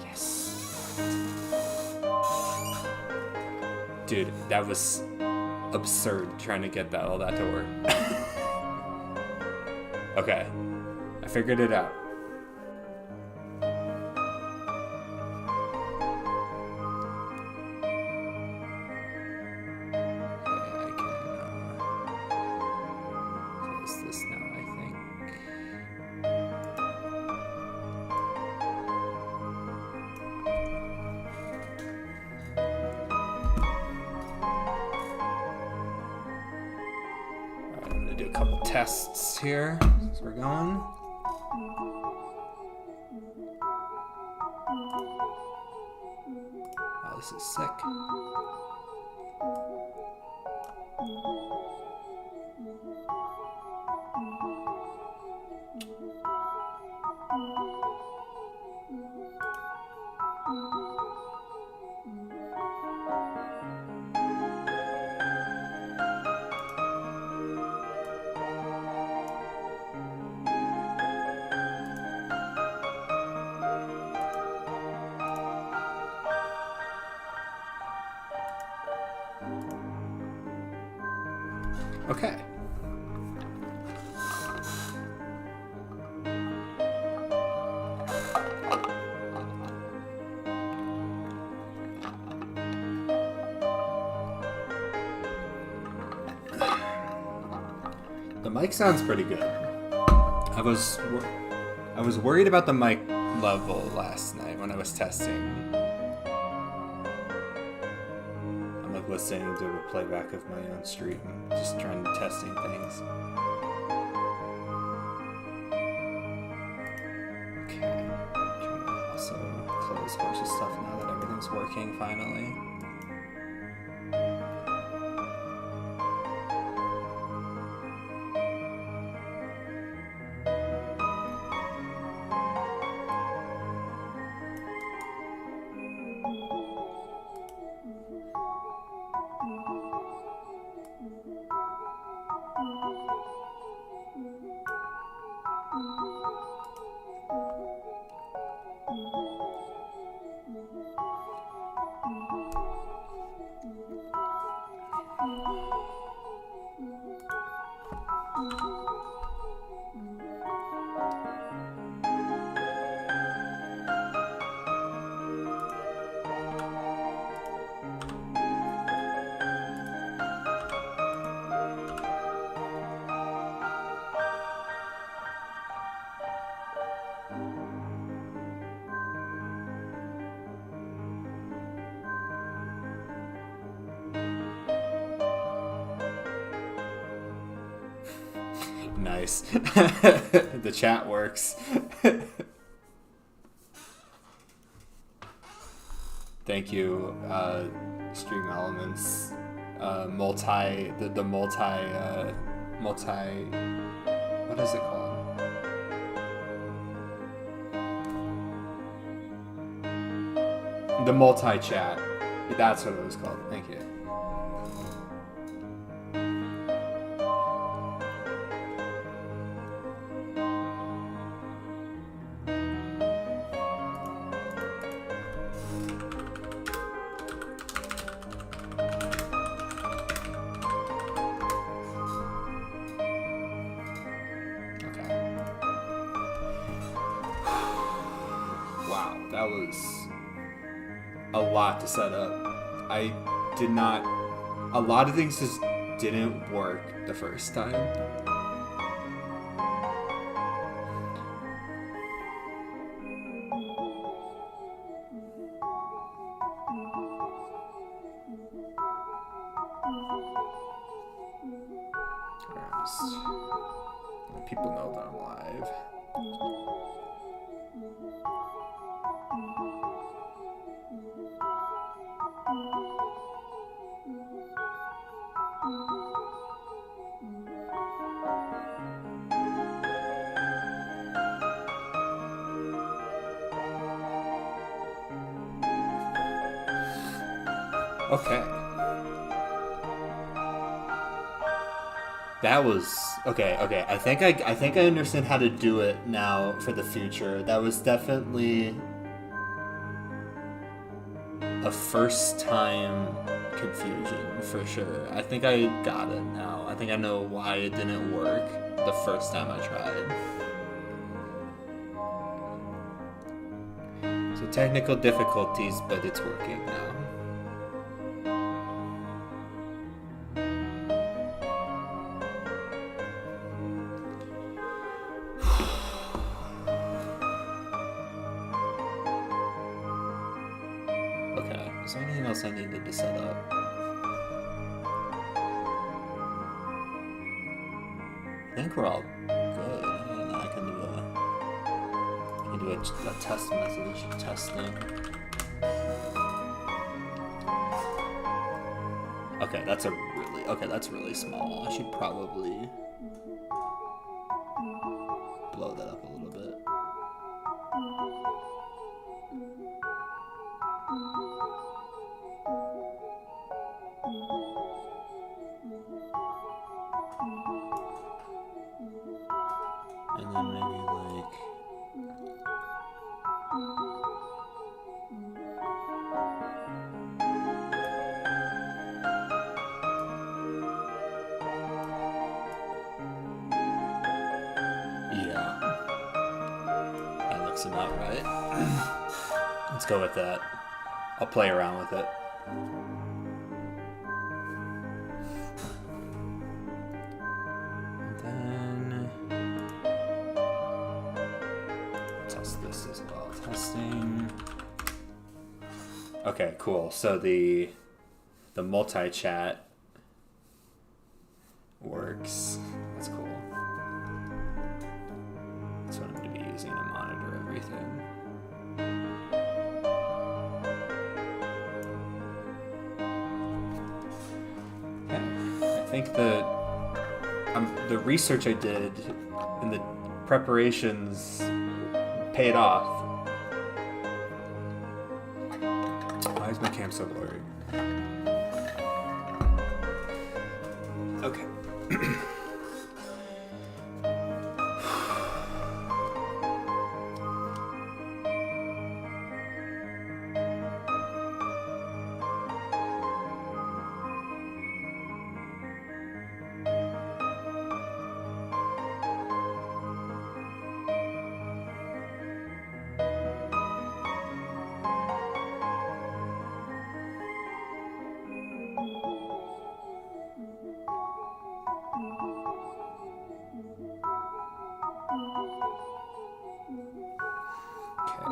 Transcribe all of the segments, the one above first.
Yes. Dude, that was absurd trying to get all that to work. Okay. I figured it out. Tests here as we're going. Oh, this is sick. Okay. The mic sounds pretty good. I was worried about the mic level last night when I was testing. Listening to a playback of my own stream, just trying to testing things. Okay, trying to also close a bunch of stuff now that everything's working finally. Nice. The chat works. Thank you, Stream Elements. What is it called? The multi-chat. That's what it was called. Thank you. To set up. A lot of things just didn't work the first time. People know that I'm live. Okay. That was okay. Okay, I think I understand how to do it now for the future. That was definitely a first time confusion for sure. I think I got it now. I think I know why it didn't work the first time I tried. So technical difficulties, but it's working now. Okay, is there anything else I needed to set up? I think we're all good. And I can do a test message testing. Okay, that's really small. I should probably blow that up a little bit. And then maybe like yeah, that looks about right. Let's go with that. I'll play around with it. Okay, cool. So the multi-chat works. That's cool. That's what I'm going to be using to monitor everything. Okay. I think the research I did and the preparations paid off. Why is my cam so blurry? Okay.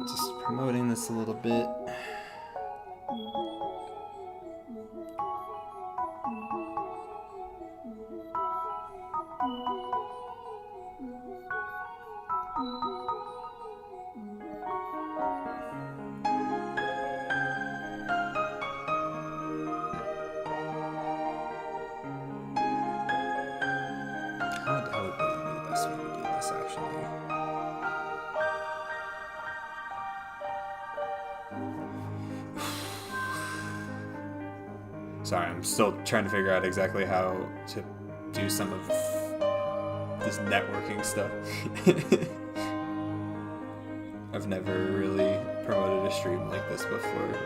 Just promoting this a little bit. How would be the best way to do this, actually? Sorry, I'm still trying to figure out exactly how to do some of this networking stuff. I've never really promoted a stream like this before.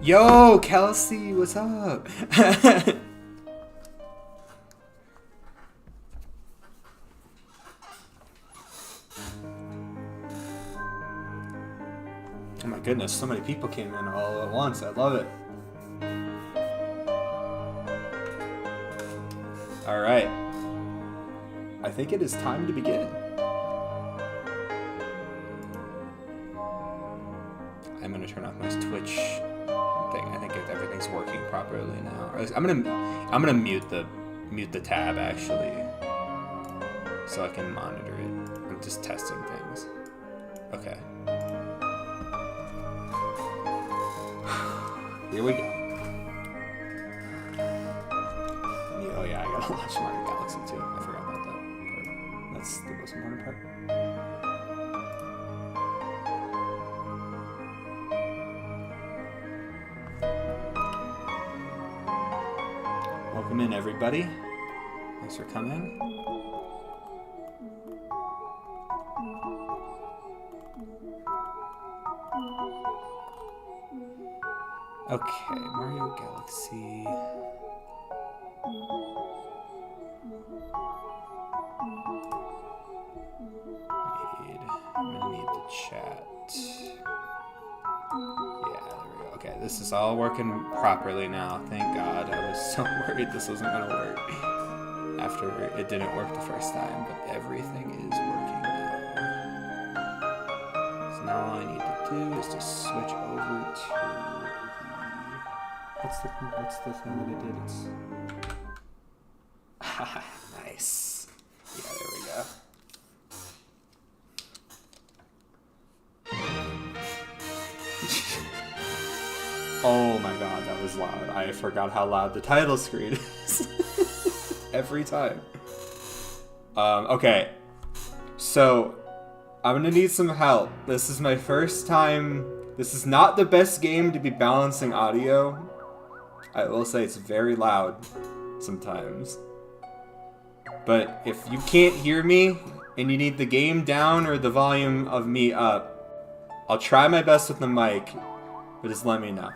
Yo, Kelsey, what's up? Oh my goodness, so many people came in all at once. I love it. All right. I think it is time to begin. I'm gonna turn off my Twitch thing. I think everything's working properly now. I'm gonna mute the tab actually, so I can monitor it. I'm just testing things. Okay. Here we go. Oh yeah, I gotta launch Mario Galaxy too. I forgot about that part. That's the most important part. Welcome in, everybody. Thanks for coming. Okay, Mario Galaxy. I'm gonna need the chat. Yeah, there we go. Okay, this is all working properly now. Thank God. I was so worried this wasn't gonna work after it didn't work the first time, but everything is working now. So now all I need to do is just switch over to what's the thing that I did? It's nice. Yeah, there we go. Oh my God, that was loud. I forgot how loud the title screen is. Every time. Okay. So, I'm gonna need some help. This is my first time. This is not the best game to be balancing audio. I will say it's very loud sometimes. But if you can't hear me and you need the game down or the volume of me up, I'll try my best with the mic, but just let me know.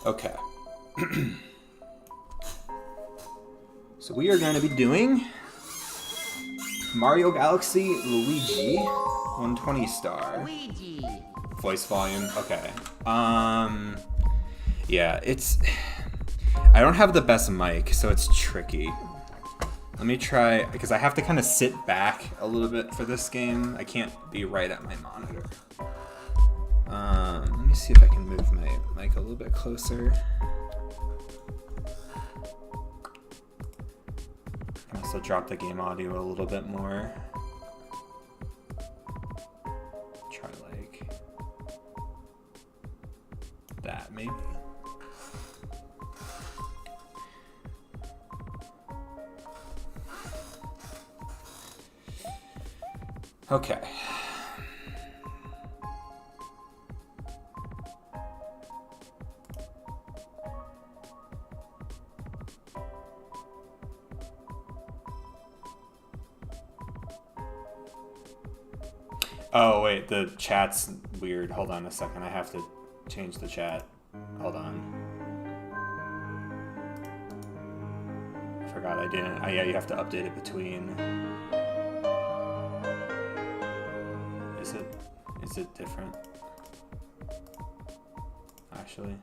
Okay. So we are going to be doing Mario Galaxy Luigi 120 star. Luigi. Voice volume. Okay. Yeah, I don't have the best mic, so it's tricky. Let me try, because I have to kind of sit back a little bit for this game. I can't be right at my monitor. Let me see if I can move my mic a little bit closer. I can also drop the game audio a little bit more. Try like that, maybe. Okay. Oh, wait, the chat's weird. Hold on a second. I have to change the chat. Hold on. I forgot I didn't. Oh, yeah, you have to update it between. Is it different? Actually.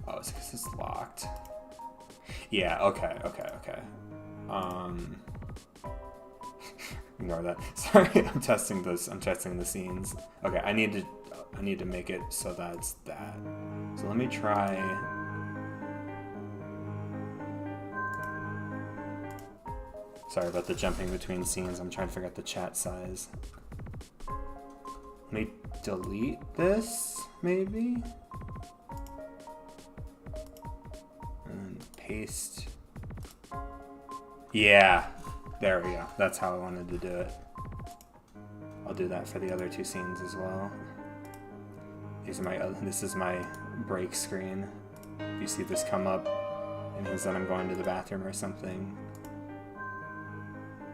Oh, it's because it's locked. Yeah, okay. Ignore that. Sorry, I'm testing the scenes. Okay, I need to make it so that's that. So let me try. Sorry about the jumping between scenes. I'm trying to figure out the chat size. Let me delete this, maybe? And paste. Yeah, there we go. That's how I wanted to do it. I'll do that for the other 2 scenes as well. This is my break screen. If you see this come up, it means that I'm going to the bathroom or something.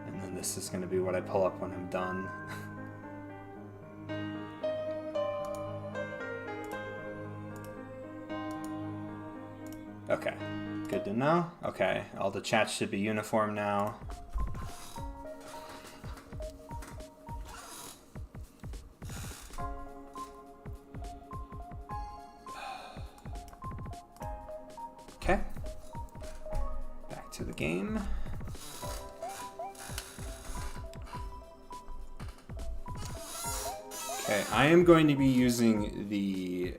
And then this is going to be what I pull up when I'm done. Okay, good to know. Okay, all the chats should be uniform now. Okay, back to the game. Okay, I am going to be using the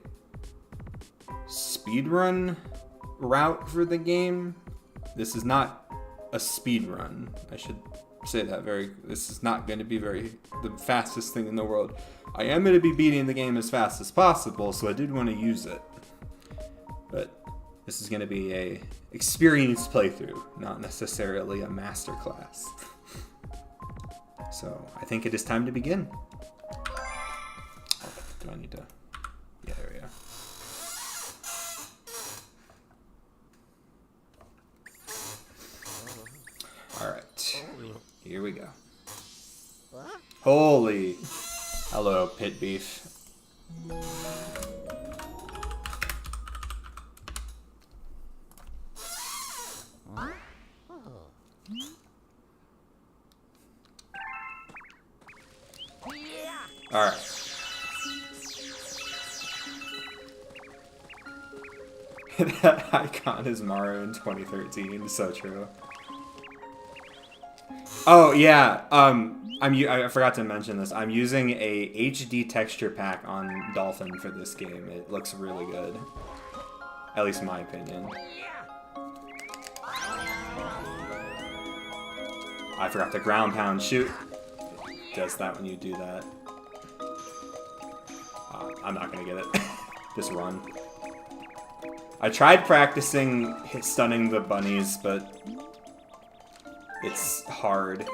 speedrun route for the game. This is not a speedrun. I should say that this is not going to be the fastest thing in the world. I am going to be beating the game as fast as possible, so I did want to use it. But this is going to be a experienced playthrough, not necessarily a masterclass. So I think it is time to begin. Oh, do I need to? Yeah, there we go. Alright, here we go. Holy! Hello, pit beef. Alright. That icon is Mario in 2013, so true. Oh yeah, I forgot to mention this. I'm using a HD texture pack on Dolphin for this game. It looks really good. At least in my opinion. I forgot to ground pound. Shoot. It does that when you do that. I'm not gonna get it. Just run. I tried practicing stunning the bunnies, but it's hard.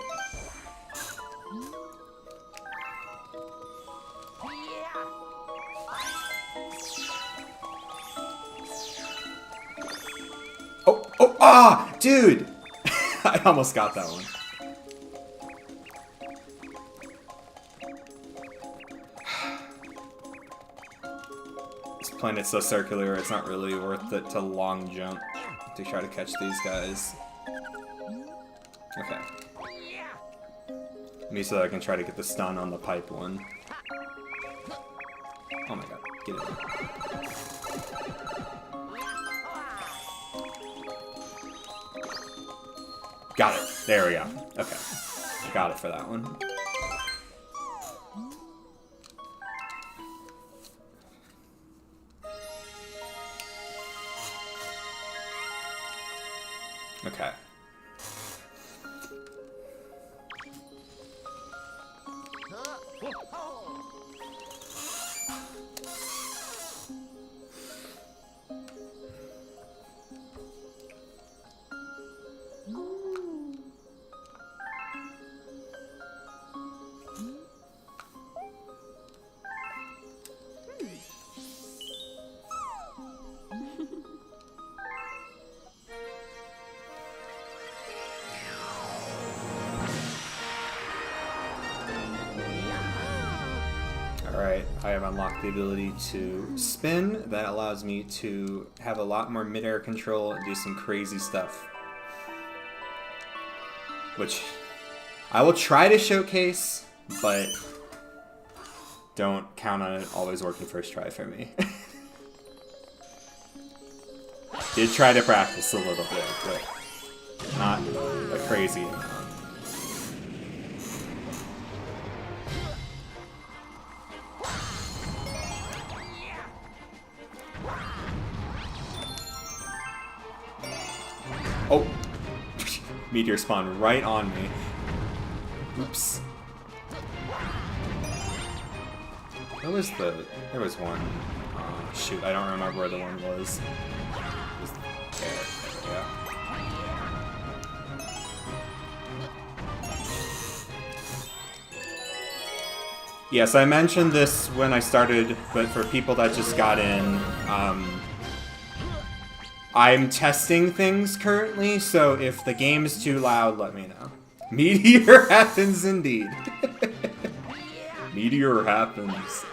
Ah, dude! I almost got that one. This planet's so circular, it's not really worth it to long jump to try to catch these guys. Okay. Me so that I can try to get the stun on the pipe one. Oh my god, get it. Got it. There we go. Okay. I got it for that one. Okay. Alright, I have unlocked the ability to spin. That allows me to have a lot more mid-air control and do some crazy stuff. Which I will try to showcase, but don't count on it always working first try for me. Did try to practice a little bit, but not a crazy amount. Oh! Meteor spawned right on me. Oops. There was one. Oh, shoot, I don't remember where the one was. It was there. Yeah. Yes, I mentioned this when I started, but for people that just got in, I'm testing things currently, so if the game is too loud, let me know. Meteor happens indeed. Meteor happens.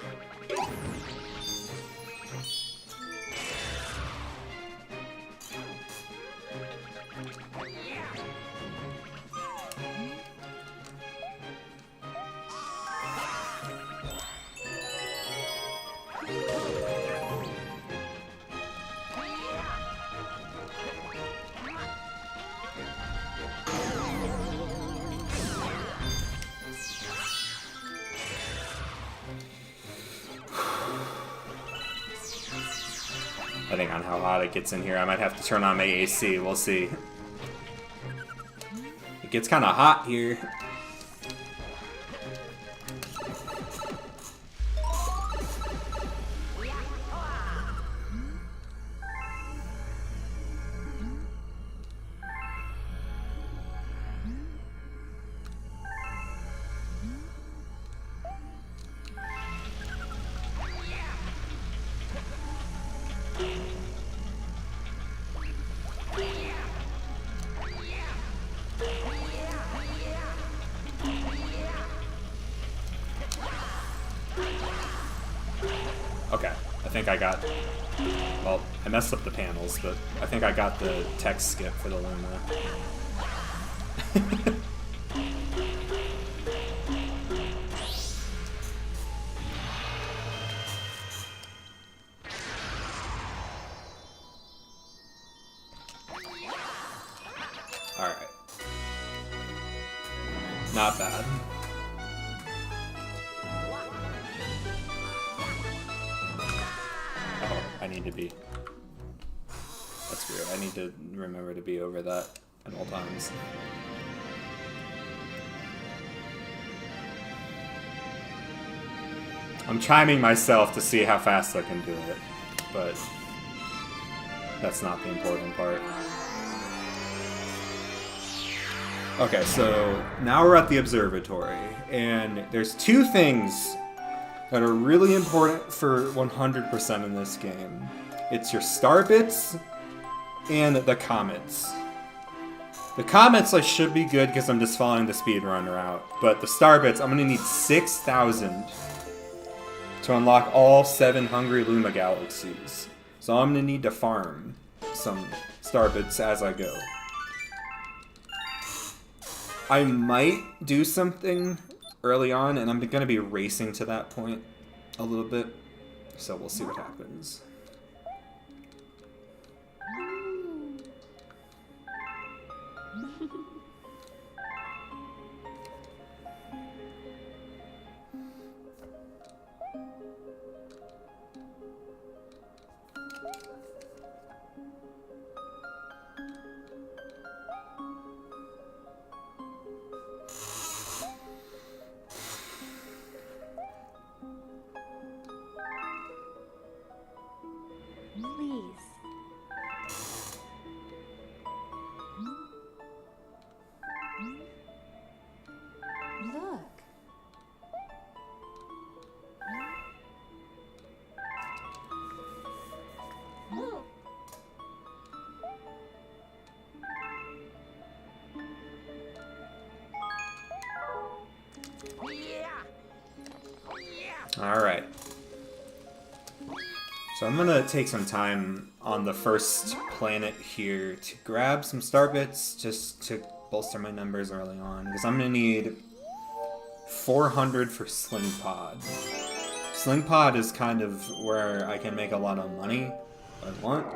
Depending on how hot it gets in here, I might have to turn on my AC. We'll see. It gets kind of hot here. Okay, I think I got... Well, I messed up the panels, but I think I got the text skip for the Luna. Alright. Not bad. I need to be... That's weird. I need to remember to be over that at all times. I'm chiming myself to see how fast I can do it, but that's not the important part. Okay, so now we're at the observatory, and there's two things that are really important for 100% in this game. It's your star bits and the comets. The comets I should be good because I'm just following the speedrun route, but the star bits, I'm gonna need 6,000 to unlock all 7 Hungry Luma galaxies. So I'm gonna need to farm some star bits as I go. I might do something early on, and I'm going to be racing to that point a little bit, so we'll see what happens. Alright. So I'm gonna take some time on the first planet here to grab some star bits just to bolster my numbers early on, because I'm gonna need 400 for Sling Pod. Sling Pod is kind of where I can make a lot of money if I want.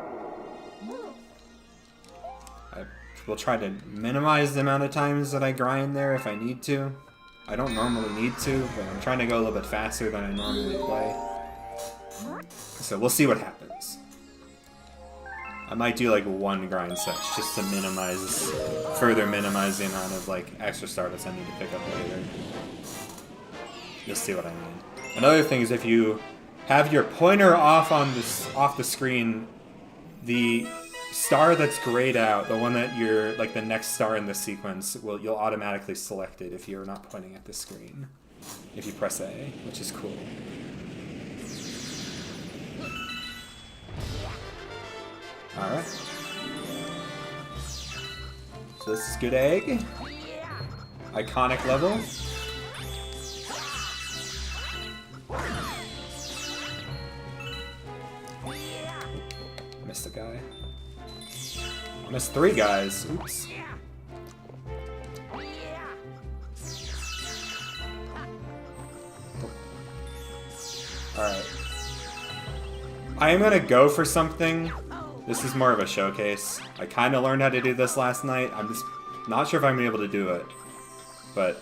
I will try to minimize the amount of times that I grind there if I need to. I don't normally need to, but I'm trying to go a little bit faster than I normally play. So we'll see what happens. I might do like one grind set just to minimize, further minimize the amount of like extra stardust I need to pick up later. You'll see what I mean. Another thing is if you have your pointer off on this off the screen, the star that's grayed out, the one that you're like the next star in the sequence, you'll automatically select it if you're not pointing at the screen. if you press A, which is cool. Alright. So this is good egg. Iconic level. Missed a guy. I missed 3 guys. Oops. Alright. I am gonna go for something. This is more of a showcase. I kind of learned how to do this last night. I'm just not sure if I'm gonna be able to do it. But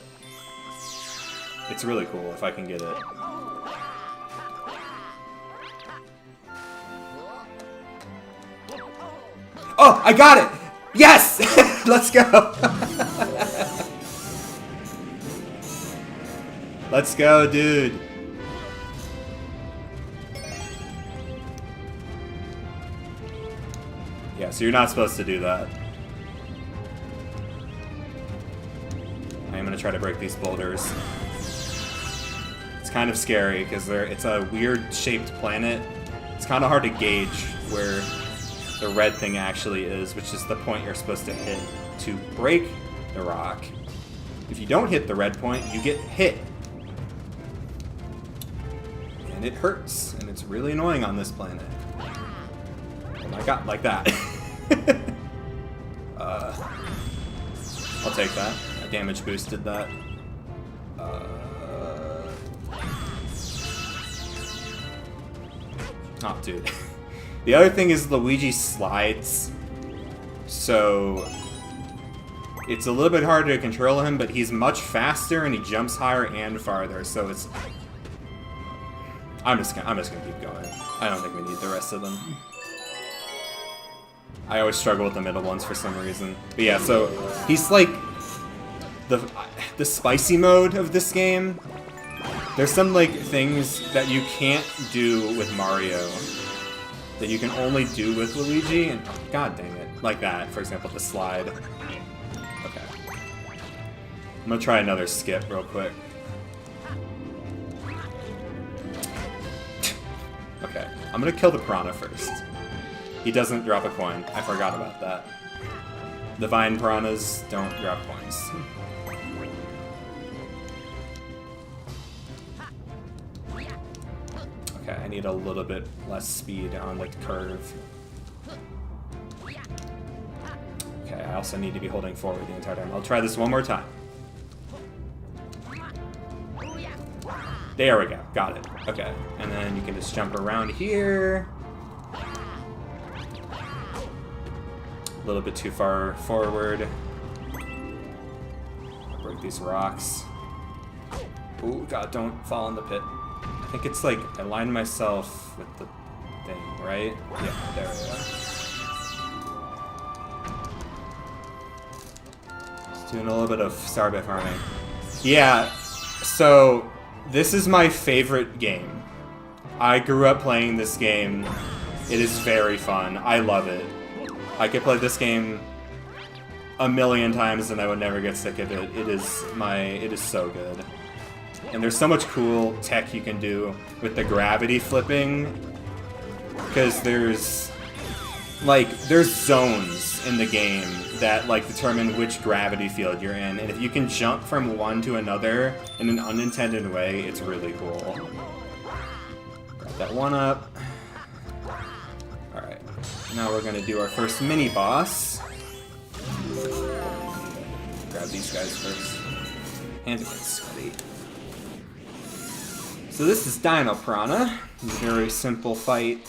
it's really cool if I can get it. Oh, I got it! Yes! Let's go! Let's go, dude. Yeah, so you're not supposed to do that. I am gonna try to break these boulders. It's kind of scary because it's a weird shaped planet. It's kind of hard to gauge where the red thing actually is, which is the point you're supposed to hit to break the rock. If you don't hit the red point, you get hit. And it hurts, and it's really annoying on this planet. Oh my god, like that. I'll take that. I damage boosted that. Oh, dude. The other thing is Luigi slides, so it's a little bit harder to control him, but he's much faster and he jumps higher and farther, so it's... I'm just gonna keep going. I don't think we need the rest of them. I always struggle with the middle ones for some reason. But yeah, so he's like the spicy mode of this game. There's some like things that you can't do with Mario that you can only do with Luigi, and god dang it, like that, for example, the slide. Okay, I'm gonna try another skip real quick. Okay, I'm gonna kill the piranha first. He doesn't drop a coin. I forgot about that. The vine piranhas don't drop coins. Okay, I need a little bit less speed on the curve. Okay, I also need to be holding forward the entire time. I'll try this one more time. There we go. Got it. Okay, and then you can just jump around here. A little bit too far forward. I'll break these rocks. Oh god, don't fall in the pit. I think it's like I aligned myself with the thing, right? Yeah, there we go. Just doing a little bit of starbit farming. Yeah, so this is my favorite game. I grew up playing this game. It is very fun. I love it. I could play this game a million times and I would never get sick of it. It is so good. And there's so much cool tech you can do with the gravity flipping. Because there's zones in the game that like determine which gravity field you're in. And if you can jump from one to another in an unintended way, it's really cool. Grab that one up. Alright. Now we're gonna do our first mini boss. Grab these guys first. And it gets sweaty. So this is Dino Piranha. Very simple fight.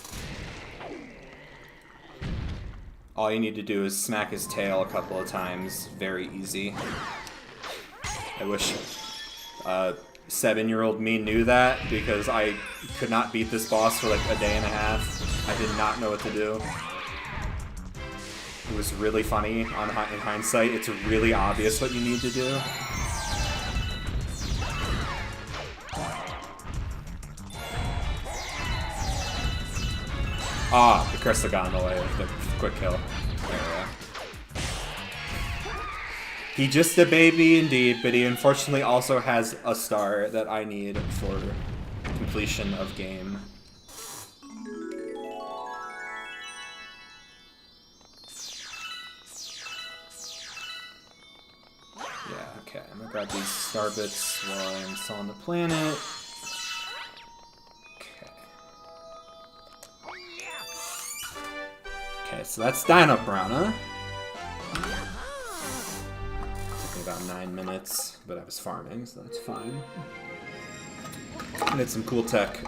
All you need to do is smack his tail a couple of times. Very easy. I wish 7-year-old me knew that, because I could not beat this boss for like a day and a half. I did not know what to do. It was really funny in hindsight. It's really obvious what you need to do. Ah, the crystal got in the way of the quick kill. There we go. He just a baby indeed, but he unfortunately also has a star that I need for completion of game. Yeah, okay, I'm gonna grab these star bits while I'm still on the planet. Okay, so that's Dino Piranha. Took me about 9 minutes, but I was farming, so that's fine. I did some cool tech.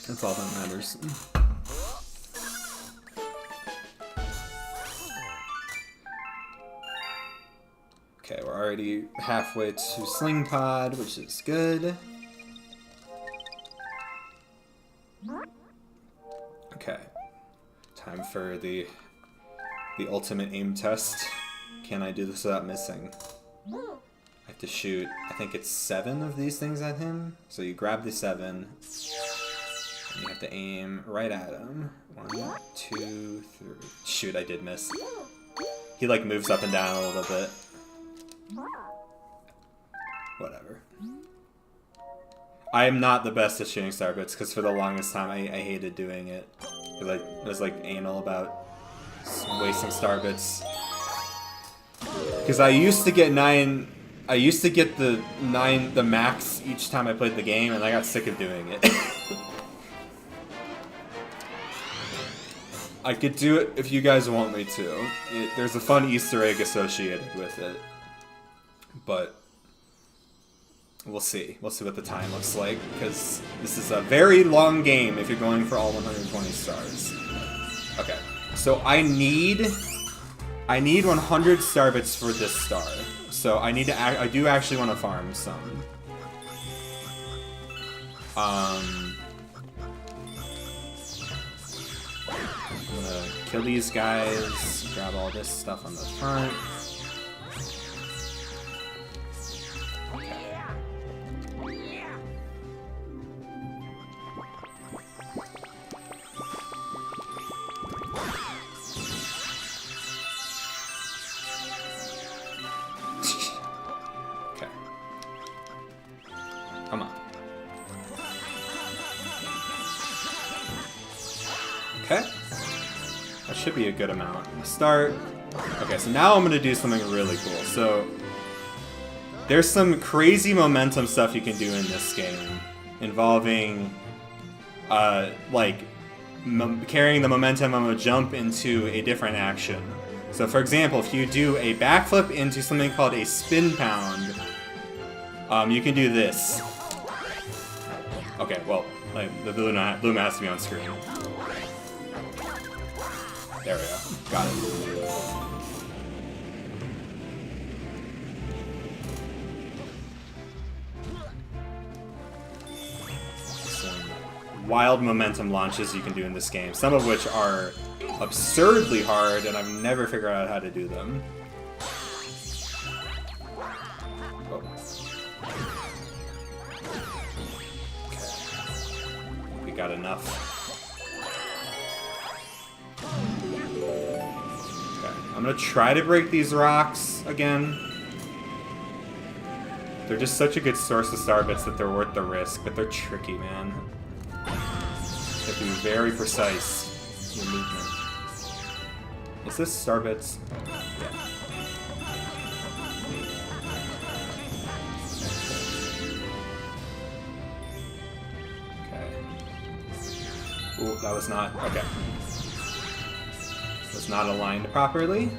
That's all that matters. Okay, we're already halfway to Sling Pod, which is good. Okay. Time for the ultimate aim test. Can I do this without missing? I have to shoot, I think it's 7 of these things at him. So you grab the 7, and you have to aim right at him. 1, 2, 3. Shoot, I did miss. He like moves up and down a little bit. Whatever. I am not the best at shooting star bits, because for the longest time I hated doing it. Because I was like anal about wasting star bits. Because I used to get 9. I used to get the max each time I played the game, and I got sick of doing it. I could do it if you guys want me to. There's a fun Easter egg associated with it. But we'll see. We'll see what the time looks like, because this is a very long game if you're going for all 120 stars. Okay, so I need 100 star bits for this star. So I do actually want to farm some. I'm gonna kill these guys, grab all this stuff on the front. Come on. Okay. That should be a good amount. Start. Okay, so now I'm going to do something really cool. So, there's some crazy momentum stuff you can do in this game involving, carrying the momentum of a jump into a different action. So, for example, if you do a backflip into something called a spin pound, you can do this. Okay, well, the Luma has to be on screen. There we go. Got it. Some wild momentum launches you can do in this game, some of which are absurdly hard, and I've never figured out how to do them. Oh. Got enough. Okay, I'm gonna try to break these rocks again. They're just such a good source of star bits that they're worth the risk, but they're tricky, man. You have to be very precise in your movement. Is this star bits? Yeah. Ooh, that was not... okay. Was not aligned properly.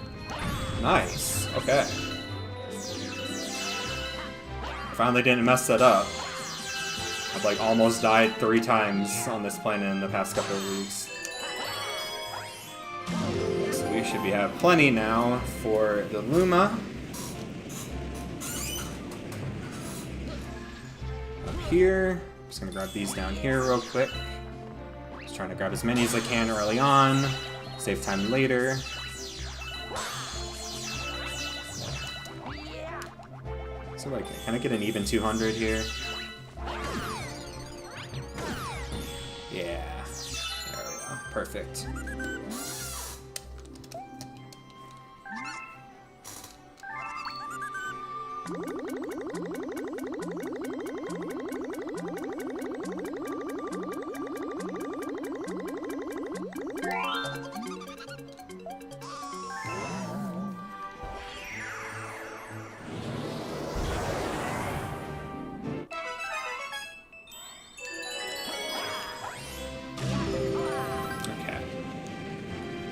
Nice. Okay. I finally didn't mess that up. I've like almost died 3 times on this planet in the past couple of weeks. So we should have plenty now for the Luma. Up here. Just gonna grab these down here real quick. Trying to grab as many as I can early on, save time later. So can I get an even 200 here? Yeah, there we go, perfect.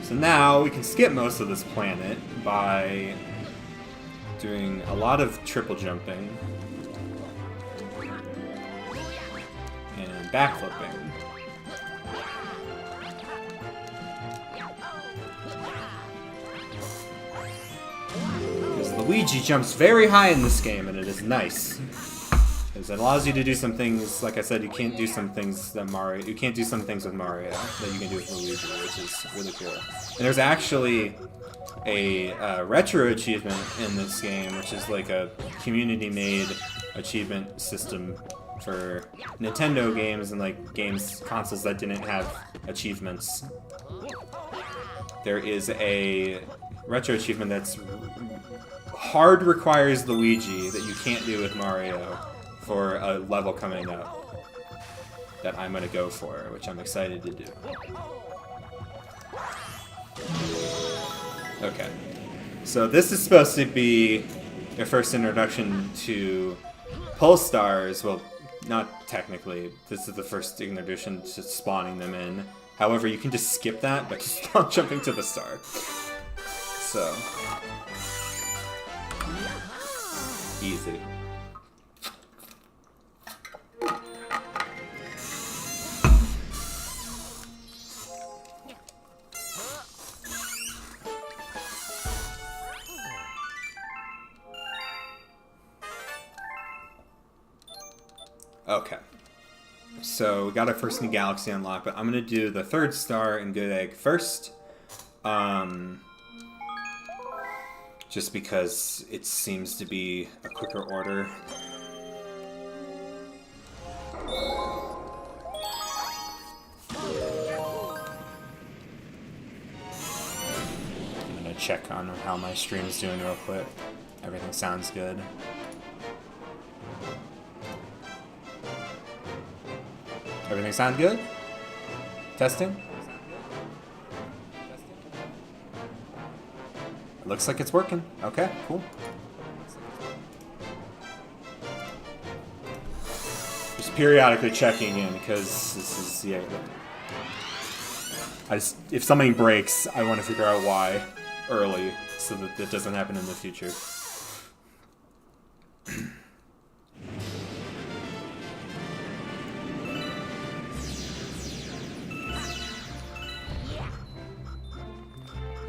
So now we can skip most of this planet by doing a lot of triple jumping and backflipping. Because Luigi jumps very high in this game, and it is nice. Because it allows you to do some things, like I said, you can't do some things that Mario, you can't do some things with Mario that you can do with Luigi, which is really cool. And there's actually a retro achievement in this game, which is like a community-made achievement system for Nintendo games and like consoles that didn't have achievements. There is a retro achievement that's hard requires Luigi that you can't do with Mario for a level coming up that I'm gonna go for, which I'm excited to do. Okay, so this is supposed to be your first introduction to Pulse Stars. Well, not technically. This is the first introduction to spawning them in. However, you can just skip that by just jumping to the star. So, easy. Okay, so we got our first new galaxy unlocked, but I'm gonna do the third star in Good Egg first. Just because it seems to be a quicker order. I'm gonna check on how my stream's doing real quick. Everything sounds good. Everything sound good? Testing? Looks like it's working. Okay, cool. Just periodically checking in, because this is, yeah. If something breaks, I want to figure out why early, so that it doesn't happen in the future.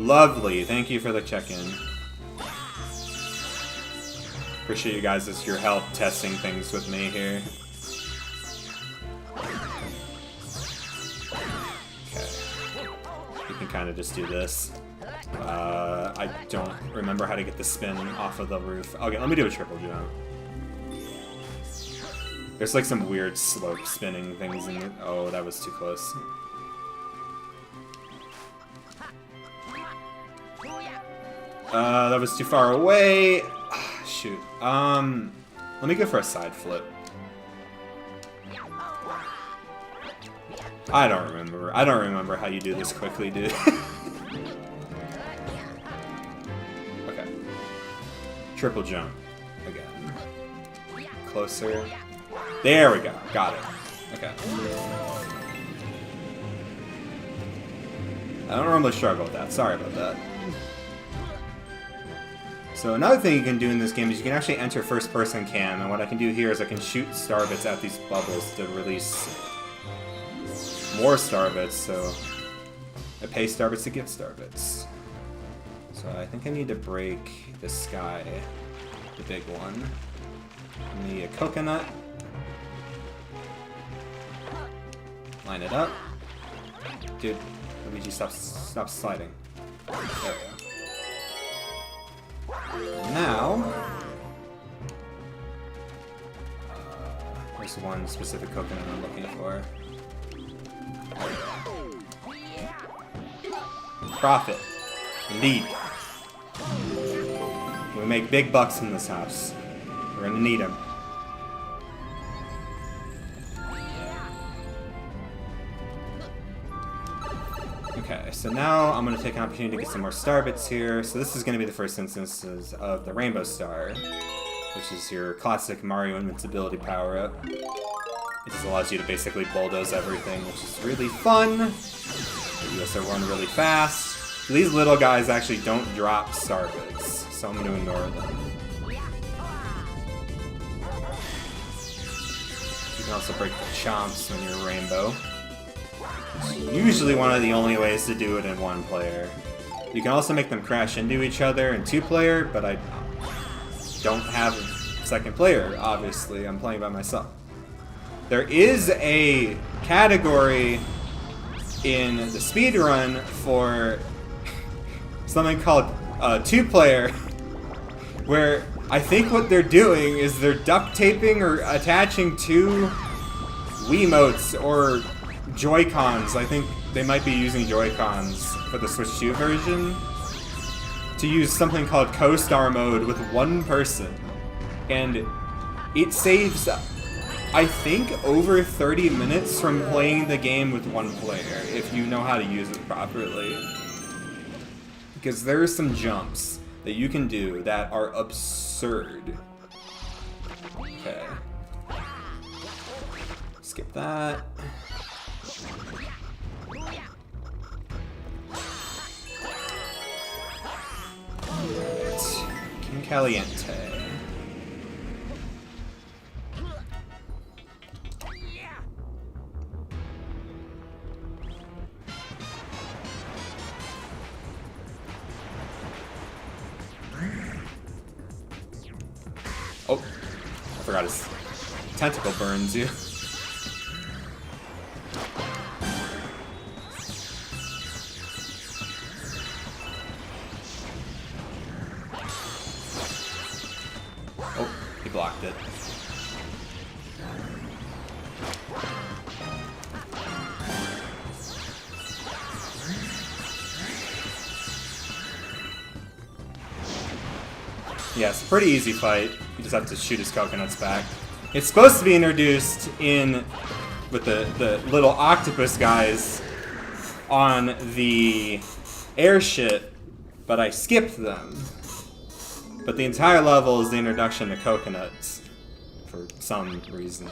Lovely, thank you for the check-in. Appreciate you guys' your help testing things with me here. Okay. You can kind of just do this. I don't remember how to get the spin off of the roof. Okay, let me do a triple jump. There's like some weird slope spinning things in it. Oh, that was too close. That was too far away. Shoot. Let me go for a side flip. I don't remember. I don't remember how you do this quickly, dude. Okay. Triple jump. Again. Closer. There we go. Got it. Okay. I don't normally struggle with that. Sorry about that. So another thing you can do in this game is you can actually enter first-person cam, and what I can do here is I can shoot star bits at these bubbles to release more star bits, so I pay star bits to get star bits. So I think I need to break the sky, the big one. I need a coconut. Line it up. Dude, Luigi, stop sliding. There we go. Now, there's one specific coconut I'm looking for. Profit. Indeed. We make big bucks in this house. We're gonna need him. Okay, so now I'm going to take an opportunity to get some more star bits here. So this is going to be the first instances of the Rainbow Star, which is your classic Mario invincibility power-up. It just allows you to basically bulldoze everything, which is really fun. You also run really fast. These little guys actually don't drop star bits, so I'm going to ignore them. You can also break the chomps when you're Rainbow. It's usually one of the only ways to do it in one player. You can also make them crash into each other in two-player, but I don't have a second player, obviously. I'm playing by myself. There is a category in the speedrun for something called two-player, where I think what they're doing is they're duct taping or attaching two Wiimotes or Joy-Cons. I think they might be using Joy-Cons for the Switch 2 version to use something called co-star mode with one person. And it saves, I think, over 30 minutes from playing the game with one player, if you know how to use it properly. Because there are some jumps that you can do that are absurd. Okay. Skip that. King Caliente. Oh, I forgot his tentacle burns you. Oh, he blocked it. Yeah, it's a pretty easy fight. You just have to shoot his coconuts back. It's supposed to be introduced in with the little octopus guys on the airship, but I skipped them. But the entire level is the introduction to coconuts for some reason.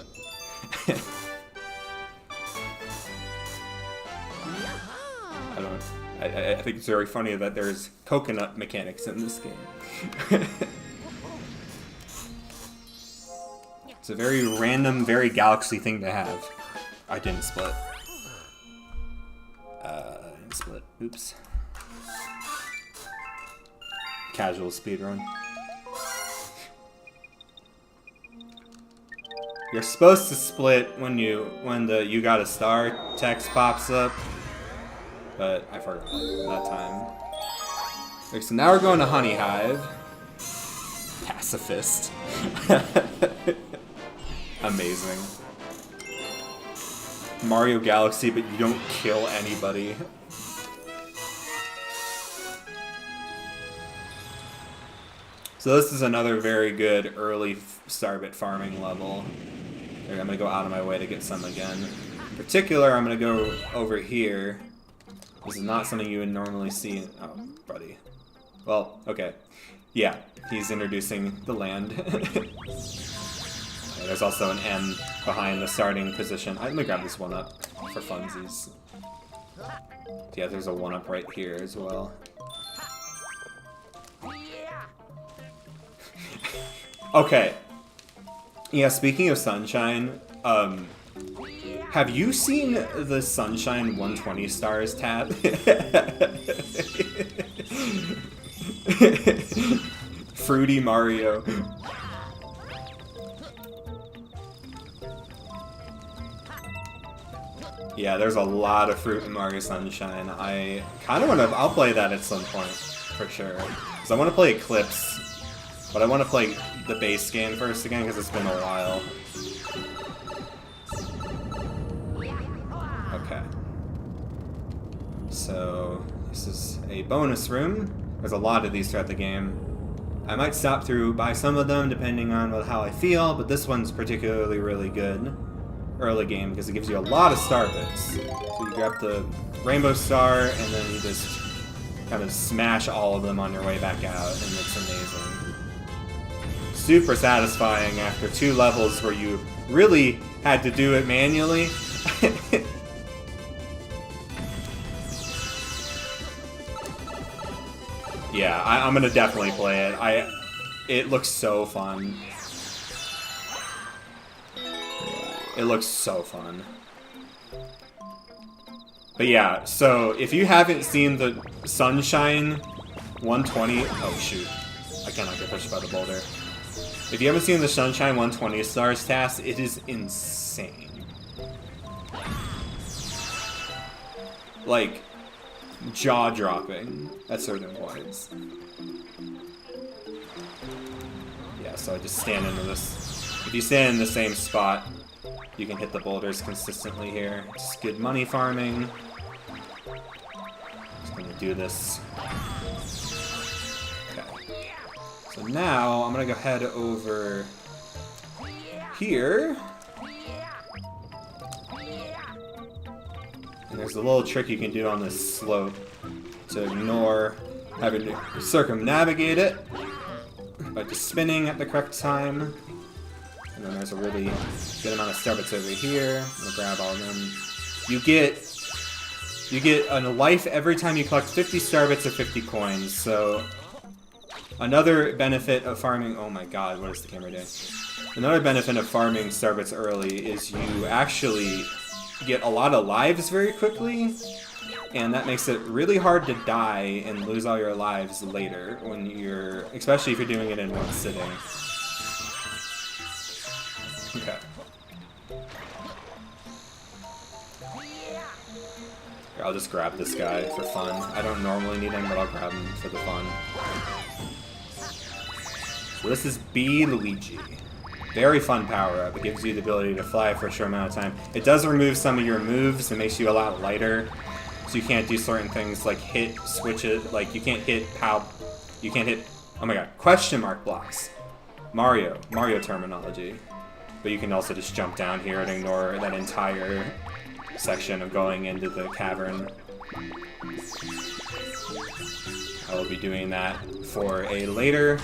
I think it's very funny that there's coconut mechanics in this game. It's a very random, very Galaxy thing to have. I didn't split. I didn't split. Oops. Casual speedrun. You're supposed to split when the "you got a star" text pops up, but I forgot that time. Okay, so now we're going to Honey Hive. Pacifist. Amazing. Mario Galaxy, but you don't kill anybody. So this is another very good early Starbit farming level. I'm going to go out of my way to get some again. In particular, I'm going to go over here. This is not something you would normally see. Oh, buddy. Well, okay. Yeah, he's introducing the land. There's also an M behind the starting position. Let me grab this one up for funsies. Yeah, there's a one up right here as well. Okay. Yeah, speaking of Sunshine, have you seen the Sunshine 120 stars tab? Fruity Mario. Yeah, there's a lot of fruit in Mario Sunshine. I kind of want to... I'll play that at some point, for sure. Because I want to play Eclipse, but I want to play the base game first again, because it's been a while. Okay. So, this is a bonus room. There's a lot of these throughout the game. I might stop through by some of them depending on how I feel, but this one's particularly really good early game because it gives you a lot of star bits. So you grab the rainbow star and then you just kind of smash all of them on your way back out, and it's amazing. Super satisfying after 2 levels where you really had to do it manually. Yeah, I'm gonna definitely play it. It looks so fun. It looks so fun. But yeah, so if you haven't seen the Sunshine 120... Oh shoot, I cannot get pushed by the boulder. If you haven't seen the Sunshine 120 stars task, it is insane. Like, jaw-dropping at certain points. Yeah, so I just stand into this. If you stand in the same spot, you can hit the boulders consistently here. It's good money farming. Just gonna do this. Okay. So now I'm gonna go head over here. And there's a little trick you can do on this slope to ignore having to circumnavigate it by just spinning at the correct time. And then there's a really good amount of star bits over here. I'm gonna grab all of them. You get a life every time you collect 50 star bits or 50 coins. So another benefit of farming. Oh my god, what is the camera doing? Another benefit of farming star bits early is you actually get a lot of lives very quickly, and that makes it really hard to die and lose all your lives later when you're, especially if you're doing it in one sitting. Okay. Here, I'll just grab this guy for fun. I don't normally need him, but I'll grab him for the fun. So this is Luigi. Very fun power-up. It gives you the ability to fly for a short amount of time. It does remove some of your moves. It makes you a lot lighter. So you can't do certain things like hit, switch it. Like, you can't hit pow... You can't hit... Oh my god. Question mark blocks. Mario terminology. But you can also just jump down here and ignore that entire section of going into the cavern. I will be doing that for a later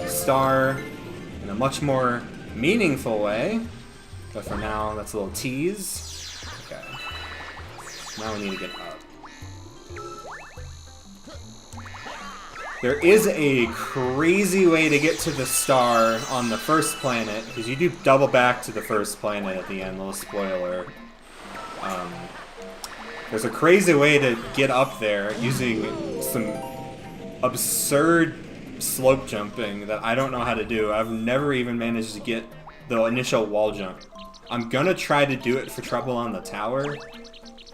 star in a much more meaningful way. But for now, that's a little tease. Okay. Now we need to get up. There is a crazy way to get to the star on the first planet, because you do double back to the first planet at the end, little spoiler. There's a crazy way to get up there using some absurd slope jumping that I don't know how to do. I've never even managed to get the initial wall jump. I'm gonna try to do it for Trouble on the Tower,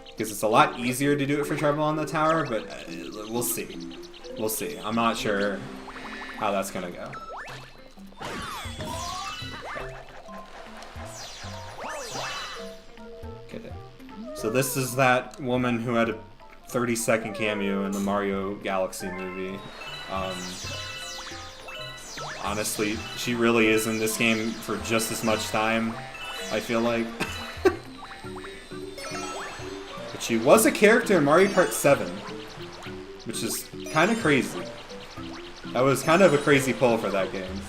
because it's a lot easier to do it for Trouble on the Tower, but we'll see. We'll see. I'm not sure how that's gonna go. Okay. So this is that woman who had a 30-second cameo in the Mario Galaxy movie. Honestly, she really is in this game for just as much time, I feel like. But she was a character in Mario Kart 7, which is kind of crazy. That was kind of a crazy pull for that game.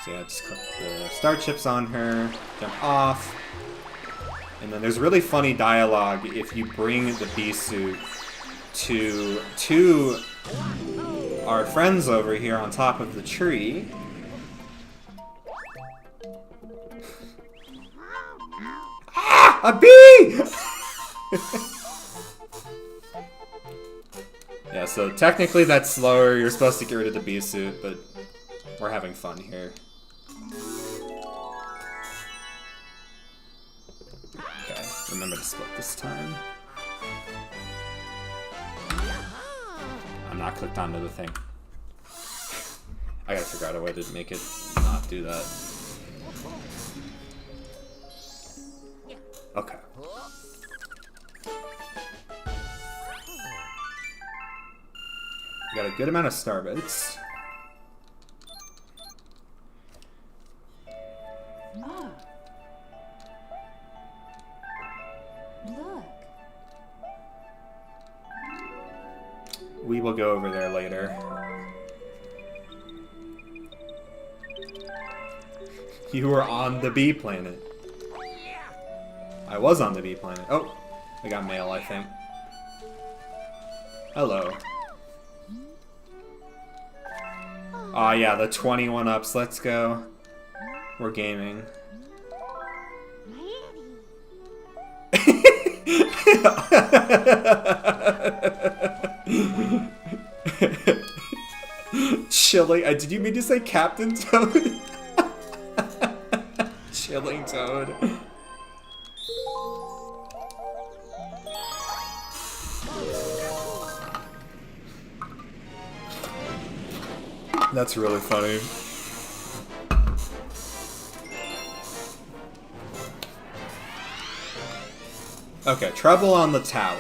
So yeah, just click the star chips on her, jump off. And then there's really funny dialogue if you bring the bee suit to our friends over here on top of the tree. Ah! A bee! Yeah, so technically that's slower. You're supposed to get rid of the bee suit, but we're having fun here. Okay, remember to split this time. I'm not clicked onto the thing. I gotta figure out a way to make it not do that. Okay. We got a good amount of star bits. Look. Look. We will go over there later. You were on the bee planet. I was on the bee planet. Oh, I got mail, I think. Hello. Ah, yeah, the 21 ups. Let's go. We're gaming. Chilling. Did you mean to say Captain Toad? Chilling Toad. That's really funny. Okay, trouble on the tower.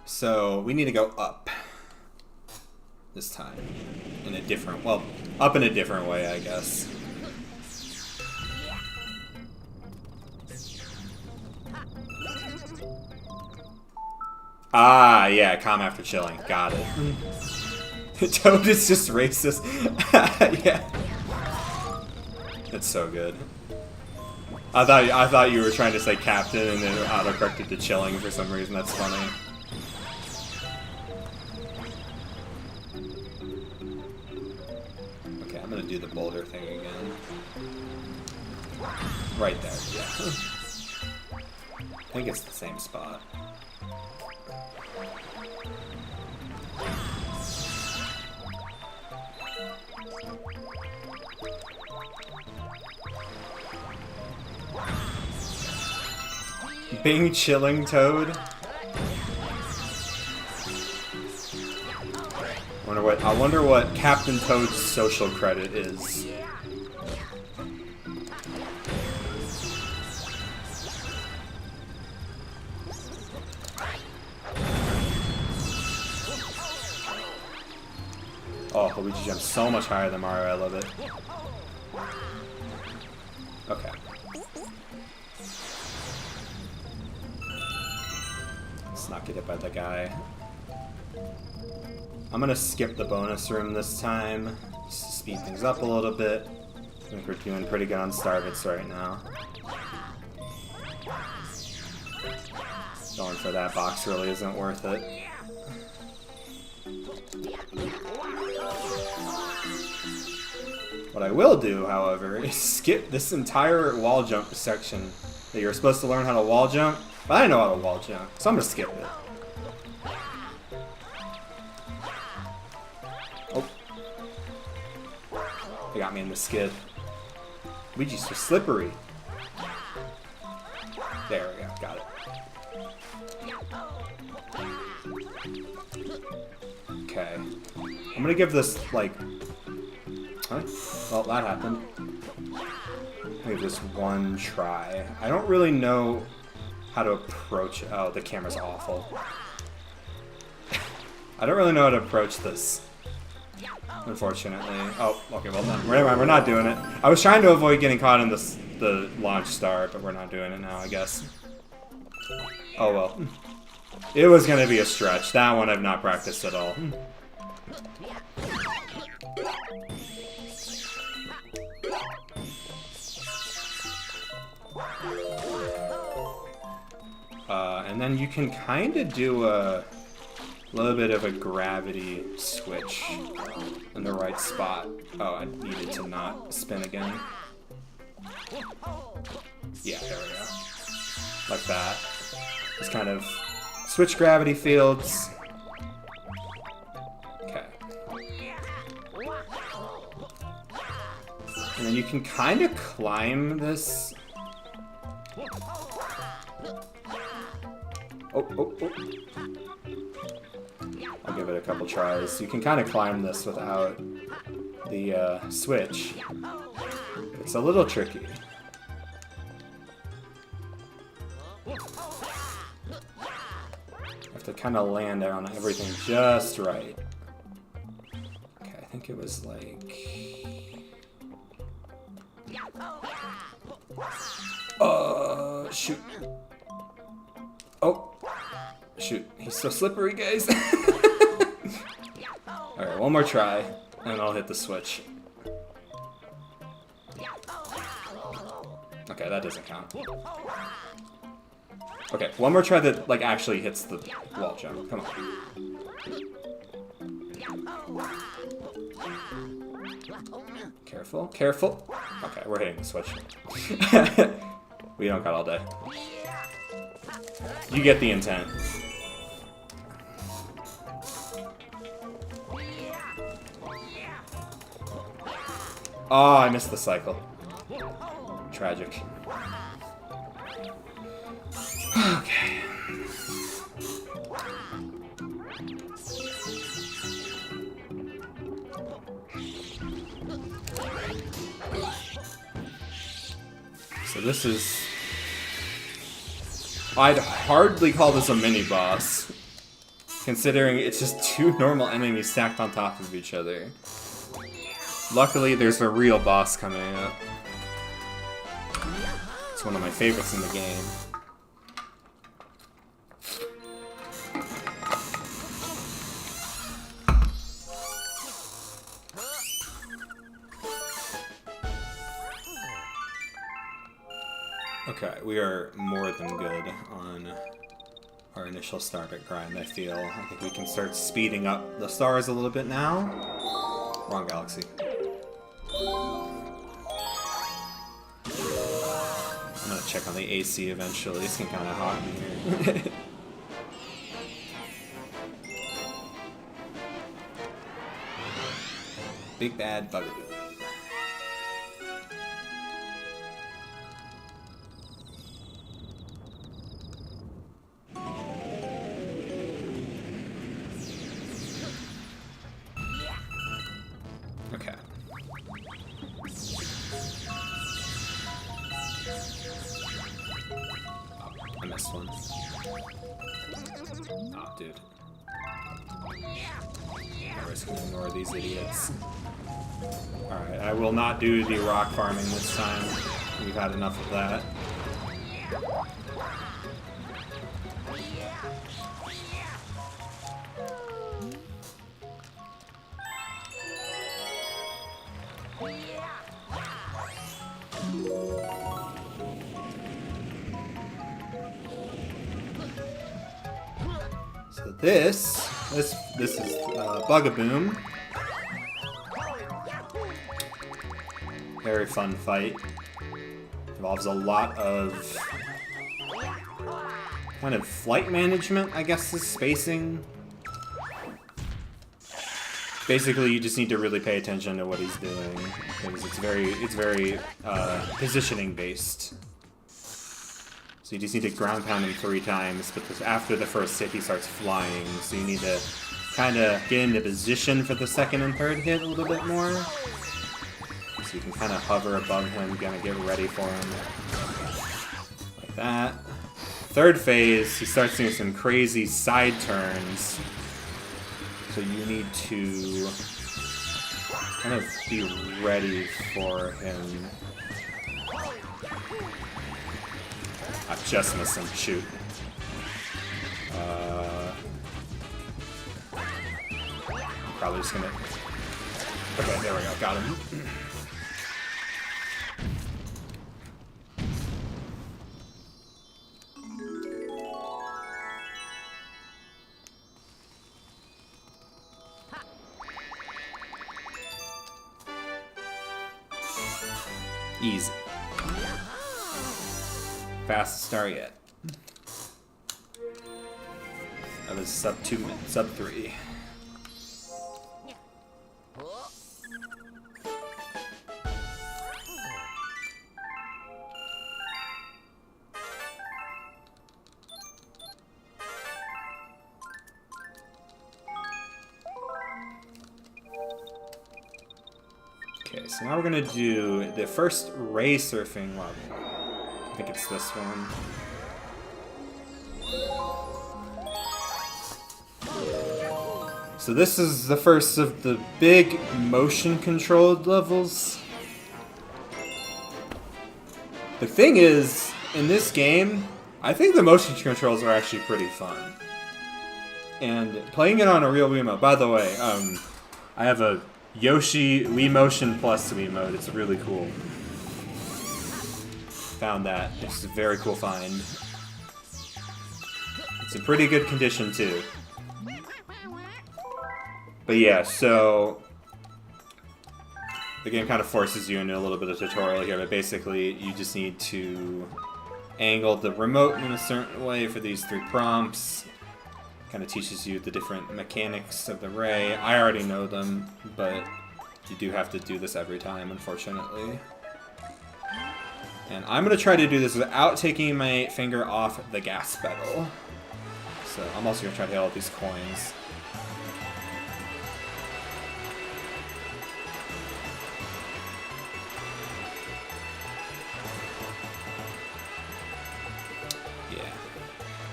So we need to go up this time in a different, well, up in a different way, I guess. Ah, yeah, calm after chilling. Got it. Toad is just racist. Yeah. It's so good. I thought you were trying to say captain and then autocorrected to chilling for some reason. That's funny. Okay, I'm gonna do the boulder thing again. Right there, yeah. I think it's the same spot. Bing chilling Toad. I wonder what Captain Toad's social credit is. Oh, Luigi jumps so much higher than Mario. I love it. Okay. Let's not get hit by the guy. I'm gonna skip the bonus room this time, just to speed things up a little bit. I think we're doing pretty good on star bits right now. Going for that box really isn't worth it. What I will do, however, is skip this entire wall jump section that you're supposed to learn how to wall jump, but I didn't know how to wall jump, so I'm gonna skip it. Oh. They got me in the skid. Luigi's so slippery. There we go, got it. Okay. I'm gonna give this, like... Huh? Well, that happened. Give this one try. I don't really know how to approach... Oh, the camera's awful. I don't really know how to approach this. Unfortunately. Oh, okay, well done. We're not doing it. I was trying to avoid getting caught in the launch star, but we're not doing it now, I guess. Oh well. It was gonna be a stretch. That one I've not practiced at all. And then you can kind of do a little bit of a gravity switch in the right spot. Oh, I needed to not spin again. Yeah, there we go. Like that. Just kind of switch gravity fields. Okay. And then you can kind of climb this. Oh, oh, oh. I'll give it a couple tries. You can kind of climb this without the switch. It's a little tricky. I have to kind of land on everything just right. Okay, I think it was like... shoot. Oh. Shoot, he's so slippery, guys. Alright, one more try, and I'll hit the switch. Okay, that doesn't count. Okay, one more try that, like, actually hits the wall jump. Come on. Careful, careful. Okay, we're hitting the switch. We don't got all day. You get the intent. Oh, I missed the cycle. Tragic. Okay. So this is... I'd hardly call this a mini-boss, considering it's just two normal enemies stacked on top of each other. Luckily, there's a real boss coming up. It's one of my favorites in the game. Okay, we are more than good on our initial startup grind, I feel. I think we can start speeding up the stars a little bit now. Wrong galaxy. I'm gonna check on the AC eventually. It's getting kind of hot in here. Big bad bugaboo. Okay. Oh, I missed one. Oh, dude. I'm just gonna ignore these idiots. Alright, I will not do the rock farming this time. We've had enough of that. So this is Bugaboom. Very fun fight. Involves a lot of kind of flight management, I guess, is spacing. Basically, you just need to really pay attention to what he's doing because it's very positioning based. So you just need to ground pound him 3 times, because after the first hit he starts flying, so you need to kind of get into position for the second and third hit a little bit more. So you can kind of hover above him, kind of get ready for him. Like that. Third phase, he starts doing some crazy side turns. So you need to kind of be ready for him. I just missed him. Shoot. Probably just gonna... Okay, there we go. Got him. Easy. Fastest star yet. That was sub 3. Okay, so now we're gonna do the first ray surfing level. I think it's this one. So this is the first of the big motion-controlled levels. The thing is, in this game, I think the motion controls are actually pretty fun. And playing it on a real Wiimote, by the way, I have a Yoshi Wii Motion Plus Wiimote. It's really cool. Found that. It's a very cool find. It's in pretty good condition, too. But yeah, so the game kind of forces you into a little bit of tutorial here, but basically you just need to angle the remote in a certain way for these 3 prompts. Kind of teaches you the different mechanics of the ray. I already know them, but you do have to do this every time, unfortunately. And I'm going to try to do this without taking my finger off the gas pedal. So I'm also going to try to hit all these coins.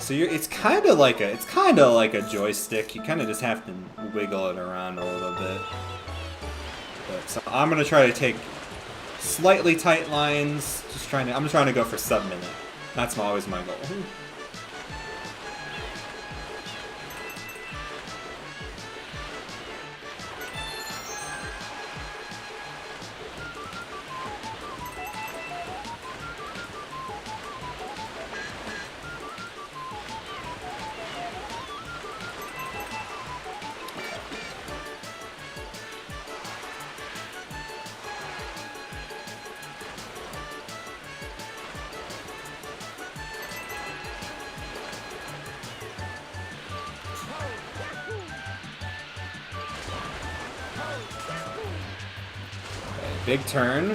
So it's kind of like a joystick. You kind of just have to wiggle it around a little bit. But, so I'm gonna try to take slightly tight lines. I'm trying to go for sub-minute. That's always my goal. Big turn.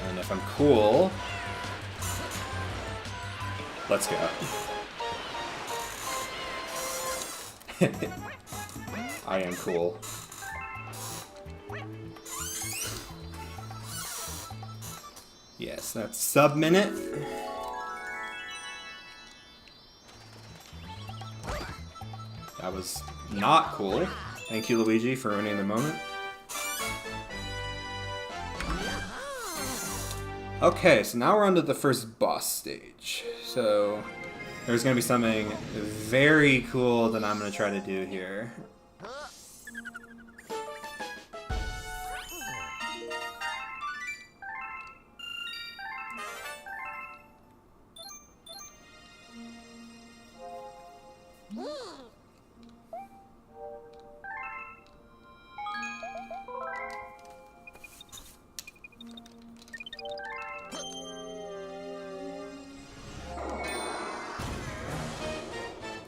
And if I'm cool, let's go. I am cool. Yes, that's sub-minute. That was not cool. Thank you, Luigi, for ruining the moment. Okay, so now we're on to the first boss stage. So there's going to be something very cool that I'm going to try to do here.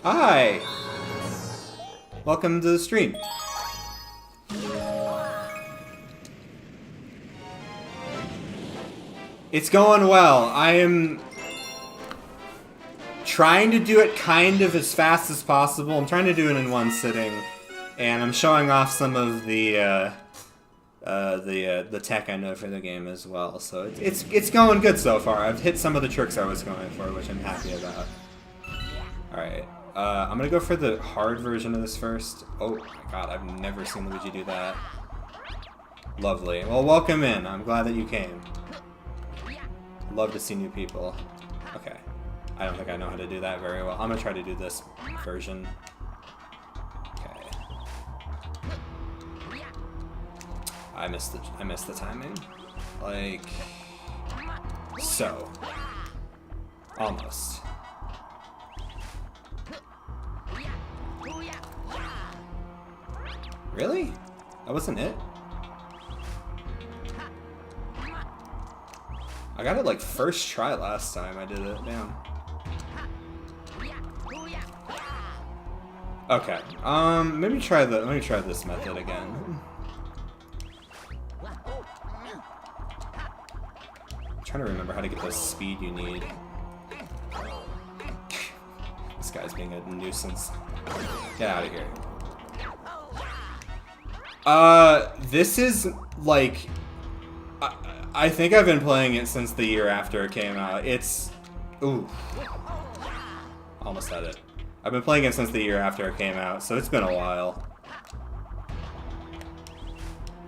Hi! Welcome to the stream. It's going well. I am trying to do it kind of as fast as possible. I'm trying to do it in one sitting, and I'm showing off some of the tech I know for the game as well. So it's going good so far. I've hit some of the tricks I was going for, which I'm happy about. All right. I'm gonna go for the hard version of this first. Oh my god, I've never seen Luigi do that. Lovely. Well, welcome in. I'm glad that you came. Love to see new people. Okay. I don't think I know how to do that very well. I'm gonna try to do this version. Okay. I missed the timing. Like so. Almost. Really? That wasn't it? I got it like first try last time I did it. Damn. Okay. Let me try this method again. I'm trying to remember how to get the speed you need. This guy's being a nuisance. Get out of here. This is, like, I think I've been playing it since the year after it came out. It's Ooh. Almost had it. I've been playing it since the year after it came out, so it's been a while.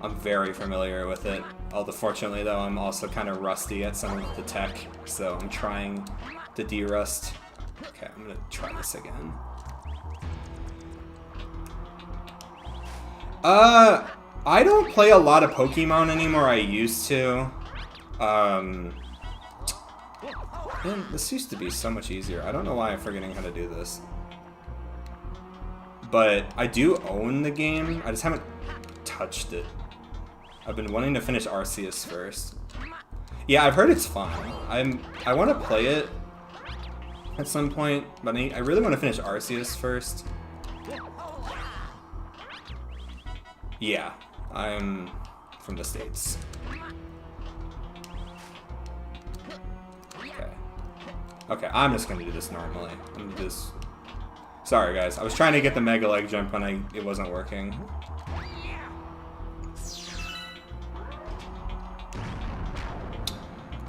I'm very familiar with it. Although fortunately though, I'm also kind of rusty at some of the tech, so I'm trying to de-rust. Okay, I'm gonna try this again. I don't play a lot of Pokemon anymore. I used to. Man, this used to be so much easier. I don't know why I'm forgetting how to do this. But I do own the game. I just haven't touched it. I've been wanting to finish Arceus first. Yeah, I've heard it's fun. I want to play it at some point, but I really want to finish Arceus first. Yeah, I'm from the States. Okay. Okay, I'm just gonna do this normally. I'm gonna do this. Sorry guys, I was trying to get the Mega Leg Jump when it wasn't working.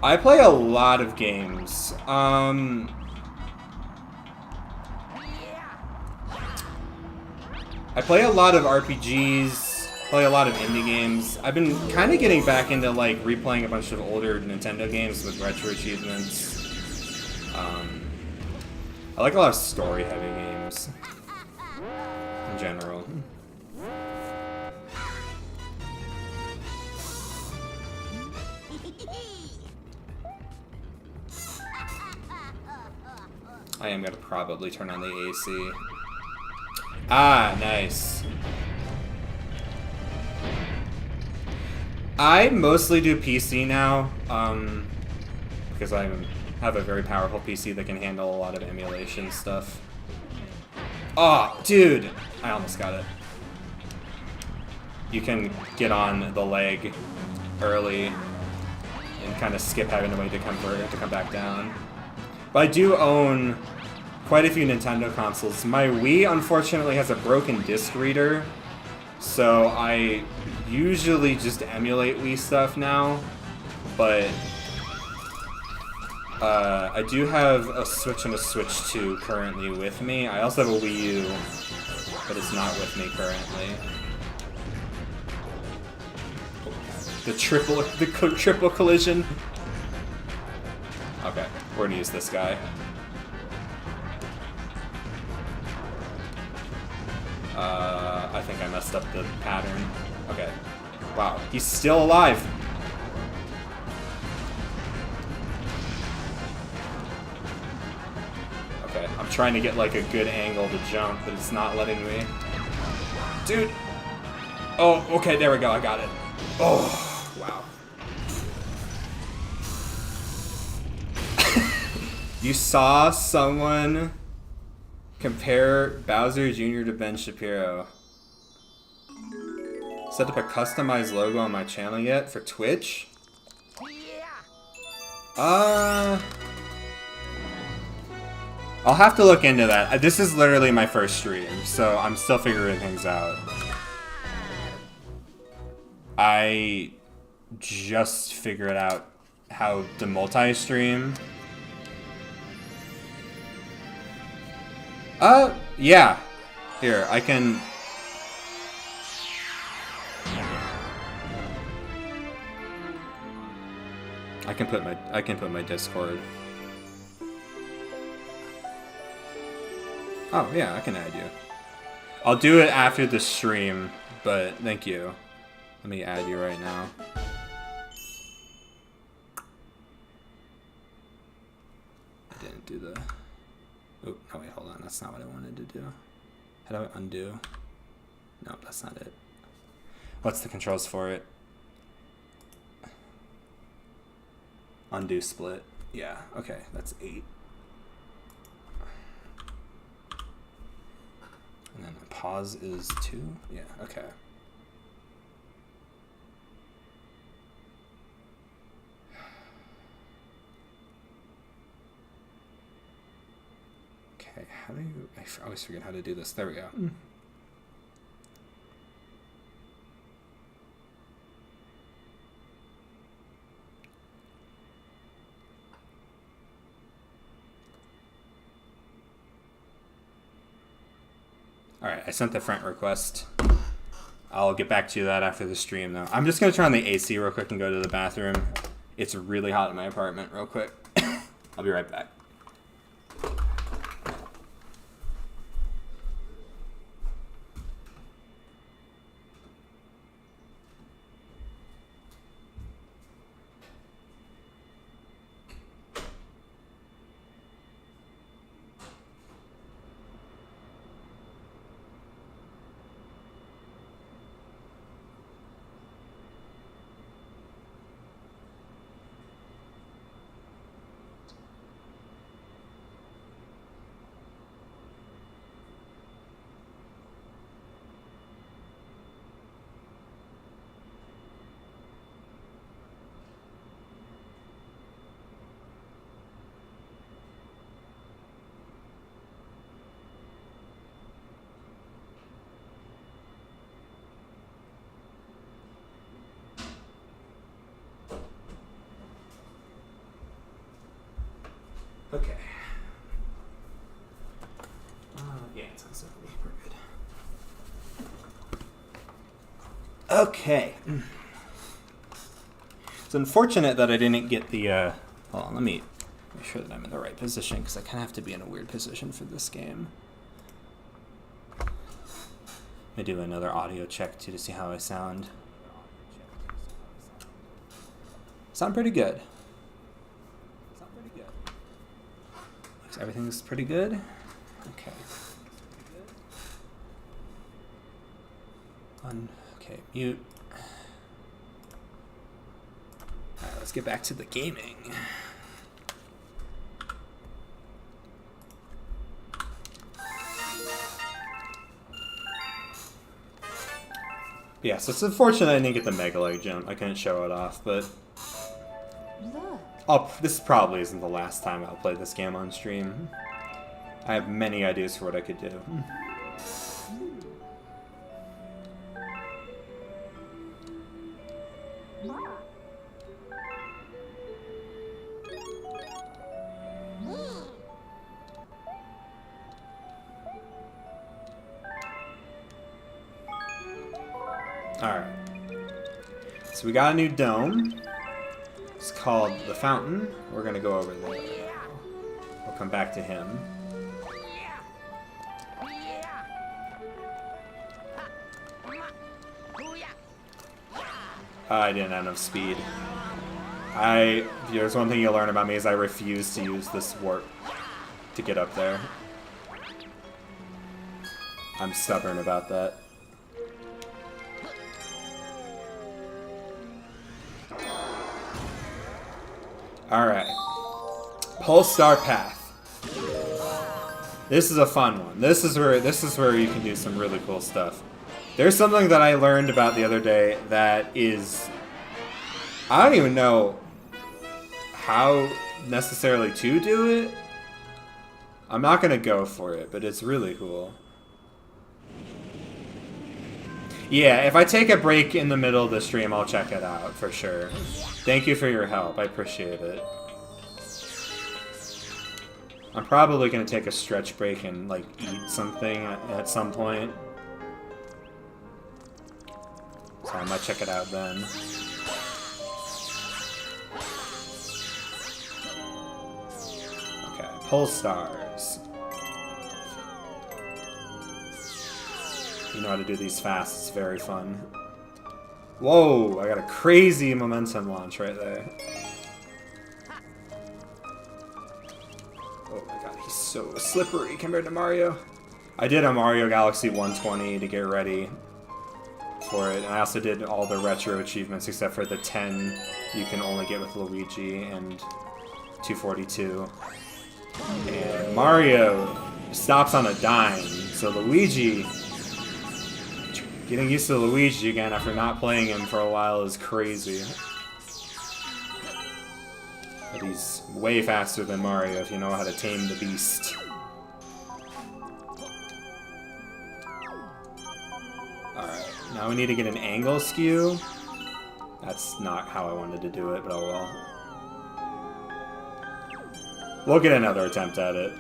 I play a lot of games. I play a lot of RPGs, play a lot of indie games. I've been kind of getting back into like replaying a bunch of older Nintendo games with retro achievements. I like a lot of story-heavy games in general. I am gonna probably turn on the AC. Ah, nice. I mostly do PC now, because I have a very powerful PC that can handle a lot of emulation stuff. Oh, dude! I almost got it. You can get on the leg early and kind of skip having to wait to come back down. But I do own quite a few Nintendo consoles. My Wii, unfortunately, has a broken disc reader, so I usually just emulate Wii stuff now, but I do have a Switch and a Switch 2 currently with me. I also have a Wii U, but it's not with me currently. The triple collision. Okay, we're gonna use this guy. I think I messed up the pattern. Okay. Wow, he's still alive. Okay, I'm trying to get like a good angle to jump, but it's not letting me. Dude! Oh, okay, there we go, I got it. Oh, wow. You saw someone compare Bowser Jr. to Ben Shapiro. Set up a customized logo on my channel yet for Twitch? I'll have to look into that. This is literally my first stream, so I'm still figuring things out. I just figured out how to multi-stream. Yeah. Here, I can... I can put my Discord. Oh, yeah, I can add you. I'll do it after the stream, but thank you. Let me add you right now. I didn't do the... Oh, no, wait, hold on. That's not what I wanted to do. How do I undo? No, that's not it. What's the controls for it? Undo split. Yeah, okay, that's 8. And then pause is 2? Yeah, okay. Okay, how do you... I always forget how to do this. There we go. Alright, I sent the friend request. I'll get back to that after the stream, though. I'm just going to turn on the AC real quick and go to the bathroom. It's really hot in my apartment real quick. I'll be right back. Okay. Yeah, it's on 70. We're good. Okay. It's unfortunate that I didn't get the, hold on, let me make sure that I'm in the right position, because I kind of have to be in a weird position for this game. I do another audio check, too, to see how I sound. Sound pretty good. Everything's pretty good? Okay. Okay, mute. Alright, let's get back to the gaming. Yeah, so it's unfortunate I didn't get the Mega Leg jump. I couldn't show it off, but... Look. This probably isn't the last time I'll play this game on stream. I have many ideas for what I could do. Alright. So we got a new dome. It's called the Fountain. We're gonna go over there. We'll come back to him. I didn't have enough speed. There's one thing you'll learn about me is I refuse to use this warp to get up there. I'm stubborn about that. Alright. Pulsar Path. This is a fun one. This is where you can do some really cool stuff. There's something that I learned about the other day that is... I don't even know how necessarily to do it. I'm not going to go for it, but it's really cool. Yeah, if I take a break in the middle of the stream, I'll check it out, for sure. Thank you for your help. I appreciate it. I'm probably going to take a stretch break and, like, eat something at some point. So I might check it out then. Okay, Pulsars. You know how to do these fast, it's very fun. Whoa, I got a crazy momentum launch right there. Oh my god, he's so slippery compared to Mario. I did a Mario Galaxy 120 to get ready for it, and I also did all the retro achievements except for the 10 you can only get with Luigi and 242. And Mario stops on a dime, so Luigi... Getting used to Luigi again after not playing him for a while is crazy. But he's way faster than Mario if you know how to tame the beast. Alright, now we need to get an angle skew. That's not how I wanted to do it, but oh well. We'll get another attempt at it.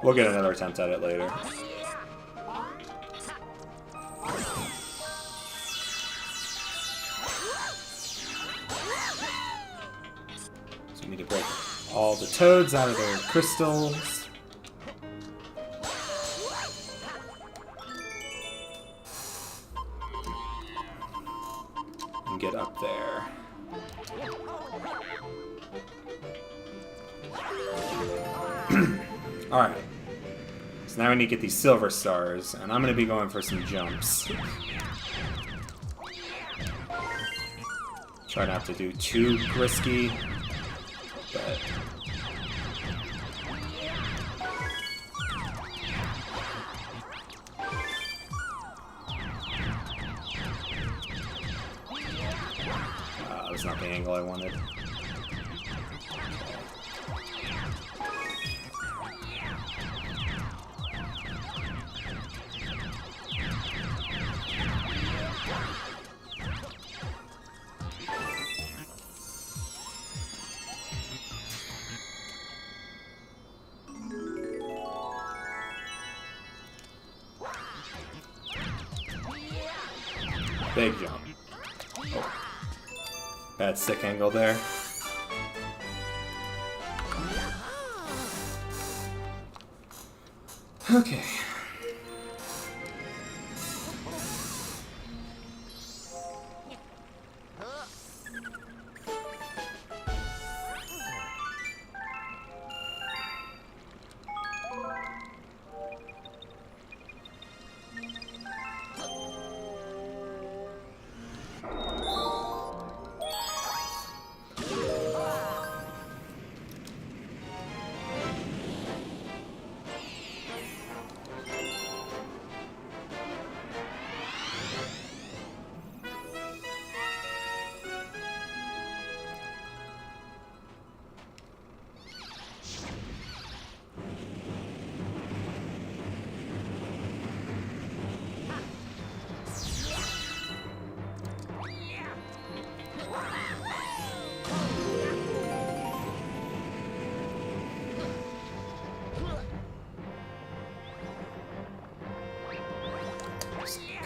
We'll get another attempt at it later. So we need to break all the toads out of their crystals. And get up there. Alright. So now we need to get these silver stars, and I'm going to be going for some jumps. Try not to do too risky, but... that was not the angle I wanted. Big jump. Oh. Bad stick angle there. Okay.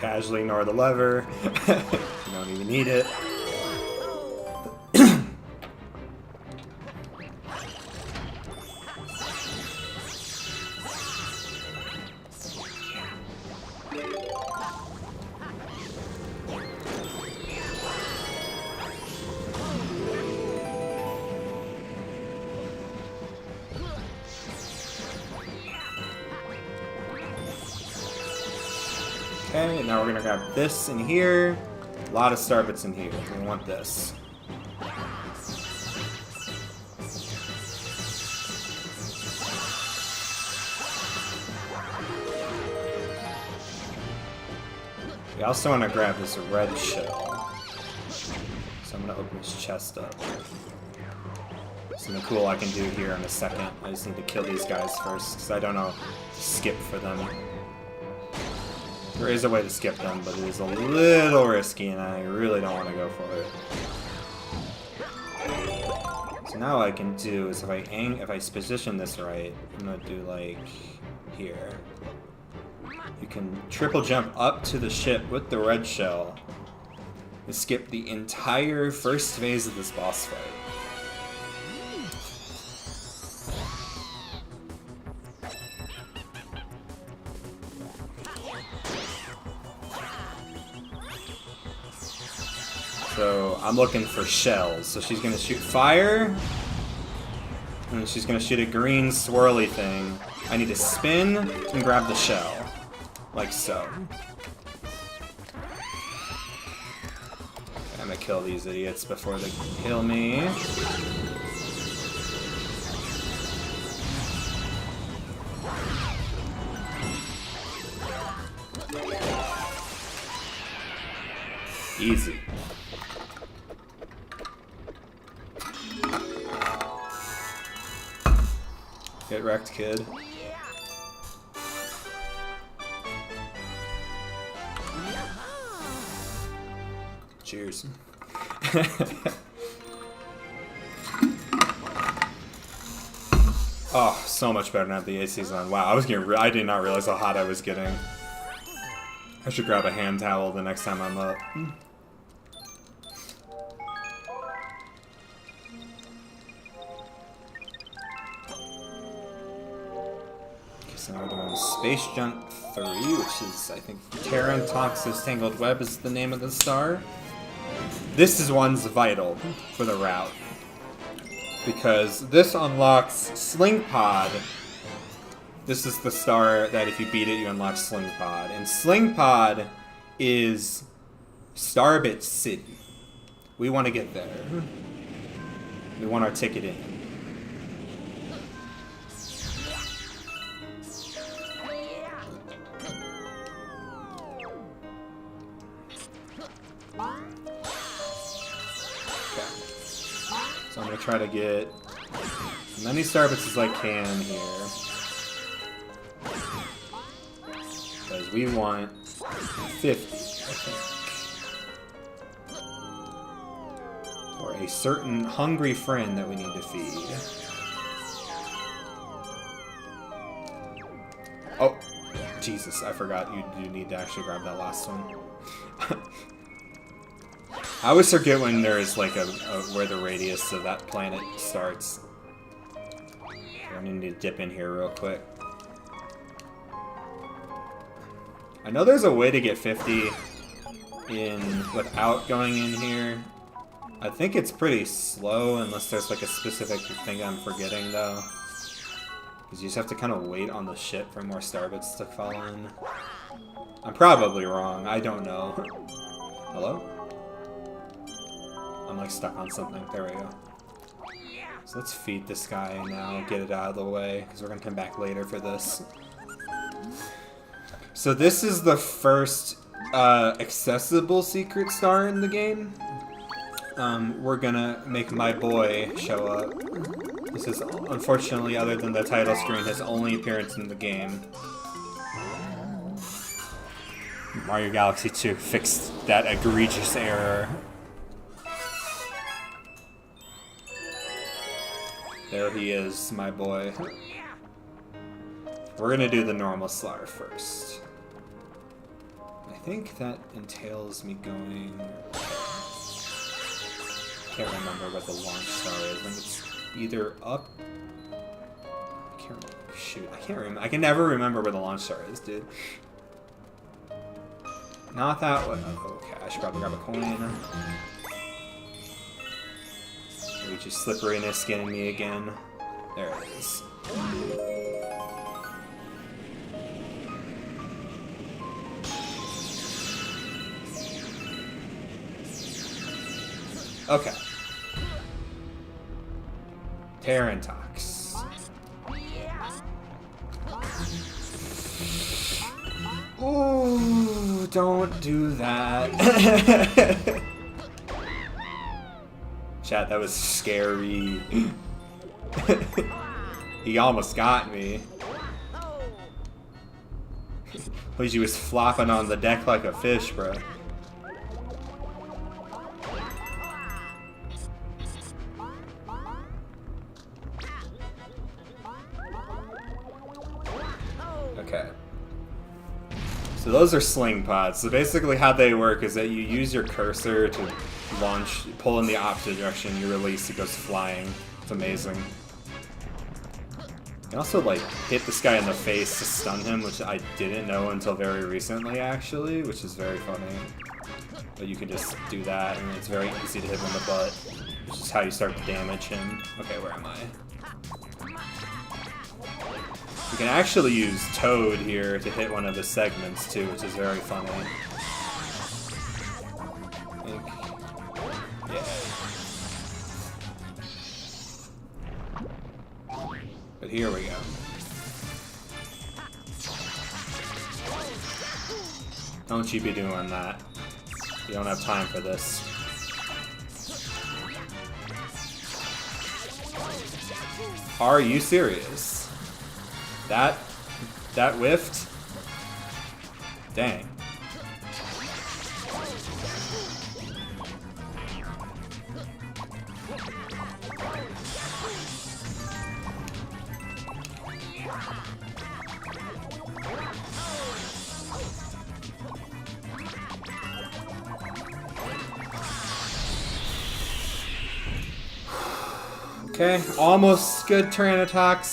Casually ignore the lever. You don't even need it. Okay, now we're gonna grab this in here. A lot of star bits in here. We want this. We also want to grab this red shell. So I'm gonna open this chest up. Something cool I can do here in a second. I just need to kill these guys first, because I don't know skip for them. There is a way to skip them, but it is a little risky, and I really don't want to go for it. So now what I can do is if I position this right, I'm gonna do like here. You can triple jump up to the ship with the red shell and skip the entire first phase of this boss fight. So I'm looking for shells. So she's gonna shoot fire, and she's gonna shoot a green swirly thing. I need to spin and grab the shell, like so. I'm gonna kill these idiots before they kill me. Easy. Get wrecked, kid. Cheers. Oh, so much better than the AC's on. Wow, I was getting. I did not realize how hot I was getting. I should grab a hand towel the next time I'm up. Okay, so now we're doing Space Junk 3, which is, I think, Tarantox's Tangled Web is the name of the star. This is one's vital for the route, because this unlocks Sling Pod. This is the star that if you beat it, you unlock Sling Pod. And Sling Pod is Starbit City. We want to get there. We want our ticket in. So I'm going to try to get as many Starbits as I can here. Because we want 50, I think. For a certain hungry friend that we need to feed. Oh, Jesus, I forgot you do need to actually grab that last one. I always forget when there's like where the radius of that planet starts. I'm gonna need to dip in here real quick. I know there's a way to get 50 in without going in here. I think it's pretty slow unless there's like a specific thing I'm forgetting though. Because you just have to kind of wait on the ship for more Starbits to fall in. I'm probably wrong. I don't know. Hello? I'm like stuck on something. There we go. So let's feed this guy now, get it out of the way, because we're going to come back later for this. So this is the first accessible secret star in the game. We're going to make my boy show up. This is, unfortunately, other than the title screen, his only appearance in the game. Mario Galaxy 2 fixed that egregious error. There he is, my boy. We're gonna do the normal Slar first. I think that entails me going... Can't remember what the launch star is. I think it's either up... Shoot, I can't remember. I can never remember where the launch star is, dude. Not that one. Oh, okay, I should probably grab a coin. Luigi's slipperiness getting me again. There it is. Okay. Tarantox. Ooh, don't do that. Chat, that was scary. He almost got me. Luigi was flopping on the deck like a fish, bro. Okay. So those are sling pods. So basically how they work is that you use your cursor to launch, pull in the opposite direction, you release, it goes flying. It's amazing. You can also like hit this guy in the face to stun him, which I didn't know until very recently actually, which is very funny. But you can just do that and it's very easy to hit him in the butt, which is how you start to damage him. Okay, where am I? You can actually use Toad here to hit one of the segments too, which is very funny. I think, yeah. But here we go. Don't you be doing that. You don't have time for this. Are you serious? That whiffed? Dang. Okay, almost good Tyranitar,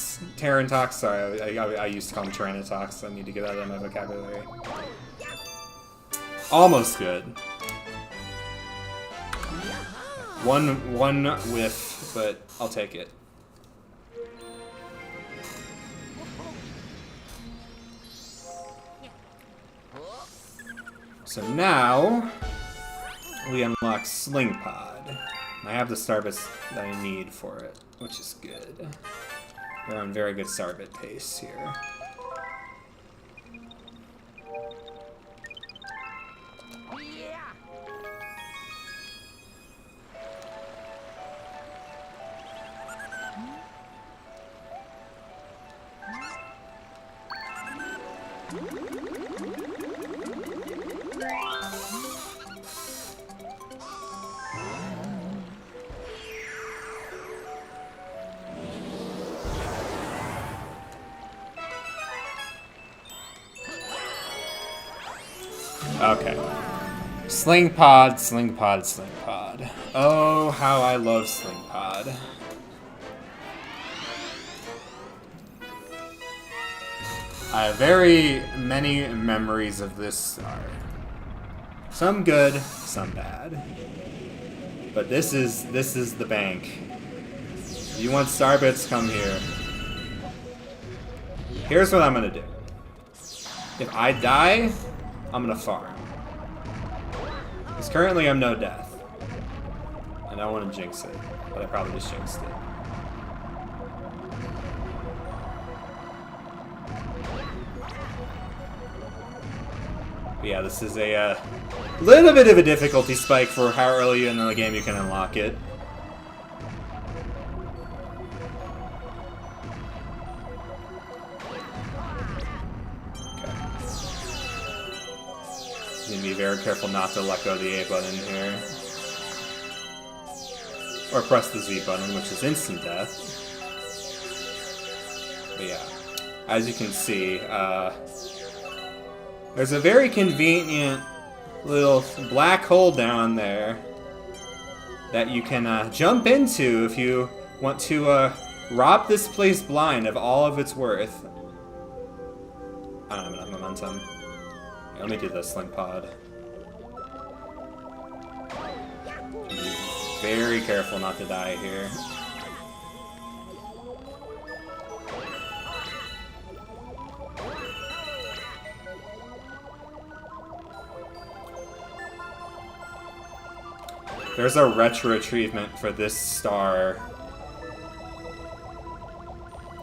sorry, I used to call them Tyranitar, I need to get that out of my vocabulary. Almost good. One whiff, but I'll take it. So now, we unlock Sling Pod. I have the Starbits that I need for it, which is good. We're on very good Starbit pace here. Okay. Sling Pod, Sling Pod, Sling Pod. Oh, how I love Sling Pod. I have very many memories of this star. Some good, some bad. But this is the bank. If you want Starbits, come here. Here's what I'm gonna do. If I die, I'm gonna farm. Because currently I'm no death. I don't want to jinx it, but I probably just jinxed it. But yeah, this is a little bit of a difficulty spike for how early in the game you can unlock it. You need to be very careful not to let go of the A button here. Or press the Z button, which is instant death. But yeah, as you can see, there's a very convenient little black hole down there that you can jump into if you want to rob this place blind of all of its worth. I don't have enough momentum. Let me do the Sling Pod. Be very careful not to die here. There's a retro achievement for this star.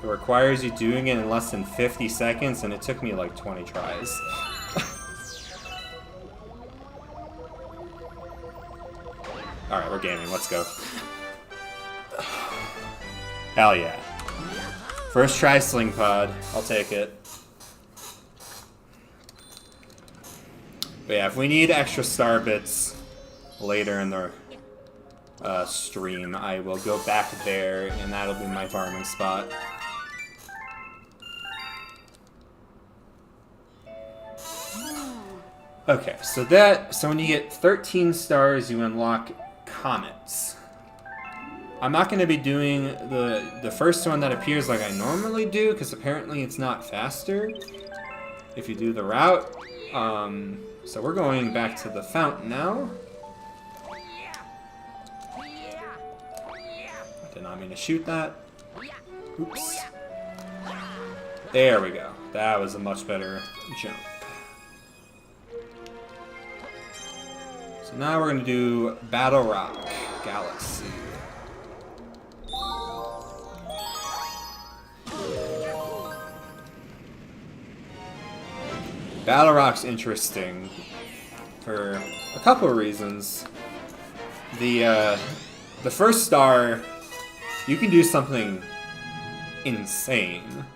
It requires you doing it in less than 50 seconds, and it took me like 20 tries. Alright, we're gaming. Let's go. Hell yeah. First try Sling Pod. I'll take it. But yeah, if we need extra star bits later in the stream, I will go back there, and that'll be my farming spot. Okay, so when you get 13 stars, you unlock comets. I'm not going to be doing the first one that appears like I normally do, because apparently it's not faster if you do the route. So we're going back to the fountain now. I did not mean to shoot that. Oops. There we go. That was a much better jump. So now we're going to do Battle Rock Galaxy. Battle Rock's interesting for a couple of reasons. The first star, you can do something insane,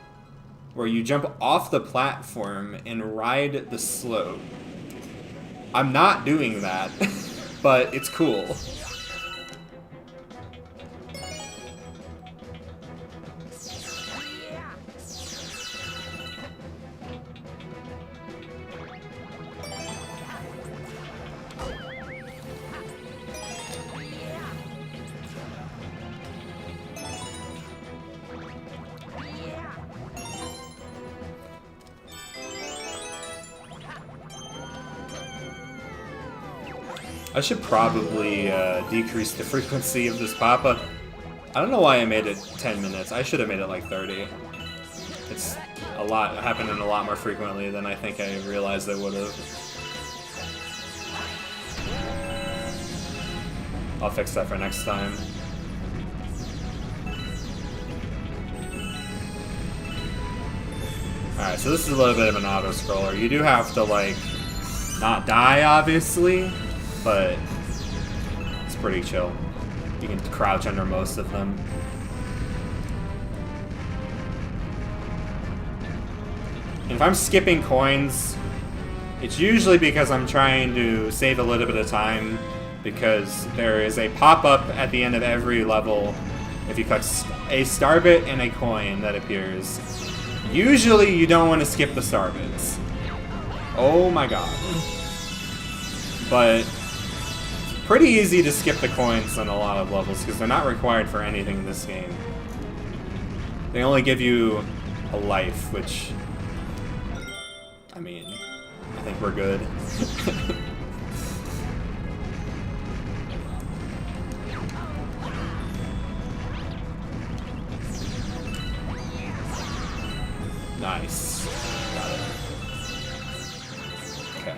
where you jump off the platform and ride the slope. I'm not doing that, but it's cool. I should probably decrease the frequency of this pop-up. I don't know why I made it 10 minutes. I should have made it like 30. It's a lot, happening a lot more frequently than I think I realized it would have. I'll fix that for next time. Alright, so this is a little bit of an auto-scroller. You do have to, like, not die, obviously, but it's pretty chill. You can crouch under most of them. And if I'm skipping coins, it's usually because I'm trying to save a little bit of time, because there is a pop-up at the end of every level if you collect a star bit and a coin that appears. Usually you don't want to skip the star bits. Oh my god. But it's pretty easy to skip the coins on a lot of levels because they're not required for anything in this game. They only give you a life, which, I mean, I think we're good. Nice. Got it. Okay.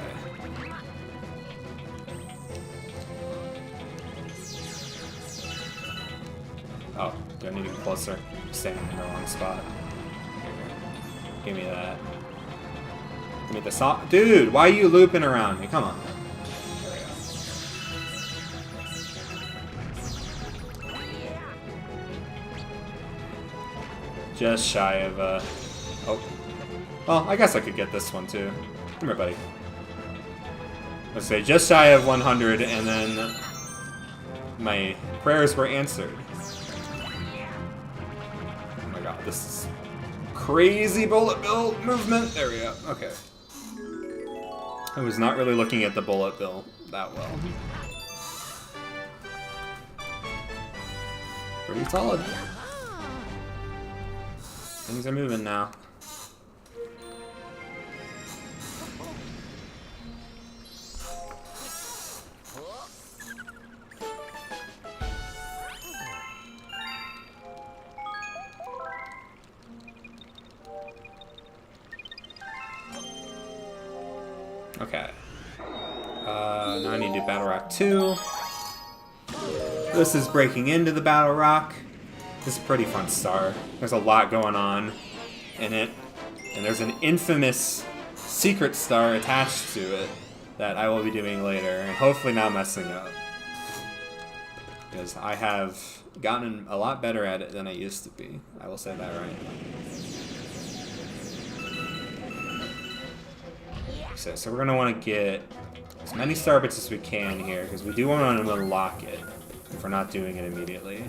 Oh, do I need to get closer? I'm standing in the wrong spot. Give me that. Give me the soft. Dude, why are you looping around me? Come on. There we go. Just shy of, oh. Well, I guess I could get this one, too. Come here, buddy. Let's say just shy of 100, and then my prayers were answered. Oh my god, this is crazy bullet bill movement. There we go. Okay. I was not really looking at the bullet bill that well. Pretty solid. Things are moving now. Okay. Now I need to do Battle Rock 2. This is breaking into the Battle Rock. This is a pretty fun star. There's a lot going on in it. And there's an infamous secret star attached to it that I will be doing later, and hopefully not messing up. Because I have gotten a lot better at it than I used to be. I will say that right. So we're going to want to get as many star bits as we can here, because we do want to unlock it if we're not doing it immediately.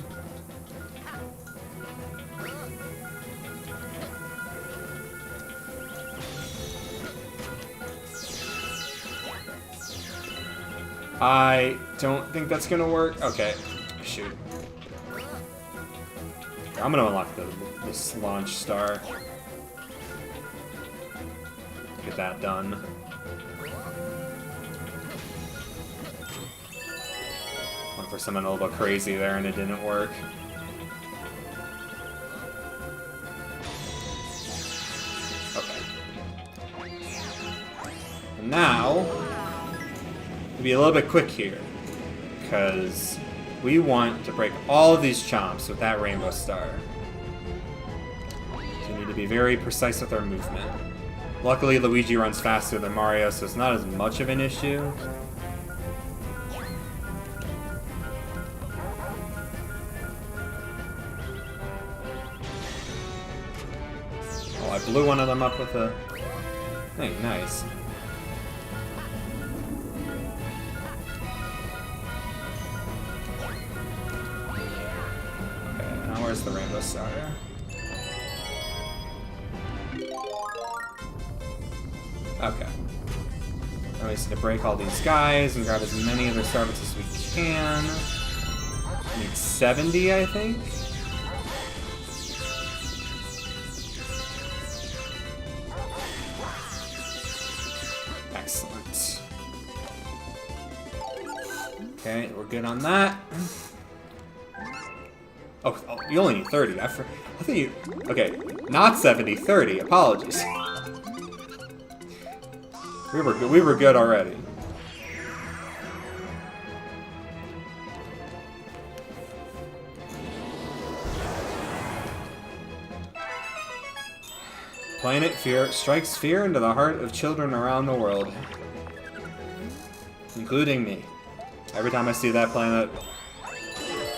I don't think that's going to work. Okay, shoot. I'm going to unlock this launch star. Get that done. Went for something a little bit crazy there and it didn't work. Okay. And now, we'll be a little bit quick here, because we want to break all of these chomps with that rainbow star. So we need to be very precise with our movement. Luckily, Luigi runs faster than Mario, so it's not as much of an issue. Oh, I blew one of them up with a thing. Nice. Okay, now where's the rainbow star? Okay. Now we just need to break all these guys and grab as many of their star bits as we can. We need 70, I think. Excellent. Okay, we're good on that. Oh, you only need 30. I thought you... Okay, not 70, 30. Apologies. We were good already. Planet Fear strikes fear into the heart of children around the world. Including me. Every time I see that planet,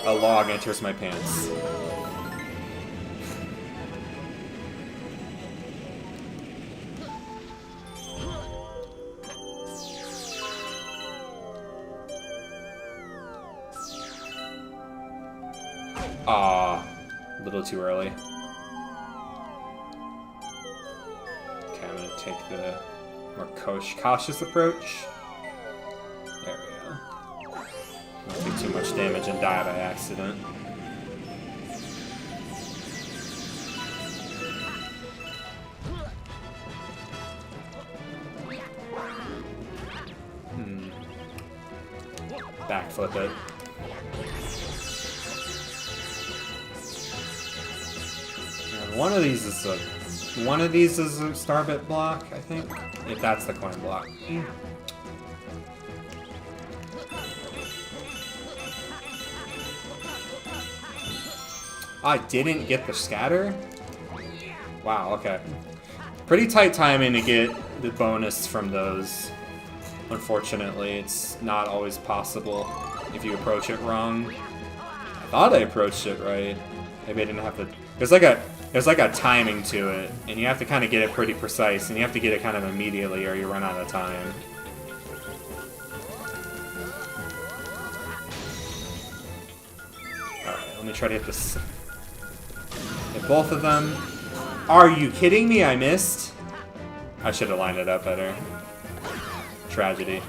a log enters my pants. Ah, a little too early. Okay, I'm gonna take the more cautious approach. There we go. Don't take too much damage and die by accident. Backflip it. And one of these is a starbit block, I think. If that's the coin block. I didn't get the scatter? Wow, okay. Pretty tight timing to get the bonus from those. Unfortunately, it's not always possible if you approach it wrong. I thought I approached it right. Maybe I didn't have to... There's like a timing to it, and you have to kind of get it pretty precise, and you have to get it kind of immediately or you run out of time. Alright, let me try to hit this... Hit both of them. Are you kidding me? I missed? I should have lined it up better. Tragedy.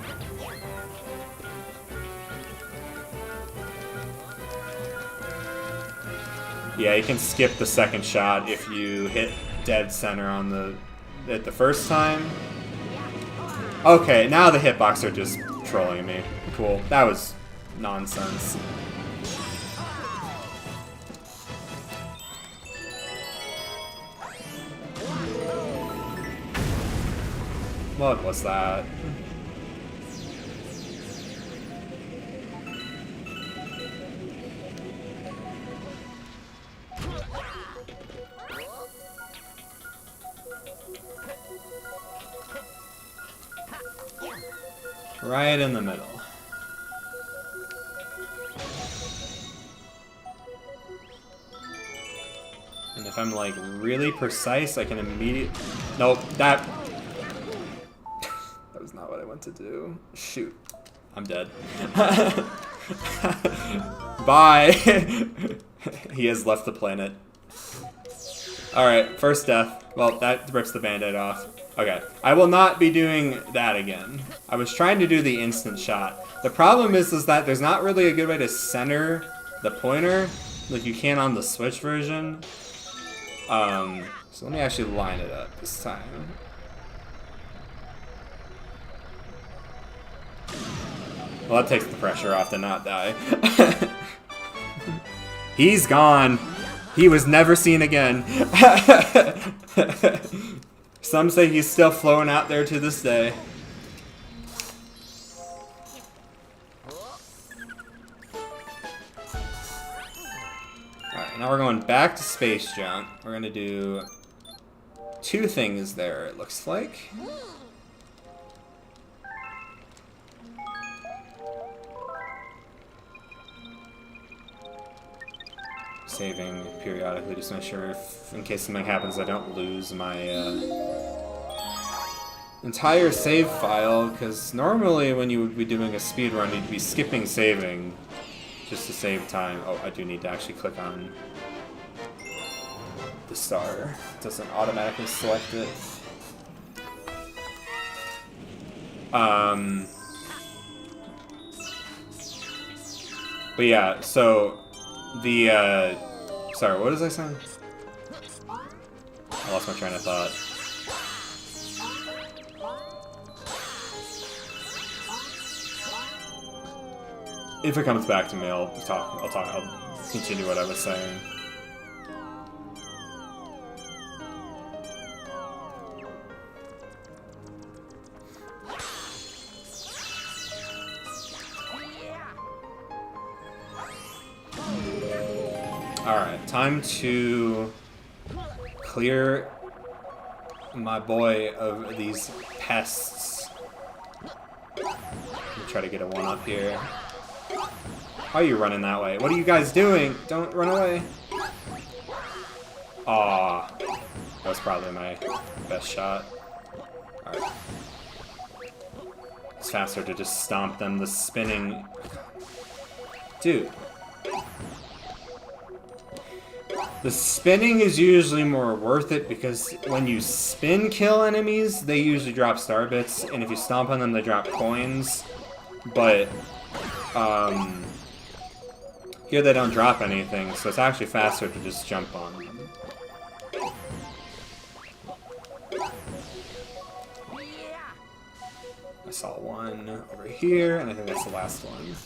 Yeah, you can skip the second shot if you hit dead center on the first time. Okay, now the hitbox are just trolling me. Cool. That was nonsense. What was that? Right in the middle. And if I'm like really precise, I can immediately... Nope, that was not what I went to do. Shoot. I'm dead. Bye! He has left the planet. Alright, first death. Well, that rips the band-aid off. Okay, I will not be doing that again. I was trying to do the instant shot. The problem is that there's not really a good way to center the pointer like you can on the Switch version. So let me actually line it up this time. Well, that takes the pressure off to not die. He's gone. He was never seen again. Some say he's still floating out there to this day. Alright, now we're going back to space jump. We're gonna do 2 things there, it looks like. Saving periodically just to make sure if, in case something happens, I don't lose my entire save file, because normally when you would be doing a speedrun, you'd be skipping saving just to save time. Oh, I do need to actually click on the star. It doesn't automatically select it. But yeah, so the sorry, what was I saying? I lost my train of thought. If it comes back to me, I'll continue what I was saying. Alright, time to clear my boy of these pests. Let me try to get a one-up here. Why are you running that way? What are you guys doing? Don't run away. Aw. That was probably my best shot. Alright. It's faster to just stomp them. The spinning... Dude. The spinning is usually more worth it because when you spin kill enemies, they usually drop star bits, and if you stomp on them, they drop coins. But, here they don't drop anything, so it's actually faster to just jump on them. I saw one over here, and I think that's the last one. Yep.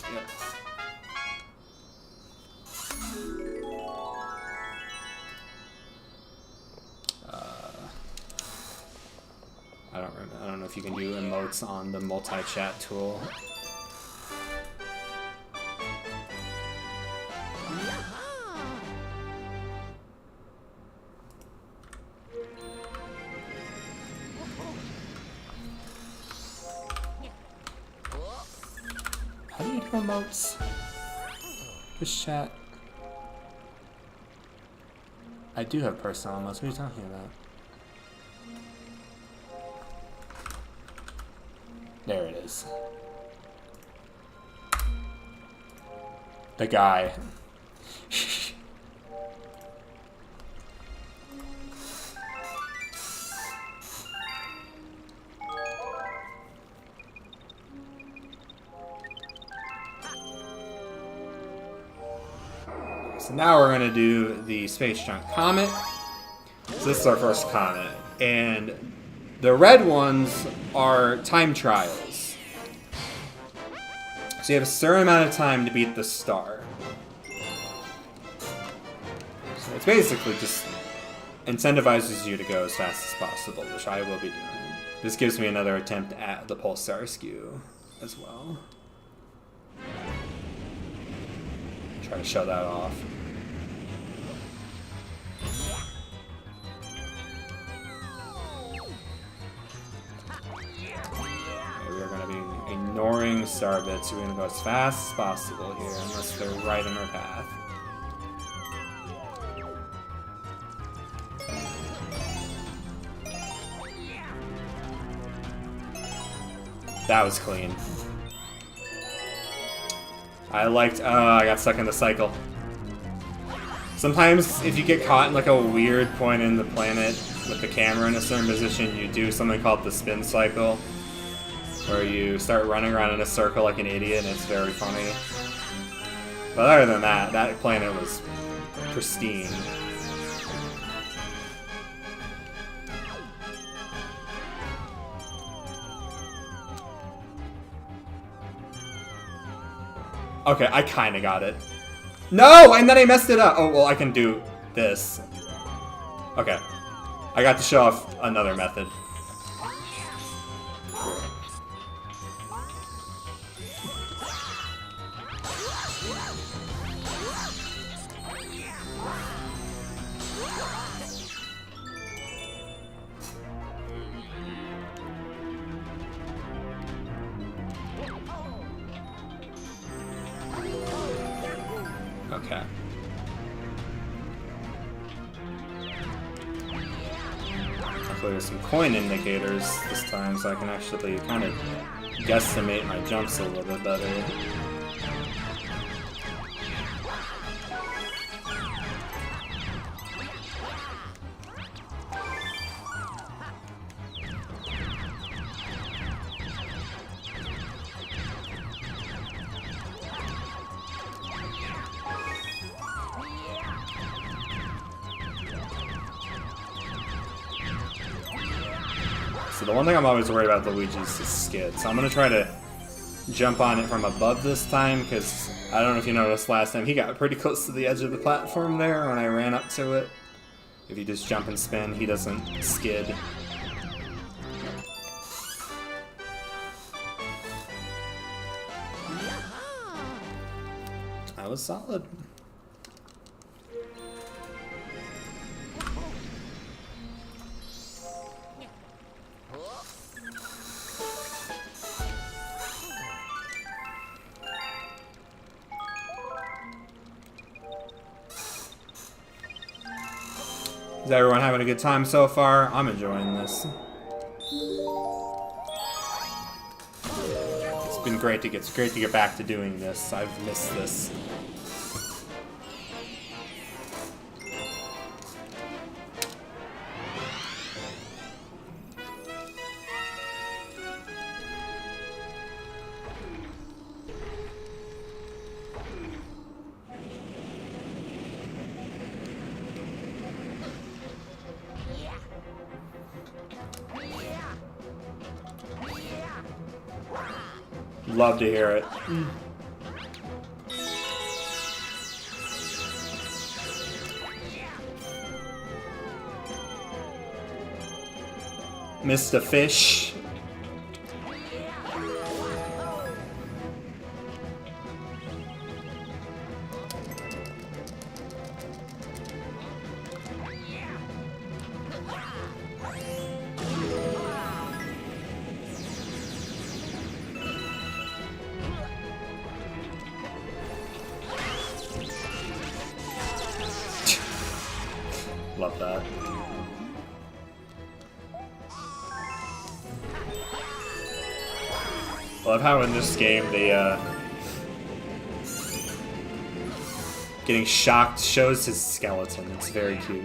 I don't know if you can do emotes on the multi-chat tool. How do you do emotes? Just chat. I do have personal emotes. What are you talking about? There it is. The guy. So now we're gonna do the Space Junk Comet. So this is our first comet, and the red ones are time trials. So you have a certain amount of time to beat the star. So it's basically just incentivizes you to go as fast as possible, which I will be doing. This gives me another attempt at the Pulsar skew as well. Try to show that off. Ignoring star bits, we're gonna go as fast as possible here, unless they're right in our path. That was clean. I got stuck in the cycle. Sometimes if you get caught in like a weird point in the planet with the camera in a certain position, you do something called the spin cycle, where you start running around in a circle like an idiot, and it's very funny. But other than that, that planet was pristine. Okay, I kinda got it. No! And then I messed it up! Oh, well, I can do this. Okay. I got to show off another method. Okay. Hopefully there's some coin indicators this time, so I can actually kind of guesstimate my jumps a little bit better. So the one thing I'm always worried about with Luigi is his skid, so I'm gonna try to jump on it from above this time, because I don't know if you noticed last time, he got pretty close to the edge of the platform there when I ran up to it. If you just jump and spin, he doesn't skid. That was solid. Is everyone having a good time so far? I'm enjoying this. It's been great to get back to doing this. I've missed this. Love to hear it. Mr. Fish. Love that. I love how in this game the getting shocked shows his skeleton. It's very cute.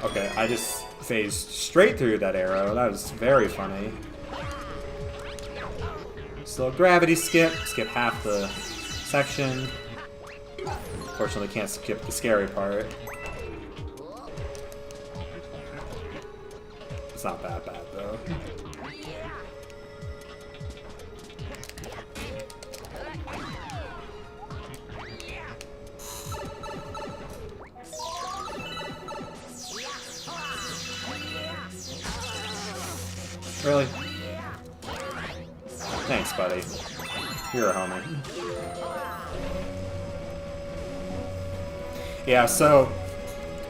Okay, I just phased straight through that arrow. That was very funny. So gravity skip half the section. Fortunately, can't skip the scary part. It's not that bad though. Really? Thanks, buddy. You're a homie. Yeah, so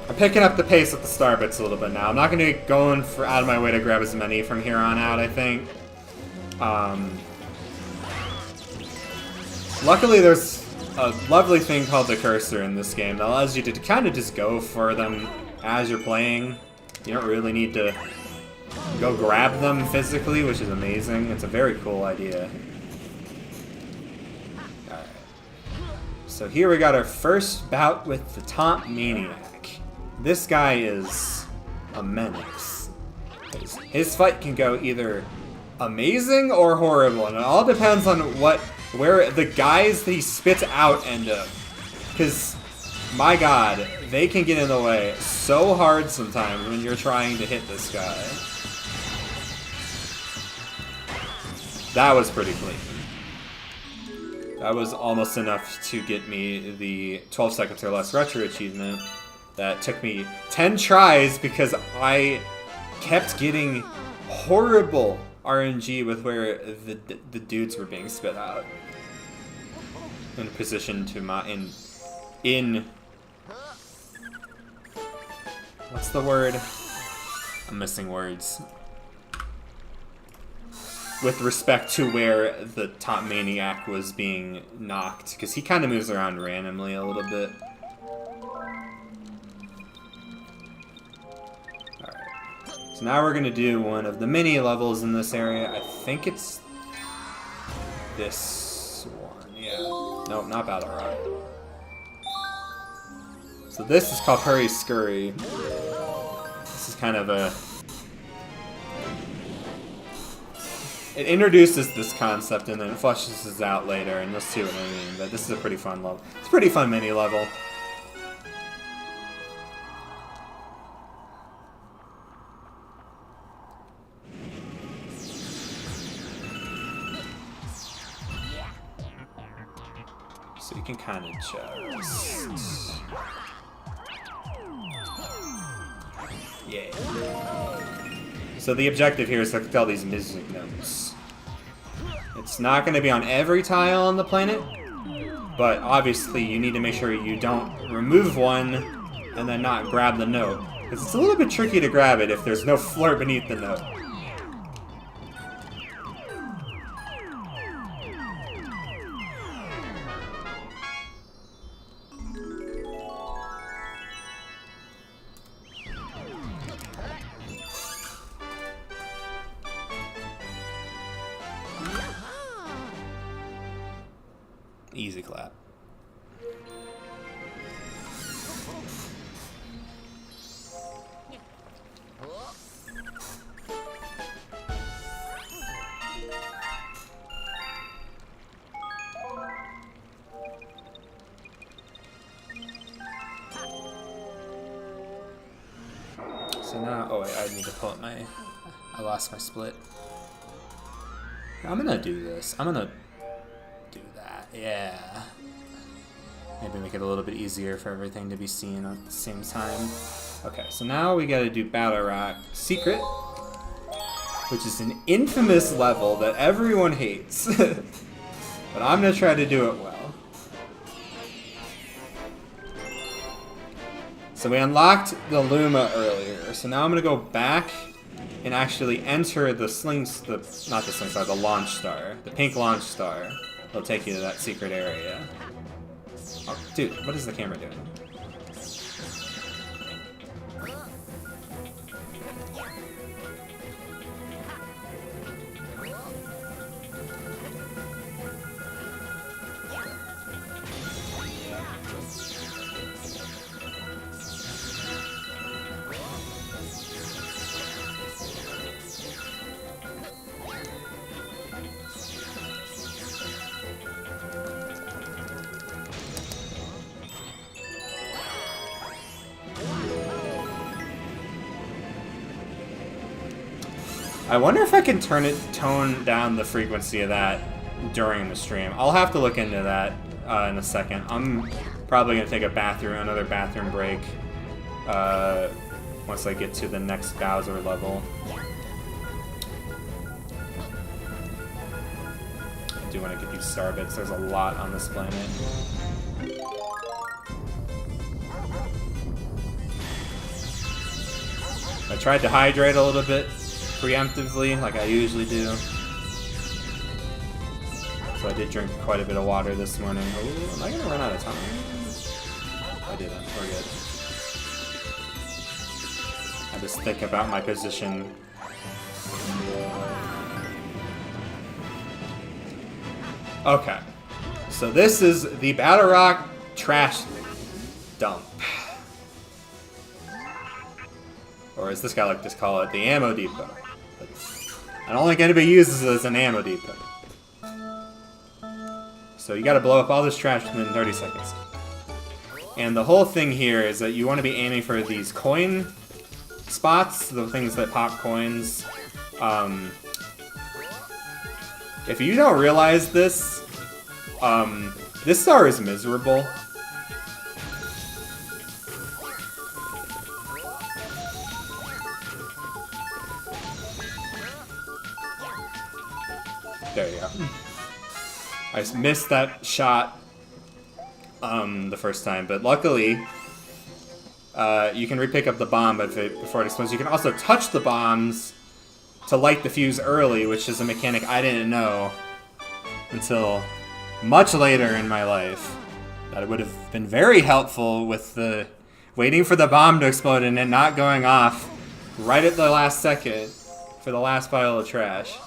I'm picking up the pace at the star bits a little bit now. I'm not going to be going out of my way to grab as many from here on out, I think. Luckily, there's a lovely thing called the cursor in this game that allows you to kind of just go for them as you're playing. You don't really need to go grab them physically, which is amazing. It's a very cool idea. Alright. So here we got our first bout with the Taunt Maniac. This guy is a menace. His fight can go either amazing or horrible, and it all depends on where the guys that he spits out end up. Because, my god, they can get in the way so hard sometimes when you're trying to hit this guy. That was pretty clean. That was almost enough to get me the 12 seconds or less retro achievement. That took me 10 tries because I kept getting horrible RNG with where the dudes were being spit out. In a position to in what's the word? I'm missing words. With respect to where the Taunt Maniac was being knocked, because he kind of moves around randomly a little bit. Alright. So now we're going to do one of the mini levels in this area. I think it's this one. Yeah. No, not Battle Rock. So this is called Hurry Scurry. This is kind of a... It introduces this concept and then it flushes this out later, and you'll see what I mean. But this is a pretty fun level. It's a pretty fun mini level. So you can kind of just... Yeah. So the objective here is to tell these music notes. It's not going to be on every tile on the planet, but obviously you need to make sure you don't remove one and then not grab the note. Because it's a little bit tricky to grab it if there's no floor beneath the note. Easy clap. So now, oh wait, I need to pull up my, I lost my split. I'm gonna do this. I'm gonna do that, yeah. Maybe make it a little bit easier for everything to be seen at the same time. Okay, so now we gotta do Battle Rock Secret, which is an infamous level that everyone hates. But I'm gonna try to do it well. So we unlocked the Luma earlier, so now I'm gonna go back and actually enter the not the Sling Star, the Launch Star. The pink Launch Star. It'll take you to that secret area. Oh, dude, what is the camera doing? I wonder if I can tone down the frequency of that during the stream. I'll have to look into that in a second. I'm probably gonna take another bathroom break once I get to the next Bowser level. I do want to get these star bits. There's a lot on this planet. I tried to hydrate a little bit preemptively, like I usually do. So I did drink quite a bit of water this morning. Oh, am I gonna run out of time? I didn't. We're good. I just think about my position. Okay. So this is the Battle Rock Trash Dump. Or as this guy like to call it, the Ammo Depot. I don't think anybody uses it as an ammo depot. So you gotta blow up all this trash within 30 seconds. And the whole thing here is that you want to be aiming for these coin spots, the things that pop coins. If you don't realize this, this star is miserable. There you go. I missed that shot the first time, but luckily you can re-pick up the bomb before it explodes. You can also touch the bombs to light the fuse early, which is a mechanic I didn't know until much later in my life. That would have been very helpful with the waiting for the bomb to explode and it not going off right at the last second for the last pile of trash.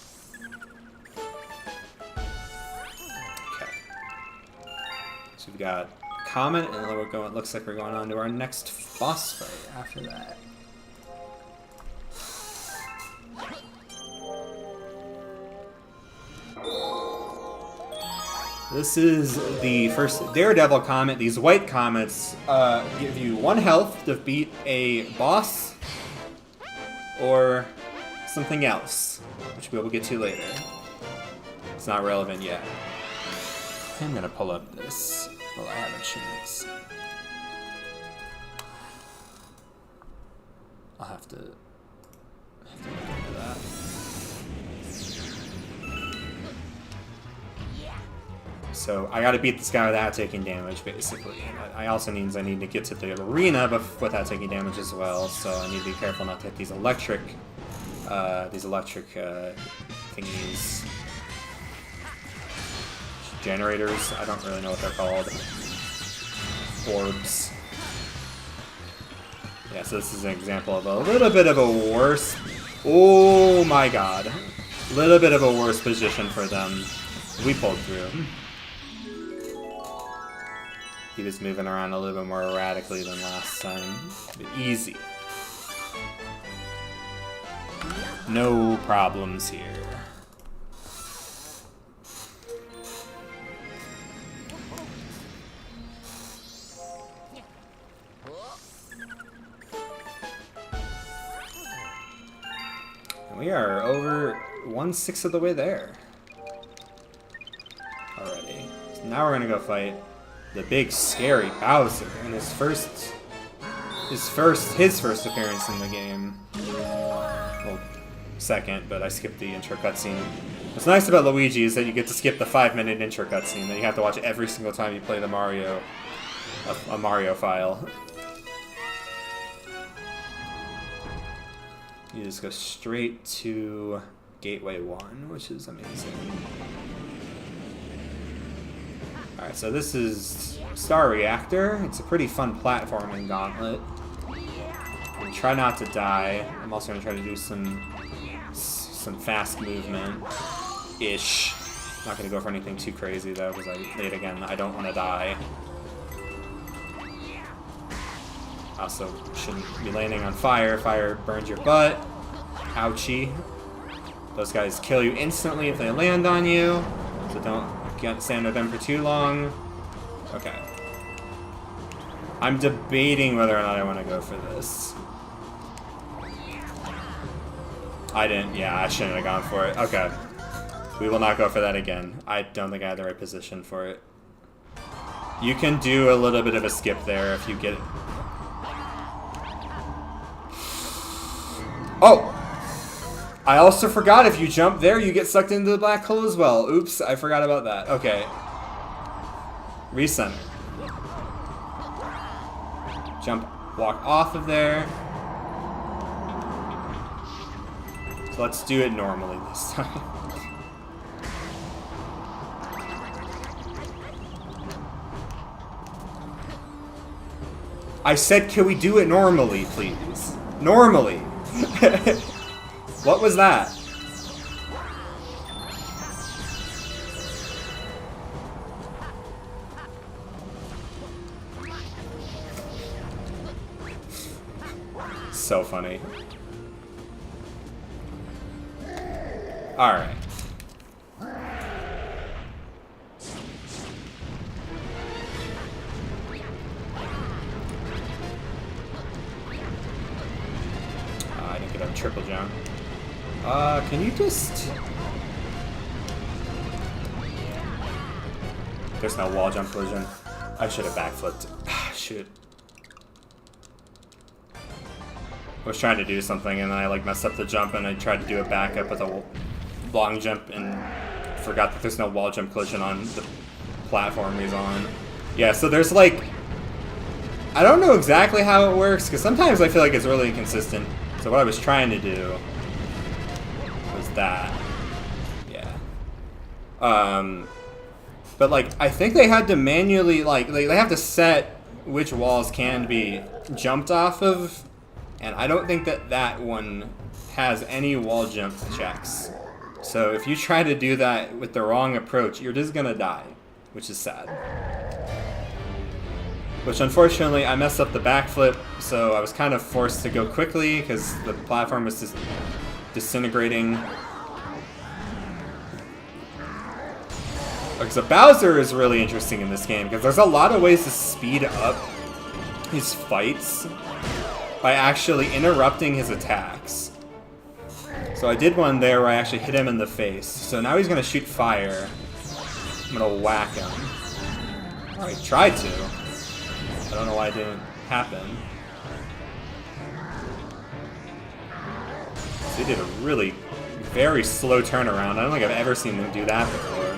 So we've got Comet, and then it looks like we're going on to our next boss fight after that. This is the first Daredevil Comet. These white comets give you 1 health to beat a boss or something else, which we will get to later. It's not relevant yet. I'm gonna pull up this while I have a chance. I'll have to look into that. So I gotta beat this guy without taking damage, basically. And I also means I need to get to the arena without taking damage as well, so I need to be careful not to hit these electric thingies. Generators, I don't really know what they're called. Orbs. Yeah, so this is an example of a little bit of a worse... Oh my god. A little bit of a worse position for them. We pulled through. He was moving around a little bit more erratically than last time. But easy. No problems here. We are over 1/6 of the way there already. So now we're gonna go fight the big scary Bowser in his first appearance in the game. Well, second, but I skipped the intro cutscene. What's nice about Luigi is that you get to skip the 5-minute intro cutscene that you have to watch every single time you play the Mario file. You just go straight to Gateway 1, which is amazing. Alright, so this is Star Reactor. It's a pretty fun platforming gauntlet. And try not to die. I'm also going to try to do some fast movement-ish. Not going to go for anything too crazy, though, because I don't want to die. Also, shouldn't be landing on fire. Fire burns your butt. Ouchie. Those guys kill you instantly if they land on you, so don't stand with them for too long. Okay. I'm debating whether or not I want to go for this. I didn't. Yeah, I shouldn't have gone for it. Okay. We will not go for that again. I don't think I had the right position for it. You can do a little bit of a skip there if you get it. Oh! I also forgot if you jump there, you get sucked into the black hole as well. Oops, I forgot about that. Okay. Recenter. Jump, walk off of there. So let's do it normally this time. I said, can we do it normally, please? Normally. What was that? So funny. All right. I didn't get a triple jump. Can you just... There's no wall jump collision. I should have backflipped. Shoot. I was trying to do something and then I like messed up the jump and I tried to do a backup with a long jump and forgot that there's no wall jump collision on the platform he's on. Yeah, so there's like... I don't know exactly how it works because sometimes I feel like it's really inconsistent. So what I was trying to do was that. Yeah. But like, I think they had to manually, like, they have to set which walls can be jumped off of. And I don't think that that one has any wall jump checks. So if you try to do that with the wrong approach, you're just gonna die, which is sad. Which unfortunately, I messed up the backflip, so I was kind of forced to go quickly because the platform was just disintegrating. Because the Bowser is really interesting in this game because there's a lot of ways to speed up his fights by actually interrupting his attacks. So I did one there where I actually hit him in the face. So now he's gonna shoot fire. I'm gonna whack him. Oh, he tried to. I don't know why it didn't happen. They did a really very slow turnaround. I don't think I've ever seen them do that before.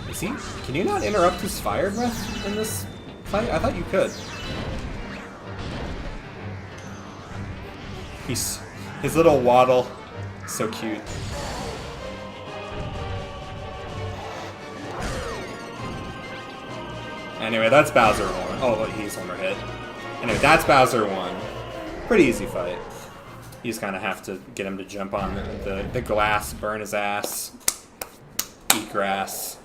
Is he? Can you not interrupt his fire breath in this fight? I thought you could. His little waddle, so cute. Anyway, that's Bowser 1. Oh, he's one more hit. Anyway, that's Bowser 1. Pretty easy fight. You just kind of have to get him to jump on the glass, burn his ass, eat grass.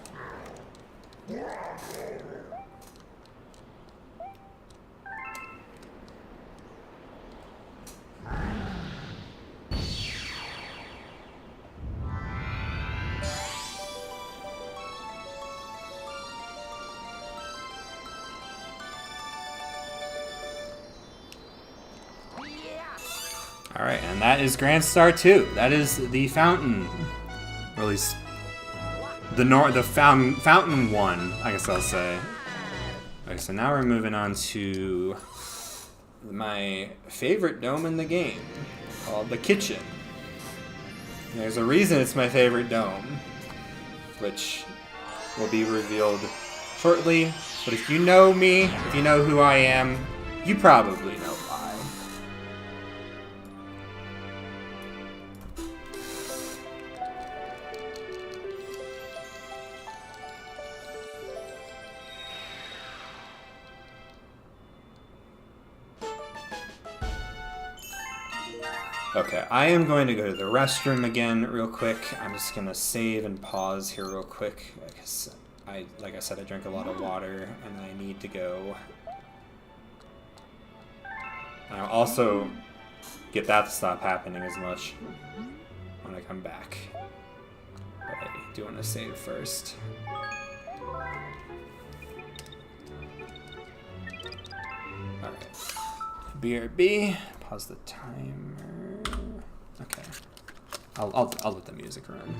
Alright, and that is Grand Star 2. That is the fountain. Or at least the fountain one, I guess I'll say. Okay, so now we're moving on to my favorite dome in the game, called the kitchen. And there's a reason it's my favorite dome, which will be revealed shortly. But if you know me, if you know who I am, you probably know why. Okay, I am going to go to the restroom again real quick. I'm just going to save and pause here real quick. Because like I said, I drank a lot of water and I need to go. And I'll also get that to stop happening as much when I come back. But I do want to save first. Alright. BRB. Pause the timer. Okay. I'll let the music run.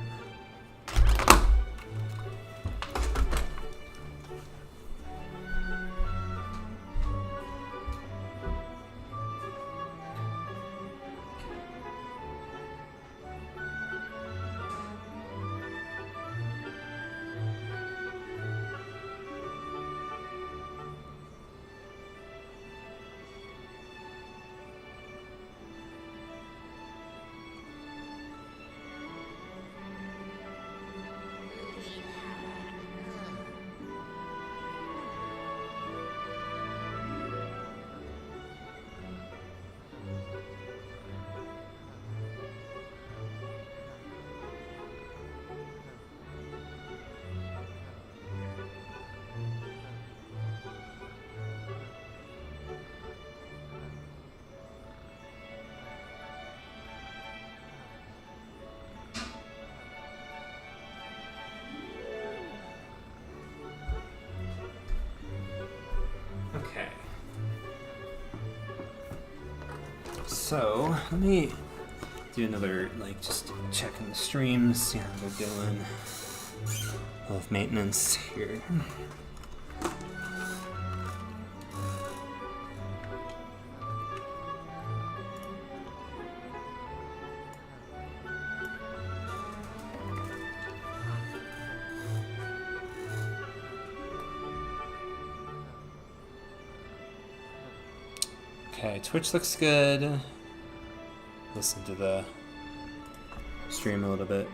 Okay. So, let me do another, just checking the streams, see how they're doing. A little maintenance here. Okay, Twitch looks good. Listen to the stream a little bit.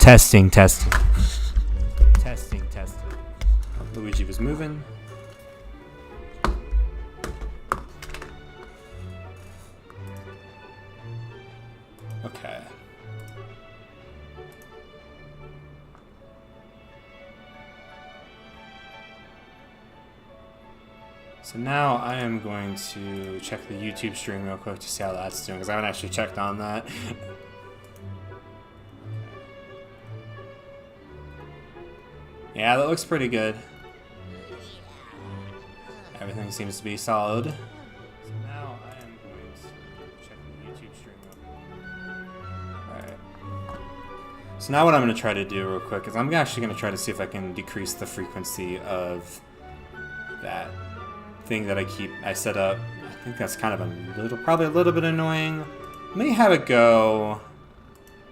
Testing. Testing. Luigi was moving. Okay. So now I am going to check the YouTube stream real quick to see how that's doing, because I haven't actually checked on that. Yeah, that looks pretty good. Everything seems to be solid. So now I am going to check the YouTube stream. Alright. So now what I'm going to try to do real quick is I'm actually going to try to see if I can decrease the frequency of that thing that I set up. I think that's kind of probably a little bit annoying. May have it go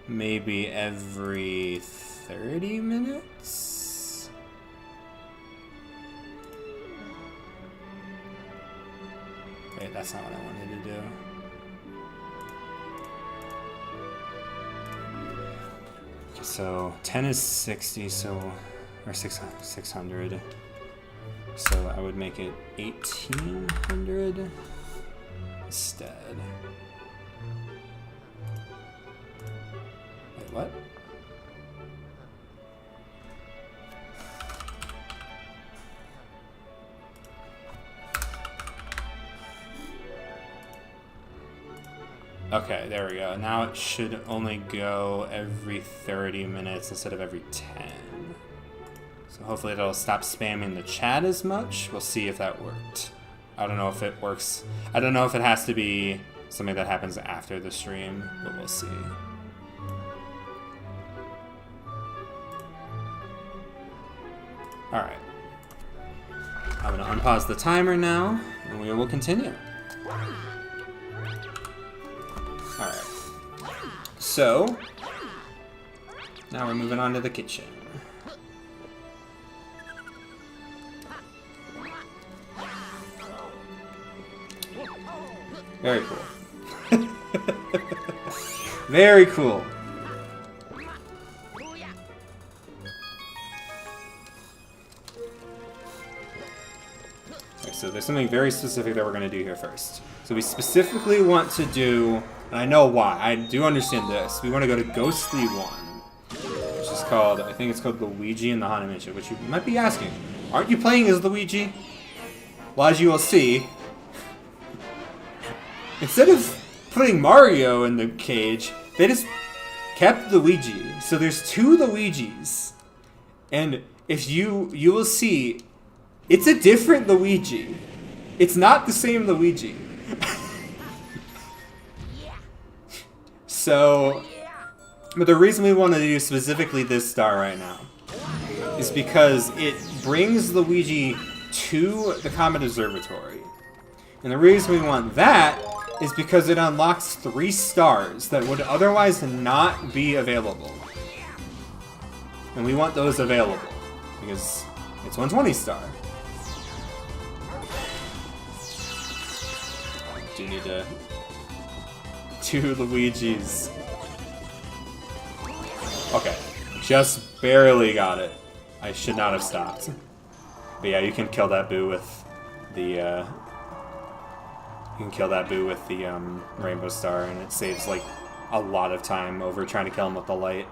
maybe every 30 minutes? Wait, that's not what I wanted to do. So 10 is 60, so or 600. So I would make it 1800 instead. Wait, what? Okay, there we go. Now it should only go every 30 minutes instead of every 10. So hopefully it'll stop spamming the chat as much. We'll see if that worked. I don't know if it works. I don't know if it has to be something that happens after the stream, but we'll see. Alright. I'm going to unpause the timer now, and we will continue. Alright. So, now we're moving on to the kitchen. Very cool. Very cool. Okay, so there's something very specific that we're going to do here first. So we specifically want to do, and I know why, I do understand this. We want to go to Ghostly 1, which is called, I think it's called Luigi and the Haunted Mansion, which you might be asking, aren't you playing as Luigi? Well, as you will see, instead of putting Mario in the cage, they just kept Luigi. So there's 2 Luigis. And if you will see, it's a different Luigi. It's not the same Luigi. So, but the reason we want to do specifically this star right now is because it brings Luigi to the Comet Observatory. And the reason we want that is because it unlocks 3 stars that would otherwise not be available. And we want those available, because it's 120 star. Do need to... 2 Luigis. Okay, just barely got it. I should not have stopped. But yeah, you can kill that boo with the, Rainbow Star, and it saves, like, a lot of time over trying to kill him with the light.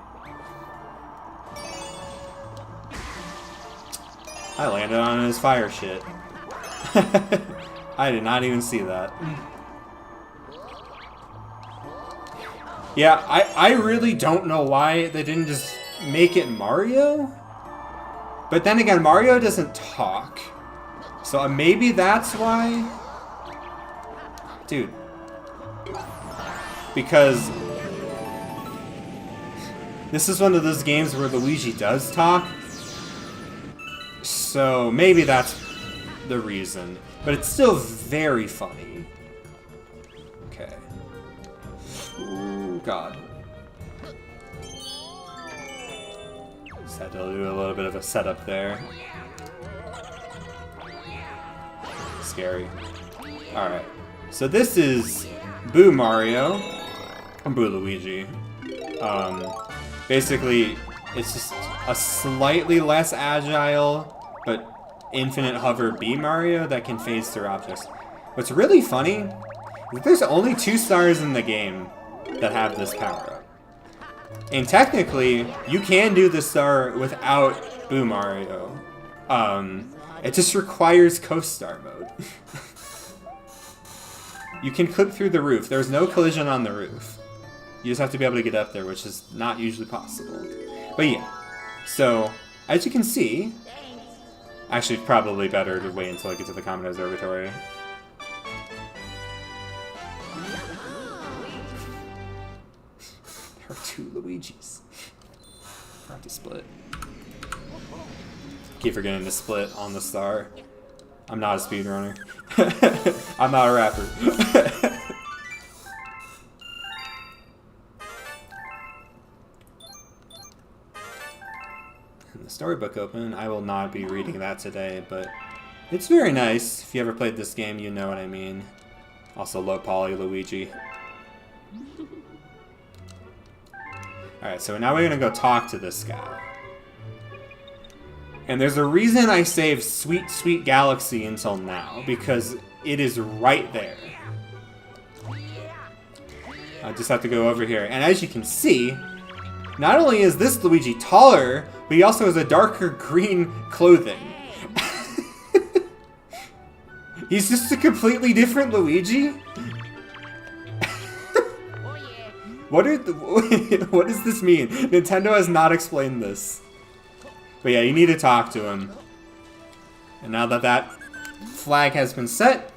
I landed on his fire shit. I did not even see that. Yeah, I really don't know why they didn't just make it Mario. But then again, Mario doesn't talk. So maybe that's why... Dude. Because this is one of those games where Luigi does talk. So maybe that's the reason. But it's still very funny. Okay. Ooh, God. Just had to do a little bit of a setup there. Scary. Alright. So this is Boo Mario. Or Boo Luigi. Basically, it's just a slightly less agile, but infinite hover Bee Mario that can phase through objects. What's really funny is that there's only 2 stars in the game that have this power-up. And technically, you can do this star without Boo Mario. It just requires Coast Star mode. You can clip through the roof. There's no collision on the roof. You just have to be able to get up there, which is not usually possible. But yeah, so As you can see, actually, it's probably better to wait until I get to the Common Observatory. There are 2 Luigis. Forgot to split. Keep forgetting to split on the star. I'm not a speedrunner. I'm not a rapper. And the storybook open. I will not be reading that today, but it's very nice. If you ever played this game, you know what I mean. Also, low poly Luigi. Alright, so now we're gonna go talk to this guy. And there's a reason I saved Sweet Sweet Galaxy until now, because it is right there. I just have to go over here. And as you can see, not only is this Luigi taller, but he also has a darker green clothing. He's just a completely different Luigi? What does this mean? Nintendo has not explained this. But yeah, you need to talk to him. And now that that flag has been set,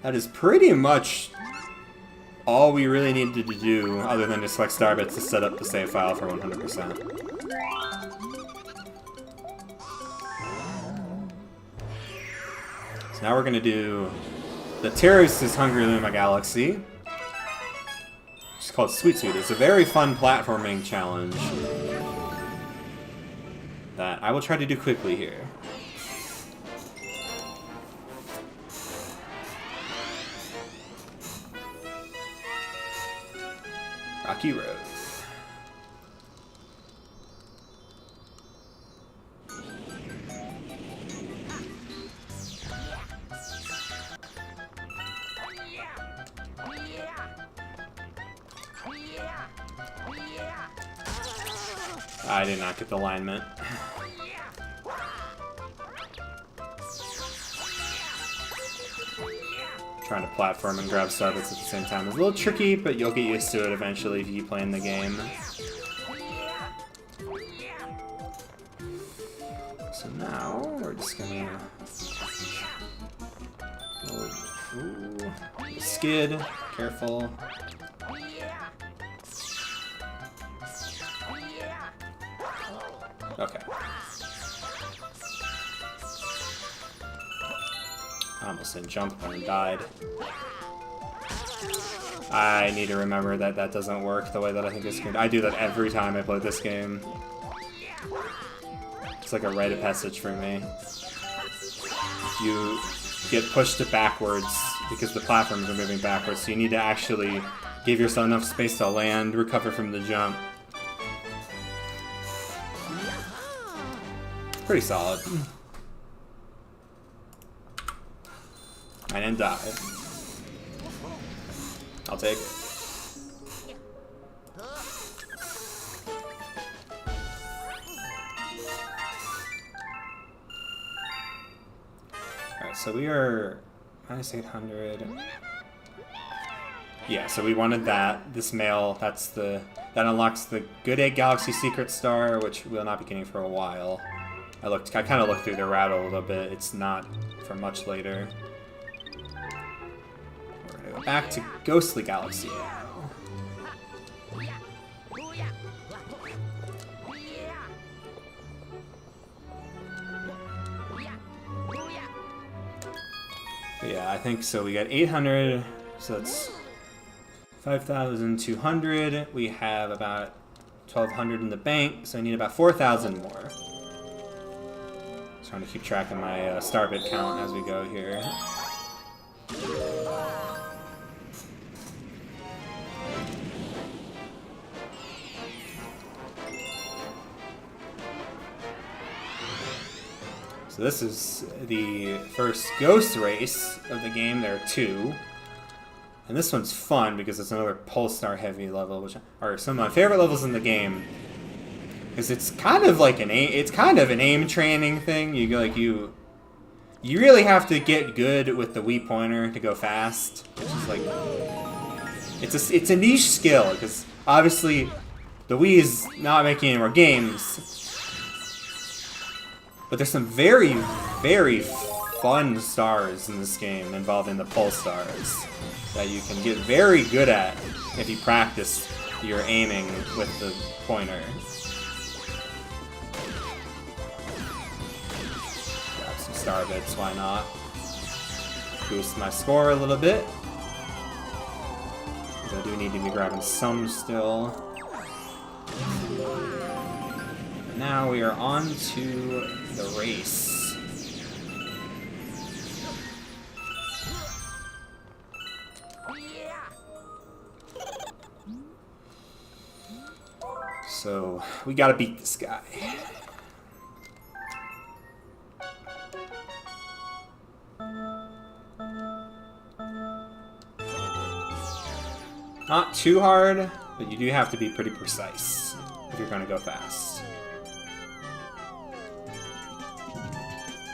that is pretty much all we really needed to do, other than just select Starbits to set up the save file for 100%. So now we're going to do the Terrace's Hungry Luma Galaxy. It's called Sweet Sweet. It's a very fun platforming challenge that I will try to do quickly here. Rocky Road. I did not get the alignment. Trying to platform and grab Starbits at the same time is a little tricky, but you'll get used to it eventually if you keep playing the game. So now we're just gonna ooh, skid, careful. Okay. I almost didn't jump and died. I need to remember that that doesn't work the way that I think it's going to. I do that every time I play this game. It's like a rite of passage for me. You get pushed backwards because the platforms are moving backwards, so you need to actually give yourself enough space to land, recover from the jump. Pretty solid. I didn't die. I'll take it. Alright, so we are minus 800. Yeah, so we wanted that. This mail, that unlocks the Good Egg Galaxy Secret Star, which we'll not be getting for a while. I kind of looked through the route a little bit. It's not for much later. We're gonna go back to Ghostly Galaxy now. But yeah, I think so. We got 800, so that's 5,200. We have about 1,200 in the bank, so I need about 4,000 more. Trying to keep track of my Starbit count as we go here. So this is the first ghost race of the game. There are 2. And this one's fun because it's another Pulsar heavy level, which are some of my favorite levels in the game. Because it's kind of like an aim training thing. You really have to get good with the Wii pointer to go fast. Which is like it's a niche skill because obviously the Wii is not making any more games. But there's some very, very fun stars in this game involving the pulse stars that you can get very good at if you practice your aiming with the pointer. Grab some star bits, why not? Boost my score a little bit. I do need to be grabbing some still. Now we are on to the race. So, we gotta beat this guy. Not too hard, but you do have to be pretty precise if you're gonna go fast.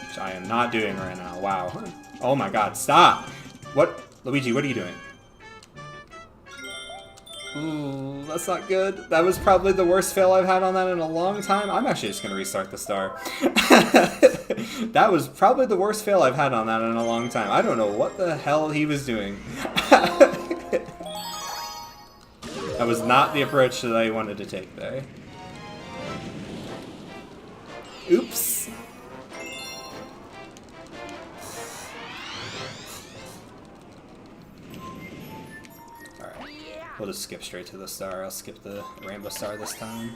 Which I am not doing right now. Wow. Oh my god, stop! What? Luigi, what are you doing? Ooh, that's not good. That was probably the worst fail I've had on that in a long time. I'm actually just gonna restart the star. That was probably the worst fail I've had on that in a long time. I don't know what the hell he was doing. That was not the approach that I wanted to take there. Oops. We'll just skip straight to the star. I'll skip the rainbow star this time.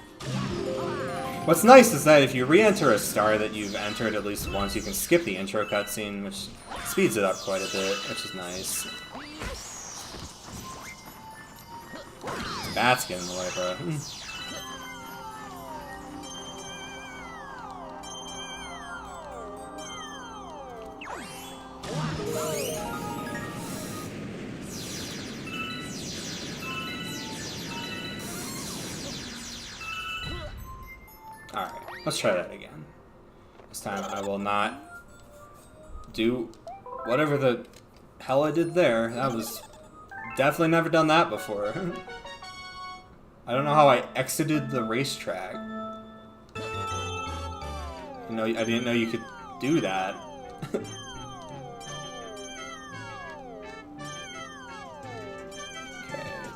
What's nice is that if you re-enter a star that you've entered at least once, you can skip the intro cutscene, which speeds it up quite a bit, which is nice. Bats get in the way, bro. Alright, let's try that again. This time I will not do whatever the hell I did there. That was definitely never done that before. I don't know how I exited the racetrack. You know, I didn't know you could do that. Okay,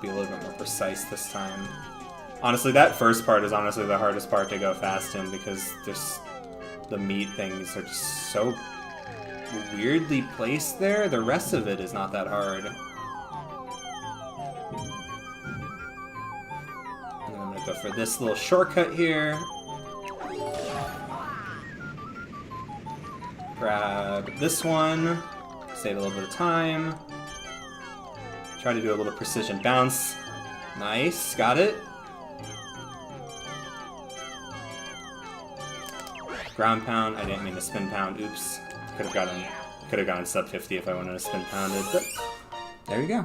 be a little bit more precise this time. Honestly, that first part is honestly the hardest part to go fast in because there's the meat things are just so weirdly placed there. The rest of it is not that hard. And then I'm gonna go for this little shortcut here. Grab this one. Save a little bit of time. Try to do a little precision bounce. Nice, got it. Ground pound. I didn't mean to spin pound. Oops. Could have gotten sub 50 if I wanted to spin pounded, but there you go.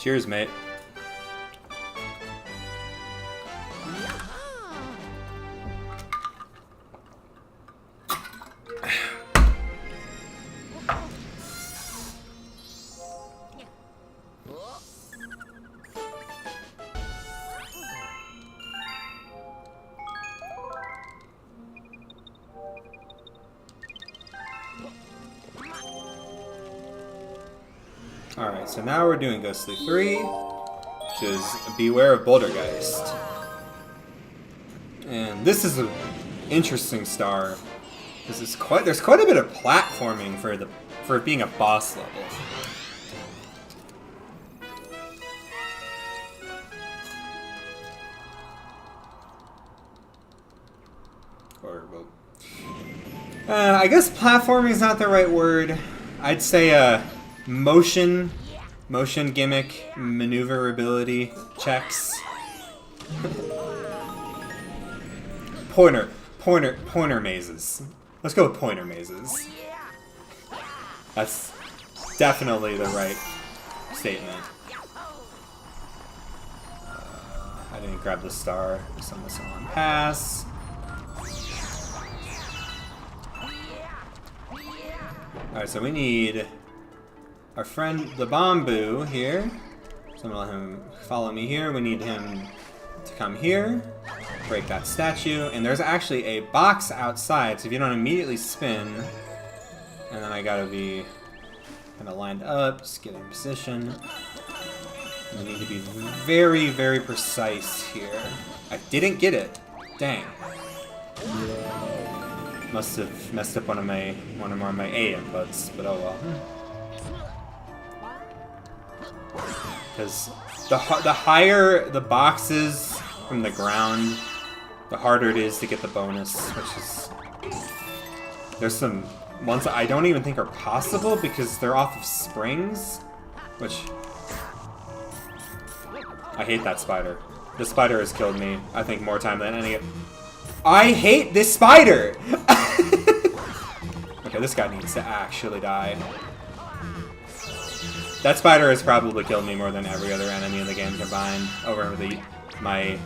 Cheers, mate. Alright, so now we're doing Ghostly 3, which is Beware of Bouldergeist. And this is an interesting star, because there's quite a bit of platforming for it being a boss level. I guess platforming is not the right word. I'd say motion gimmick, maneuverability checks. Pointer mazes. Let's go with pointer mazes. That's definitely the right statement. I didn't grab the star. Send this on pass. Alright, so we need our friend the Bamboo here. So I'm gonna let him follow me here. We need him to come here, break that statue, and there's actually a box outside, so if you don't immediately spin, and then I gotta be kind of lined up, just get in position. I need to be very, very precise here. I didn't get it. Dang. Must have messed up one of my A inputs, but oh well. Because the higher the box is from the ground, the harder it is to get the bonus, which is... There's some ones that I don't even think are possible because they're off of springs, which... I hate that spider. The spider has killed me, I think, more time than any... I hate this spider! Okay, this guy needs to actually die. That spider has probably killed me more than every other enemy in the game combined over my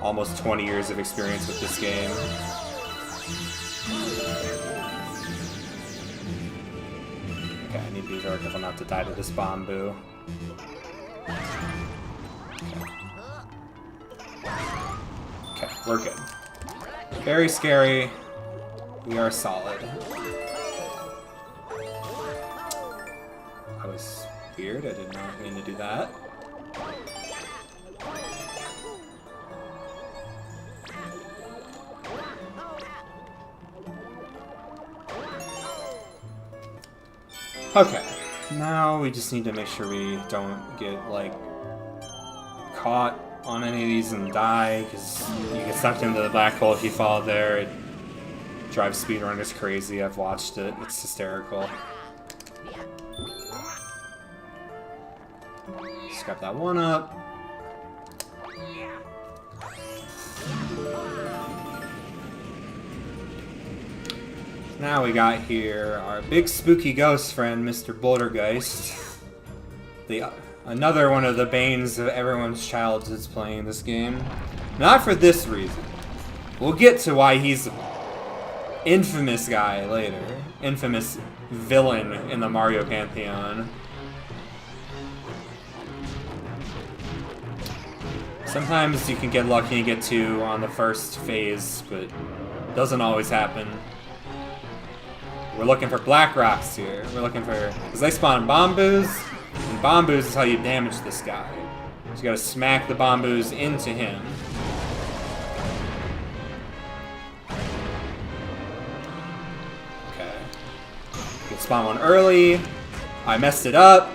almost 20 years of experience with this game. Okay, I need to be very careful not to die to this Bamboo. Okay, we're good. Very scary. We are solid. That was weird. I did not mean to do that. Okay. Now we just need to make sure we don't get, like, caught on any of these and die, because you get sucked into the black hole if you fall there. It drives speedrunners crazy. I've watched it. It's hysterical. Scrap that one up. Now we got here our big spooky ghost friend, Mr. Bouldergeist. Another one of the banes of everyone's childhoods playing this game. Not for this reason. We'll get to why he's an infamous guy later. Infamous villain in the Mario Pantheon. Sometimes you can get lucky and get 2 on the first phase, but it doesn't always happen. We're looking for black rocks here. We're looking for... Because they spawn Bamboos, and Bamboos is how you damage this guy. So you gotta smack the Bamboos into him. Okay. Get spawn one early. I messed it up.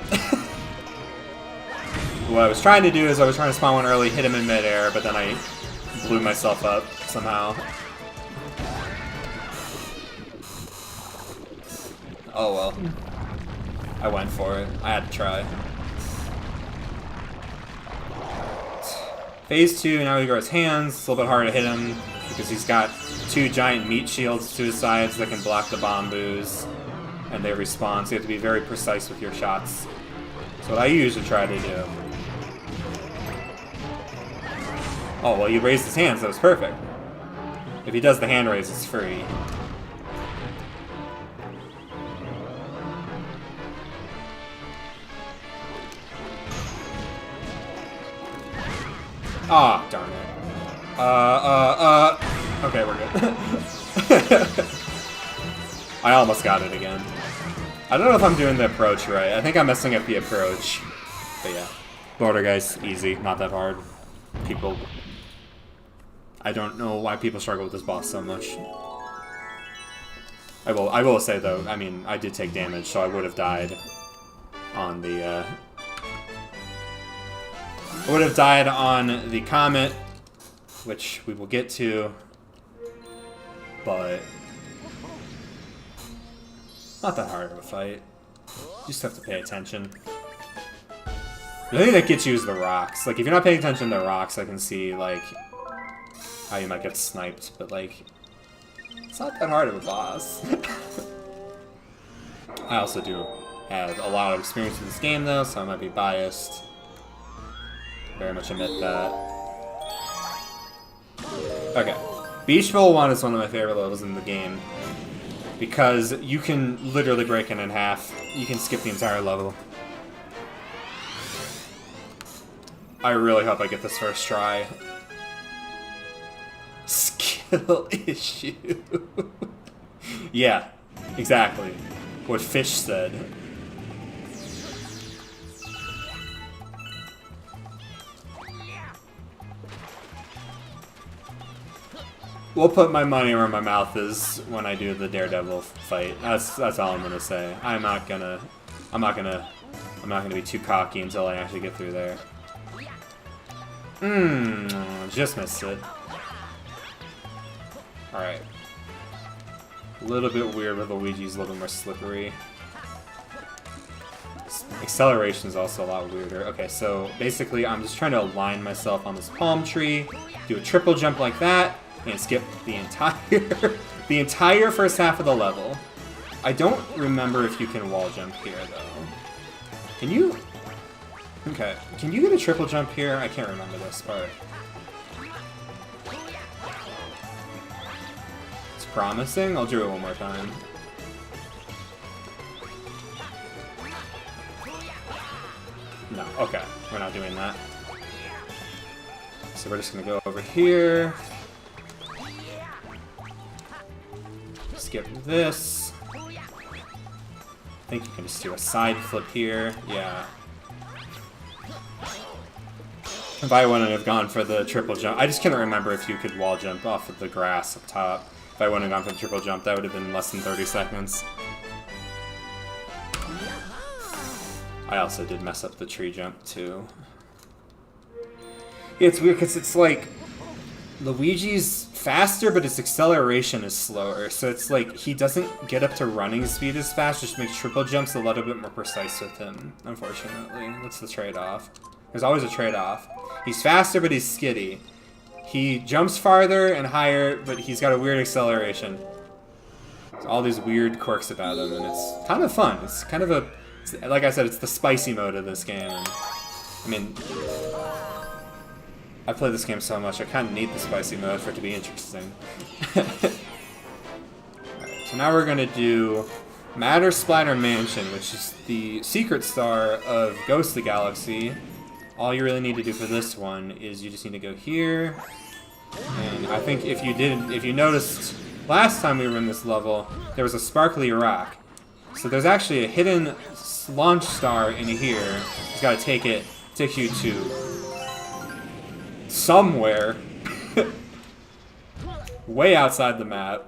What I was trying to do is I was trying to spawn one early, hit him in midair, but then I blew myself up somehow. Oh well. I went for it. I had to try. Phase 2, now he grows hands. It's a little bit harder to hit him because he's got 2 giant meat shields to his sides that can block the Bamboos. And they respawn, so you have to be very precise with your shots. That's what I usually try to do. Oh, well, he raised his hands. That was perfect. If he does the hand raise, it's free. Ah, oh, darn it. Okay, we're good. I almost got it again. I don't know if I'm doing the approach right. I think I'm messing up the approach. But yeah. Bouldergeist, easy. Not that hard. People... I don't know why people struggle with this boss so much. I will say, though, I mean, I did take damage, so I would have died on the, I would have died on the comet, which we will get to, but not that hard of a fight. You just have to pay attention. The thing that gets you is the rocks. Like, if you're not paying attention to the rocks, I can see, like, how you might get sniped, but, like, it's not that hard of a boss. I also do have a lot of experience in this game, though, so I might be biased. Very much admit that. Okay. Beach Bowl 1 is one of my favorite levels in the game. because you can literally break it in half. You can skip the entire level. I really hope I get this first try. Skill issue. Yeah, exactly. What Fish said. We'll put my money where my mouth is when I do the Daredevil fight. That's all I'm gonna say. I'm not gonna be too cocky until I actually get through there. Just missed it. Alright. A little bit weird with Luigi's a little more slippery. Acceleration is also a lot weirder. Okay, so basically I'm just trying to align myself on this palm tree, do a triple jump like that, and skip the entire first half of the level. I don't remember if you can wall jump here though. Can you? Okay, can you get a triple jump here? I can't remember this part. It's promising. I'll do it one more time. No, okay, we're not doing that. So we're just gonna go over here. Skip this. I think you can just do a side flip here. Yeah. If I wouldn't have gone for the triple jump, I just can't remember if you could wall jump off of the grass up top. If I wouldn't have gone for the triple jump, that would have been less than 30 seconds. I also did mess up the tree jump too. Yeah, it's weird because it's like Luigi's faster, but his acceleration is slower. So it's like he doesn't get up to running speed as fast, just makes triple jumps a little bit more precise with him, unfortunately. That's the trade-off. There's always a trade-off. He's faster, but he's skitty. He jumps farther and higher, but he's got a weird acceleration. There's all these weird quirks about him, and it's kind of fun. It's kind of a... like I said, it's the spicy mode of this game. And, I mean... I play this game so much, I kind of need the spicy mode for it to be interesting. Alright, so now we're going to do Matter Splatter Mansion, which is the secret star of Ghost of the Galaxy. All you really need to do for this one is you just need to go here. And I think if you noticed last time we were in this level, there was a sparkly rock. So there's actually a hidden launch star in here. You just gotta take it, takes you to somewhere way outside the map.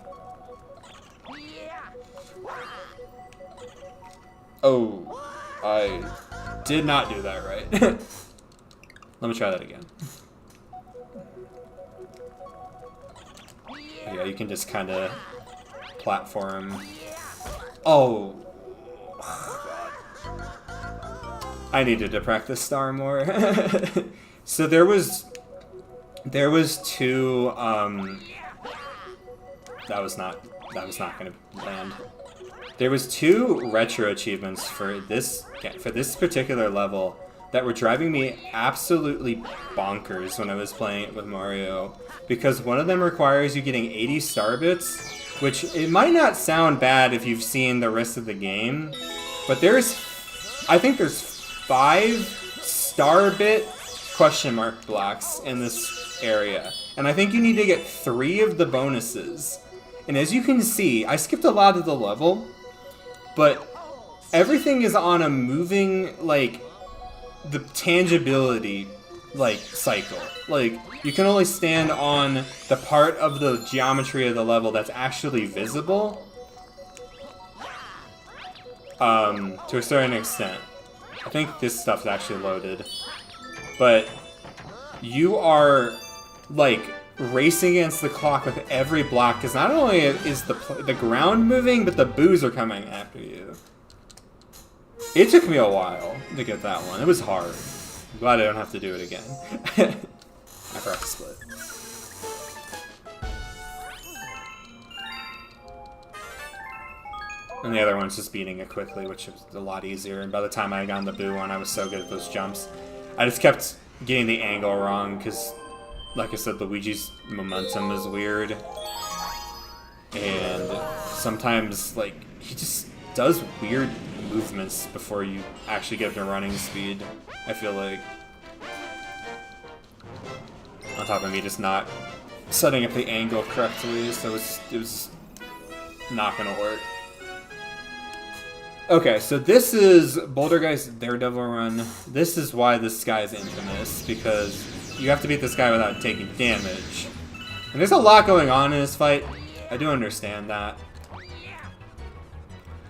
Oh, I did not do that right. Let me try that again. Yeah, you can just kind of platform. Oh. I needed to practice star more. So there was two, that was not gonna land. There was two retro achievements for this particular level that were driving me absolutely bonkers when I was playing it with Mario, because one of them requires you getting 80 star bits, which it might not sound bad if you've seen the rest of the game, but I think there's 5 star bit question mark blocks in this area, and I think you need to get 3 of the bonuses. And as you can see, I skipped a lot of the level, but everything is on a moving, like, the tangibility, like, cycle. Like, you can only stand on the part of the geometry of the level that's actually visible, to a certain extent. I think this stuff's actually loaded. But you are, like, racing against the clock with every block, because not only is the ground moving, but the boos are coming after you. It took me a while to get that one. It was hard. I'm glad I don't have to do it again. I forgot to split. And the other one's just beating it quickly, which was a lot easier. And by the time I got on the boo one, I was so good at those jumps. I just kept getting the angle wrong, because, like I said, Luigi's momentum is weird. And sometimes, like, he just does weird movements before you actually get up to running speed, I feel like. On top of me just not setting up the angle correctly, so it was not gonna work. Okay, so this is Boulder Guy's Daredevil run. This is why this guy is infamous, because you have to beat this guy without taking damage. And there's a lot going on in this fight. I do understand that.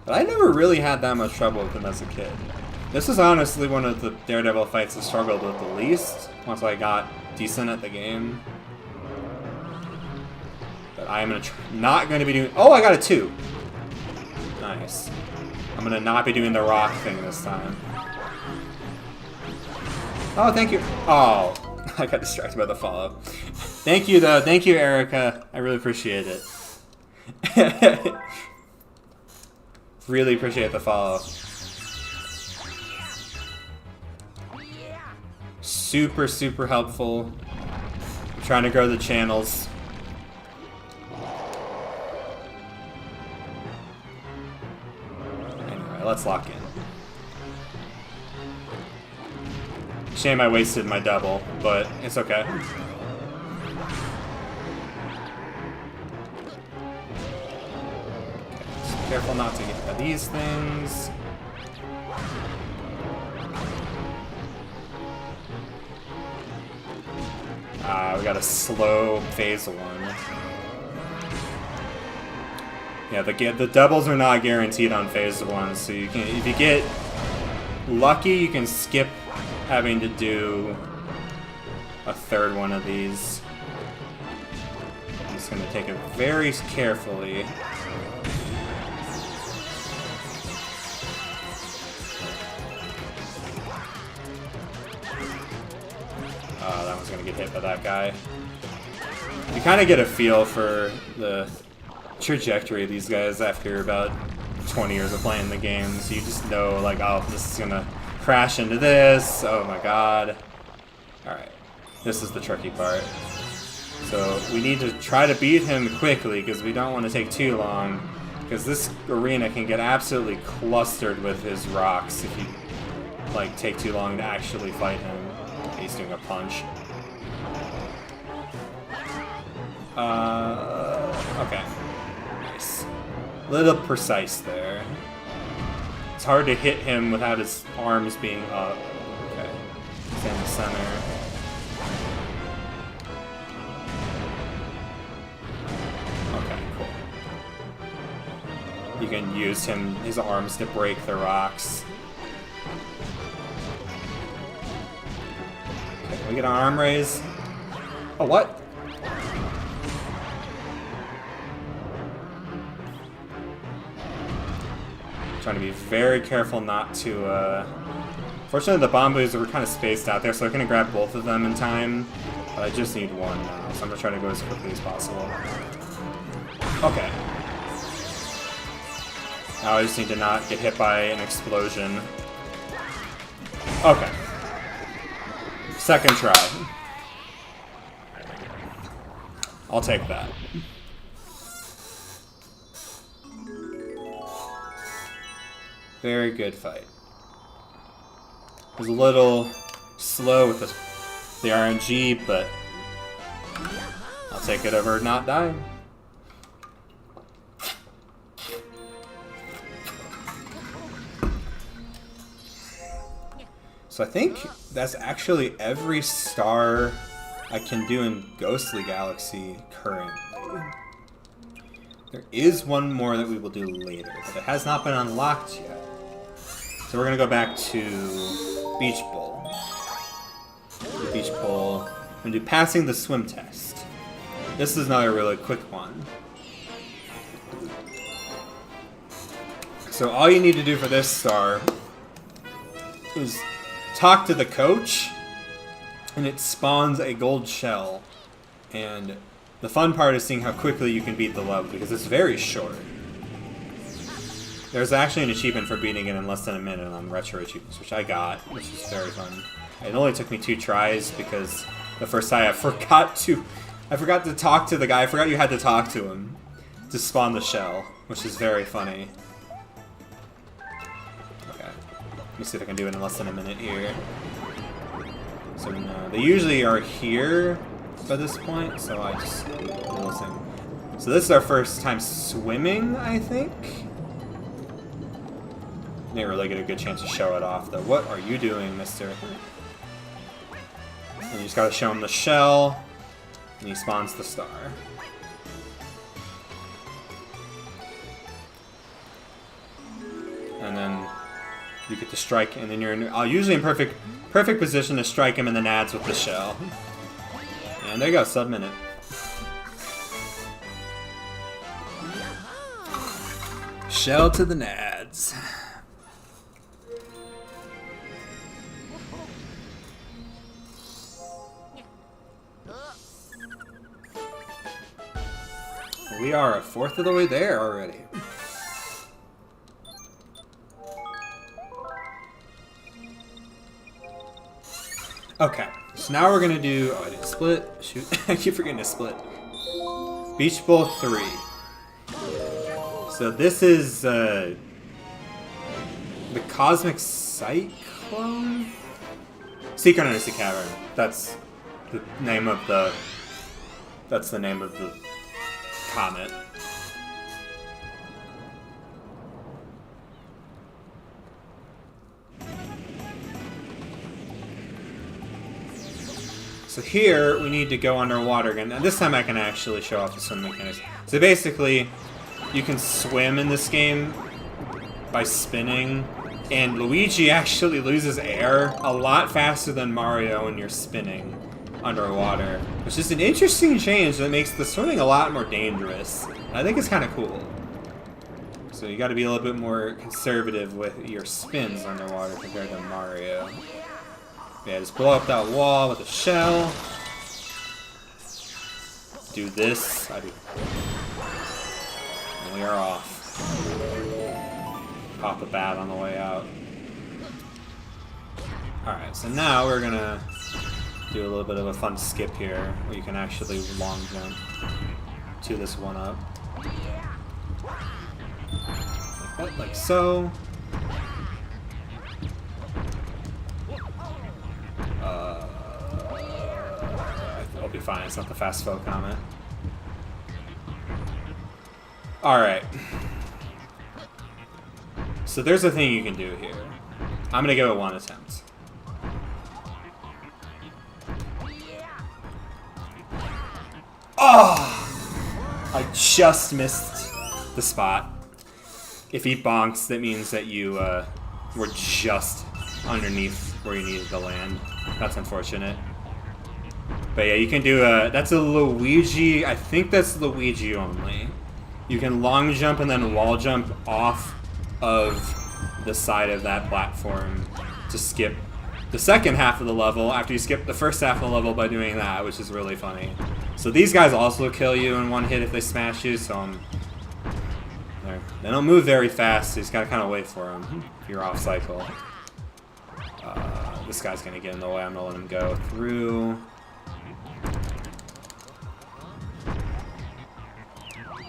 But I never really had that much trouble with him as a kid. This is honestly one of the Daredevil fights I struggled with the least, once I got decent at the game. But I am not going to be doing... Oh, I got a 2! Nice. I'm going to not be doing the rock thing this time. Oh, thank you. Oh, I got distracted by the follow. Thank you, though. Thank you, Erica. I really appreciate it. Really appreciate the follow. Super, super helpful. I'm trying to grow the channels. Anyway, let's lock in. Shame I wasted my double, but it's okay. Careful not to get hit by these things. We got a slow phase 1. Yeah, the doubles are not guaranteed on phase 1, so you can, if you get lucky, you can skip having to do a third one of these. I'm just gonna take it very carefully. That one's gonna get hit by that guy. You kind of get a feel for the trajectory of these guys after about 20 years of playing the game, so you just know, like, oh, this is gonna crash into this. Oh my god. Alright, this is the tricky part. So we need to try to beat him quickly because we don't want to take too long, because this arena can get absolutely clustered with his rocks if you, like, take too long to actually fight him. He's doing a punch. Okay. Nice. Little precise there. It's hard to hit him without his arms being up. Okay. He's in the center. Okay, cool. You can use his arms to break the rocks. Okay, can we get an arm raise? Oh, what? Trying to be very careful not to, Fortunately, the Bombos were kind of spaced out there, so I can grab both of them in time. But I just need one now, so I'm gonna try to go as quickly as possible. Okay. Now I just need to not get hit by an explosion. Okay. Second try. I'll take that. Very good fight. It was a little slow with the RNG, but I'll take it over not dying. So I think that's actually every star I can do in Ghostly Galaxy currently. There is one more that we will do later, but it has not been unlocked yet. So we're gonna go back to Beach Bowl. The Beach Bowl. I'm gonna do passing the swim test. This is another really quick one. So all you need to do for this star is talk to the coach, and it spawns a gold shell. And the fun part is seeing how quickly you can beat the level, because it's very short. There's actually an achievement for beating it in less than a minute on Retro Achievements, which I got, which is very fun. It only took me 2 tries, because the first time I forgot to talk to the guy. I forgot you had to talk to him to spawn the shell. which is very funny. Okay, let me see if I can do it in less than a minute here. So no, they usually are here by this point, so I just listen. So this is our first time swimming, I think. Didn't really get a good chance to show it off, though. What are you doing, mister? And you just gotta show him the shell, and he spawns the star. And then you get to strike, and then you're usually in perfect position to strike him in the nads with the shell. And there you go, sub-minute. Shell to the nads. We are a fourth of the way there already. Okay, so now we're gonna do. Oh, I didn't split. Shoot, I keep forgetting to split. Beach Bowl 3. So this is the Cosmic Cyclone? Secret Undersea Cavern. That's the name of the. That's the name of the comet. So here, we need to go underwater again. And this time I can actually show off the swim mechanics. So basically, you can swim in this game by spinning, and Luigi actually loses air a lot faster than Mario when you're spinning underwater, which is an interesting change that makes the swimming a lot more dangerous. I think it's kind of cool. So you got to be a little bit more conservative with your spins underwater compared to Mario. Yeah, just blow up that wall with a shell. Do this. I do. And we are off. Pop a bat on the way out. Alright, so now we're gonna do a little bit of a fun skip here, where you can actually long jump to this one up. Like that, like so. I'll be fine, it's not the fast foe comment. Alright. So there's a thing you can do here. I'm gonna give it one attempt. Oh! I just missed the spot. If he bonks, that means that you were just underneath where you needed to land. That's unfortunate. But yeah, you can do that's a Luigi, I think that's Luigi only. You can long jump and then wall jump off of the side of that platform to skip the second half of the level after you skip the first half of the level by doing that, which is really funny. So these guys also kill you in one hit if they smash you, so they don't move very fast, so you just gotta kind of wait for them if you're off cycle. This guy's gonna get in the way, I'm gonna let him go through.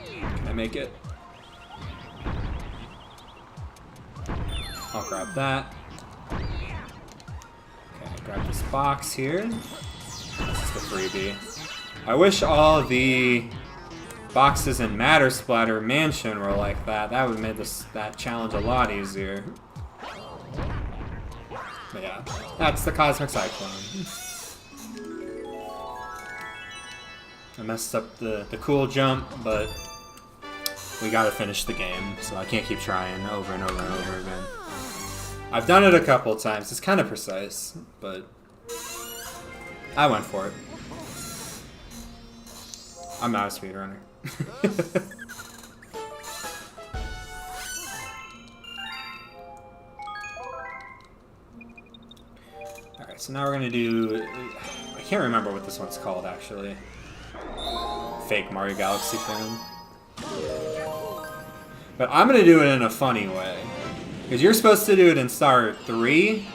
Can I make it? I'll grab that. Okay, grab this box here. This is the freebie. I wish all the boxes in Matter Splatter Mansion were like that. That would have made that challenge a lot easier. But yeah, that's the Cosmic Cyclone. I messed up the cool jump, but we gotta finish the game, so I can't keep trying over and over and over again. I've done it a couple times. It's kind of precise, but I went for it. I'm not a speedrunner. Alright, so now we're gonna do... I can't remember what this one's called, actually. Fake Mario Galaxy fan. But I'm gonna do it in a funny way. Because you're supposed to do it in Star 3,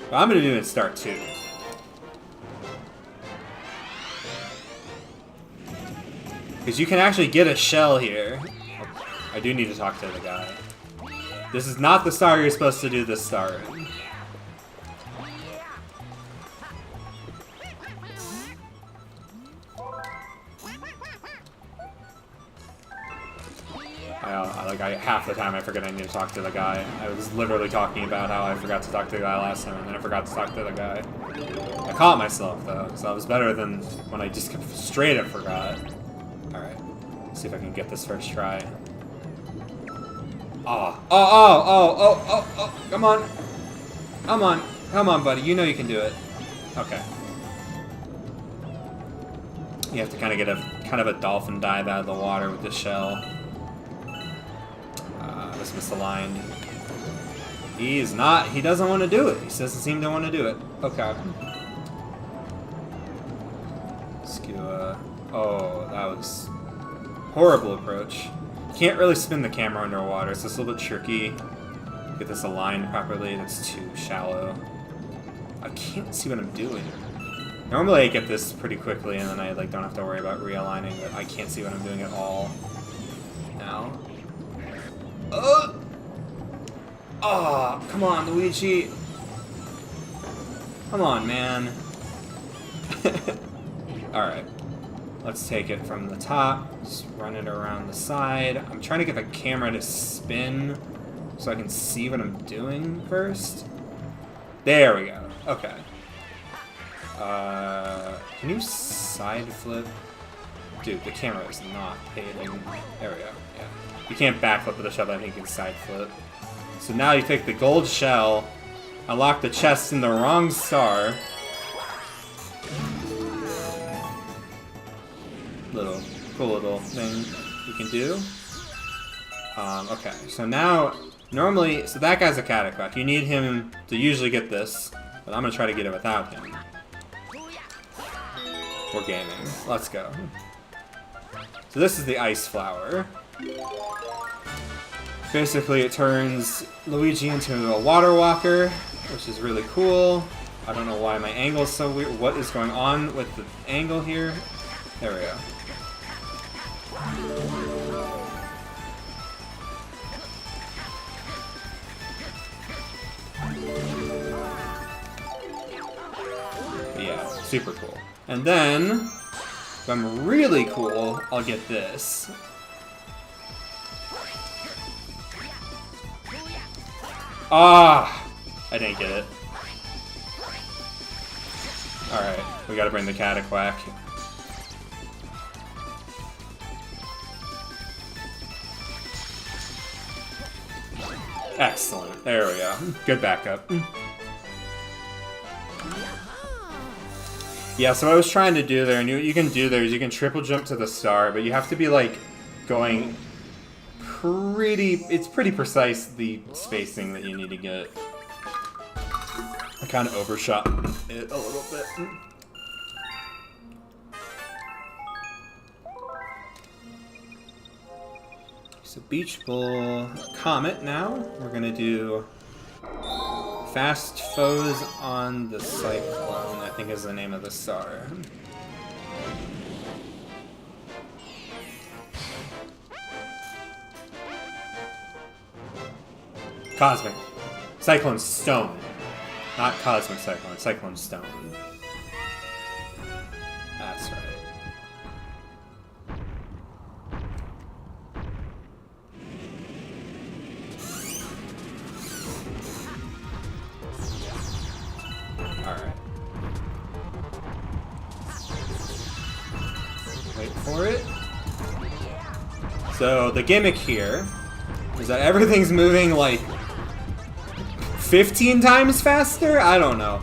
but I'm gonna do it in Star 2. Because you can actually get a shell here. I do need to talk to the guy. This is not the star you're supposed to do this star in. Half the time I forget I need to talk to the guy. I was literally talking about how I forgot to talk to the guy last time, and then I forgot to talk to the guy. I caught myself, though, so that was better than when I just straight up forgot. Alright, see if I can get this first try. Oh, come on. Come on, buddy, you know you can do it. Okay. You have to kind of get a dolphin dive out of the water with the shell. Was misaligned. He doesn't want to do it. He doesn't seem to want to do it. Okay. Skew, oh, that was horrible approach. Can't really spin the camera underwater, so it's a little bit tricky. Get this aligned properly. That's too shallow. I can't see what I'm doing. Normally I get this pretty quickly and then I don't have to worry about realigning, but I can't see what I'm doing at all now. Oh, come on, Luigi. Come on, man. Alright. Let's take it from the top. Just run it around the side. I'm trying to get the camera to spin so I can see what I'm doing first. There we go. Okay. Can you side flip? Dude, the camera is not paving. There we go. Yeah. You can't backflip with a shell, I think you can side flip. So now you take the gold shell, unlock the chest in the wrong star. Cool little thing you can do. Okay, so now, normally, so that guy's a Cataquack. You need him to usually get this, but I'm gonna try to get it without him. We're gaming. Let's go. So this is the ice flower. Basically, it turns Luigi into a water walker, which is really cool. I don't know why my angle is so weird. What is going on with the angle here? There we go. But yeah, super cool. And then, if I'm really cool, I'll get this. Ah! I didn't get it. Alright, we gotta bring the Cataquack. Excellent. There we go. Good backup. Yeah, so what I was trying to do there, and you can do there, is you can triple jump to the star, but you have to be, going it's pretty precise, the spacing that you need to get. I kind of overshot it a little bit. So Beach Bowl Comet now. We're gonna do Fast Foes on the Cyclone, I think is the name of the star. Cosmic. Cyclone Stone. Not Cosmic Cyclone, Cyclone Stone. That's right. Alright. Wait for it. So, the gimmick here is that everything's moving 15 times faster? I don't know.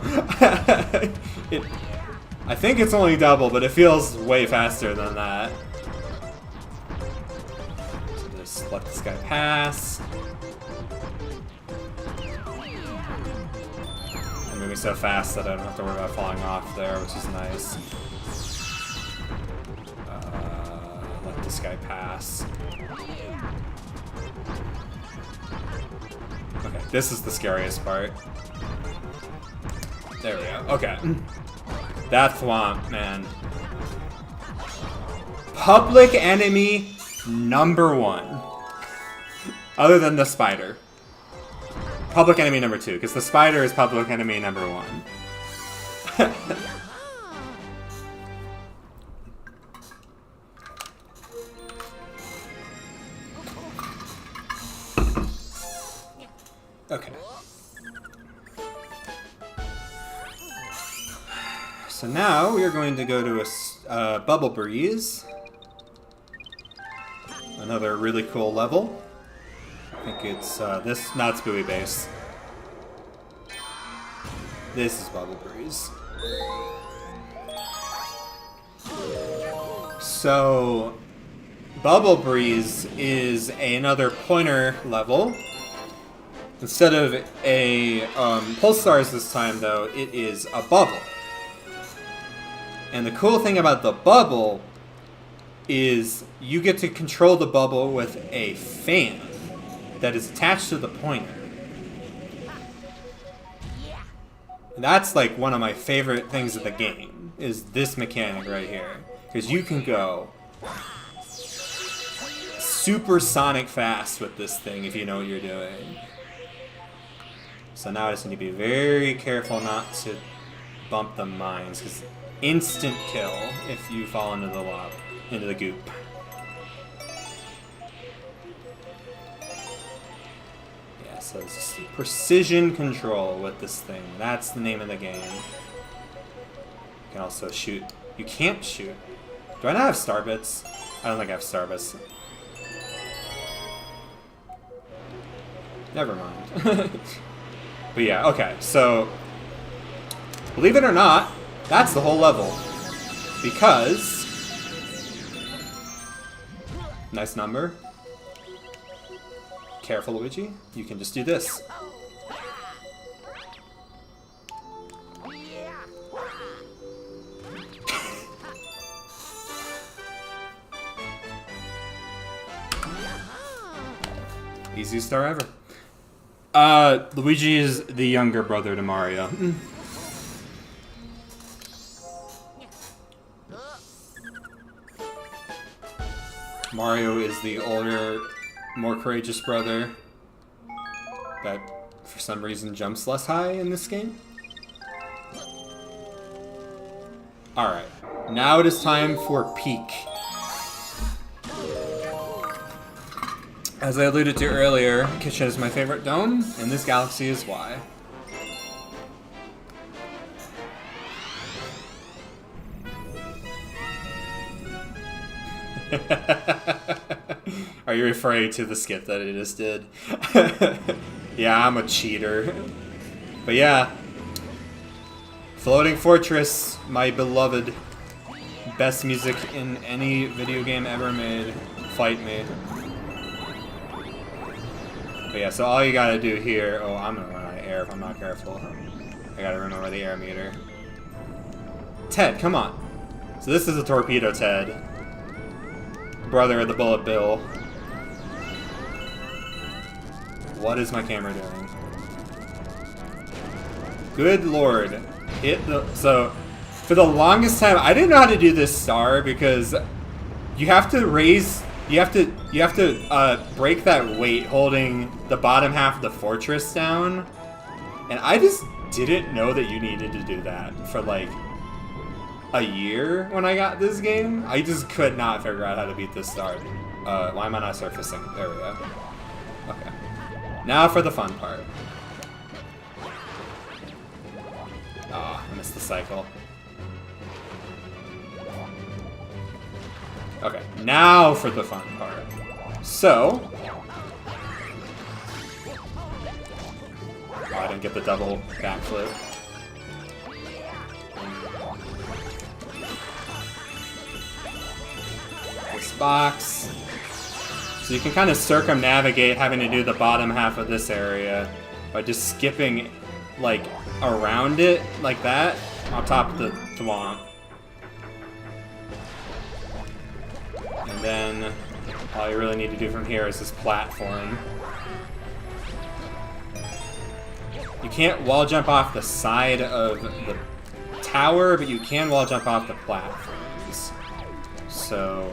I think it's only double, but it feels way faster than that. So just let this guy pass. I'm moving so fast that I don't have to worry about falling off there, which is nice. Let this guy pass. Okay, this is the scariest part. There we go. Okay. That thwomp, man. Public enemy #1. Other than the spider. Public enemy number 2, because the spider is public enemy number 1. Okay. So now we are going to go to a Bubble Breeze. Another really cool level. I think it's this, not Spooey Base. This is Bubble Breeze. So, Bubble Breeze is another pointer level. Instead of a Pulsars this time, though, it is a bubble. And the cool thing about the bubble is you get to control the bubble with a fan that is attached to the pointer. And that's like one of my favorite things of the game, is this mechanic right here. Because you can go supersonic fast with this thing if you know what you're doing. So now I just need to be very careful not to bump the mines, because instant kill if you fall into the lava, into the goop. Yeah, so it's just precision control with this thing. That's the name of the game. You can also shoot. You can't shoot. Do I not have star bits? I don't think I have star bits. Never mind. But yeah, okay, so believe it or not, that's the whole level. Because nice number. Careful, Luigi. You can just do this. Easiest star ever. Luigi is the younger brother to Mario. Mario is the older, more courageous brother that, for some reason, jumps less high in this game. Alright, now it is time for Peak. As I alluded to earlier, Kitchen is my favorite dome, and this galaxy is why. Are you referring to the skip that I just did? Yeah, I'm a cheater. But yeah, Floating Fortress, my beloved. Best music in any video game ever made. Fight me. But yeah, so all you gotta do here... Oh, I'm gonna run out of air if I'm not careful. I gotta remember the air meter. Ted, come on. So this is a Torpedo Ted. Brother of the Bullet Bill. What is my camera doing? Good lord. Hit the... So, for the longest time, I didn't know how to do this star because you have to raise... You have to break that weight holding the bottom half of the fortress down. And I just didn't know that you needed to do that for like a year when I got this game. I just could not figure out how to beat this star. Why am I not surfacing? There we go. Okay. Now for the fun part. Ah, I missed the cycle. Okay, now for the fun part. So... Oh, I didn't get the double backflip. This box. So you can kind of circumnavigate having to do the bottom half of this area by just skipping, like, around it, like that, on top of the thwomp. And then all you really need to do from here is this platform. You can't wall jump off the side of the tower, but you can wall jump off the platforms. So,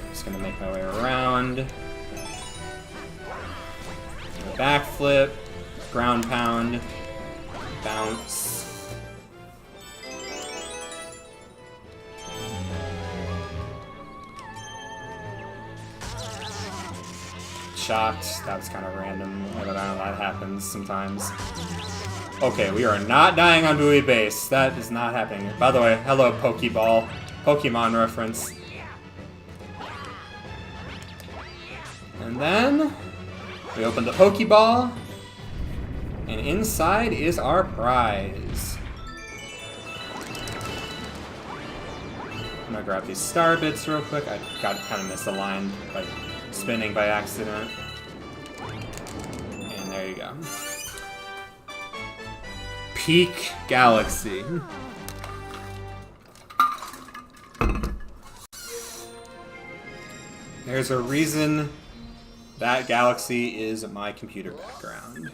I'm just gonna make my way around. backflip, ground pound, bounce. Shocked. That was kind of random. I don't know, that happens sometimes. Okay, we are not dying on buoy base. That is not happening. By the way, hello Pokeball. Pokemon reference. And then we open the Pokeball, and inside is our prize. I'm gonna grab these star bits real quick. I got kind of misaligned by spinning by accident. And there you go. Peak Galaxy. There's a reason that galaxy is my computer background.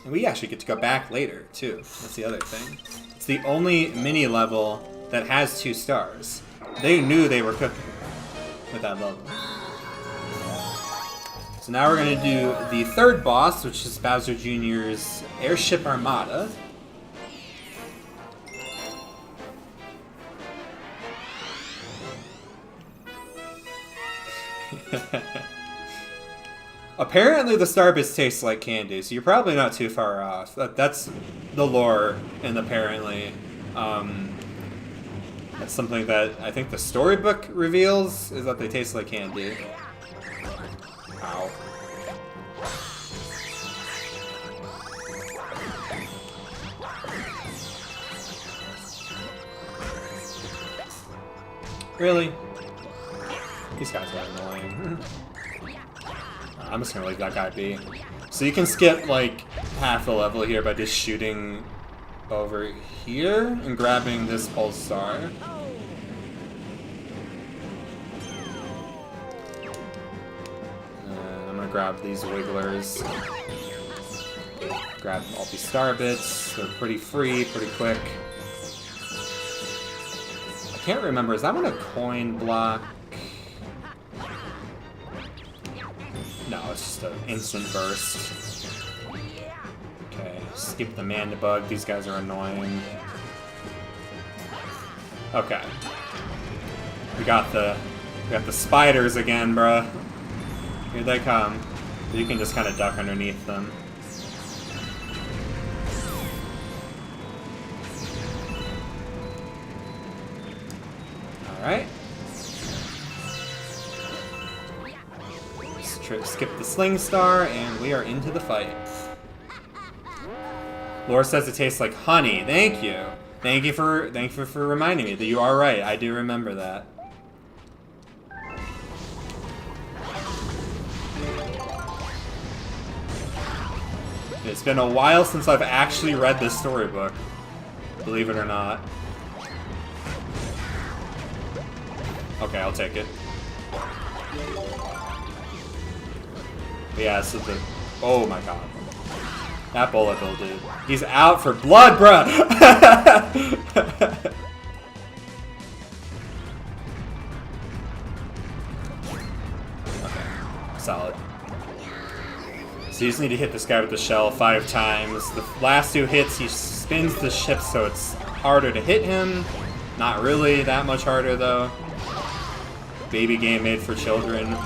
And we actually get to go back later, too. That's the other thing. It's the only mini level that has 2 stars. They knew they were cooking with that level. So now we're going to do the third boss, which is Bowser Jr.'s Airship Armada. Apparently the Starbits taste like candy, so you're probably not too far off. That's the lore, and apparently that's something that I think the storybook reveals, is that they taste like candy. Ow. Really? These guys are annoying. I'm just gonna leave that guy be. So you can skip like half the level here by just shooting over here and grabbing this pulse star. I'm gonna grab these wigglers. Grab all these star bits. They're pretty free, pretty quick. I can't remember, is that one a coin block? No, it's just an instant burst. Okay, skip the Mandibug. These guys are annoying. Okay. We got the spiders again, bruh. Here they come. You can just kind of duck underneath them. Alright. Skip the Sling Star, and we are into the fight. Laura says it tastes like honey. Thank you. Thank you for reminding me that you are right. I do remember that. It's been a while since I've actually read this storybook, believe it or not. Okay, I'll take it. Yeah, so the... Oh my god. That bullet bill, dude. He's out for blood, bruh! Okay, solid. So you just need to hit this guy with the shell 5 times. The last 2 hits, he spins the ship so it's harder to hit him. Not really that much harder, though. Baby game made for children.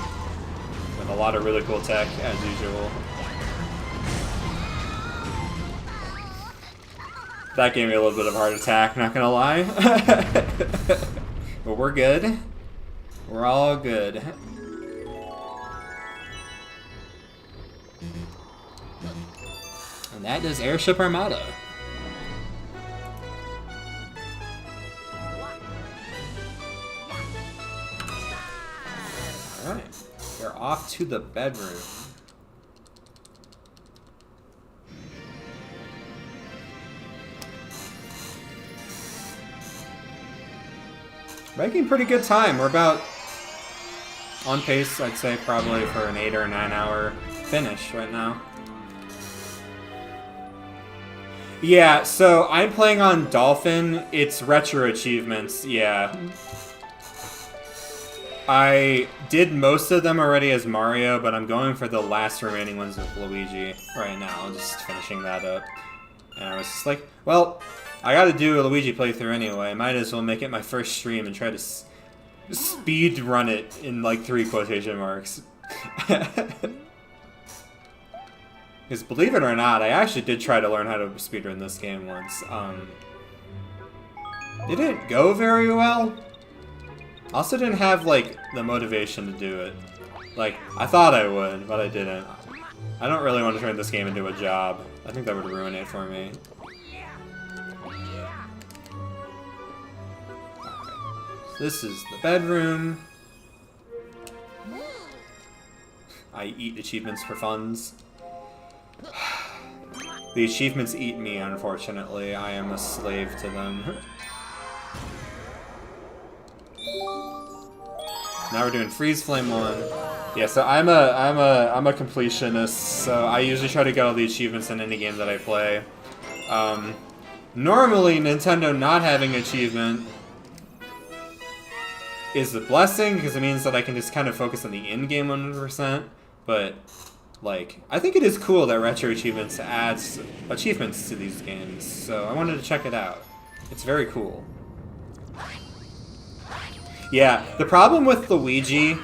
A lot of really cool tech, as usual. That gave me a little bit of a heart attack, not gonna lie. But we're good. We're all good. And that is Airship Armada. Alright. We're off to the bedroom. Making pretty good time. We're about on pace, I'd say, probably for an 8 or 9 hour finish right now. Yeah, so I'm playing on Dolphin. It's retro achievements, yeah. I did most of them already as Mario, but I'm going for the last remaining ones with Luigi right now. I'm just finishing that up. And I was just like, well, I gotta do a Luigi playthrough anyway. Might as well make it my first stream and try to speed run it in like 3 quotation marks. Because believe it or not, I actually did try to learn how to speedrun this game once. It didn't go very well. Also didn't have, like, the motivation to do it. Like, I thought I would, but I didn't. I don't really want to turn this game into a job. I think that would ruin it for me. Alright. So this is the bedroom. I eat achievements for funds. The achievements eat me, unfortunately. I am a slave to them. Now we're doing Freeze Flame 1. Yeah, so I'm a completionist, so I usually try to get all the achievements in any game that I play. Normally, Nintendo not having achievement is a blessing, because it means that I can just kind of focus on the in-game 100%, but, like, I think it is cool that Retro Achievements adds achievements to these games, so I wanted to check it out. It's very cool. Yeah, the problem with Luigi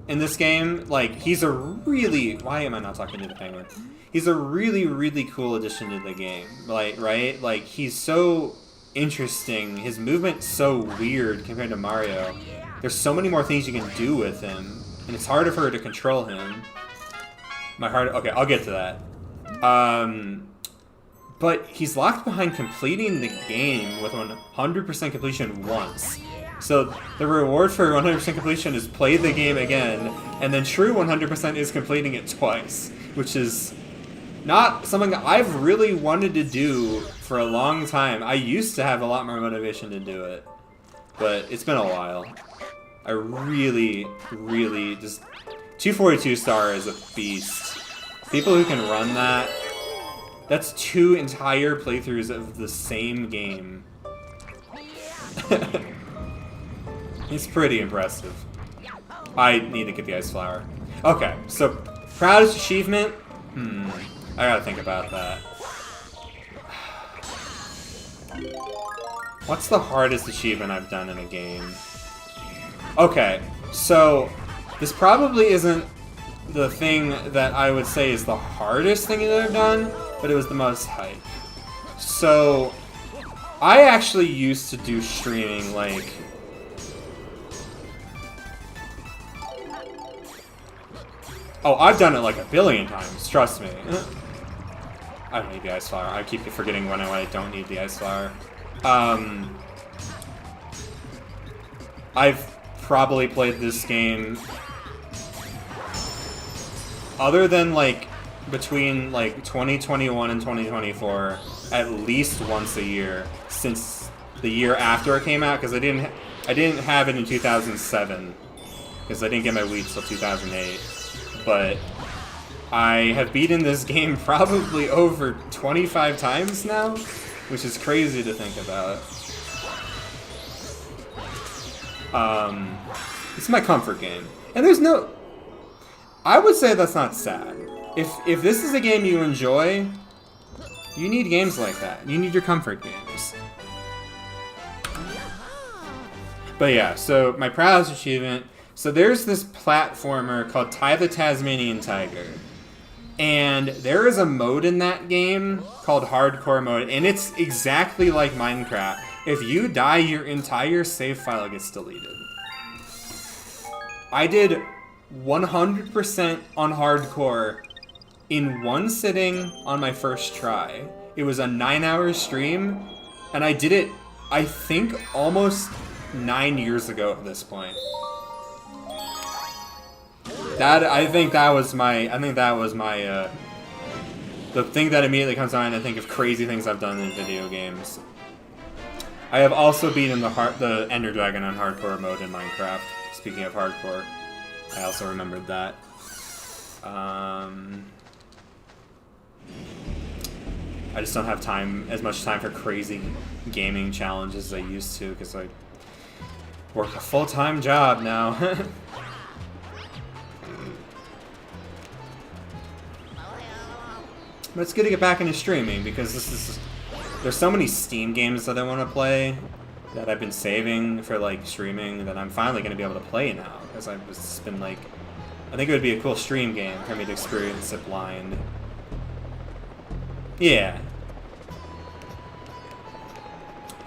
in this game, like, he's a really... Why am I not talking to the penguin? He's a really, really cool addition to the game, like, right? Like, he's so interesting. His movement's so weird compared to Mario. There's so many more things you can do with him, and it's harder for her to control him. Okay, I'll get to that. But he's locked behind completing the game with 100% completion once. So the reward for 100% completion is play the game again, and then true 100% is completing it twice, which is not something I've really wanted to do for a long time. I used to have a lot more motivation to do it, but it's been a while. I really, really just... 242 star is a beast. People who can run that, that's 2 entire playthroughs of the same game. It's pretty impressive. I need to get the ice flower. Okay, so proudest achievement? I gotta think about that. What's the hardest achievement I've done in a game? Okay, so this probably isn't the thing that I would say is the hardest thing that I've done, but it was the most hype. So, I actually used to do streaming, like... Oh, I've done it like a billion times, trust me. I don't need the ice flower. I keep forgetting when I don't need the ice flower. I've probably played this game, other than like between like 2021 and 2024, at least once a year since the year after it came out, because I didn't have it in 2007 because I didn't get my Wii till 2008. But I have beaten this game probably over 25 times now, which is crazy to think about. It's my comfort game. And there's no... I would say that's not sad. If this is a game you enjoy, you need games like that. You need your comfort games. But yeah, so my proudest achievement... So there's this platformer called Ty the Tasmanian Tiger. And there is a mode in that game called Hardcore Mode, and it's exactly like Minecraft. If you die, your entire save file gets deleted. I did 100% on Hardcore in one sitting on my first try. It was a 9-hour stream, and I did it, I think, almost 9 years ago at this point. I think that was my, the thing that immediately comes to mind, I think, of crazy things I've done in video games. I have also beaten the Ender Dragon on hardcore mode in Minecraft. Speaking of hardcore, I also remembered that. I just don't have as much time for crazy gaming challenges as I used to, because work a full-time job now. But it's good to get back into streaming because there's so many Steam games that I want to play that I've been saving for like streaming that I'm finally going to be able to play now because I've just been like, I think it would be a cool stream game for me to experience it blind. Yeah.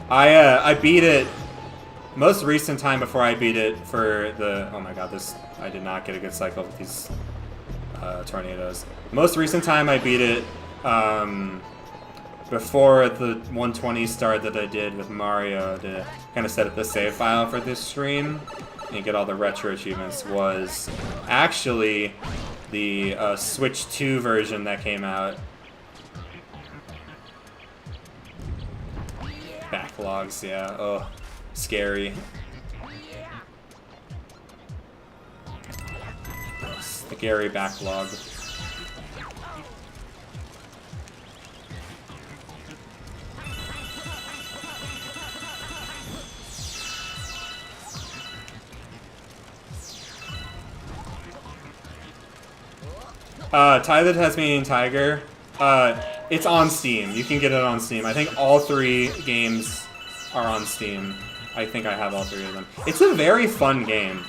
I beat it. Most recent time before I beat it for the... Oh my god, I did not get a good cycle with these tornadoes. Most recent time I beat it before the 120 start that I did with Mario to kind of set up the save file for this stream and get all the retro achievements was actually the Switch 2 version that came out. Backlogs, yeah. Oh, scary. The Gary backlog. Tyler Tasmanian Tiger. It's on Steam. You can get it on Steam. I think all 3 games are on Steam. I think I have all 3 of them. It's a very fun game.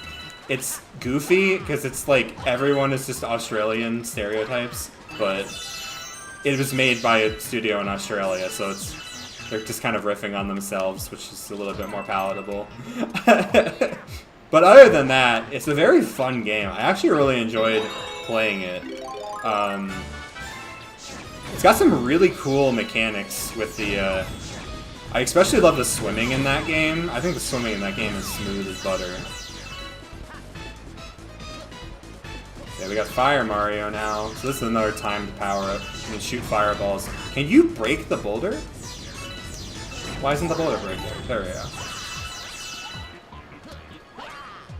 It's goofy because it's like everyone is just Australian stereotypes, but it was made by a studio in Australia, so they're just kind of riffing on themselves, which is a little bit more palatable. But other than that, it's a very fun game. I actually really enjoyed playing it. It's got some really cool mechanics with the, I especially love the swimming in that game. I think the swimming in that game is smooth as butter. Yeah, we got Fire Mario now, so this is another time to power up. You can shoot fireballs. Can you break the boulder? Why isn't the boulder break there? There we go.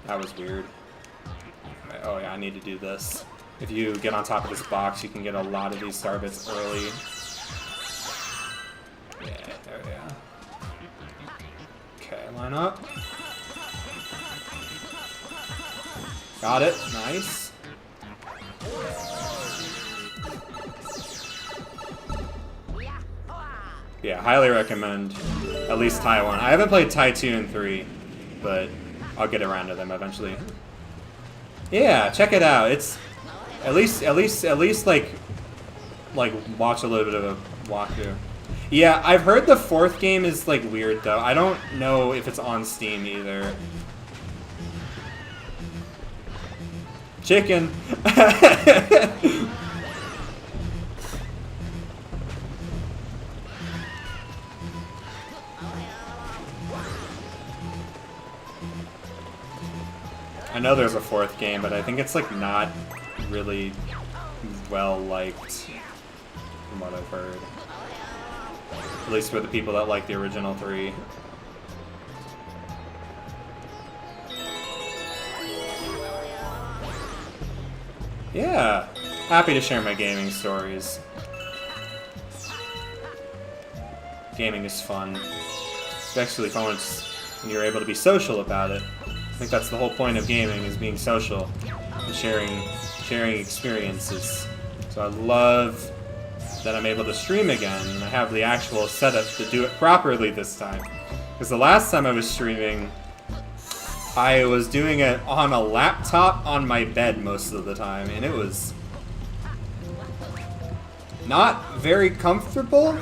That was weird. Oh yeah, I need to do this. If you get on top of this box, you can get a lot of these star bits early. Yeah, there we go. Okay, line up. Got it. Nice. Yeah, highly recommend at least Tai 1. I haven't played Tai 2 and 3, but I'll get around to them eventually. Yeah, check it out. It's at least like watch a little bit of a walkthrough. Yeah, I've heard the 4th game is like weird though. I don't know if it's on Steam either. Chicken. I know there's a 4th game, but I think it's like not really well liked from what I've heard. At least for the people that like the original 3. Yeah, happy to share my gaming stories. Gaming is fun. Especially fun when you're able to be social about it. I think that's the whole point of gaming, is being social and sharing experiences. So I love that I'm able to stream again, and I have the actual setup to do it properly this time. Because the last time I was streaming, I was doing it on a laptop on my bed most of the time, and it was not very comfortable.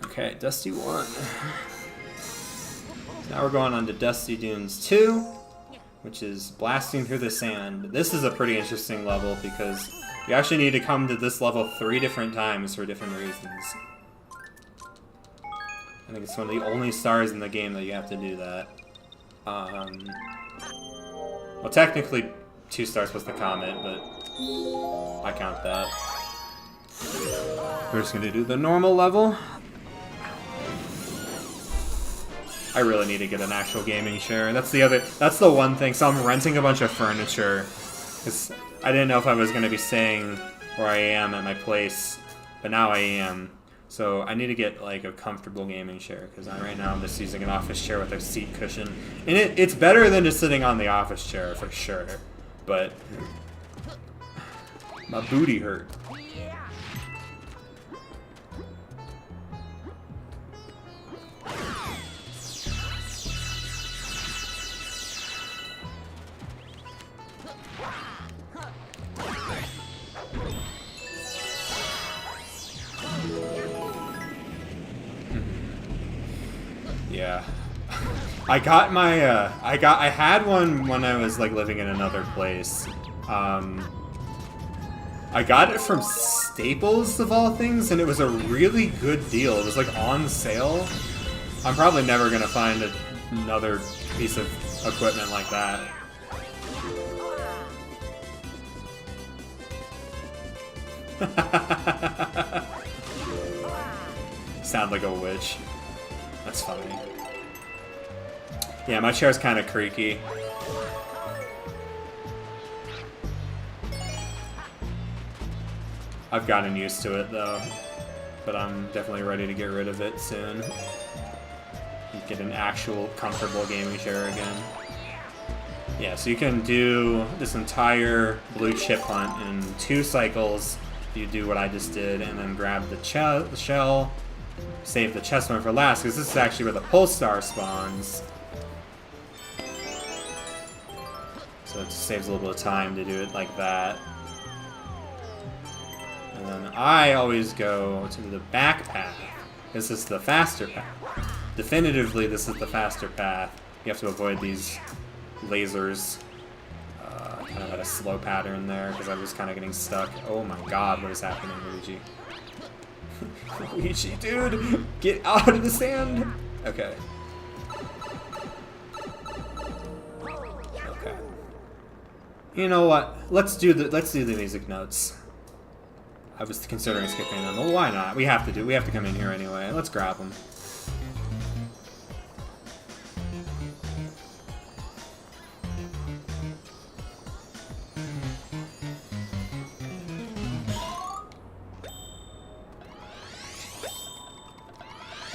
Okay, Dusty 1. Now we're going on to Dusty Dunes 2, which is blasting through the sand. This is a pretty interesting level because you actually need to come to this level 3 different times for different reasons. I think it's one of the only stars in the game that you have to do that. Well, technically 2 stars plus the comet, but I count that. We're just gonna do the normal level. I really need to get an actual gaming chair. That's the one thing. So I'm renting a bunch of furniture. 'Cause I didn't know if I was going to be staying where I am at my place, but now I am. So I need to get like a comfortable gaming chair, because right now I'm just using an office chair with a seat cushion. And it's better than just sitting on the office chair for sure. But my booty hurt. Yeah. I got my, I had one when I was, like, living in another place. I got it from Staples, of all things, and it was a really good deal. It was, like, on sale. I'm probably never gonna find another piece of equipment like that. Sound like a witch. That's funny. Yeah, my chair's kind of creaky. I've gotten used to it though, but I'm definitely ready to get rid of it soon. Get an actual comfortable gaming chair again. Yeah, so you can do this entire blue chip hunt in 2 cycles. You do what I just did, and then grab the shell, save the chest one for last, because this is actually where the pulse star spawns. So it just saves a little bit of time to do it like that. And then I always go to the back path. This is the faster path. Definitively, this is the faster path. You have to avoid these lasers. Kind of had a slow pattern there because I was kind of getting stuck. Oh my god, what is happening, Luigi? Luigi, dude! Get out of the sand! Okay. Okay. You know what? Let's do the music notes. I was considering skipping them. Well, why not? We have to come in here anyway. Let's grab them.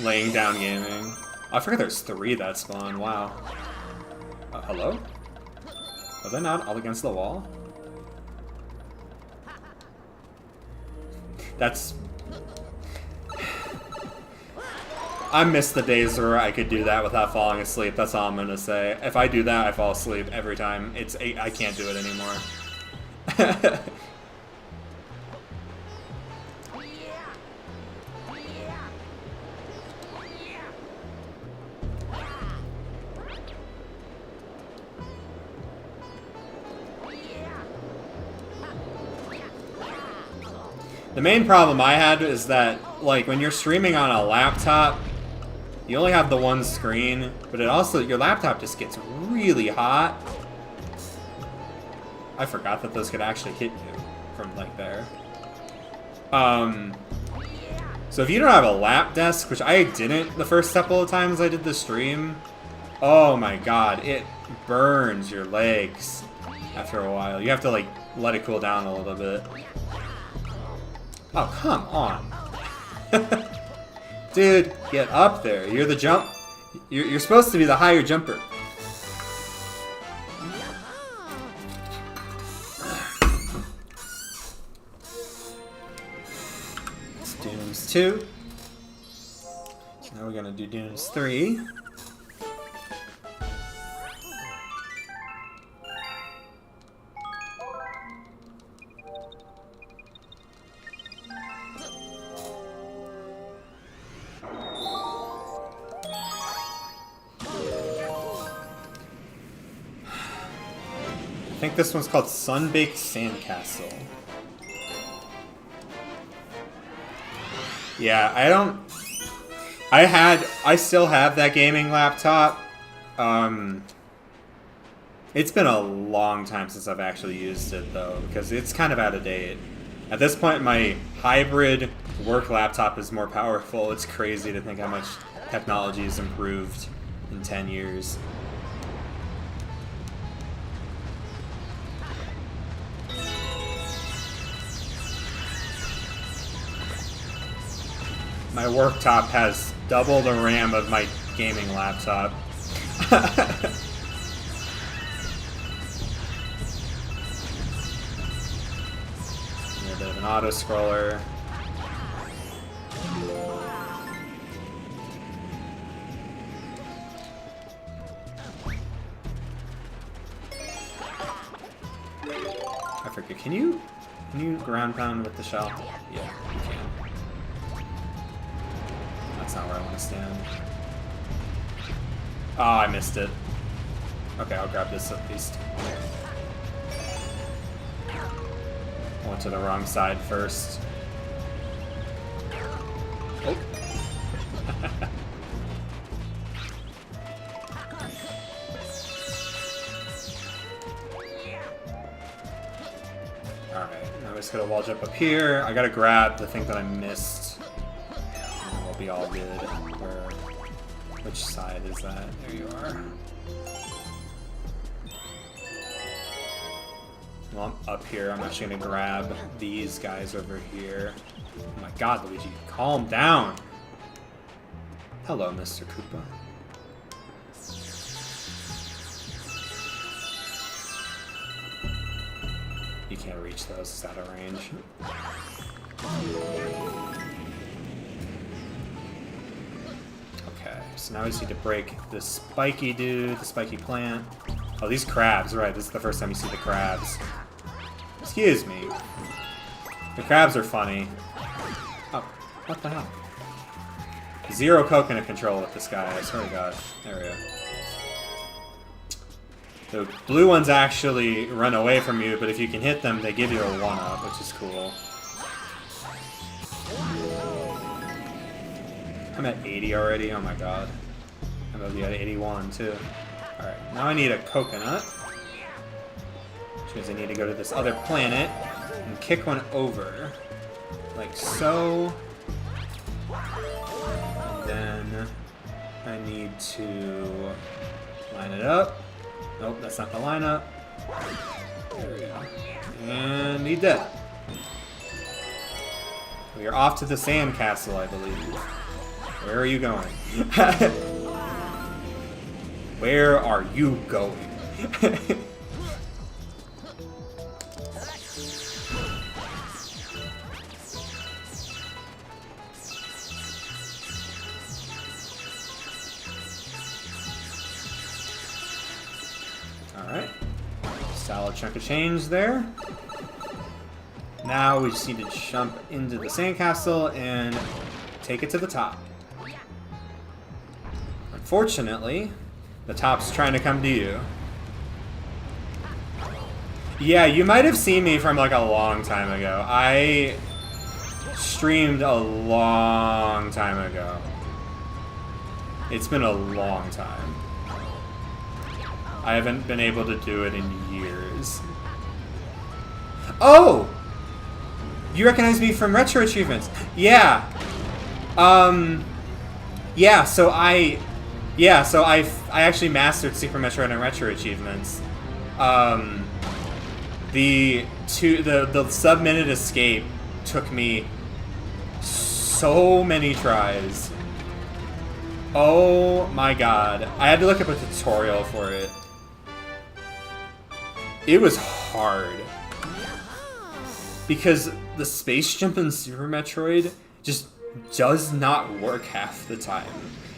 Laying down gaming. I forgot there's 3 that spawn. Wow. Hello? Are they not all against the wall? That's... I miss the days where I could do that without falling asleep. That's all I'm gonna say. If I do that, I fall asleep every time. I can't do it anymore. The main problem I had is that, like, when you're streaming on a laptop, you only have the one screen, but your laptop just gets really hot. I forgot that those could actually hit you from, like, there. So if you don't have a lap desk, which I didn't the first couple of times I did the stream, oh my god, it burns your legs after a while. You have to, like, let it cool down a little bit. Oh, come on. Dude, get up there. You're the jump. You're supposed to be the higher jumper. It's Dooms 2. So now we're gonna do Dooms 3. I think this one's called Sunbaked Sandcastle. Yeah, I still have that gaming laptop. It's been a long time since I've actually used it though, because it's kind of out of date. At this point, my hybrid work laptop is more powerful. It's crazy to think how much technology has improved. in 10 years. My worktop has double the RAM of my gaming laptop. A bit of an auto-scroller. I forget, can you ground pound with the shell? Yeah, you can. That's not where I want to stand. Oh, I missed it. Okay, I'll grab this at least. Went to the wrong side first. Oh. Alright, now we just gotta wall jump up here. I gotta grab the thing that I missed. And we'll be all good. Which side is that? There you are. Well, I'm up here. I'm actually gonna grab these guys over here. Oh my god, Luigi, calm down! Hello, Mr. Koopa. You can't reach those, it's out of range. Okay, so now we just need to break the spiky dude, the spiky plant. Oh, these crabs, right, this is the first time you see the crabs. Excuse me. The crabs are funny. Oh, what the hell? Zero coconut control with this guy, I swear to god. There we go. The blue ones actually run away from you, but if you can hit them, they give you a 1-up, which is cool. I'm at 80 already, oh my god. I'm gonna be at 81 too. Alright, now I need a coconut. Which means I need to go to this other planet and kick one over. Like so. And then I need to line it up. Nope, that's not the lineup. There we go. And he did. We are off to the sand castle, I believe. Where are you going? Where are you going? Alright. Solid chunk of change there. Now we just need to jump into the sandcastle and take it to the top. Unfortunately, the top's trying to come to you. Yeah, you might have seen me from like a long time ago. I streamed a long time ago. It's been a long time. I haven't been able to do it in years. Oh! You recognize me from Retro Achievements. Yeah. Yeah, so I actually mastered Super Metroid and Retro Achievements. The sub-minute escape took me so many tries. Oh my god. I had to look up a tutorial for it. It was hard. Because the space jump in Super Metroid just does not work half the time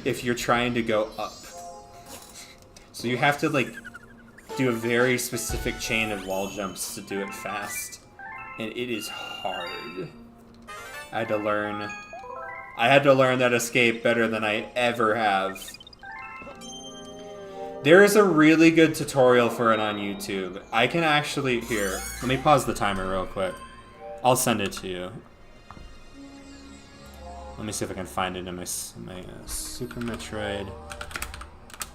if you're trying to go up. So you have to like do a very specific chain of wall jumps to do it fast. And it is hard. I had to learn that escape better than I ever have. There is a really good tutorial for it on YouTube. I can actually... Here, let me pause the timer real quick. I'll send it to you. Let me see if I can find it in my Super Metroid.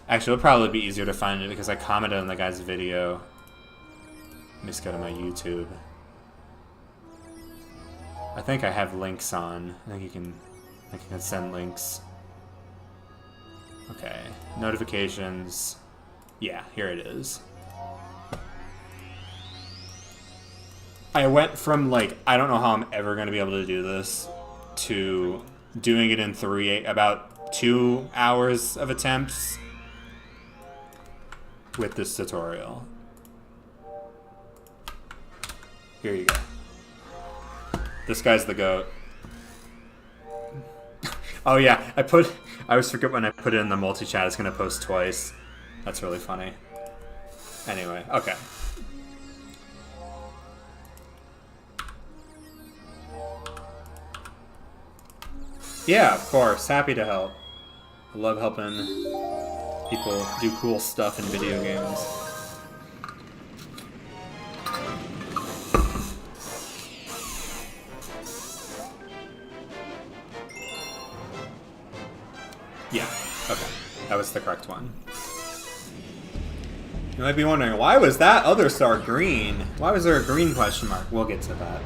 Actually, it'll probably be easier to find it because I commented on the guy's video. Let me just go to my YouTube. I think I have links on. I think you can send links. Okay, notifications. Yeah, here it is. I went from, like, I don't know how I'm ever going to be able to do this, to doing it in about 2 hours of attempts with this tutorial. Here you go. This guy's the GOAT. Oh yeah, I always forget when I put it in the multi-chat, it's gonna post twice. That's really funny. Anyway, okay. Yeah, of course, happy to help. I love helping people do cool stuff in video games. Yeah, okay. That was the correct one. You might be wondering, why was that other star green? Why was there a green question mark? We'll get to that.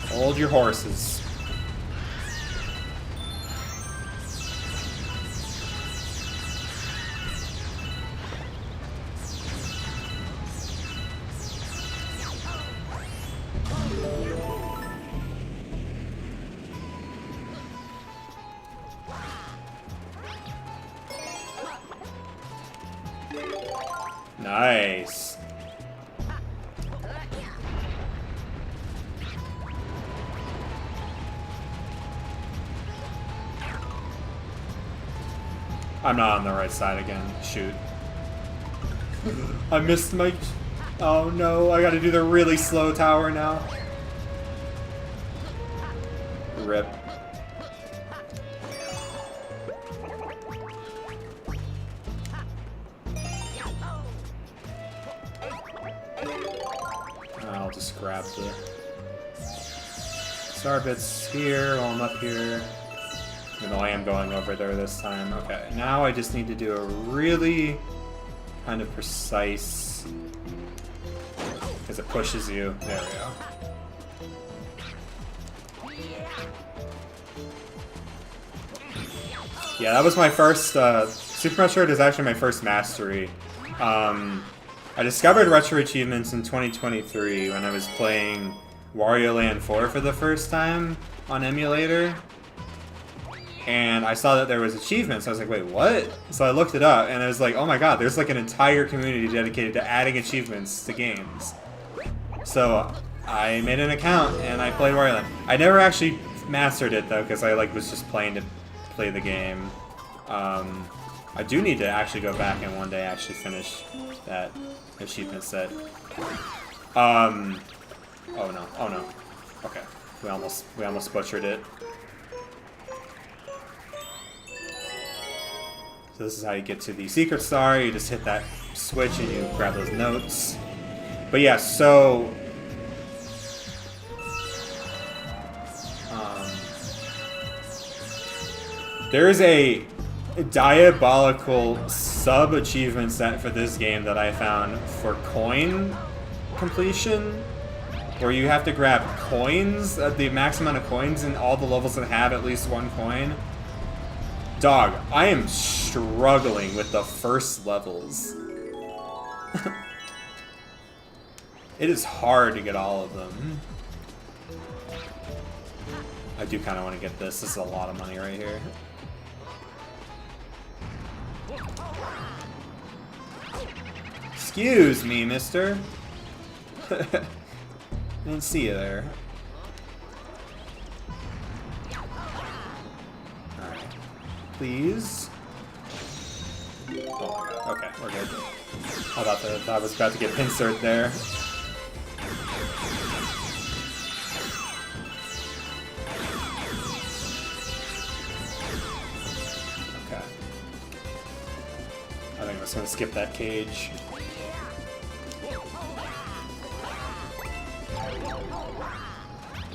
Hold your horses. Nice. I'm not on the right side again. Shoot. I missed my... Oh no, I gotta do the really slow tower now. Rip. I'll just grab the star bits here while I'm up here. Even though I am going over there this time. Okay, now I just need to do a really kind of precise... Because it pushes you. There we go. Yeah, that was my first... Super Metroid is actually my first mastery. I discovered retro achievements in 2023 when I was playing Wario Land 4 for the first time on emulator. And I saw that there was achievements. I was like, wait, what? So I looked it up, and I was like, oh my god, there's like an entire community dedicated to adding achievements to games. So I made an account, and I played Wario Land. I never actually mastered it, though, because I like was just playing to play the game. I do need to actually go back and one day actually finish that achievement set. Oh no, oh no. Okay, we almost butchered it. So this is how you get to the secret star. You just hit that switch and you grab those notes. But yeah, so there is a diabolical sub-achievement set for this game that I found for coin completion, where you have to grab coins, the max amount of coins in all the levels that have at least one coin. Dog, I am struggling with the first levels. It is hard to get all of them. I do kind of want to get this. This is a lot of money right here. Excuse me, mister. I didn't see you there. Alright. Please. Oh my god. Okay, we're good. I was about to get pincered there. Okay. I think I'm just gonna skip that cage.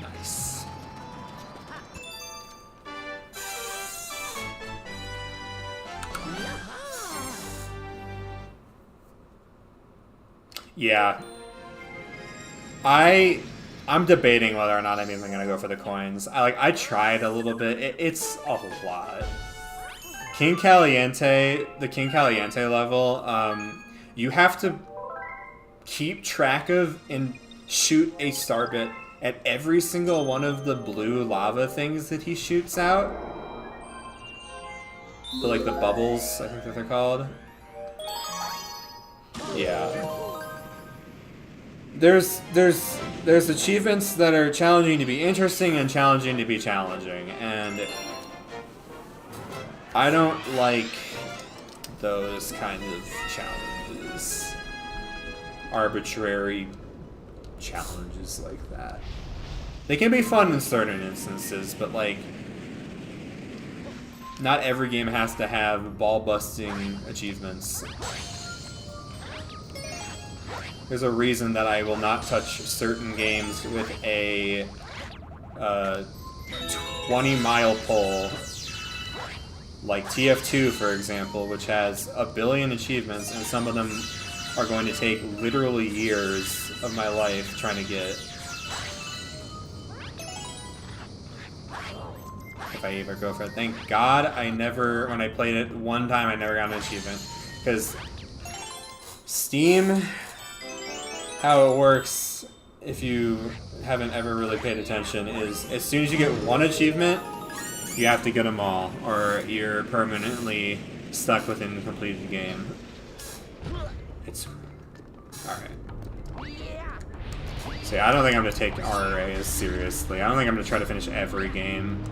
Nice. Yeah. I'm debating whether or not I'm even gonna go for the coins. I tried a little bit. It's a lot. The King Caliente level, you have to keep track of and shoot a starbit at every single one of the blue lava things that he shoots out. Like the bubbles, I think that they're called. Yeah. There's achievements that are challenging to be interesting and challenging to be challenging, and I don't like those kind of challenges. Arbitrary challenges like that. They can be fun in certain instances, but like, not every game has to have ball-busting achievements. There's a reason that I will not touch certain games with a 20-mile pole. Like TF2, for example, which has a billion achievements, and some of them are going to take literally years of my life trying to get. If I ever go for it. Thank God when I played it one time, I never got an achievement. Because Steam, how it works, if you haven't ever really paid attention, is as soon as you get one achievement, you have to get them all, or you're permanently stuck within the completed game. It's... Alright. So yeah, I don't think I'm going to take RAs seriously. I don't think I'm going to try to finish every game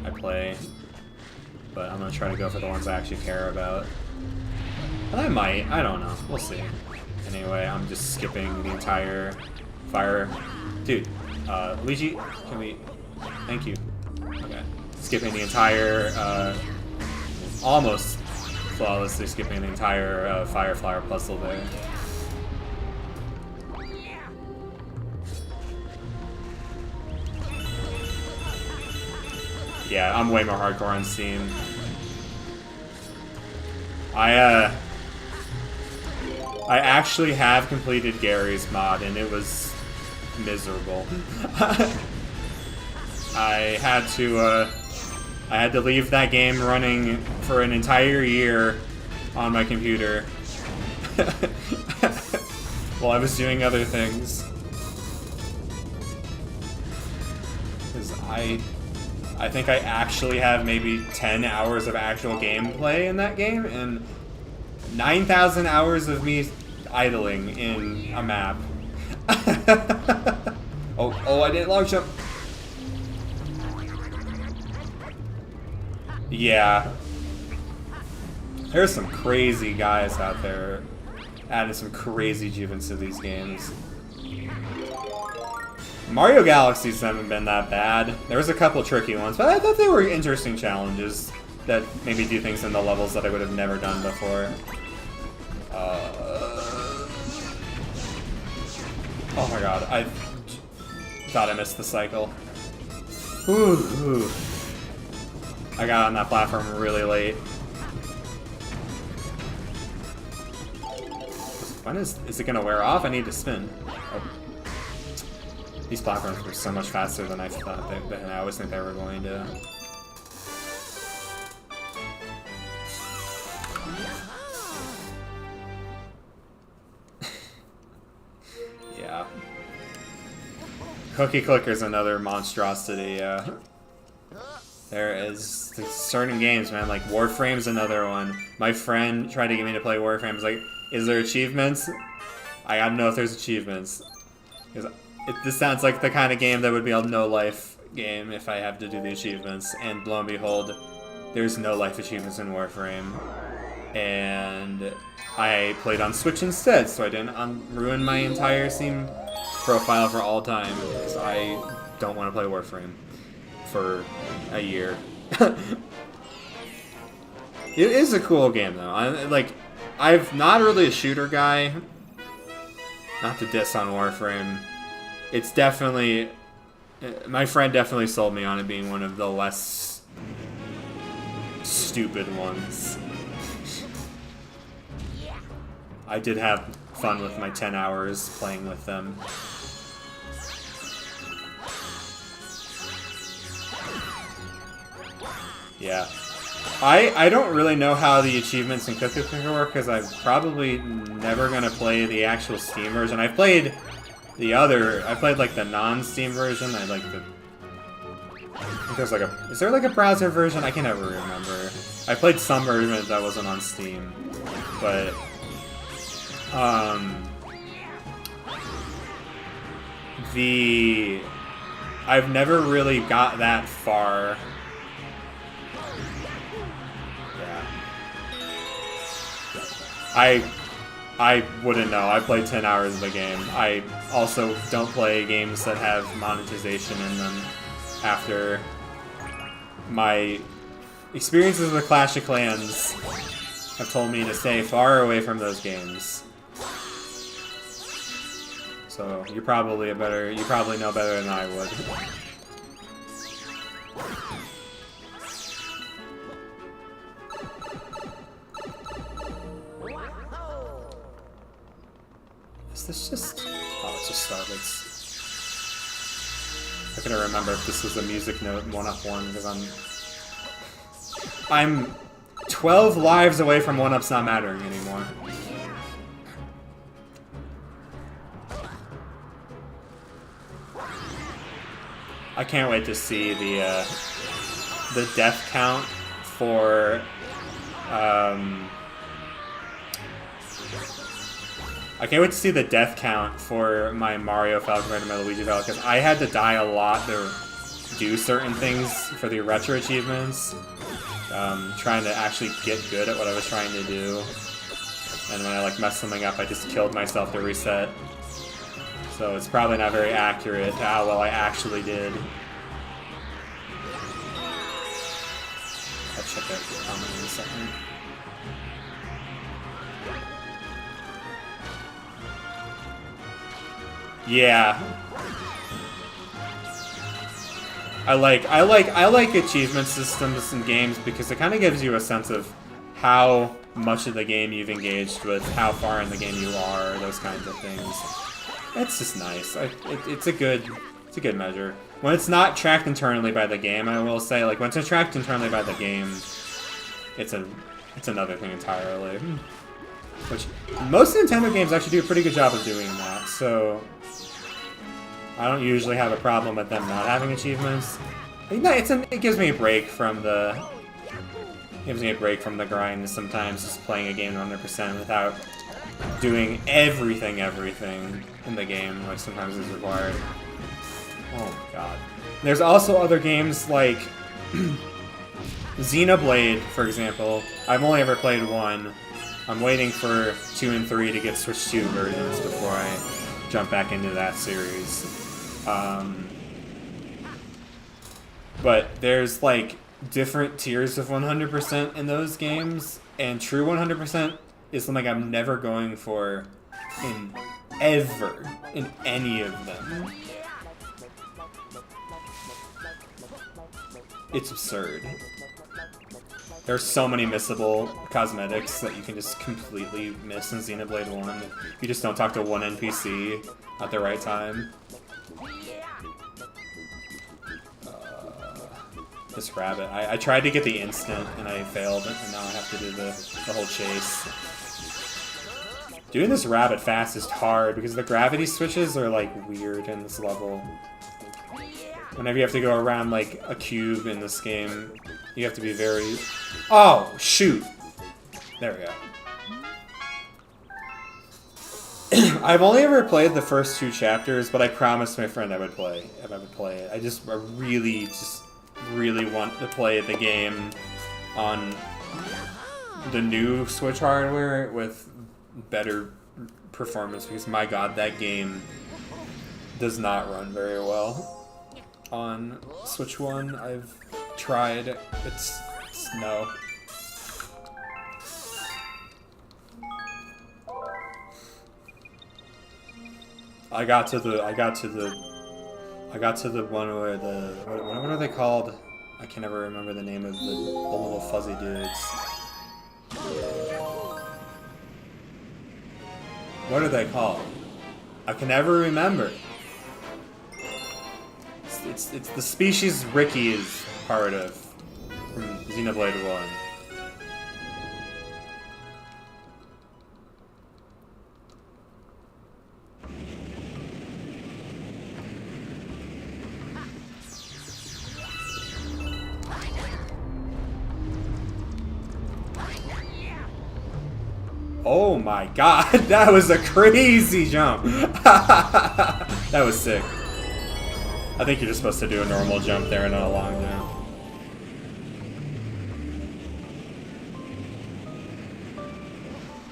I play. But I'm going to try to go for the ones I actually care about. And I might. I don't know. We'll see. Anyway, I'm just skipping the entire fire... Dude, Luigi, can we... Thank you. Okay. Skipping the entire, almost flawlessly skipping the entire fire flower puzzle there. Yeah, I'm way more hardcore on Steam. I actually have completed Gary's mod, and it was miserable. I had to leave that game running for an entire year on my computer while I was doing other things. Because I think I actually have maybe 10 hours of actual gameplay in that game, and 9,000 hours of me idling in a map. Oh, I didn't long jump. Yeah. There's some crazy guys out there adding some crazy achievements to these games. Mario Galaxies haven't been that bad. There was a couple tricky ones, but I thought they were interesting challenges that maybe do things in the levels that I would have never done before. Oh my god, I thought I missed the cycle. Ooh. I got on that platform really late. When is it gonna wear off? I need to spin. Oh. These platforms were so much faster than I thought than I always think they were going to. Yeah. Cookie Clicker's another monstrosity, yeah. There is certain games, man, like Warframe's another one. My friend tried to get me to play Warframe. He's like, is there achievements? I gotta know if there's achievements. Because this sounds like the kind of game that would be a no-life game if I have to do the achievements. And lo and behold, there's no life achievements in Warframe. And I played on Switch instead, so I didn't ruin my entire Steam profile for all time. Because I don't want to play Warframe for a year. It is a cool game though. I'm not really a shooter guy. Not to diss on Warframe. It's definitely... My friend definitely sold me on it being one of the less stupid ones. I did have fun with my 10 hours playing with them. Yeah. I don't really know how the achievements in Cookie Clicker work because I'm probably never gonna play the actual Steam version. I played the other. I played like the non-Steam version. I like the. I think there's like a. Is there like a browser version? I can never remember. I played some version that wasn't on Steam, but I've never really got that far. I wouldn't know. I played 10 hours of the game. I also don't play games that have monetization in them after my experiences with Clash of Clans have told me to stay far away from those games. So you probably know better than I would. Is this just... Oh, it's just Starbucks. I couldn't remember if this was a music note 1-up-1 because I'm 12 lives away from 1-ups not mattering anymore. I can't wait to see the death count for I can't wait to see the death count for my Mario Falcon Red and my Luigi Falcon, because I had to die a lot to do certain things for the retro achievements. Trying to actually get good at what I was trying to do. And when I like messed something up, I just killed myself to reset. So it's probably not very accurate to how well I actually did. I'll check out the comment in a second. Yeah. I like achievement systems in games because it kind of gives you a sense of how much of the game you've engaged with, how far in the game you are, those kinds of things. It's just nice. It's a good measure. When it's not tracked internally by the game, I will say, like when it's tracked internally by the game, it's another thing entirely. Which most Nintendo games actually do a pretty good job of doing that. So I don't usually have a problem with them not having achievements. It gives me a break from the grind sometimes, just playing a game 100% without doing everything in the game, like sometimes is required. Oh my god. There's also other games like Xenoblade, for example. I've only ever played one. I'm waiting for 2 and 3 to get Switch 2 versions before I jump back into that series. But there's like different tiers of 100% in those games, and true 100% is something I'm never going for in any of them. It's absurd. There's so many missable cosmetics that you can just completely miss in Xenoblade 1. You just don't talk to one NPC at the right time. This rabbit. I tried to get the instant and I failed, and now I have to do the whole chase. Doing this rabbit fast is hard because the gravity switches are like weird in this level. Whenever you have to go around like a cube in this game, you have to be very... Oh, shoot! There we go. I've only ever played the first 2 chapters, but I promised my friend I would play it. I really want to play the game on the new Switch hardware with better performance, because my god, that game does not run very well on Switch 1. I've tried. It's no. I got to the one where what are they called? I can never remember the name of the little fuzzy dudes. What are they called? I can never remember. It's the species Ricky is part of from Xenoblade 1. Oh my god, that was a crazy jump. That was sick. I think you're just supposed to do a normal jump there and not a long jump.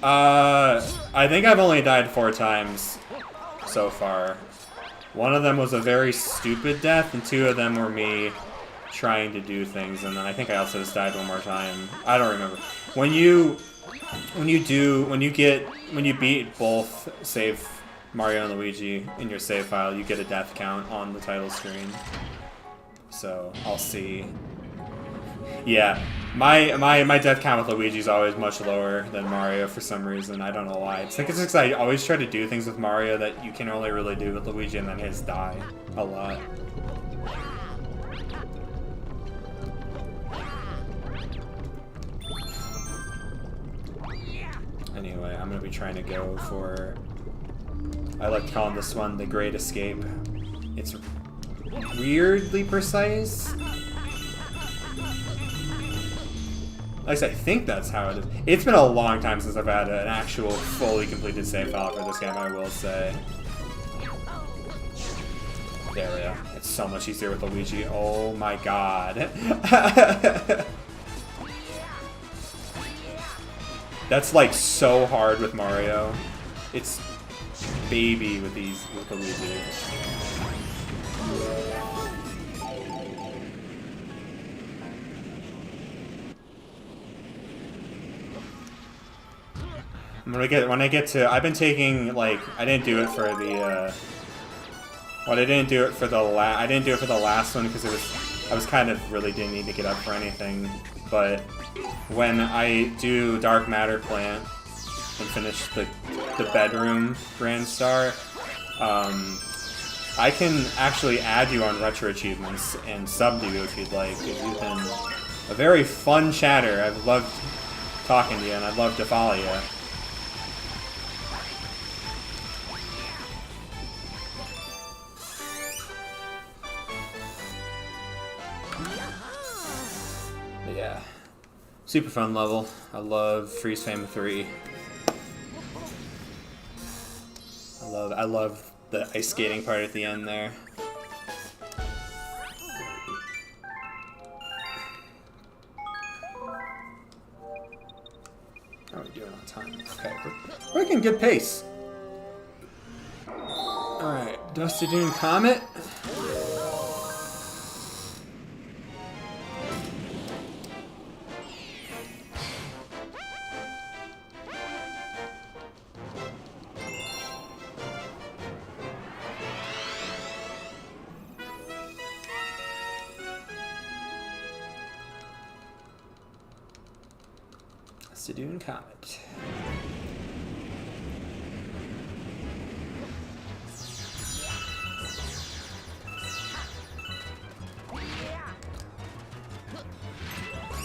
I think I've only died 4 times so far. One of them was a very stupid death, and 2 of them were me trying to do things, and then I think I also just died 1 more time. I don't remember. When you beat both save Mario and Luigi in your save file, you get a death count on the title screen. So I'll see. Yeah, my death count with Luigi is always much lower than Mario for some reason. I don't know why. It's like it's just I always try to do things with Mario that you can only really do with Luigi, and then his die a lot. Anyway, I'm gonna be trying to go for. I like to call this one the Great Escape. It's weirdly precise. At least I think that's how it is. It's been a long time since I've had an actual fully completed save file for this game, I will say. There we go. It's so much easier with Luigi. Oh my god. That's like so hard with Mario. It's baby with Luigi. When I get to, I've been taking like I didn't do it for the I didn't do it for the last one because I was kind of really didn't need to get up for anything, but when I do Dark Matter Plant and finish the bedroom Grand Star, I can actually add you on retro achievements and sub to you if you'd like. You've been a very fun chatter. I've loved talking to you, and I'd love to follow you. But yeah, super fun level. I love Freeze Frame 3. I love the ice skating part at the end there. How are we doing on time? Okay, we're making good pace. Alright, Dusty Dune Comet. Dune Comet.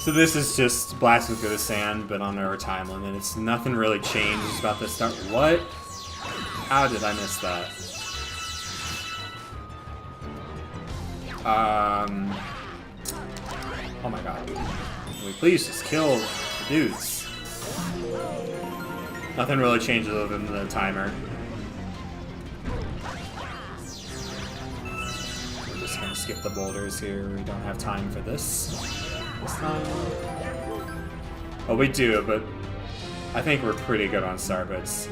So this is just blasting through the sand, but on our time limit. It's nothing really changed about this start. What? How did I miss that? Oh my god. Can we please just kill the dudes? Nothing really changes other than the timer. We're just gonna skip the boulders here. We don't have time for this time. Oh, we do, but I think we're pretty good on starbits.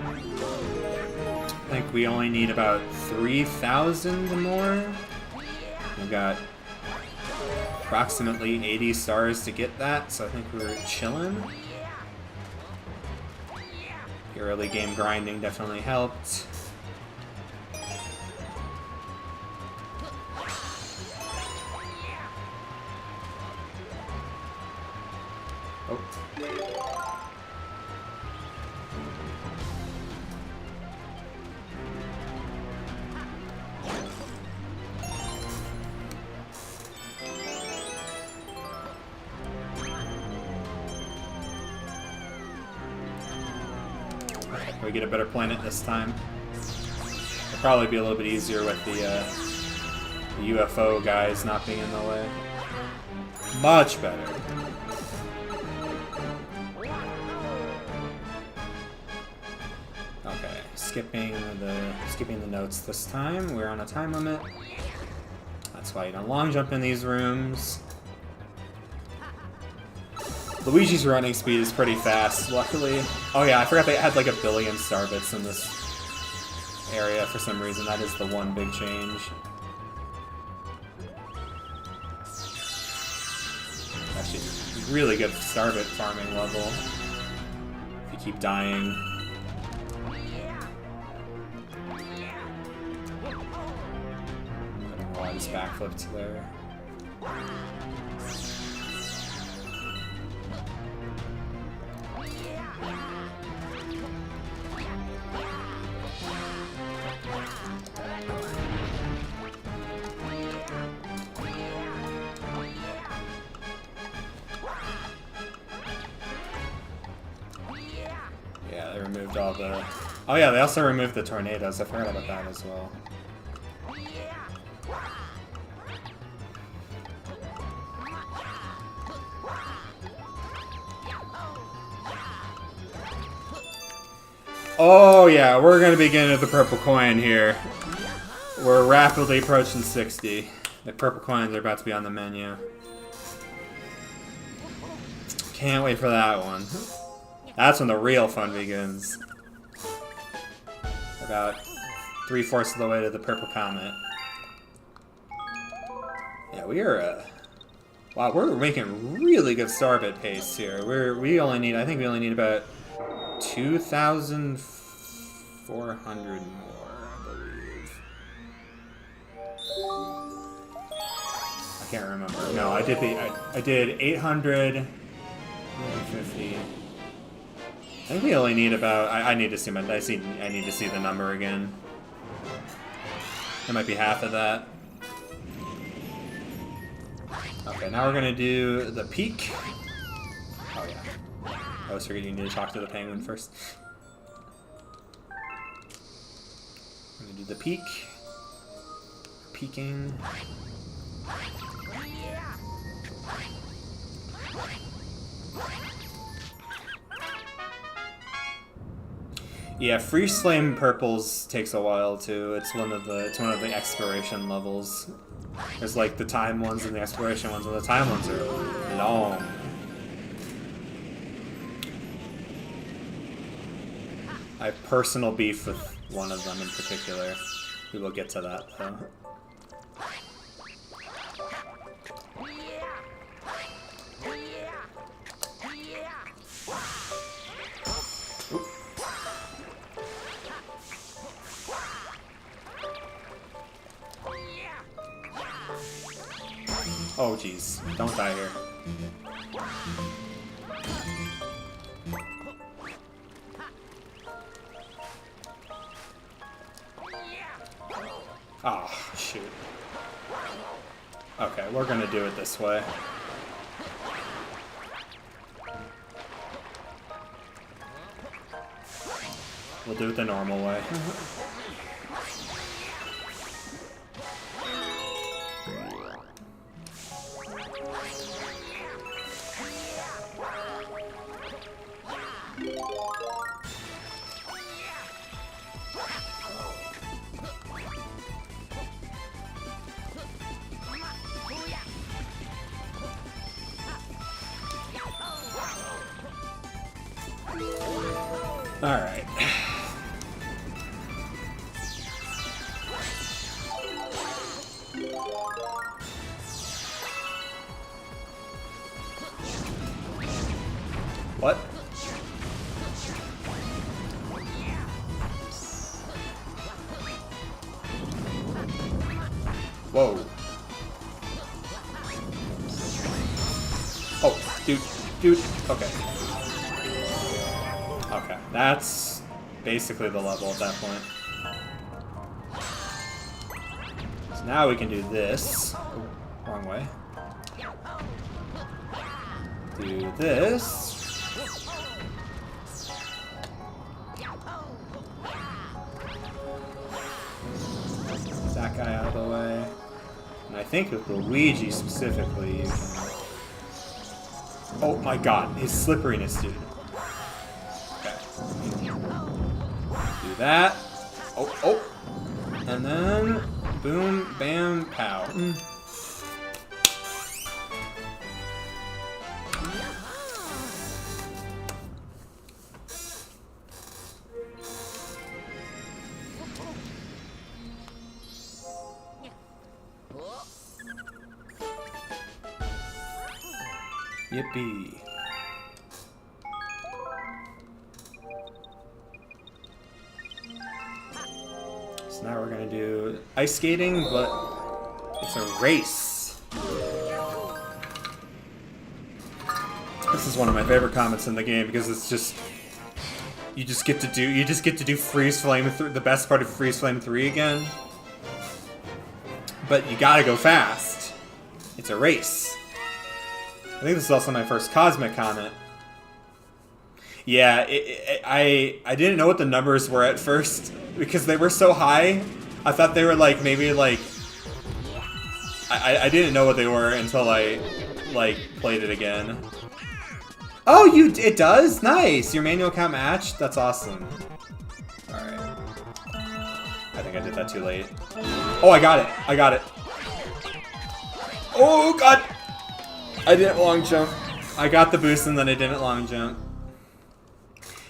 I think we only need about 3,000 more. We've got approximately 80 stars to get that, so I think we're chilling. The early game grinding definitely helped. Oh. we get a better planet this time. It'll probably be a little bit easier with the UFO guys not being in the way. Much better. Okay, skipping the notes this time. We're on a time limit. That's why you don't long jump in these rooms. Luigi's running speed is pretty fast, luckily. Oh yeah, I forgot they had like 1 billion star bits in this area for some reason. That is the one big change. Actually, really good star bit farming level. If you keep dying. I don't know why I just backflipped there. Yeah, they removed all the... Oh yeah, they also removed the tornadoes. I forgot about that as well. Oh yeah, we're gonna be getting the purple coin here. We're rapidly approaching 60. The purple coins are about to be on the menu. Can't wait for that one. That's when the real fun begins. About 3/4 of the way to the purple comet. Yeah, we are. Wow, we're making really good starbit pace here. We only need. I think we only need about 2,400 more, I believe. I can't remember. No, I did 800, 150. I think we only need about. I need to see I need to see the number again. It might be half of that. Okay, now we're gonna do the peak. Oh yeah. I always forget you need to talk to the penguin first. I'm gonna do the peak. Peeking. Yeah, free flame purples takes a while too. It's one of the exploration levels. There's like the time ones and the exploration ones, and the time ones are long. I have personal beef with one of them in particular. We will get to that though. Oh jeez, don't die here. Oh, shoot. Okay, we're gonna do it this way. We'll do it the normal way. Alright. What? Whoa. Oh, dude, okay. Okay, that's basically the level at that point. So now we can do this. Oh, wrong way. Do this. guy out of the way. And I think with Luigi specifically, you can... Oh my god, his slipperiness, dude. Okay. Do that. Oh, oh. And then, boom, bam, pow. Yippee. So now we're gonna do ice skating, but it's a race. This is one of my favorite comments in the game because it's just you just get to do freeze flame the best part of freeze flame 3 again. But you gotta go fast. It's a race. I think this is also my first cosmic comment. Yeah, I didn't know what the numbers were at first because they were so high. I thought they were like maybe like I didn't know what they were until I like played it again. Oh, it does? Nice. Your manual count matched? That's awesome. All right. I think I did that too late. Oh, I got it. I got it. Oh god. I didn't long jump. I got the boost and then I didn't long jump.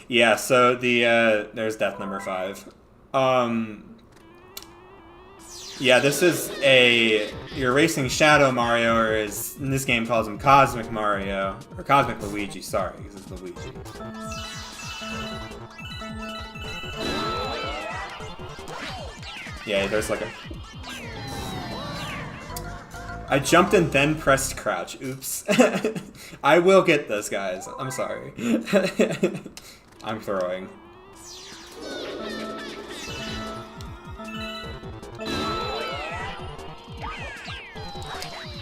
Yeah, so the there's death number 5. Yeah, this is you're racing Shadow Mario, or as in this game calls him Cosmic Mario, or Cosmic Luigi, sorry, because it's Luigi. Yeah, there's like a... I jumped and then pressed crouch. Oops. I will get this, guys. I'm sorry. I'm throwing.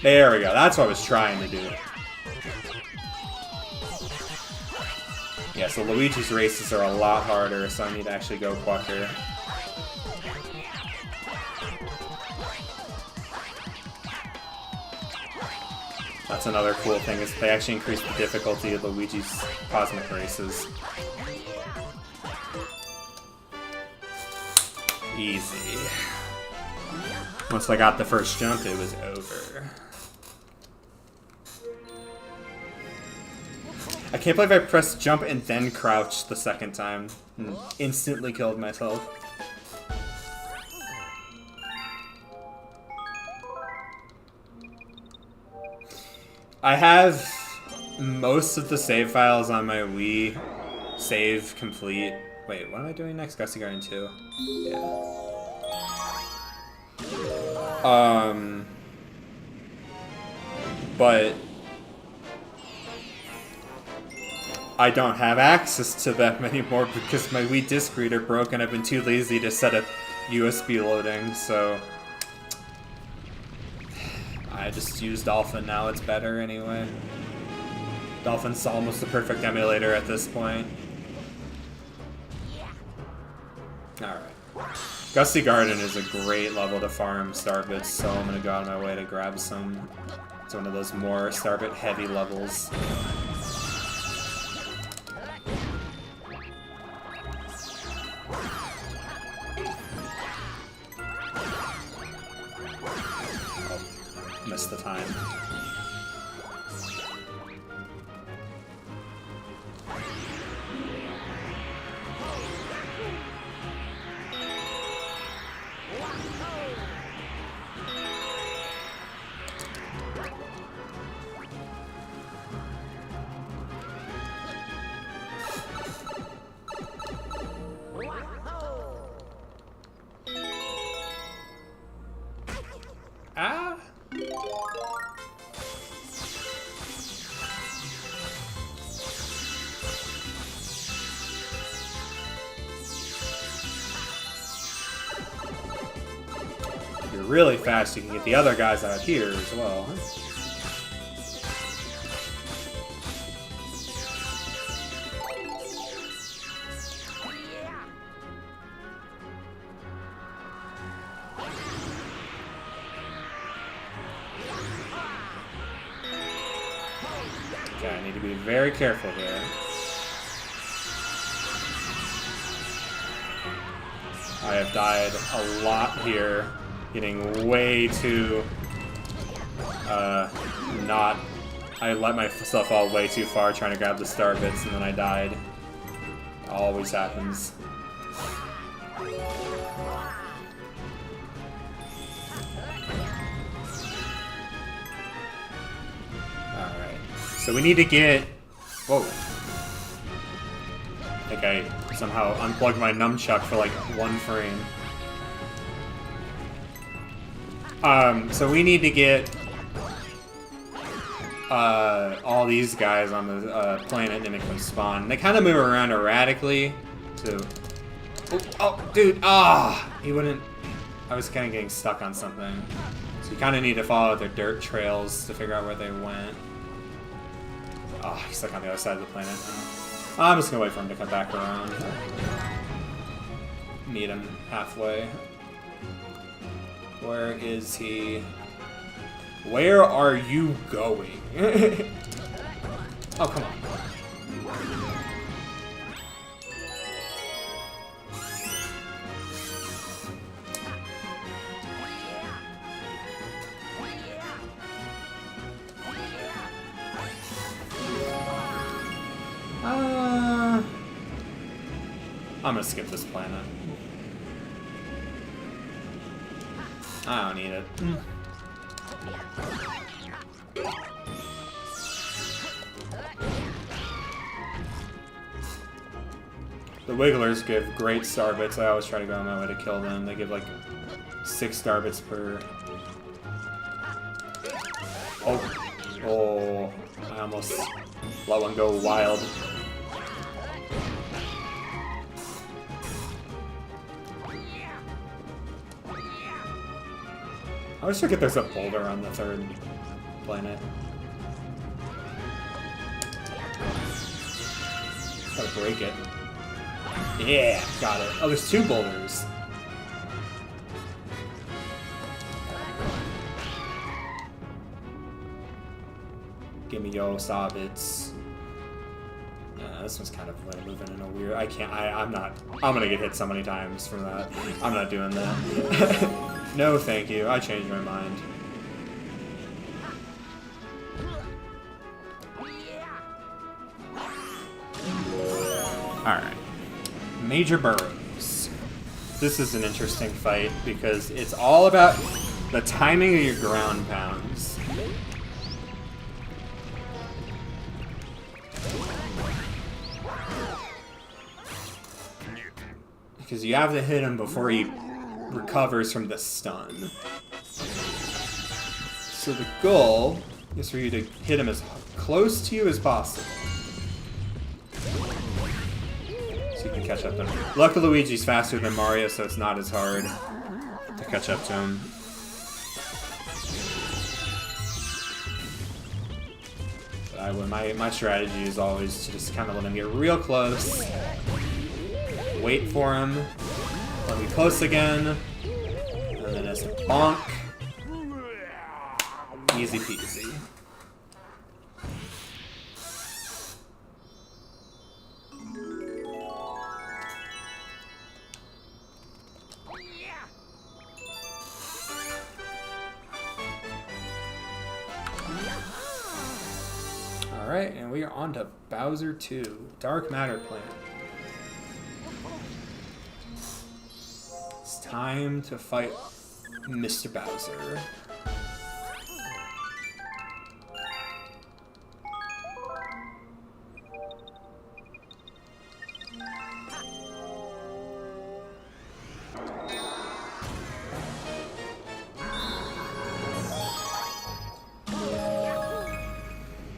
There we go. That's what I was trying to do. Yeah, so Luigi's races are a lot harder, so I need to actually go quicker. That's another cool thing, is they actually increase the difficulty of Luigi's cosmic races. Easy. Once I got the first jump, it was over. I can't believe I pressed jump and then crouch the second time and instantly killed myself. I have most of the save files on my Wii save complete. Wait, what am I doing next? Gusty Garden 2? Yeah. But I don't have access to them anymore because my Wii disc reader broke and I've been too lazy to set up USB loading, so I just use Dolphin now. It's better anyway. Dolphin's almost the perfect emulator at this point. Alright. Gusty Garden is a great level to farm Starbits, so I'm gonna go out of my way to grab some. It's one of those more Starbit heavy levels. Oh, missed the time. Ah! If you're really fast, you can get the other guys out here as well. very careful here. I have died a lot here. Getting way too... not... I let myself fall way too far trying to grab the star bits and then I died. Always happens. Alright. So we need to get... Whoa. I think I somehow unplugged my nunchuck for like 1 frame. So we need to get all these guys on the planet and make them spawn. They kind of move around erratically. So, oh, dude, he wouldn't. I was kind of getting stuck on something. So you kind of need to follow their dirt trails to figure out where they went. Oh, he's stuck on the other side of the planet. I'm just gonna wait for him to come back around. Meet him halfway. Where is he? Where are you going? Oh, come on. I'm gonna skip this planet. I don't need it. The Wigglers give great star bits. I always try to go on my way to kill them. They give like 6 star bits per... Oh, I almost let one go wild. I always forget there's a boulder on the 3rd planet. Gotta break it. Yeah, got it. Oh, there's 2 boulders. Give me yo sabbits. This one's kind of like moving in a weird... I'm gonna get hit so many times from that. I'm not doing that. No, thank you. I changed my mind. Alright. Major Burrows. This is an interesting fight because it's all about the timing of your ground pounds. Because you have to hit him before he recovers from the stun. So the goal is for you to hit him as close to you as possible. So you can catch up to him. Luckily Luigi's faster than Mario, so it's not as hard to catch up to him. But my strategy is always to just kind of let him get real close. Wait for him. Let me close again. And then it's a bonk. Easy peasy. Alright, and we are on to Bowser 2, Dark Matter Planet. It's time to fight Mr. Bowser.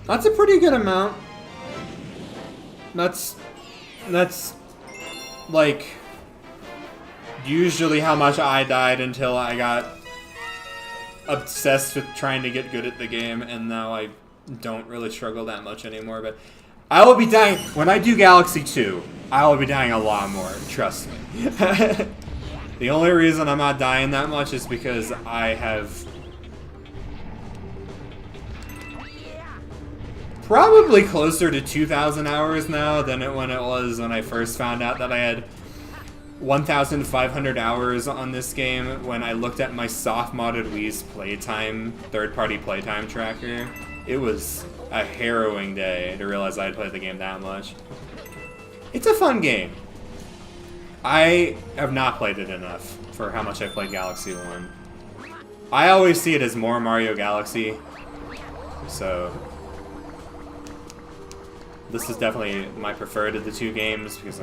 That's a pretty good amount. That's like usually how much I died until I got obsessed with trying to get good at the game, and now I don't really struggle that much anymore. But I will be dying when I do Galaxy 2. I will be dying a lot more, trust me. The only reason I'm not dying that much is because I have probably closer to 2,000 hours now than when it was when I first found out that I had 1,500 hours on this game when I looked at my soft modded Wii's playtime, third-party playtime tracker. It was a harrowing day to realize I had played the game that much. It's a fun game. I have not played it enough for how much I've played Galaxy 1. I always see it as more Mario Galaxy, so this is definitely my preferred of the two games because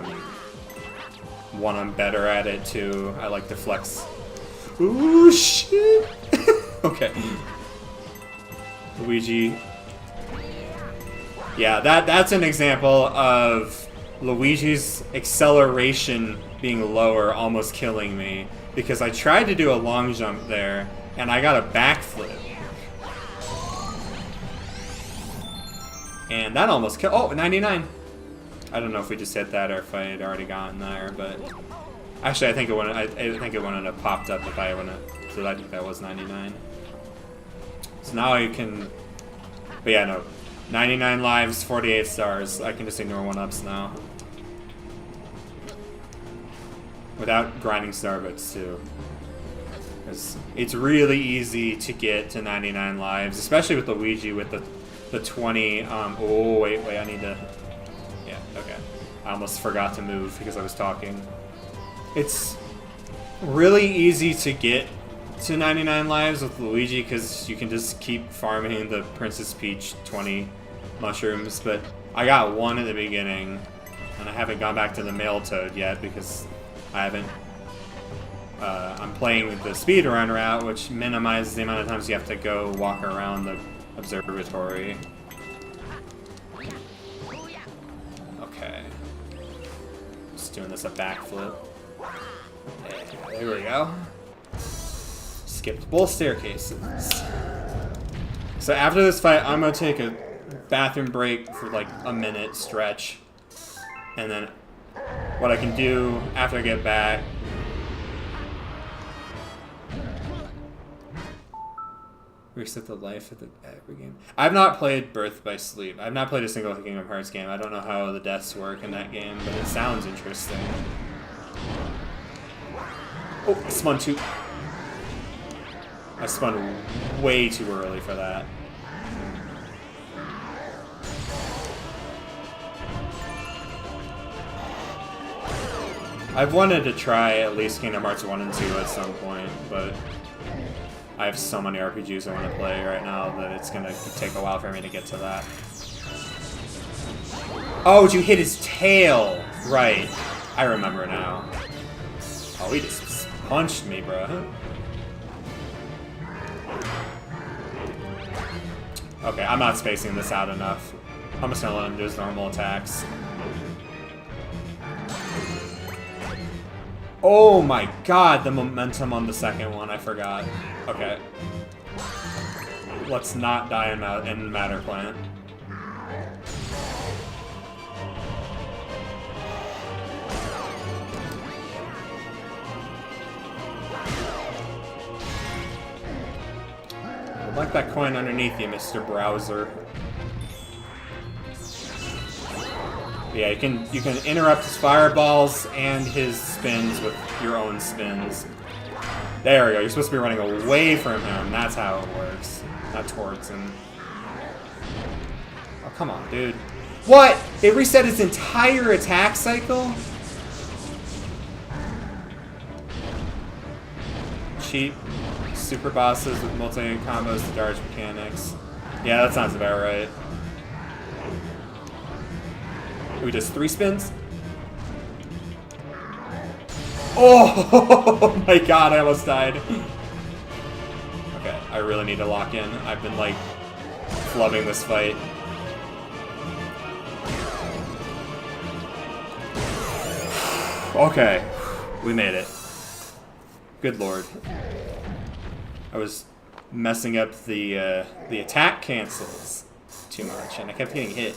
one, I'm better at it, two, I like to flex. Ooh, shit! Okay. Luigi. Yeah, that's an example of Luigi's acceleration being lower almost killing me because I tried to do a long jump there and I got a backflip. And that almost killed. Oh, 99. I don't know if we just hit that or if I had already gotten there, but actually, I think it wouldn't have popped up if I wouldn't. So I think that was 99. So now I can. But yeah, no, 99 lives, 48 stars. I can just ignore 1-ups now, without grinding star bits too. Because it's really easy to get to 99 lives, especially with Luigi with the 20. Oh wait, I need to. Yeah, okay. I almost forgot to move because I was talking. It's really easy to get to 99 lives with Luigi because you can just keep farming the Princess Peach 20 mushrooms, but I got one at the beginning, and I haven't gone back to the male toad yet because I haven't. I'm playing the speedrun route, which minimizes the amount of times you have to go walk around the observatory. Okay. Just doing this a backflip. There we go. Skipped both staircases. So after this fight, I'm gonna take a bathroom break for like a minute stretch. And then what I can do after I get back. Reset the life of the every game. I've not played Birth by Sleep. I've not played a single Kingdom Hearts game. I don't know how the deaths work in that game, but it sounds interesting. Oh, I spun too. I spun way too early for that. I've wanted to try at least Kingdom Hearts 1 and 2 at some point, but I have so many RPGs I want to play right now that it's going to take a while for me to get to that. Oh, you hit his tail! Right. I remember now. Oh, he just punched me, bro. Okay, I'm not spacing this out enough. I'm just gonna let him do his normal attacks. Oh my god, the momentum on the second one, I forgot. Okay. Let's not die in Matter Plant. I'd like that coin underneath you, Mr. Browser. Yeah, you can interrupt his fireballs and his spins with your own spins. There we go. You're supposed to be running away from him. That's how it works. Not towards him. Oh, come on, dude. What? It reset its entire attack cycle? Cheap. Super bosses with multi-combos to dodge mechanics. Yeah, that sounds about right. We just 3 spins? Oh my god, I almost died. Okay, I really need to lock in. I've been like flubbing this fight. Okay, we made it. Good lord. I was messing up the attack cancels too much, and I kept getting hit.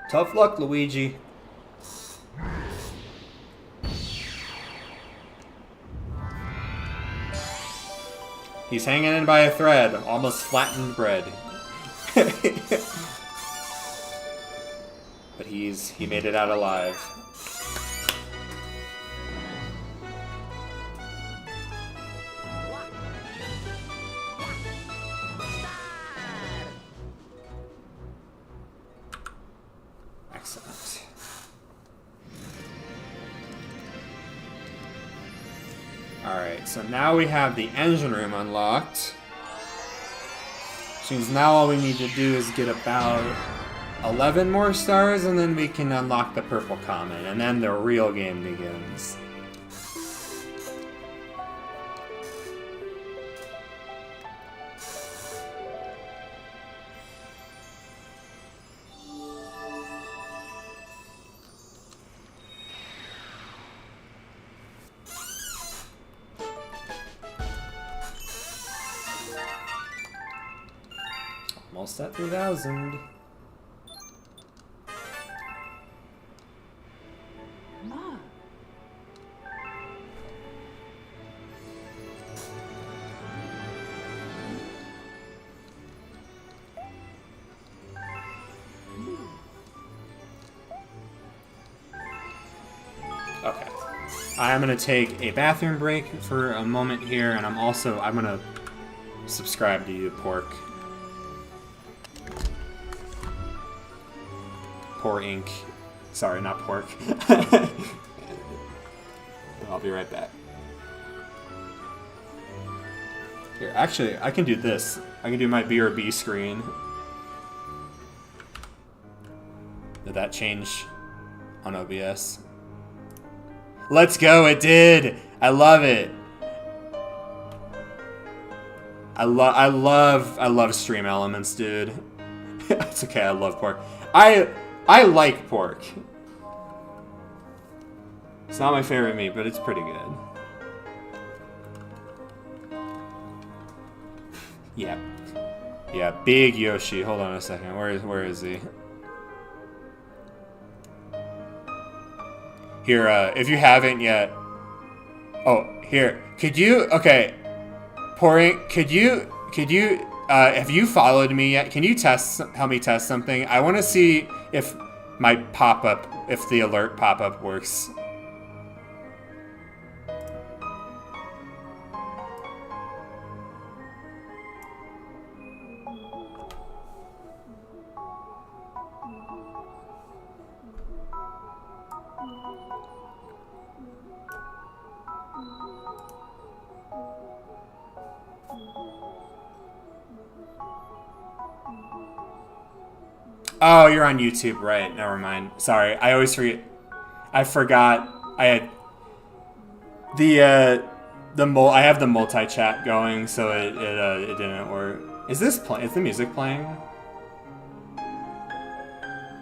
Tough luck, Luigi. He's hanging in by a thread. Almost flattened bread. But he made it out alive. Excellent. Alright, so now we have the engine room unlocked. Which means now all we need to do is get about 11 more stars, and then we can unlock the purple comet, and then the real game begins. Almost at 3,000. Ma. Okay. I'm gonna take a bathroom break for a moment here, and I'm gonna subscribe to you, Pork. Poor ink. Sorry, not pork. I'll be right back. Here, actually, I can do this. I can do my BRB screen. Did that change on OBS? Let's go, it did! I love it! I love stream elements, dude. It's okay, I love pork. I like pork. It's not my favorite meat, but it's pretty good. Yeah. Yeah, big Yoshi. Hold on a second. Where is he? Here, if you haven't yet. Oh, here. Could you, okay. Pouring, could you, have you followed me yet? Can you help me test something? I want to see if my pop-up, if the alert pop-up works. Oh, you're on YouTube, right? Never mind. Sorry, I always forget. I forgot. I had I have the multi-chat going, so it didn't work. Is the music playing?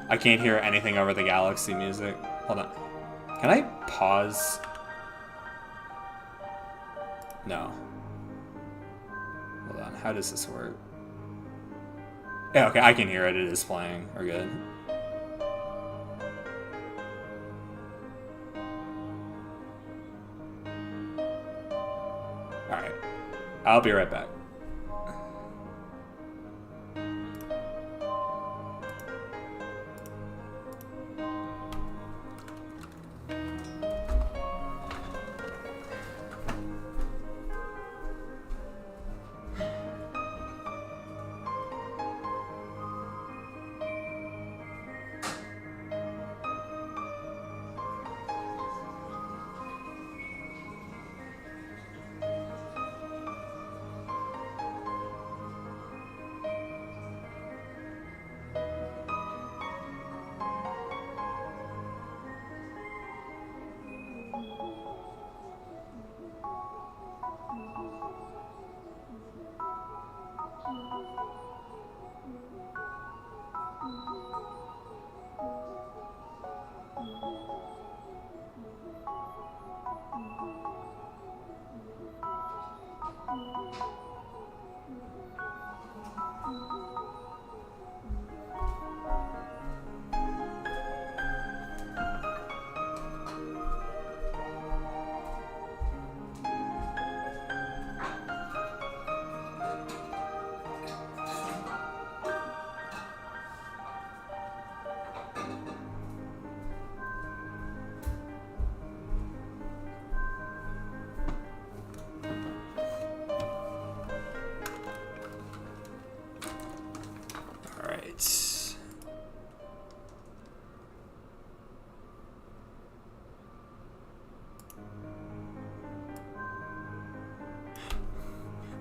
I can't hear anything over the Galaxy music. Hold on. Can I pause? No. Hold on. How does this work? Yeah, okay, I can hear it. It is playing. We're good. Alright. I'll be right back.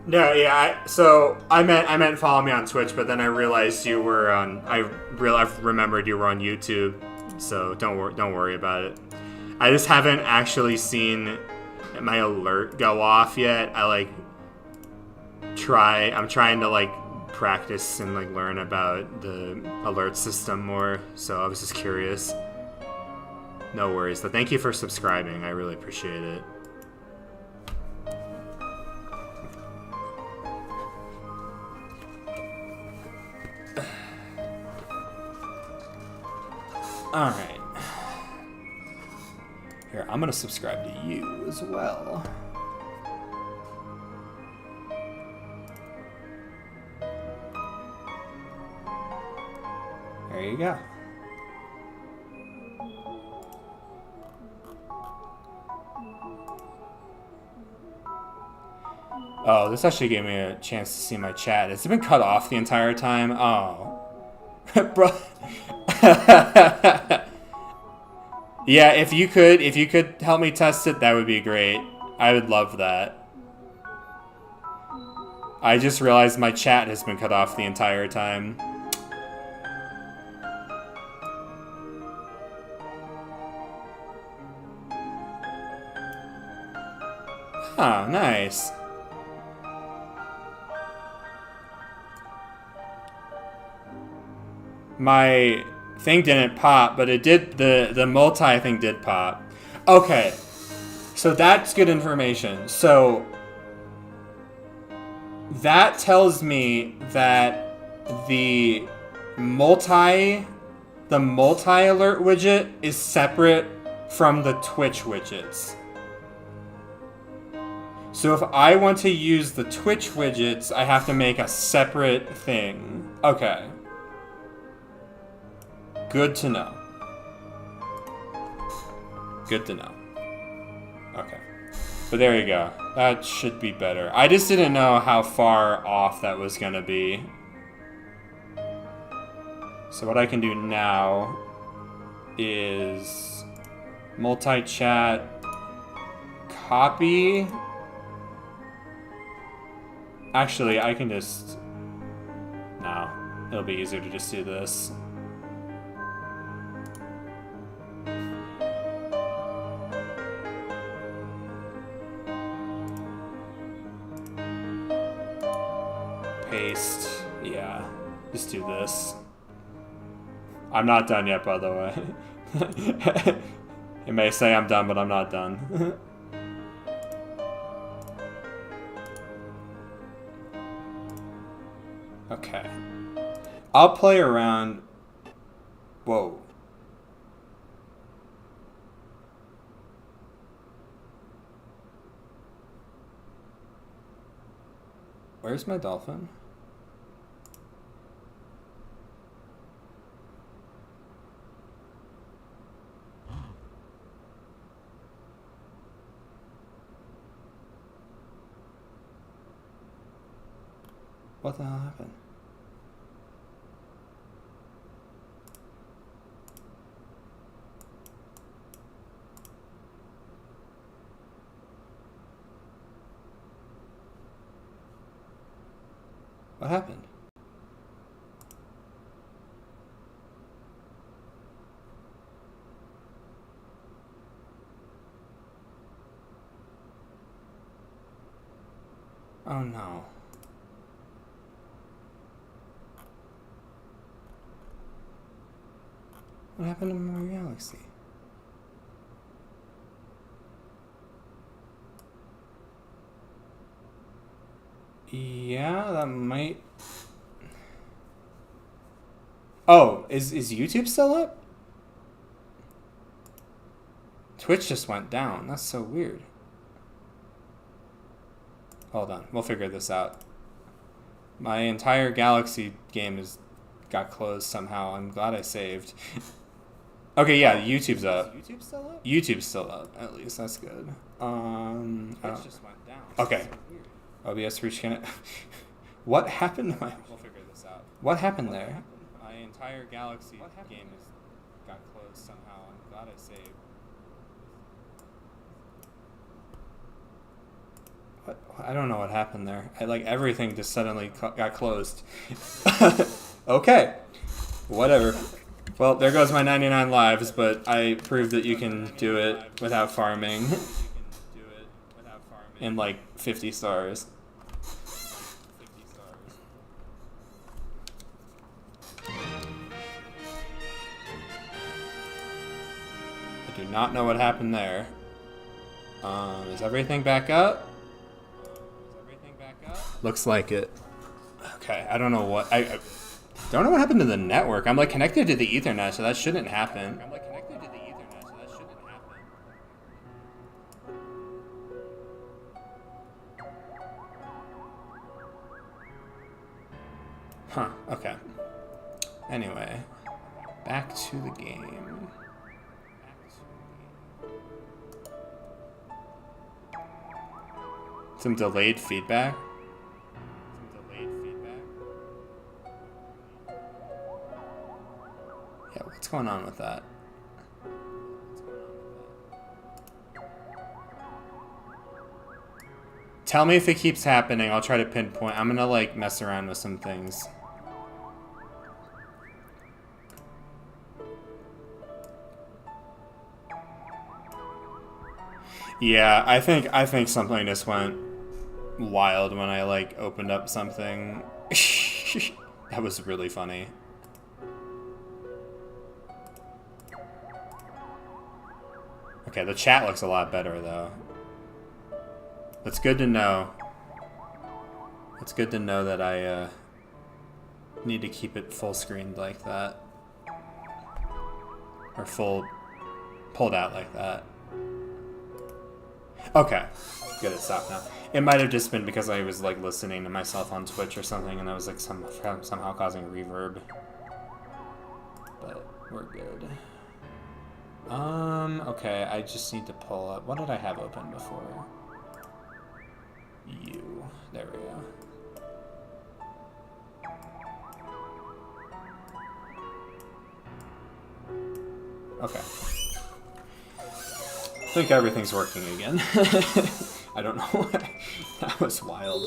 No, yeah. So I meant follow me on Twitch, but then I realized you were on. I remembered you were on YouTube, so don't worry about it. I just haven't actually seen my alert go off yet. I'm trying to like practice and like learn about the alert system more. So I was just curious. No worries. But thank you for subscribing. I really appreciate it. Alright. Here, I'm gonna subscribe to you as well. There you go. Oh, this actually gave me a chance to see my chat. It's been cut off the entire time. Oh. Bro. Yeah, if you could help me test it, that would be great. I would love that. I just realized my chat has been cut off the entire time. Oh, nice. My thing didn't pop, but it did. The multi thing did pop. Okay, so that's good information. So that tells me that the multi alert widget is separate from the Twitch widgets. So if I want to use the Twitch widgets, I have to make a separate thing. Okay. Good to know. Good to know. Okay. But there you go. That should be better. I just didn't know how far off that was gonna be. So what I can do now is multi-chat, copy. Actually, I can just... No, it'll be easier to just do this. Paste. Yeah, just do this. I'm not done yet, by the way. It may say I'm done, but I'm not done. Okay. I'll play around. Whoa. Where's my dolphin? What the hell happened? What happened? Oh no. What happened to my galaxy? Yeah, that might... Oh, is YouTube still up? Twitch just went down. That's so weird. Hold on, we'll figure this out. My entire Galaxy game got closed somehow. I'm glad I saved. Okay, yeah, YouTube's up. Is YouTube still up? YouTube's still up, at least. That's good. Twitch just went down. Okay. OBS reach can... What happened to my... We'll figure this out. What happened there? My entire Galaxy game got closed somehow. I'm glad I saved. I don't know what happened there. Like everything just suddenly got closed. Okay, whatever. Well, there goes my 99 lives, but I proved that you can do it without farming. In like 50 stars. I do not know what happened there. Is everything back up? Looks like it. Okay, I don't know what I don't know what happened to the network. I'm like connected to the Ethernet, so that shouldn't happen. Huh, okay. Anyway, back to the game. Some delayed feedback. Yeah, what's going on with that? Tell me if it keeps happening. I'll try to pinpoint. I'm gonna like mess around with some things. Yeah, I think something just went wild when I like opened up something. That was really funny. Okay, the chat looks a lot better though. That's good to know. It's good to know that I need to keep it full screened like that. Or full pulled out like that. Okay, good, it stopped now. It might have just been because I was like listening to myself on Twitch or something and I was like somehow causing reverb. But we're good. Okay, I just need to pull up. What did I have open before? There we go. Okay. I think everything's working again. I don't know why. That was wild.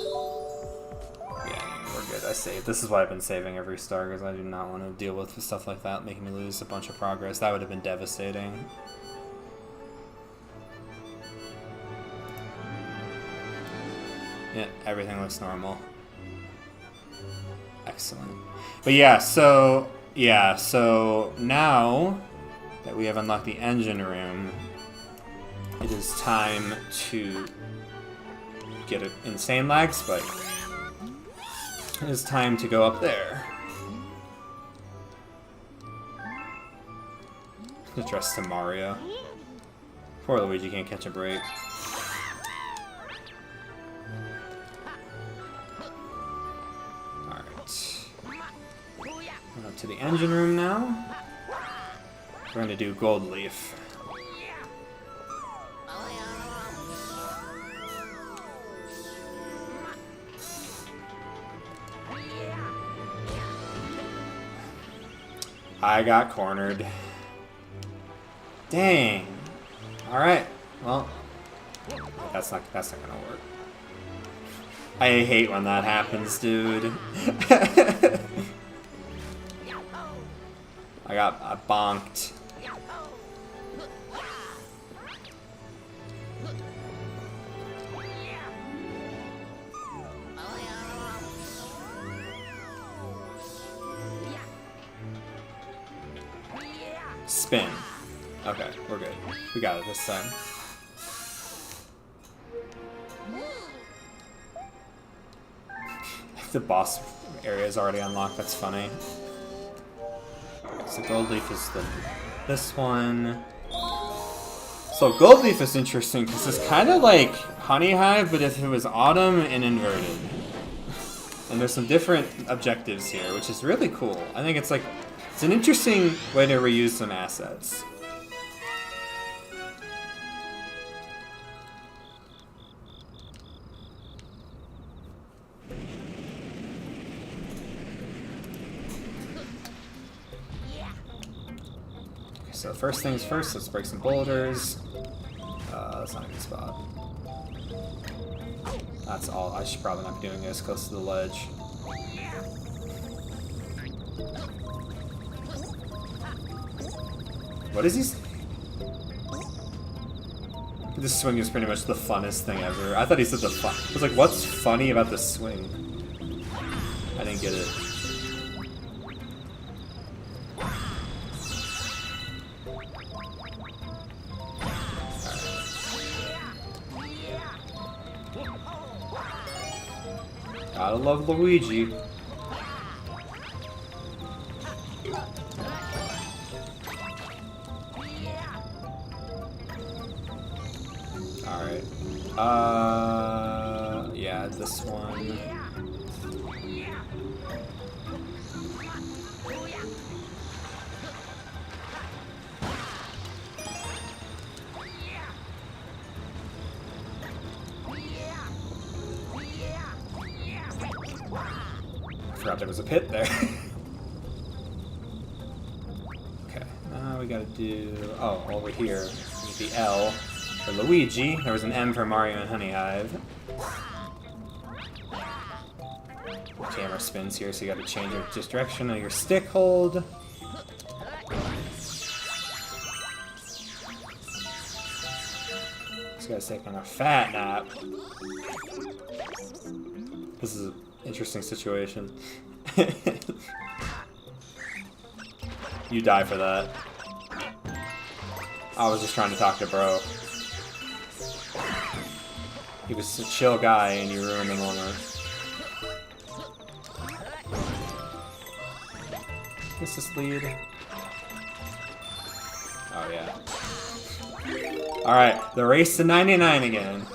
Yeah, we're good. I saved. This is why I've been saving every star, because I do not want to deal with stuff like that, making me lose a bunch of progress. That would have been devastating. Yeah, everything looks normal. Excellent. But yeah, so now that we have unlocked the engine room, it is time to get an insane lag spike. It is time to go up there. Address to Mario. Poor Luigi can't catch a break. To the engine room now. We're going to do Gold Leaf. I got cornered. Dang. All right. Well, that's not gonna work. I hate when that happens, dude. I got bonked. Spin. Okay, we're good. We got it this time. The boss area is already unlocked. That's funny. So Gold Leaf is this one. So Gold Leaf is interesting because it's kind of like Honey Hive, but if it was autumn and inverted. And there's some different objectives here, which is really cool. I think it's an interesting way to reuse some assets. So first things first, let's break some boulders. That's not a good spot. That's all. I should probably not be doing this close to the ledge. What is he saying? This swing is pretty much the funnest thing ever. I thought he said the fun. I was like, what's funny about this swing? I didn't get it. Gotta love Luigi. Alright. Yeah, this one. I forgot there was a pit there. Okay, now we gotta do... Oh, over here. The L for Luigi. There was an M for Mario and Honey Hive. The camera spins here, so you gotta change your direction of your stick hold. This guy's taking a fat nap. This is an interesting situation. You die for that. I was just trying to talk to bro. He was a chill guy and you ruined the moment. What's this lead? Oh yeah. Alright, the race to 99 again.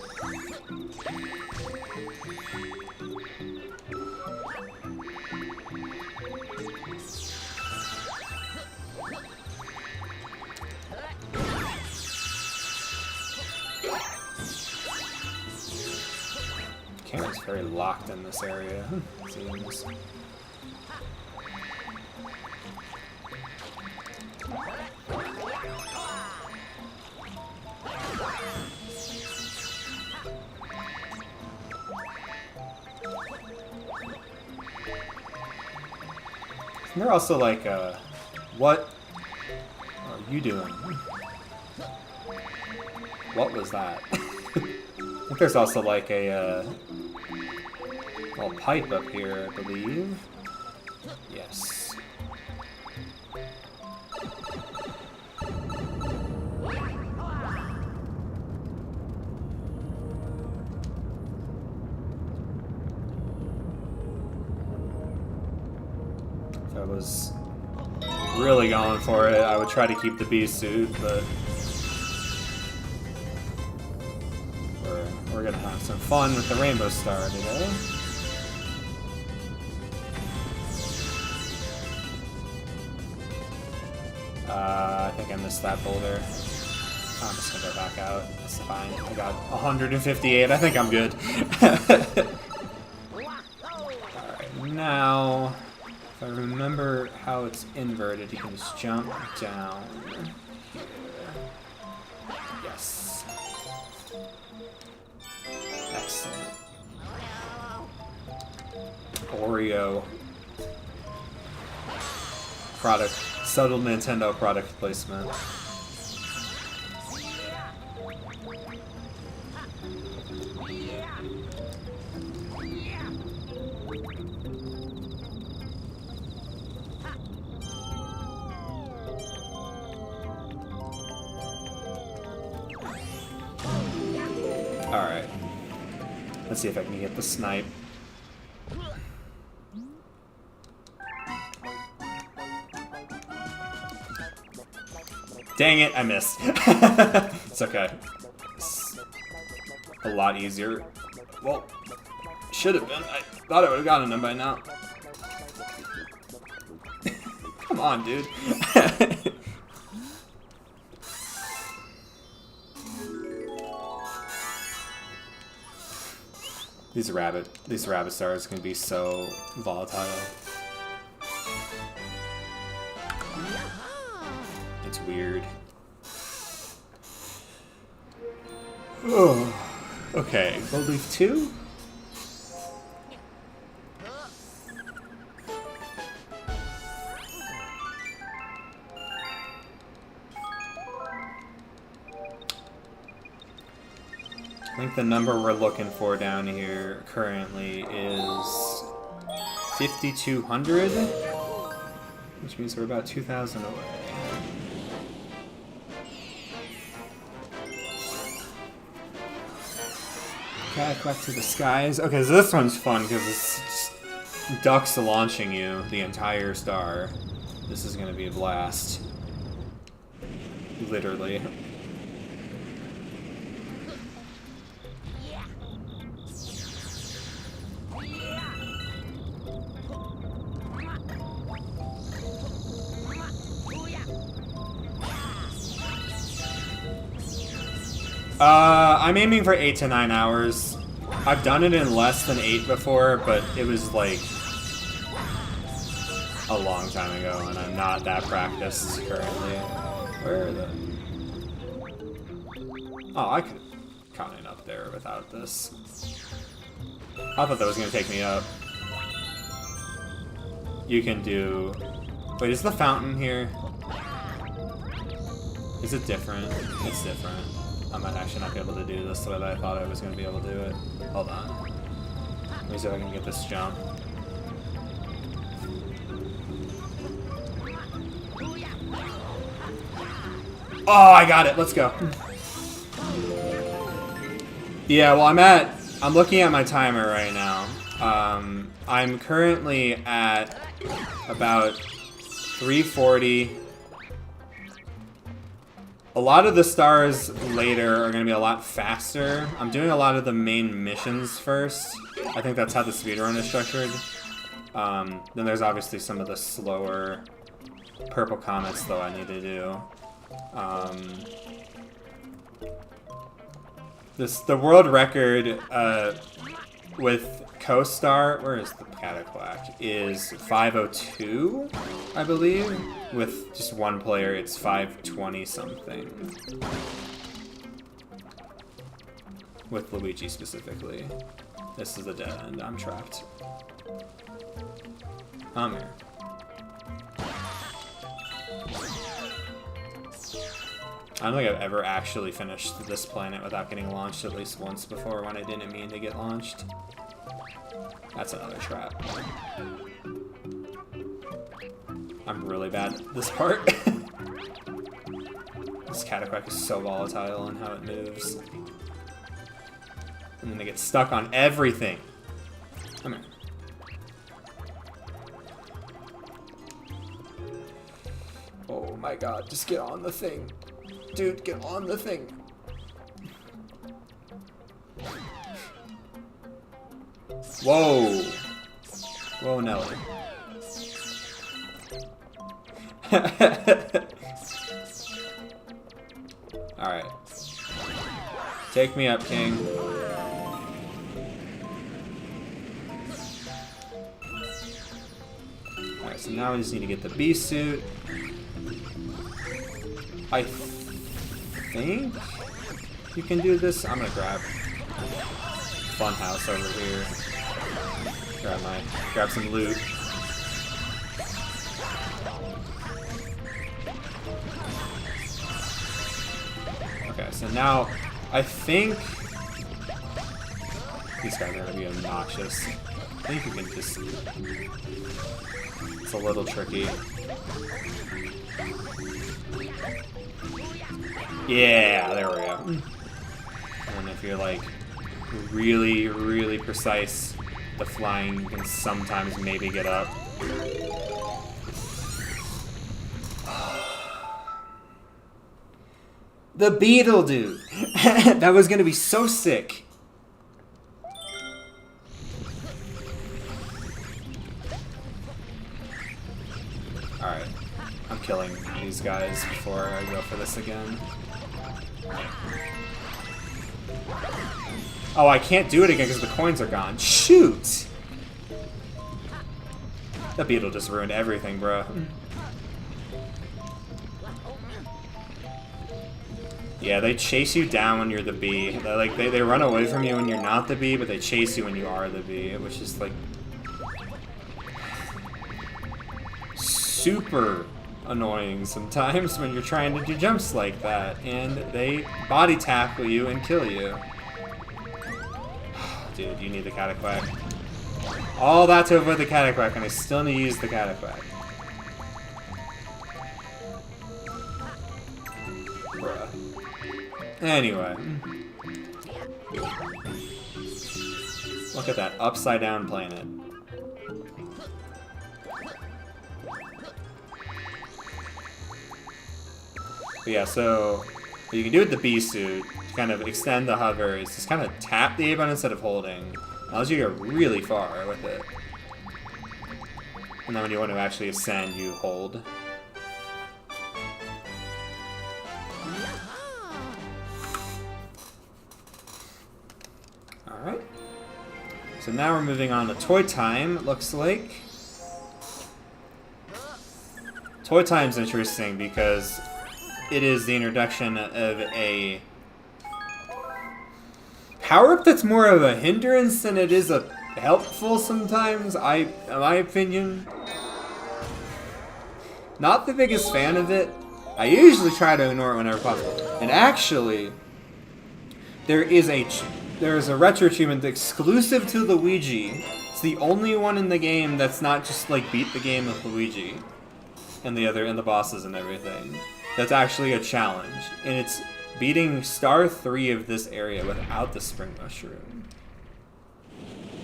Camera's very locked in this area. Seems. And they're also like, what are you doing? What was that? I think there's also like a little pipe up here, I believe. Yes. If I was really going for it, I would try to keep the bee suit, but we're gonna have some fun with the Rainbow Star today. I think I missed that boulder. I'm just gonna go back out. That's fine. I got 158. I think I'm good. Alright, now, if I remember how it's inverted, you can just jump down here. Yes. Excellent. Oreo. Product. Subtle Nintendo product placement. Alright. Let's see if I can get the snipe. Dang it, I missed. It's okay. It's a lot easier. Well, should have been. I thought I would have gotten him by now. Come on, dude. These rabbit stars can be so volatile. It's weird. Oh, Okay, gold leaf 2? I think the number we're looking for down here currently is 5,200, which means we're about 2,000 away. Back to the skies. Okay, so this one's fun because it's ducks launching you the entire star. This is gonna be a blast. Literally. I'm aiming for 8 to 9 hours. I've done it in less than 8 before, but it was like a long time ago, and I'm not that practiced currently. Where are the... Oh, I could have gotten up there without this. I thought that was going to take me up. You can do... Wait, is the fountain here? Is it different? It's different. I might actually not be able to do this the way that I thought I was going to be able to do it. Hold on. Let me see if I can get this jump. Oh, I got it. Let's go. Yeah, well, I'm looking at my timer right now. I'm currently at about 340. A lot of the stars later are going to be a lot faster. I'm doing a lot of the main missions first. I think that's how the speedrun is structured. Then there's obviously some of the slower purple comets, though, I need to do. The world record with Co-Star, where is the Cataquack, is 502, I believe. With just one player, it's 520 something. With Luigi specifically. This is a dead end. I'm trapped. I'm here. I don't think I've ever actually finished this planet without getting launched at least once before when I didn't mean to get launched. That's another trap. I'm really bad at this part. This Cataquack is so volatile in how it moves. And then they get stuck on everything. Come here. Oh my god, just get on the thing. Dude, get on the thing. Whoa. Whoa, Nelly. Alright. Take me up, King. Alright, so now we just need to get the bee suit. I think you can do this. I'm gonna grab Funhouse over here. Grab some loot. Okay, so now I think these guys are gonna be obnoxious. I think you can just... It's a little tricky. Yeah, there we go. And if you're like really, really precise, the flying can sometimes maybe get up. The beetle dude! That was gonna be so sick. Alright. I'm killing these guys before I go for this again. Oh, I can't do it again because the coins are gone. Shoot! That beetle just ruined everything, bro. Yeah, they chase you down when you're the bee. They run away from you when you're not the bee, but they chase you when you are the bee, which is like super annoying sometimes when you're trying to do jumps like that, and they body tackle you and kill you. Dude, you need the Cataquack. All that to avoid the Cataquack, and I still need to use the Cataquack. Bruh. Anyway. Look at that upside down planet. But yeah, so what you can do with the bee suit to kind of extend the hover is just kind of tap the A button instead of holding. It allows you to go really far with it. And then when you want to actually ascend, you hold. Alright. So now we're moving on to Toy Time, it looks like. Toy Time's interesting because it is the introduction of a power-up that's more of a hindrance than it is a helpful sometimes, in my opinion. Not the biggest fan of it. I usually try to ignore it whenever possible. And actually, there is a retro achievement exclusive to Luigi. It's the only one in the game that's not just like beat the game with Luigi and the bosses and everything. That's actually a challenge, and it's beating Star 3 of this area without the Spring Mushroom.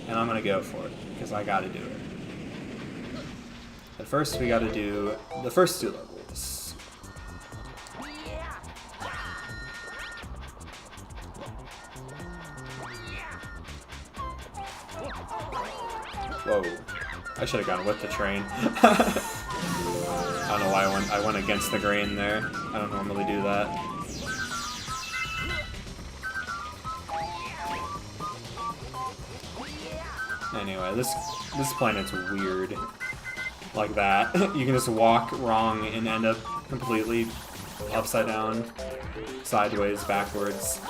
And I'm gonna go for it, because I gotta do it. At first, we gotta do the first 2 levels. Whoa. I should have gone with the train. I don't know why I went against the grain there. I don't normally do that. Anyway, this planet's weird. Like that. You can just walk wrong and end up completely upside down, sideways, backwards.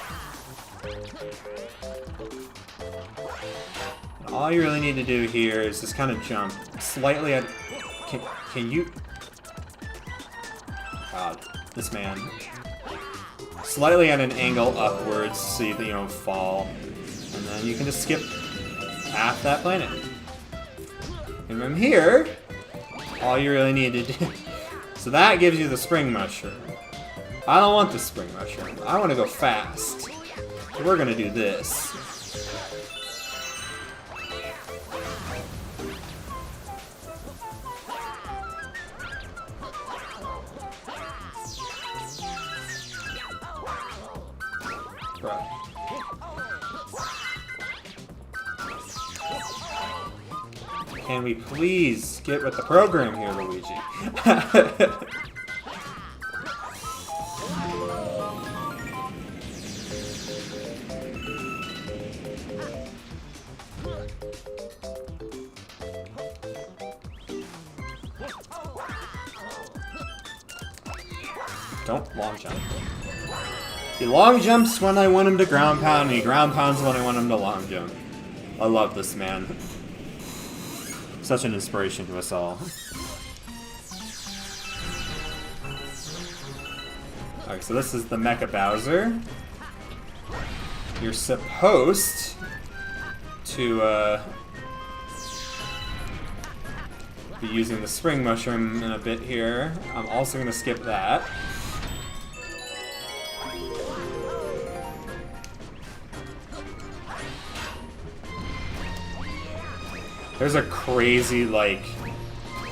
And all you really need to do here is just kind of jump slightly at... Can you... God, this man. Slightly at an angle upwards so you don't fall. And then you can just skip half that planet. And from here, all you really need to do... So that gives you the Spring Mushroom. I don't want the Spring Mushroom. I want to go fast. So we're going to do this. Right. Can we please get with the program here, Luigi? Don't long jump. He long jumps when I want him to ground pound, and he ground pounds when I want him to long jump. I love this man. Such an inspiration to us all. Alright, so this is the Mecha Bowser. You're supposed to be using the Spring Mushroom in a bit here. I'm also going to skip that. There's a crazy, like,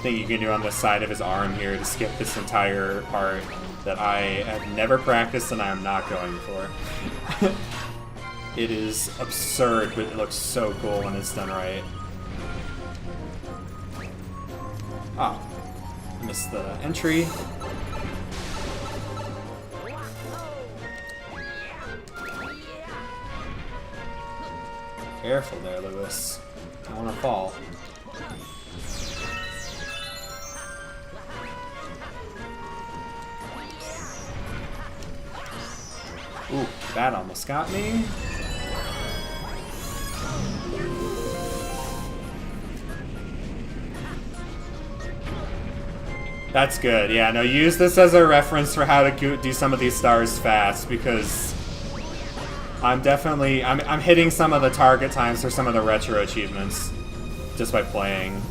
thing you can do on the side of his arm here to skip this entire part that I have never practiced and I am not going for. It is absurd, but it looks so cool when it's done right. Oh, missed the entry. Careful there, Lewis. I want to fall. Ooh, that almost got me. That's good. Yeah, no, use this as a reference for how to do some of these stars fast, because I'm definitely I'm hitting some of the target times for some of the retro achievements just by playing.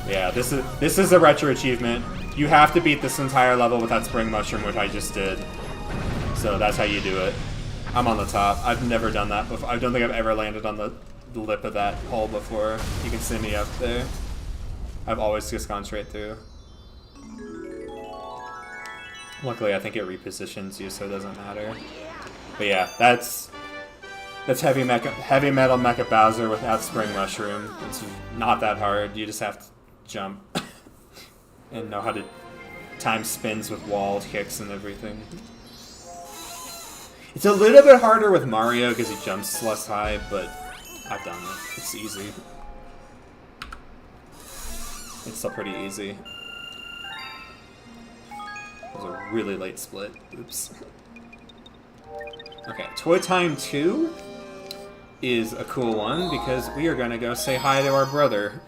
Yeah, this is a retro achievement. You have to beat this entire level with that spring mushroom, which I just did. So that's how you do it. I'm on the top. I've never done that before. I don't think I've ever landed on the lip of that hole before. You can see me up there. I've always just gone straight through. Luckily, I think it repositions you, so it doesn't matter. But yeah, that's heavy metal Mecha Bowser without Spring Mushroom. It's not that hard. You just have to jump and know how to time spins with wall kicks and everything. It's a little bit harder with Mario because he jumps less high, but I've done it. It's easy. It's still pretty easy. It was a really late split. Oops. Okay, Toy Time 2 is a cool one because we are gonna go say hi to our brother.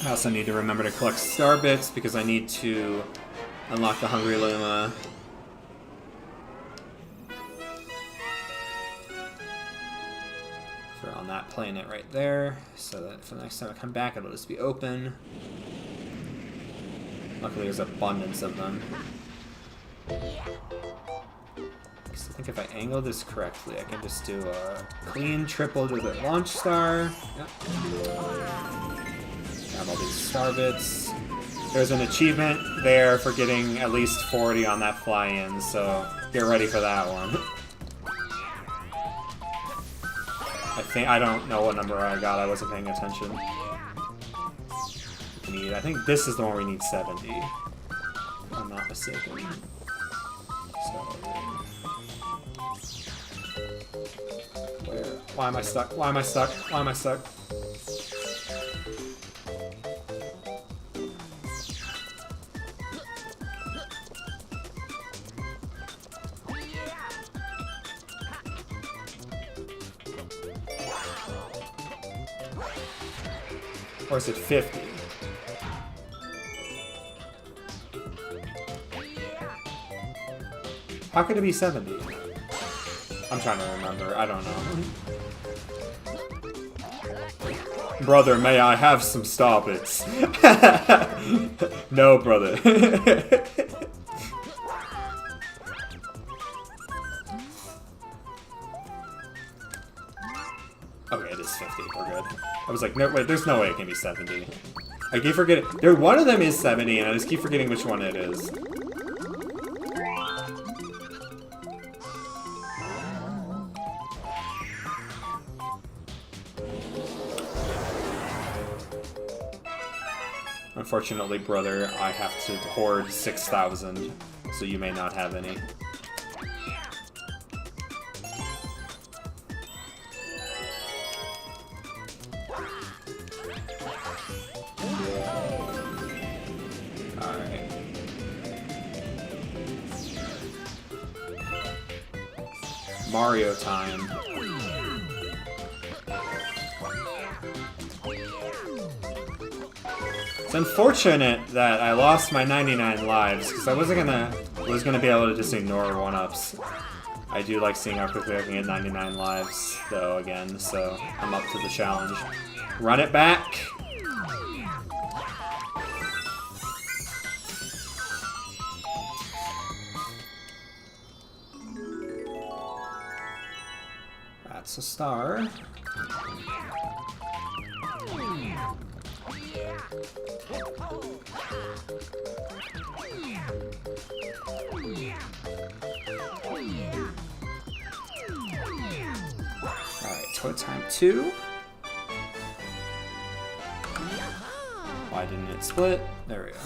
I also need to remember to collect star bits because I need to unlock the Hungry Luma. On that planet right there, so that for the next time I come back it'll just be open. Luckily there's abundance of them. So I think if I angle this correctly, I can just do a clean triple to the launch star. Yep. Grab all these star bits. There's an achievement there for getting at least 40 on that fly-in, so get ready for that one. I don't know what number I got, I wasn't paying attention. I think this is the one we need 70. If I'm not mistaken. So, why am I stuck? Why am I stuck? Why am I stuck? Or is it 50? How could it be 70? I'm trying to remember. I don't know. Brother, may I have some star bits? No, brother. Okay, it is 50. We're good. I was like, no, wait, there's no way it can be 70. I keep forgetting. One of them is 70, and I just keep forgetting which one it is. Unfortunately, brother, I have to hoard 6,000, so you may not have any. Alright. Mario time. It's unfortunate that I lost my 99 lives, because I was gonna be able to just ignore 1-ups. I do like seeing how quickly I can get 99 lives, though, again, so I'm up to the challenge. Run it back! That's a star. Alright, Toy Time 2. Why didn't it split? There we go.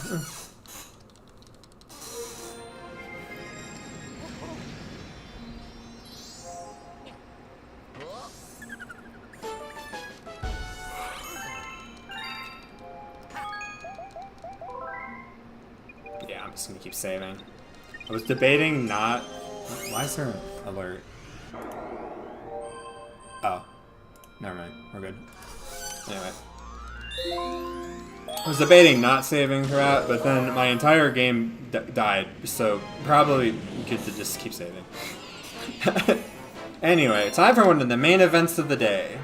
I'm just gonna keep saving. I was debating not... Why is there an alert? Oh. Never mind. We're good. Anyway. I was debating not saving throughout, but then my entire game died, so probably good to just keep saving. Anyway, time for one of the main events of the day.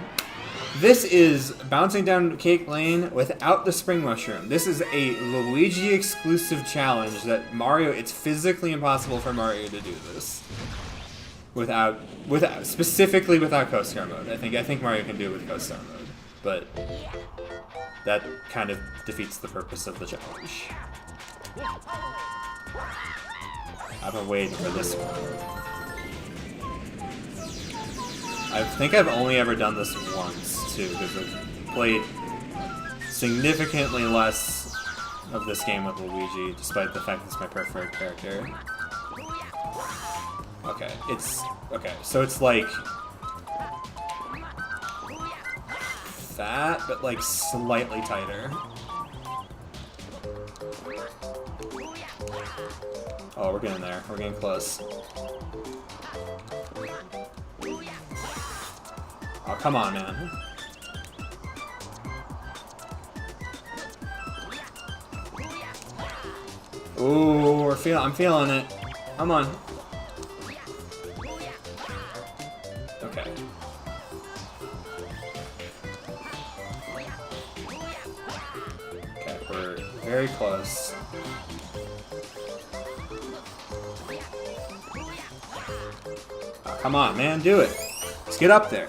This is bouncing down Cake Lane without the spring mushroom. This is a Luigi exclusive challenge that Mario, it's physically impossible for Mario to do this. Specifically without Coast Star mode. I think Mario can do it with Coast Star mode, but that kind of defeats the purpose of the challenge. I've been waiting for this one. I think I've only ever done this once, too, because I've played significantly less of this game with Luigi, despite the fact that it's my preferred character. Okay, so it's like that, but like slightly tighter. Oh, we're getting there. We're getting close. Oh, come on, man. Ooh, I'm feeling it. Come on. Okay. Okay, we're very close. Oh, come on, man, do it. Let's get up there.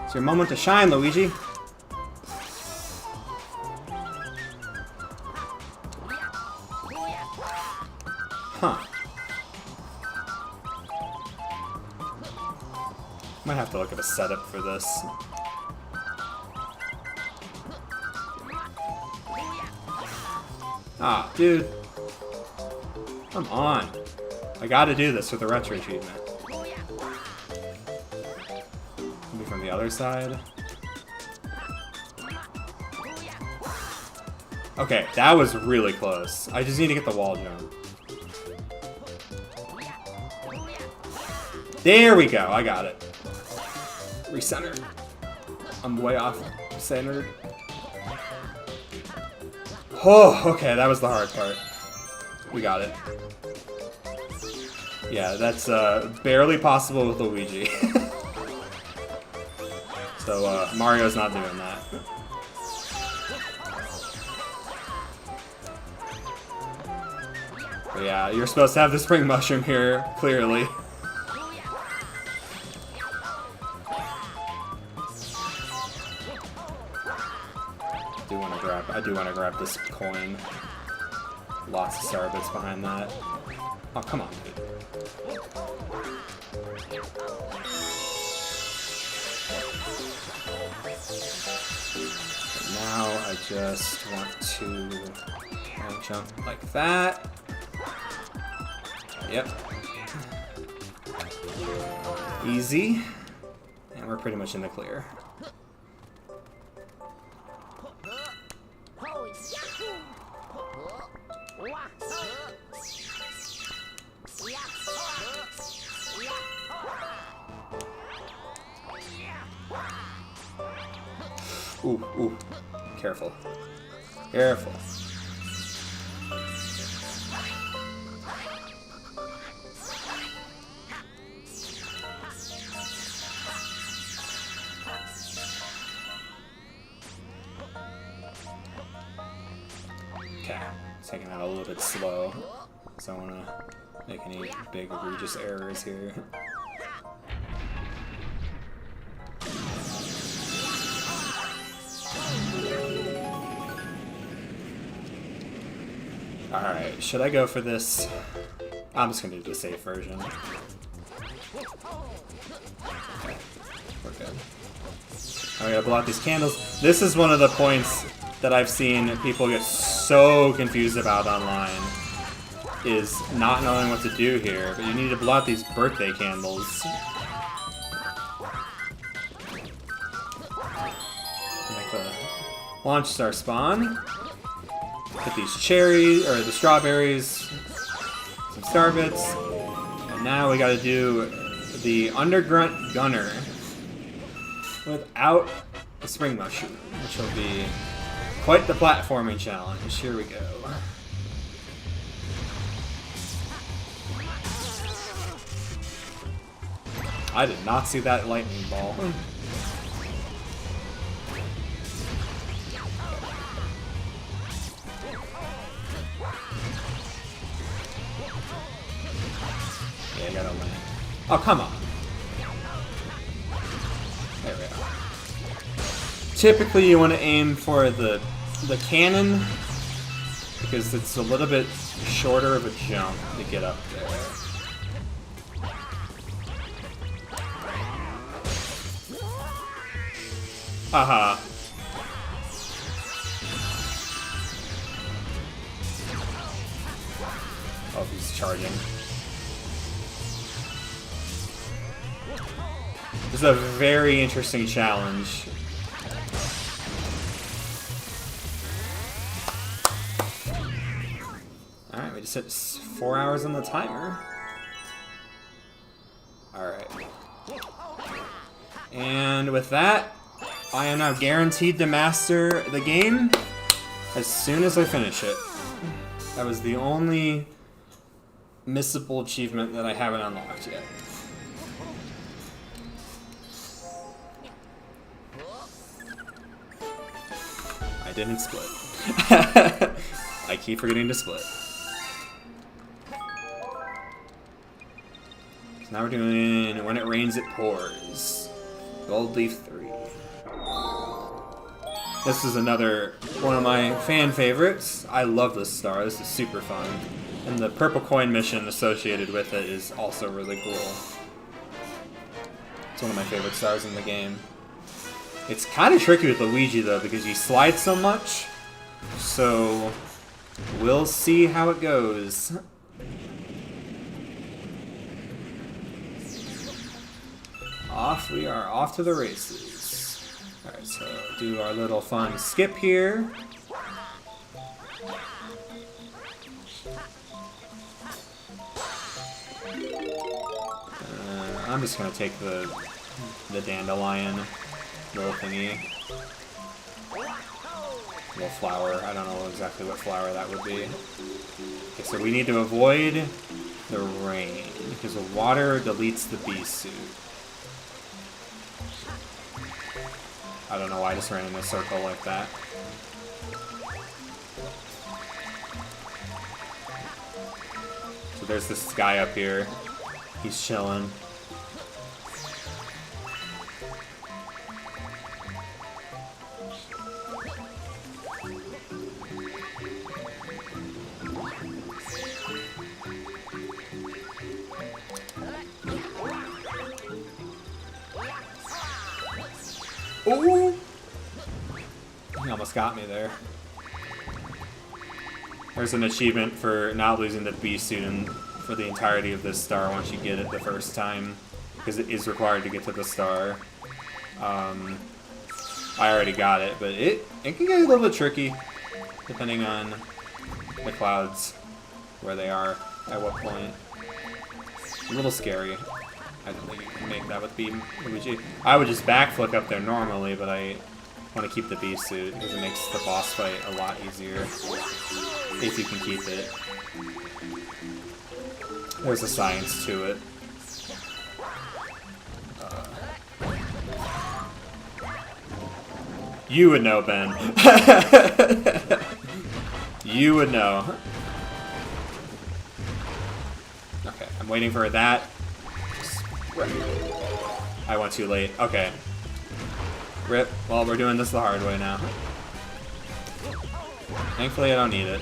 It's your moment to shine, Luigi. Huh. Might have to look at a setup for this. Ah, dude. Come on. I gotta do this with the retro achievement. Maybe from the other side. Okay, that was really close. I just need to get the wall jump. There we go, I got it. Recenter. I'm way off centered. Oh, okay, that was the hard part. We got it. Yeah, that's barely possible with Luigi. So Mario's not doing that. But yeah, you're supposed to have the spring mushroom here, clearly. I do want to grab this coin. Lots of star bits behind that. Oh, come on, dude. But now I just want to jump like that. Yep. Easy. And we're pretty much in the clear. Ooh, ooh. Careful. Careful. Okay. Taking that a little bit slow. So I don't want to make any big egregious errors here. Alright, should I go for this? I'm just gonna do the safe version. Okay, we're good. I gotta blow out these candles. This is one of the points that I've seen people get so confused about online, is not knowing what to do here, but you need to blow out these birthday candles. Make the launch star spawn. Get these cherries, or the strawberries, some star bits, and now we gotta do the undergrunt gunner without the spring mushroom, which will be quite the platforming challenge. Here we go. I did not see that lightning ball. Yeah, you gotta land. Oh, come on. There we go. Typically, you want to aim for the cannon because it's a little bit shorter of a jump to get up there. Haha. Oh, he's charging. This is a very interesting challenge. Alright, we just hit 4 hours on the timer. Alright. And with that, I am now guaranteed to master the game as soon as I finish it. That was the only missable achievement that I haven't unlocked yet. I didn't split. I keep forgetting to split. So now we're doing When It Rains, It Pours. Gold Leaf 3. This is another one of my fan favorites. I love this star. This is super fun. And the purple coin mission associated with it is also really cool. It's one of my favorite stars in the game. It's kind of tricky with Luigi though because you slide so much. So we'll see how it goes. We are off to the races. Alright, so do our little fun skip here. I'm just gonna take the dandelion little thingy. Little flower. I don't know exactly what flower that would be. Okay, so we need to avoid the rain because the water deletes the bee suit. I don't know why I just ran in a circle like that. So there's this guy up here. He's chilling. Ooh! He almost got me there. There's an achievement for not losing the bee suit and for the entirety of this star once you get it the first time, because it is required to get to the star. I already got it, but it can get a little bit tricky depending on the clouds, where they are, at what point. A little scary. I don't think you can make that with Luigi. I would just backflip up there normally, but I want to keep the bee suit because it makes the boss fight a lot easier if you can keep it. There's a science to it. You would know, Ben. You would know. Okay, I'm waiting for that. I went too late. Okay. Rip. Well, we're doing this the hard way now. Thankfully, I don't need it.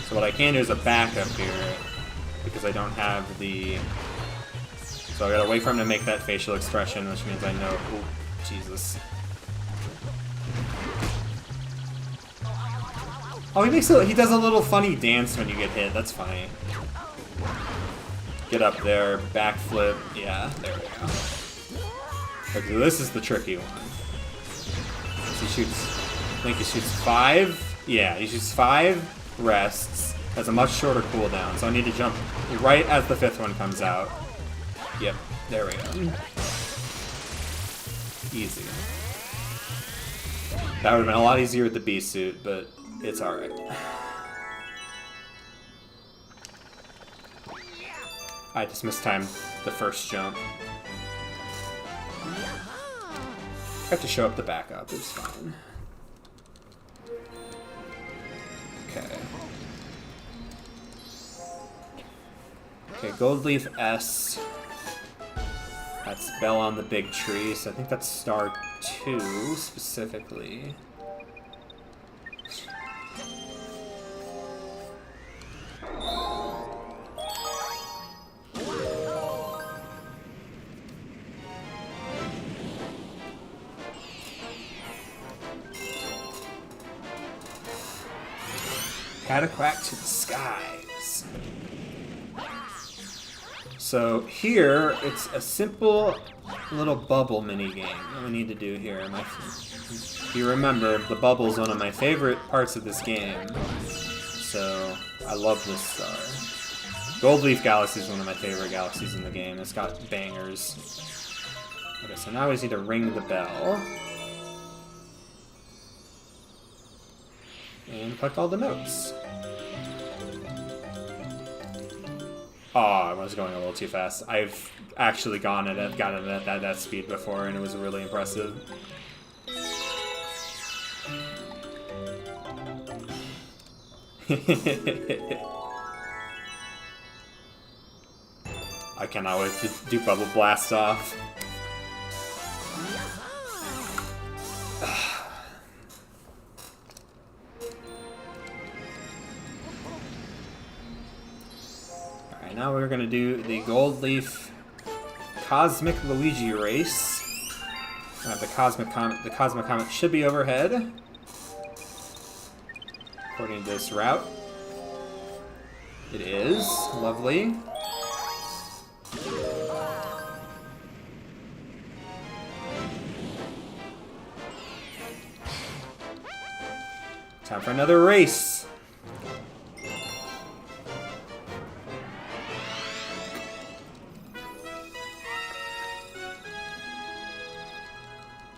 So what I can do is a backup here, because I don't have the... So I gotta wait for him to make that facial expression, which means I know... Ooh, Jesus. Oh, he does a little funny dance when you get hit. That's funny. Get up there, backflip. Yeah, there we go. Okay, this is the tricky one. So he shoots, I think he shoots 5. Yeah, he shoots 5, rests, has a much shorter cooldown, so I need to jump right as the 5th one comes out. Yep, there we go. Easy. That would have been a lot easier with the bee suit, but it's alright. I just mistimed the first jump. I have to show up the backup, it's fine. Okay. Okay, gold leaf S. That's Bell on the big tree, so I think that's star 2 specifically. Cataquack to the skies. So here, it's a simple little bubble minigame that we need to do here. If you remember, the bubble's one of my favorite parts of this game. So, I love this star. Gold Leaf Galaxy is one of my favorite galaxies in the game. It's got bangers. Okay, so now we just need to ring the bell. And collect all the notes. Oh, I was going a little too fast. I've actually gotten it at that speed before, and it was really impressive. I cannot wait to do Bubble Blast Off. Now we're gonna do the Gold Leaf Cosmic Luigi race. The Cosmic Comet. The Cosmic Comet should be overhead, according to this route. It is lovely. Time for another race.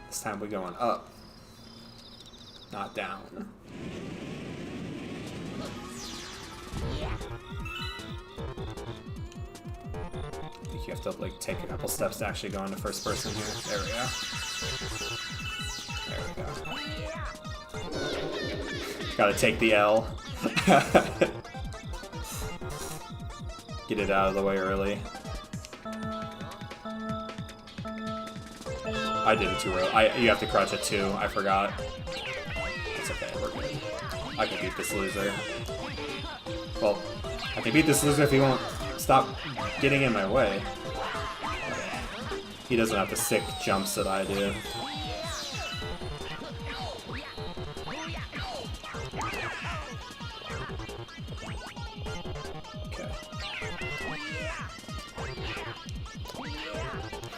This time we're going up, not down. I think you have to like take a couple steps to actually go into first person here. There we go. There we go. Gotta take the L. Get it out of the way early. I did it too early. You have to crouch at 2. I forgot. It's okay. We're good. I can beat this loser. Well, I can beat this loser if he won't stop getting in my way. He doesn't have the sick jumps that I do.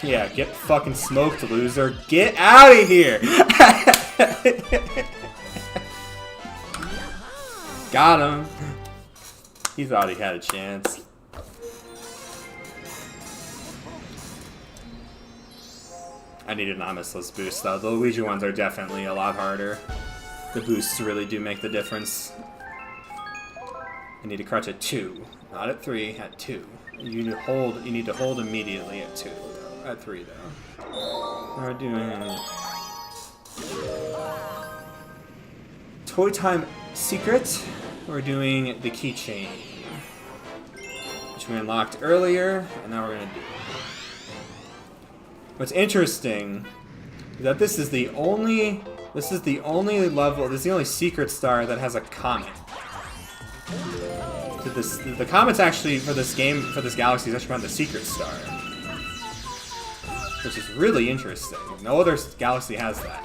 Yeah, get fucking smoked, loser. Get out of here! Got him. He thought he had a chance. I need an Amisless boost, though. The Luigi ones are definitely a lot harder. The boosts really do make the difference. I need to crouch at 2. Not at 3, at 2. You need to hold immediately at 2. At 3, though. We're doing Toy Time Secret. We're doing the keychain, which we unlocked earlier, and now we're gonna do. What's interesting is that this is the only level. This is the only secret star that has a comet. So the comet's actually for this galaxy is actually found the secret star. Which is really interesting. No other galaxy has that.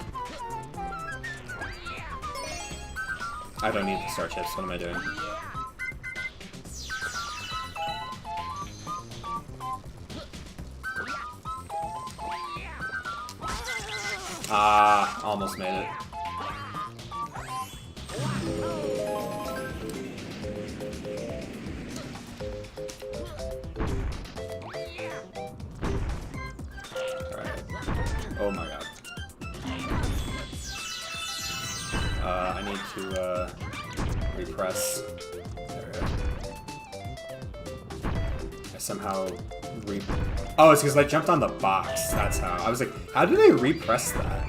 I don't need the star chips. What am I doing? Ah, almost made it. Alright. Oh my god. I need to, repress. There we go. I somehow Oh, it's because I jumped on the box. That's how. I was like, how did I repress that?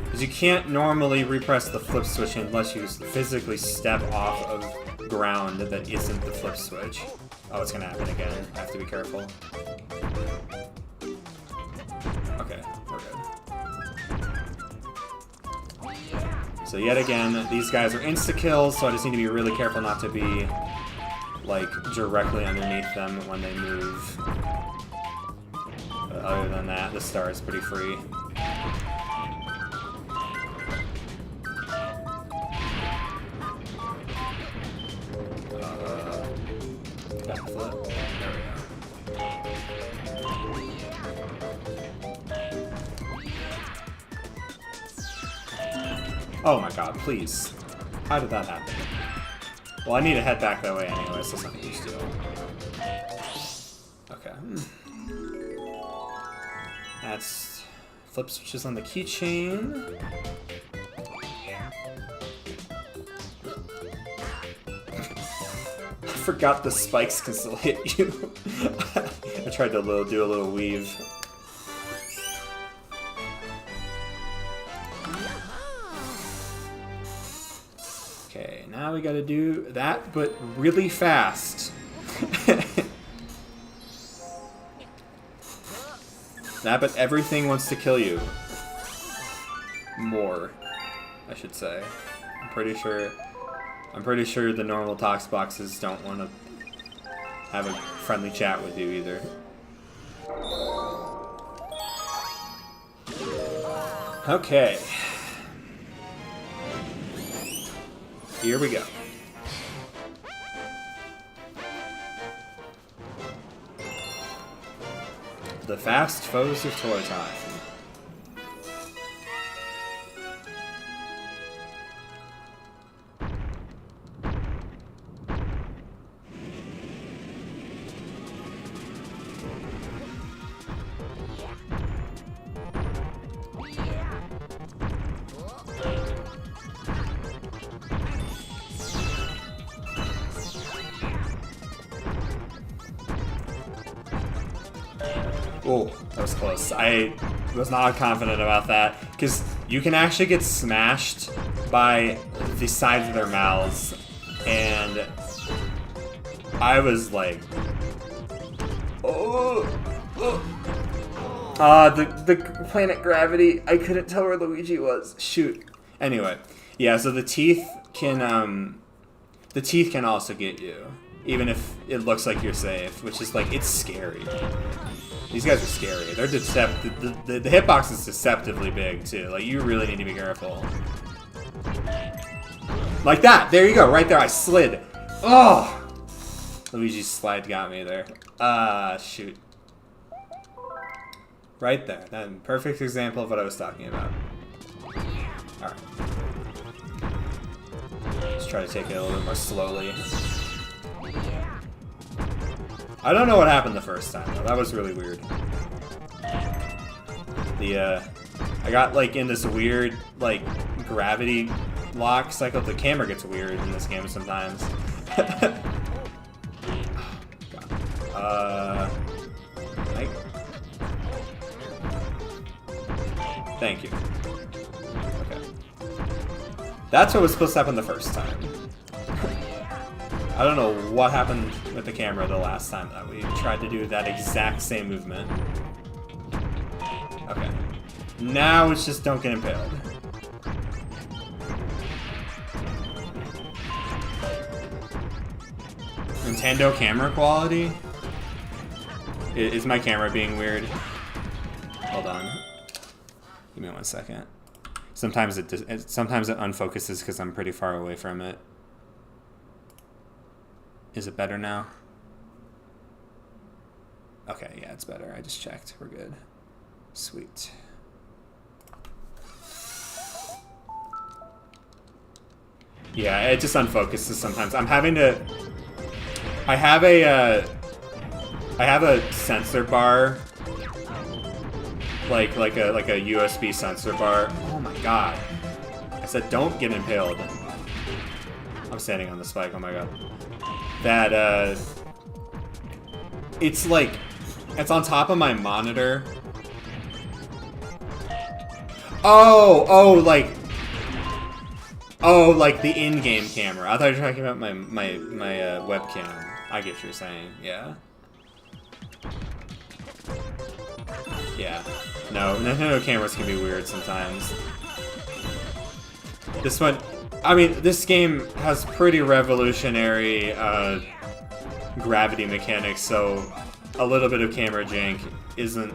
Because you can't normally repress the flip switch unless you physically step off of ground that isn't the flip switch. Oh, it's gonna happen again. I have to be careful. Okay, we're good. So yet again, these guys are insta-kills, so I just need to be really careful not to be, like, directly underneath them when they move. But other than that, the star is pretty free. Backflip. There we go. Oh my god, please. How did that happen? Well, I need to head back that way anyway, so it's not a huge deal. Okay. That's flip switches on the keychain. I forgot the spikes can still hit you. I tried to do a little weave. Okay, now we gotta do that, but really fast. That, but everything wants to kill you. More, I should say. I'm pretty sure the normal tox boxes don't want to have a friendly chat with you either. Okay. Here we go. The fast foes of toy time. Oh, that was close. I was not confident about that, because you can actually get smashed by the sides of their mouths, and I was like, oh, the planet gravity, I couldn't tell where Luigi was. Shoot. Anyway, yeah, so the teeth can also get you, even if it looks like you're safe, which is like, it's scary. These guys are scary. They're deceptive. The hitbox is deceptively big too. Like, you really need to be careful. Like that. There you go. Right there. I slid. Oh! Luigi's slide got me there. Shoot. Right there. That perfect example of what I was talking about. Alright. Let's try to take it a little bit more slowly. I don't know what happened the first time, though. That was really weird. I got, like, in this weird, like, gravity lock cycle. The camera gets weird in this game sometimes. Like, thank you. Okay. That's what was supposed to happen the first time. I don't know what happened with the camera the last time that we tried to do that exact same movement. Okay. Now it's just don't get impaled. Nintendo camera quality? Is my camera being weird? Hold on. Give me 1 second. Sometimes it unfocuses because I'm pretty far away from it. Is it better now? Okay, yeah, it's better. I just checked. We're good. Sweet. Yeah, it just unfocuses sometimes. I'm having to... I have a sensor bar, like a USB sensor bar. Oh my god! I said don't get impaled. I'm standing on the spike. Oh my god. That it's like it's on top of my monitor. Oh, like the in-game camera. I thought you were talking about my webcam. I get what you're saying. Yeah. Yeah. No, Nintendo cameras can be weird sometimes. This one, I mean, this game has pretty revolutionary gravity mechanics, so a little bit of camera jank isn't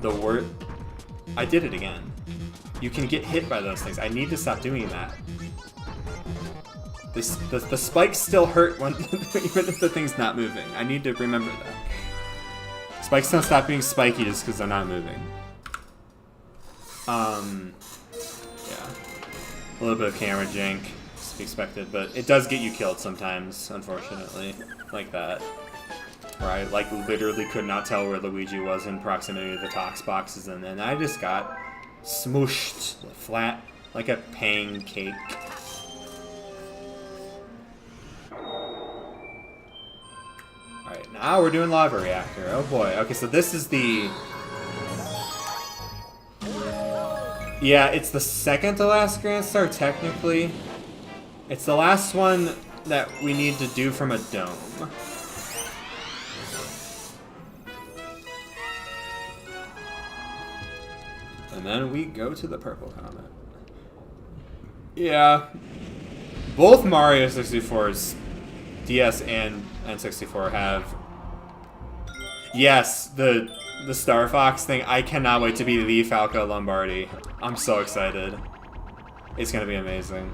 the word. I did it again. You can get hit by those things. I need to stop doing that. The spikes still hurt when even if the thing's not moving. I need to remember that. Spikes don't stop being spiky just because they're not moving. Yeah. A little bit of camera jank is to be expected, but it does get you killed sometimes, unfortunately. Like that. Where I like literally could not tell where Luigi was in proximity to the tox boxes, and then I just got smooshed flat like a pancake. Alright, now we're doing lava reactor. Oh boy. Okay, so this is the... Yeah, it's the second to last Grand Star, technically. It's the last one that we need to do from a dome. And then we go to the purple comet. Yeah. Both Mario 64's DS and N64 have... Yes, the Star Fox thing. I cannot wait to be the Falco Lombardi. I'm so excited. It's gonna be amazing.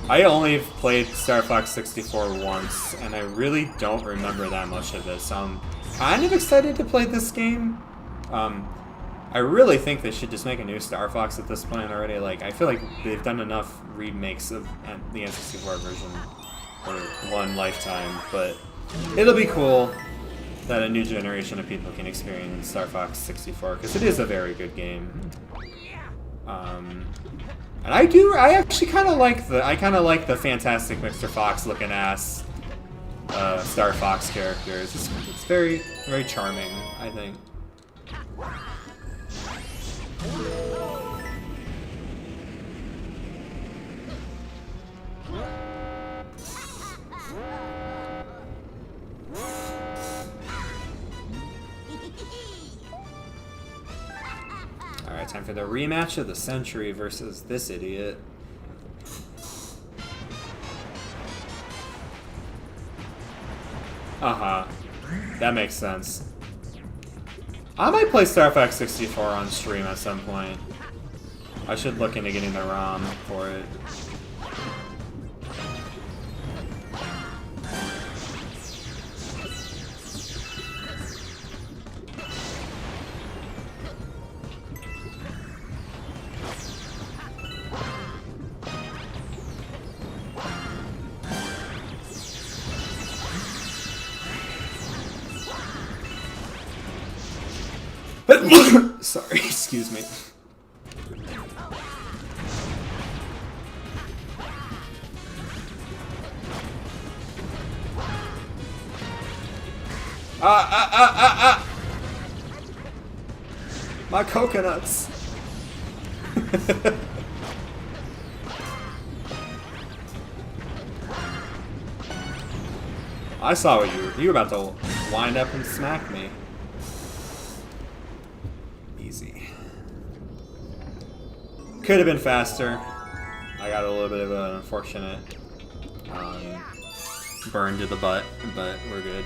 I only played Star Fox 64 once, and I really don't remember that much of it, so I'm kind of excited to play this game. I really think they should just make a new Star Fox at this point already. Like, I feel like they've done enough remakes of the N64 version for one lifetime, but it'll be cool that a new generation of people can experience Star Fox 64, because it is a very good game. And I actually kind of like the fantastic Mr. Fox looking ass Star Fox characters. It's very, very charming, I think. Alright, time for the rematch of the century versus this idiot. Uh-huh. That makes sense. I might play Star Fox 64 on stream at some point. I should look into getting the ROM for it. Sorry, excuse me. My coconuts. I saw what you were about to wind up and smack me. Easy. Could have been faster. I got a little bit of an unfortunate burn to the butt, but we're good.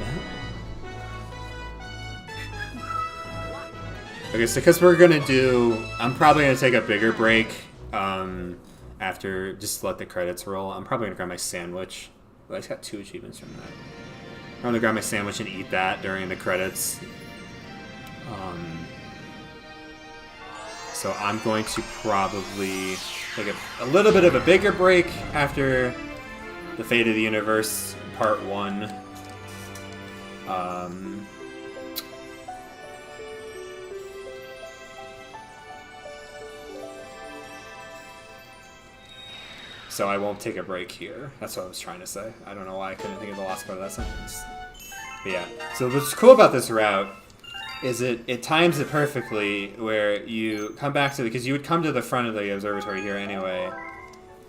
Okay, so because we're gonna do, I'm probably gonna take a bigger break after, just let the credits roll. I'm probably gonna grab my sandwich. Well, I just got 2 achievements from that. I'm gonna grab my sandwich and eat that during the credits. So I'm going to probably take a little bit of a bigger break after the Fate of the Universe Part 1. So I won't take a break here. That's what I was trying to say. I don't know why I couldn't think of the last part of that sentence. But yeah. So what's cool about this route is it times it perfectly where you come back to, because you would come to the front of the observatory here anyway,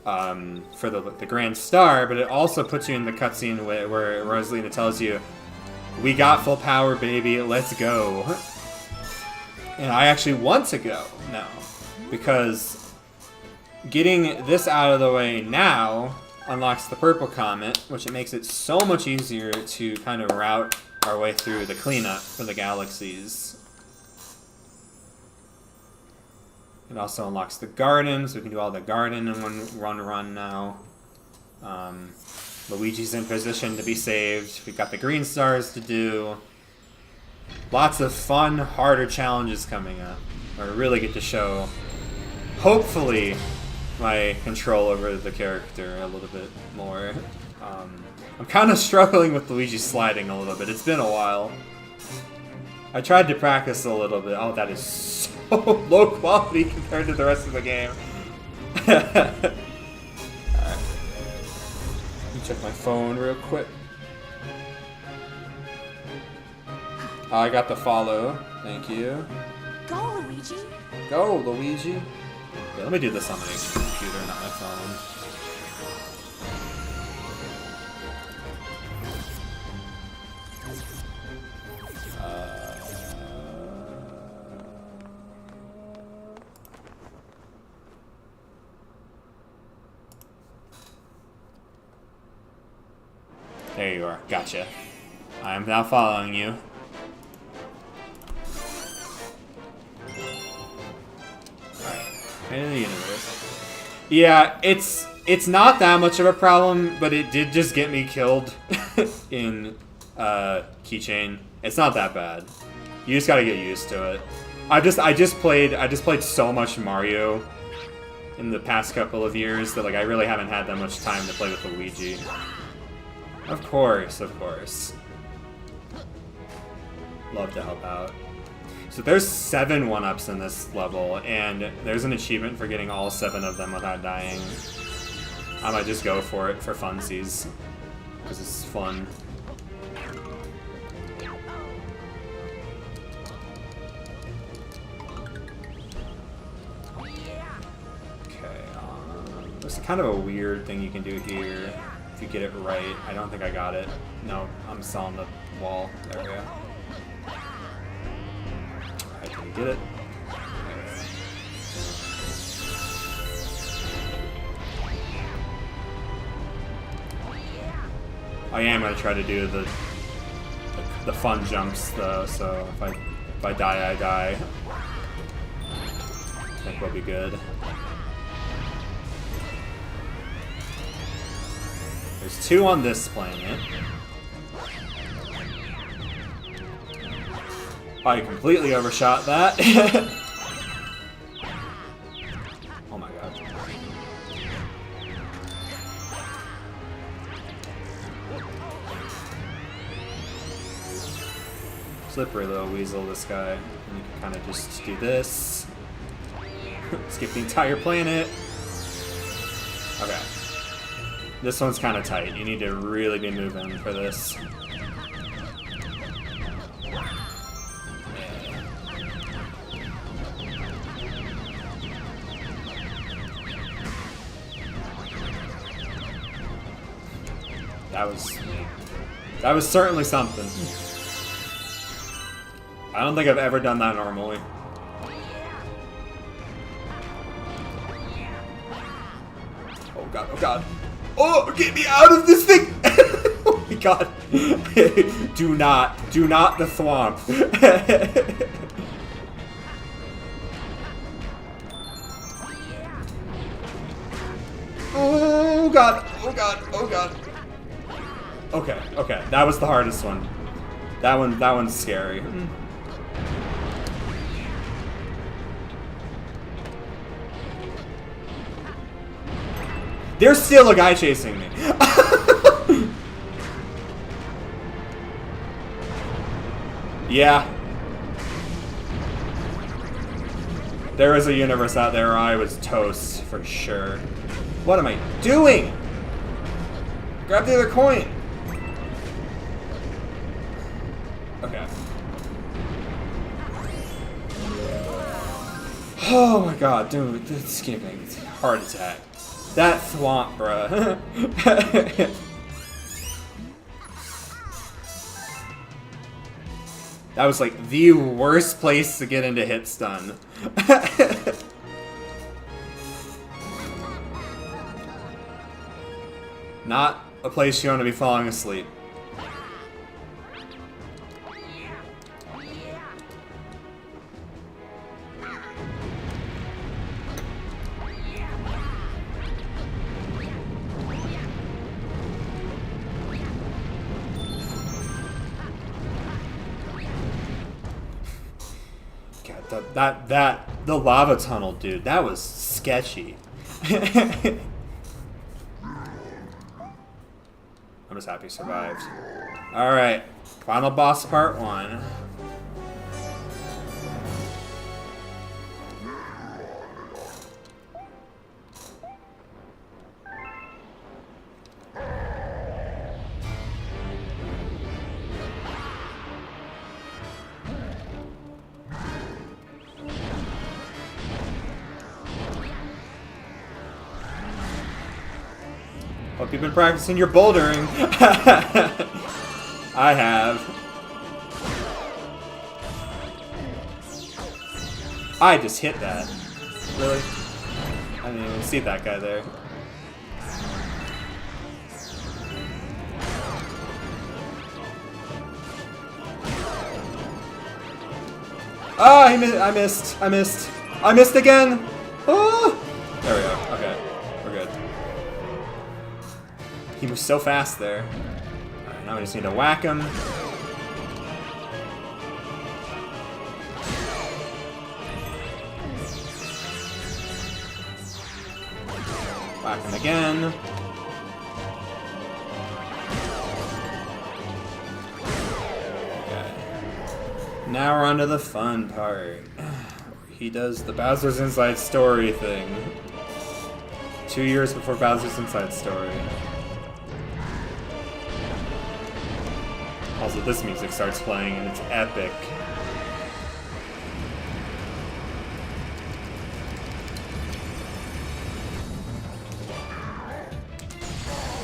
for the Grand Star, but it also puts you in the cutscene where Rosalina tells you, "We got full power, baby, let's go." And I actually want to go now, because getting this out of the way now unlocks the Purple Comet, which it makes it so much easier to kind of route our way through the cleanup for the galaxies. It also unlocks the gardens. We can do all the garden in one run now. Luigi's in position to be saved. We've got the green stars to do. Lots of fun, harder challenges coming up, where I really get to show, hopefully, my control over the character a little bit more. I'm kind of struggling with Luigi sliding a little bit. It's been a while. I tried to practice a little bit. Oh, that is so low quality compared to the rest of the game. Alright. Let me check my phone real quick. Oh, I got the follow. Thank you. Go, Luigi. Go, Luigi. Yeah, let me do this on my computer, not my phone. There you are. Gotcha. I am now following you. Fate of the Universe. Yeah, it's not that much of a problem, but it did just get me killed in Keychain. It's not that bad. You just gotta get used to it. I just played so much Mario in the past couple of years that like I really haven't had that much time to play with Luigi. Of course, of course. Love to help out. So there's 7 1-ups in this level, and there's an achievement for getting all 7 of them without dying. I might just go for it for funsies, because it's fun. Okay, there's kind of a weird thing you can do here. If you get it right. I don't think I got it. No, I'm still on the wall. There we go. Alright, can you get it? I am gonna try to do the fun jumps though, so if I die, I die. I think we'll be good. There's 2 on this planet. I completely overshot that. Oh my god. Slippery little weasel, this guy. And you can kind of just do this. Skip the entire planet. Okay. This one's kind of tight. You need to really be moving for this. That was certainly something. I don't think I've ever done that normally. Oh god, oh god. Oh, get me out of this thing! Oh my god. Do not the thwomp. Oh god, oh god, oh god. Okay, okay, that was the hardest one. That one's scary. There's still a guy chasing me. Yeah. There is a universe out there where I was toast, for sure. What am I doing? Grab the other coin. Okay. Oh my god, dude, this game makes me heart attack. That thwomp, bruh. That was like the worst place to get into hit stun. Not a place you want to be falling asleep. God, the lava tunnel, dude, that was sketchy. I'm just happy he survived. Alright, final boss part 1. Hope you've been practicing your bouldering. I have. I just hit that. Really? I didn't even see that guy there. Ah, I missed again. Oh! There we go. Okay, we're good. He was so fast there. Alright, now we just need to whack him. Whack him again. Okay. Now we're on to the fun part. He does the Bowser's Inside Story thing. 2 years before Bowser's Inside Story. Also, this music starts playing and it's epic.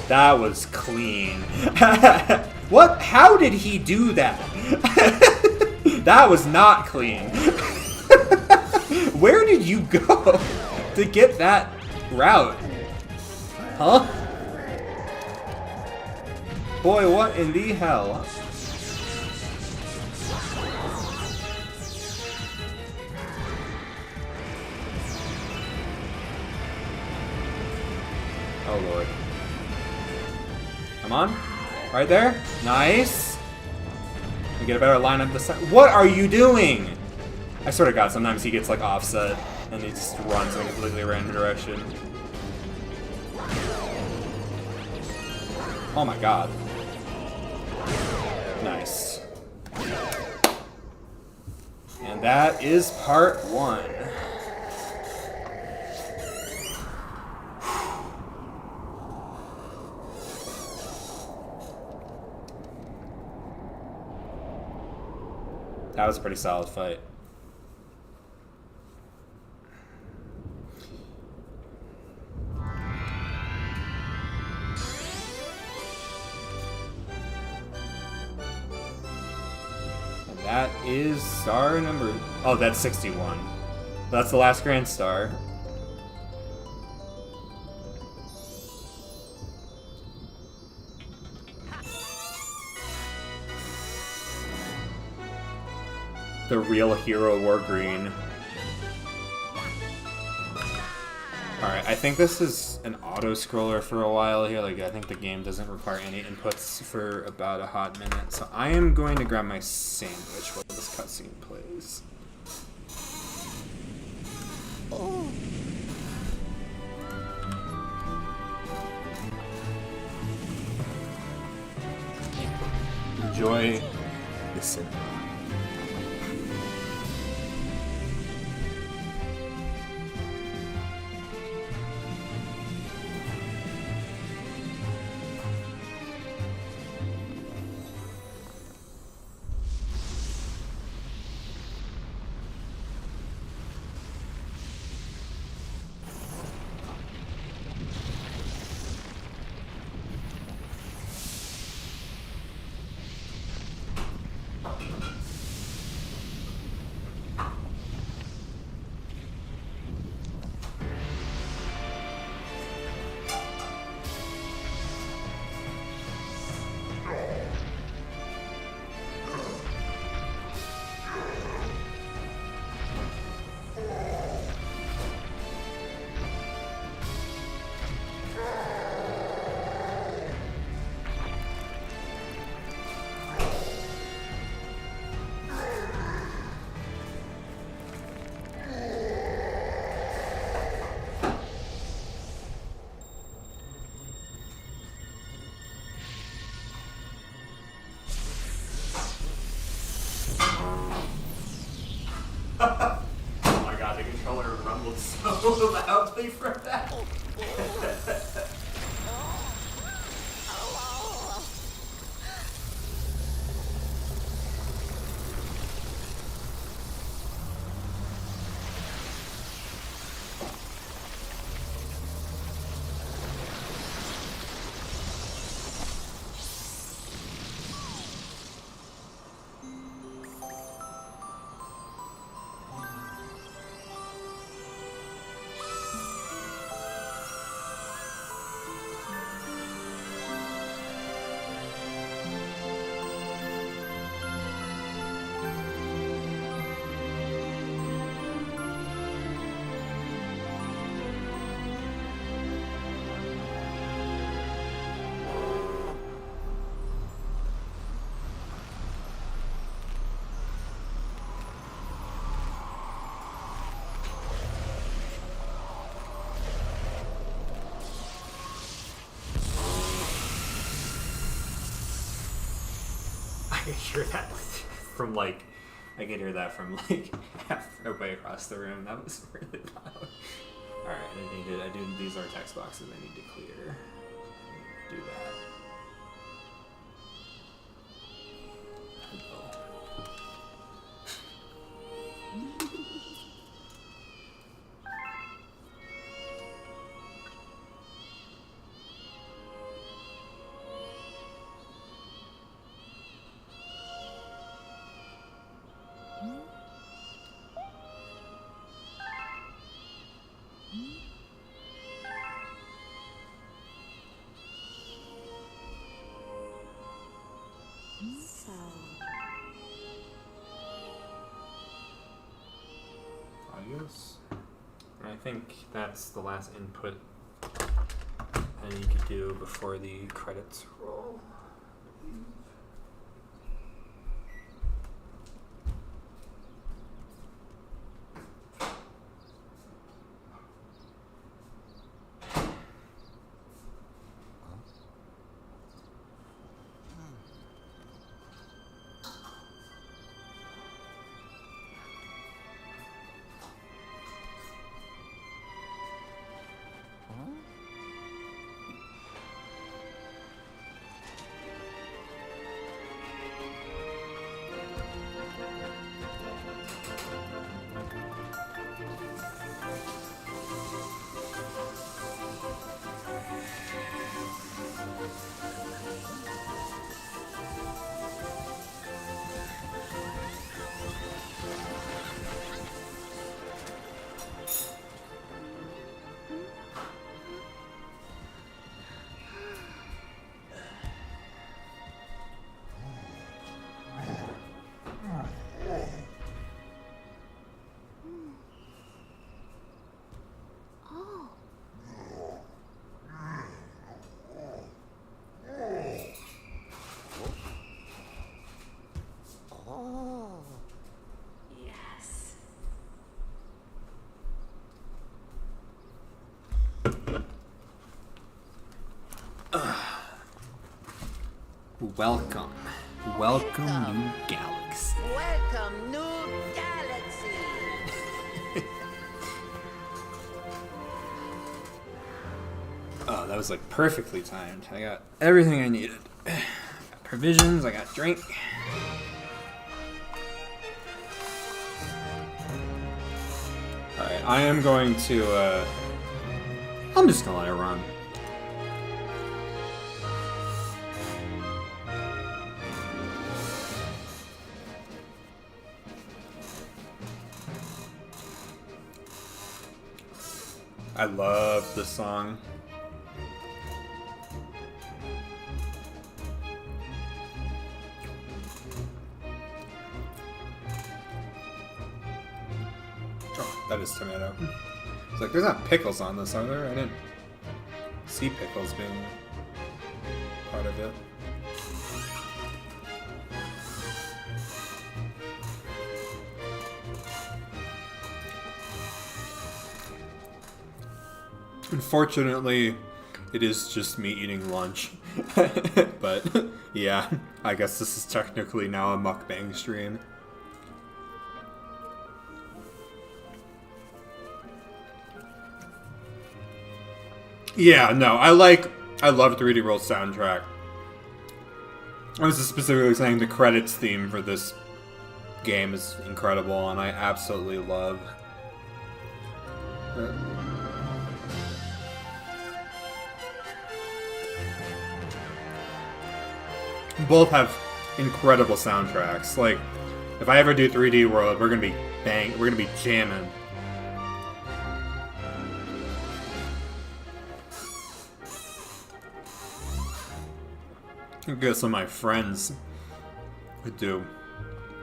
That was clean. What? How did he do that? That was not clean. Where did you go to get that route? Huh? Boy, what in the hell? Oh lord. Come on. Right there. Nice. We get a better line up the side. What are you doing? I swear to God, sometimes he gets like offset and he just runs in a completely random direction. Oh my God. Nice. And that is part 1. That was a pretty solid fight. And that is star number... Oh, that's 61. That's the last Grand Star. The real hero wore green. Alright, I think this is an auto-scroller for a while here. Like, I think the game doesn't require any inputs for about a hot minute. So I am going to grab my sandwich while this cutscene plays. Oh. enjoy the cinema. Oh my god, the controller rumbled so loudly from that. I could hear that from like, I could hear that from like halfway across the room. That was really loud. All right, these are text boxes I need to clear. Do that. I think that's the last input I need to do before the credits roll. Welcome Welcome, new galaxy. Welcome, new galaxy. Oh, that was like perfectly timed. I got everything I needed. I got provisions, I got drink. Alright, I am going to, I'm just gonna let it run. I love this song. Oh, that is tomato. It's like, there's not pickles on this, are there? I didn't see pickles being part of it. Unfortunately, it is just me eating lunch. But, yeah, I guess this is technically now a mukbang stream. Yeah, no, I love 3D World soundtrack. I was just specifically saying the credits theme for this game is incredible, and I absolutely love it. Both have incredible soundtracks. Like, if I ever do 3D World, we're gonna be jamming. I guess some of my friends would do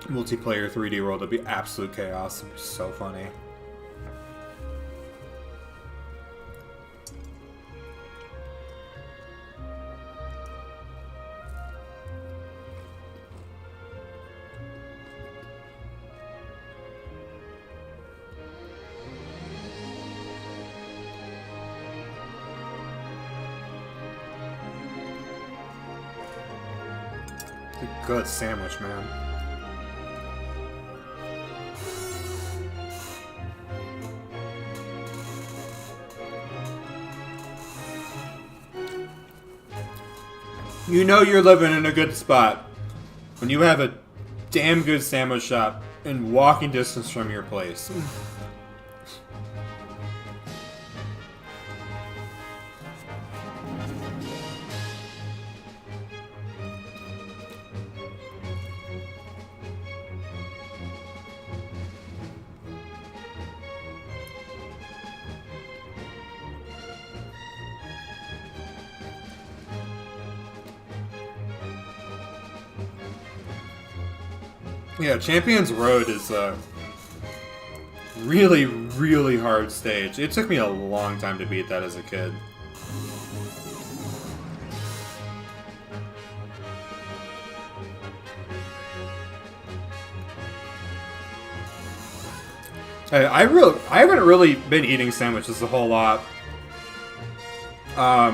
multiplayer 3D World. It'd be absolute chaos. It'd be so funny. Good sandwich, man. You know you're living in a good spot when you have a damn good sandwich shop in walking distance from your place. Yeah, Champions Road is a really, really hard stage. It took me a long time to beat that as a kid. I haven't really been eating sandwiches a whole lot. I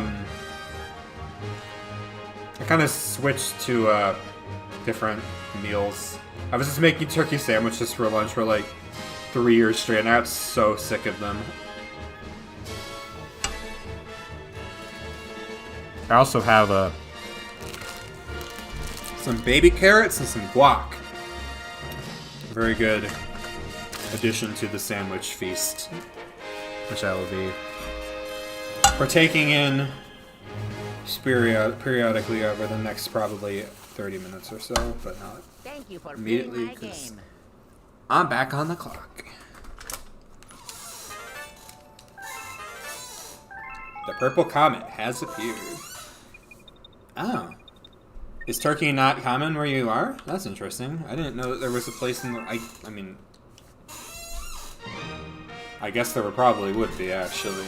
kind of switched to different meals. I was just making turkey sandwiches for lunch for like 3 years straight, and I got so sick of them. I also have some baby carrots and some guac. Very good addition to the sandwich feast, which I will be partaking in periodically over the next probably 30 minutes or so, but not Thank you for immediately, playing my 'cause game. I'm back on the clock. The purple comet has appeared. Oh. Is Turkey not common where you are? That's interesting. I didn't know that there was a place in the... I mean... I guess there probably would be, actually.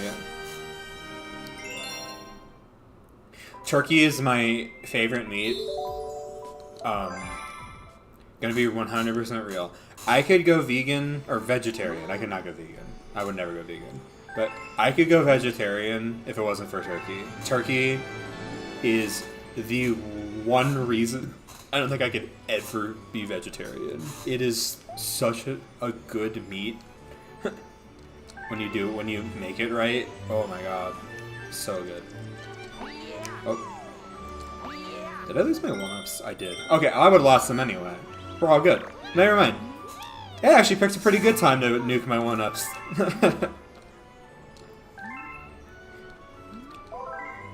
Turkey is my favorite meat. Gonna be 100% real. I could go vegan, or vegetarian. I could not go vegan. I would never go vegan. But I could go vegetarian if it wasn't for turkey. Turkey is the one reason I don't think I could ever be vegetarian. It is such a good meat. when you make it right. Oh my god. So good. Oh. Did I lose my 1-ups? I did. Okay, I would have lost them anyway. We're all good. Never mind. It actually picked a pretty good time to nuke my 1-ups.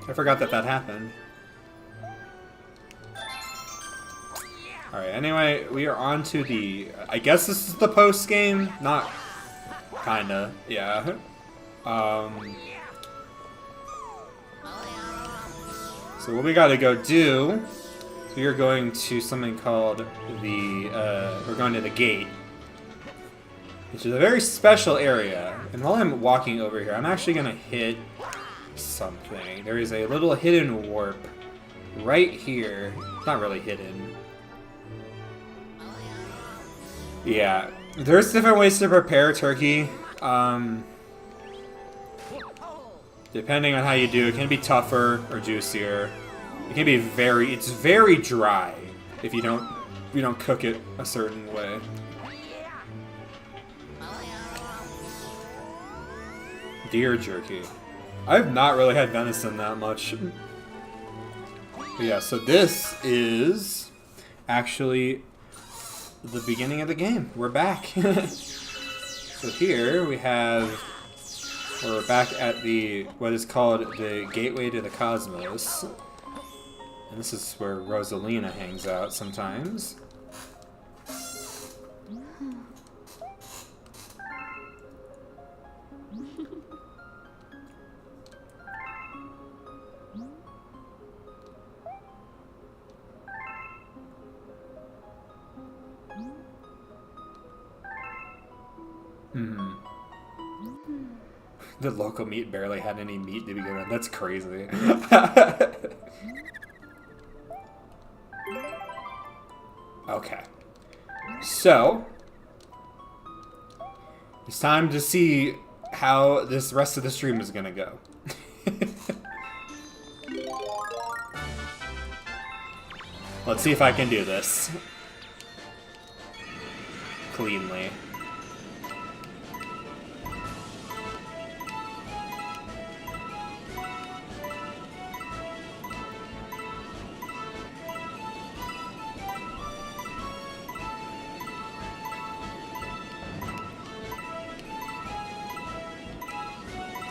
I forgot that happened. Alright, anyway, we are on to the... I guess this is the post-game? Not... Kinda, yeah. So what we gotta go do... We are going to something called the... we're going to the gate. Which is a very special area. And while I'm walking over here, I'm actually gonna hit something. There is a little hidden warp right here. Not really hidden. Yeah, there's different ways to prepare turkey. Depending on how you do, it can be tougher or juicier. It can be it's very dry if you don't cook it a certain way. Deer jerky. I've not really had venison that much. But yeah, so this is actually the beginning of the game. We're back. So here we have... We're back at the... what is called the Gateway to the Cosmos. And this is where Rosalina hangs out sometimes. The local meat barely had any meat to begin with. That's crazy. Okay. So, it's time to see how this rest of the stream is gonna go. Let's see if I can do this cleanly.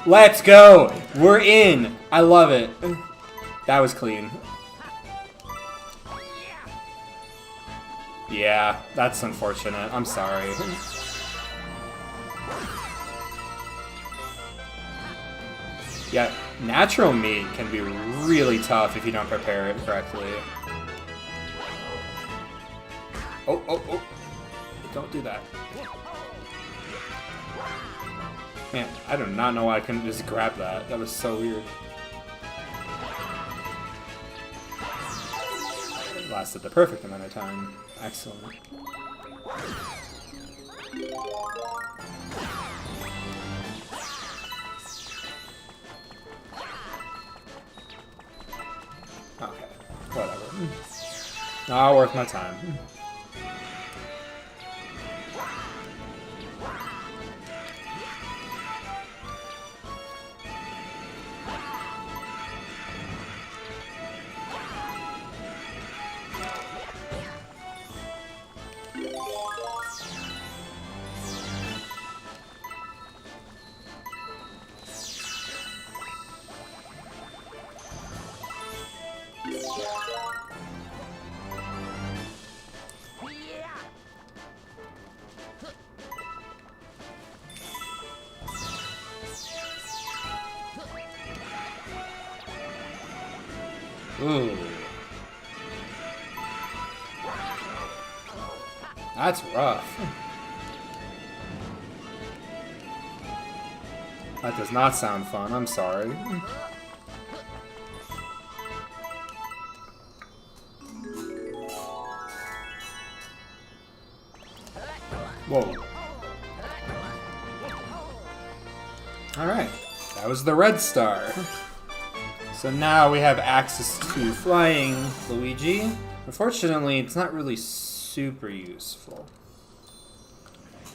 Let's go! We're in! I love it. That was clean. Yeah, that's unfortunate. I'm sorry. Yeah, natural meat can be really tough if you don't prepare it correctly. Oh, oh, oh. Don't do that. Man, I do not know why I couldn't just grab that. That was so weird. It lasted the perfect amount of time. Excellent. Okay, whatever. Not worth my time. Ooh. That's rough. That does not sound fun, I'm sorry. Whoa. Alright, that was the red star. So now we have access to flying Luigi, Unfortunately, it's not really super useful.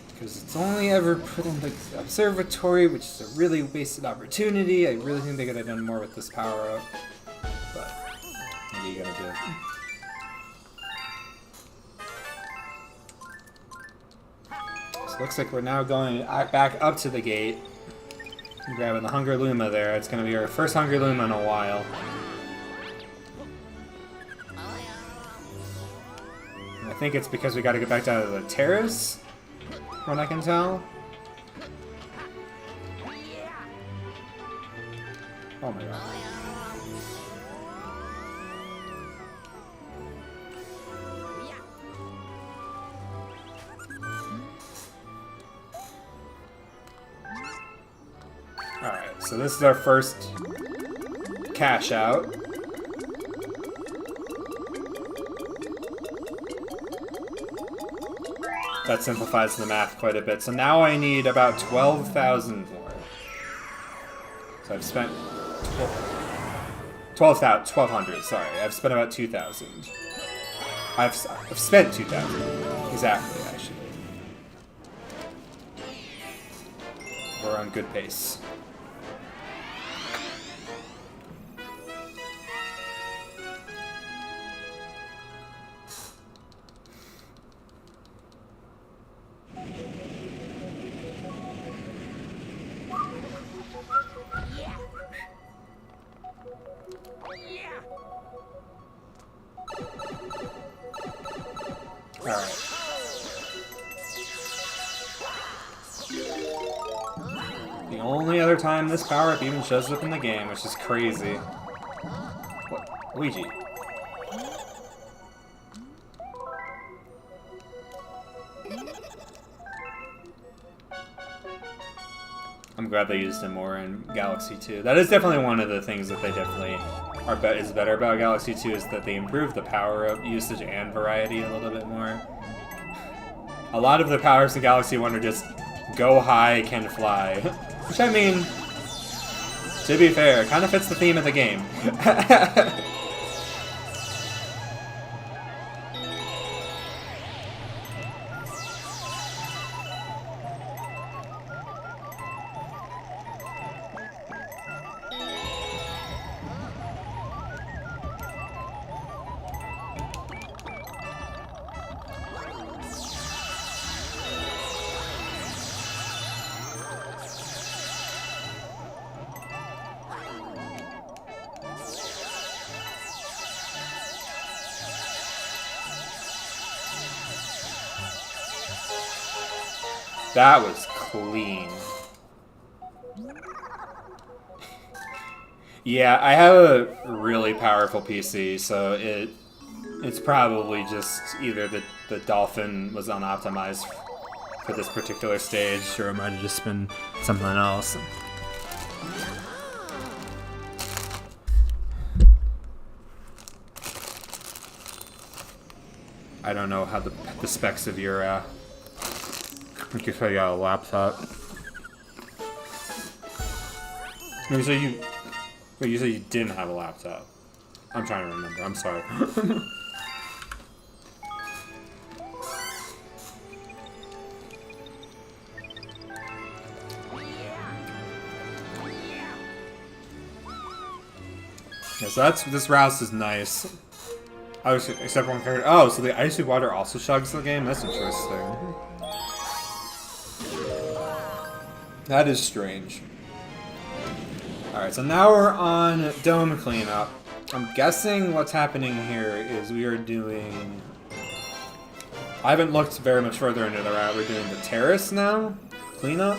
Because it's only ever put in the observatory, which is a really wasted opportunity. I really think they could have done more with this power-up. But, what are you gonna do? So it looks like we're now going back up to the gate. Grabbing the Hunger Luma there. It's gonna be our first Hunger Luma in a while. And I think it's because we gotta get back down to the terrace, from what I can tell. Oh my god. Alright, so this is our first cash out. That simplifies the math quite a bit. So now I need about 12,000 more. So I've spent 1,200, sorry. I've spent about 2,000. I've spent 2,000. Exactly, actually. We're on good pace. Alright. The only other time this power-up even shows up in the game, which is crazy. What? Luigi. I'm glad they used him more in Galaxy 2. That is definitely one of the things that they definitely is better about Galaxy 2 is that they improved the power-up usage and variety a little bit more. A lot of the powers in Galaxy 1 are just go high, can fly. Which I mean, to be fair, kind of fits the theme of the game. That was clean. Yeah, I have a really powerful PC, so it's probably just either the Dolphin was unoptimized for this particular stage, or it might have just been something else. I don't know how the specs of your I think you said you got a laptop. No, you said you said you didn't have a laptop. I'm trying to remember. I'm sorry. Yeah, so this Rouse is nice. Oh, except one character. Oh, so the icy water also chugs the game? That's interesting. That is strange. Alright, so now we're on Dome Cleanup. I'm guessing what's happening here is we are doing... I haven't looked very much further into the route. We're doing the terrace now? Cleanup?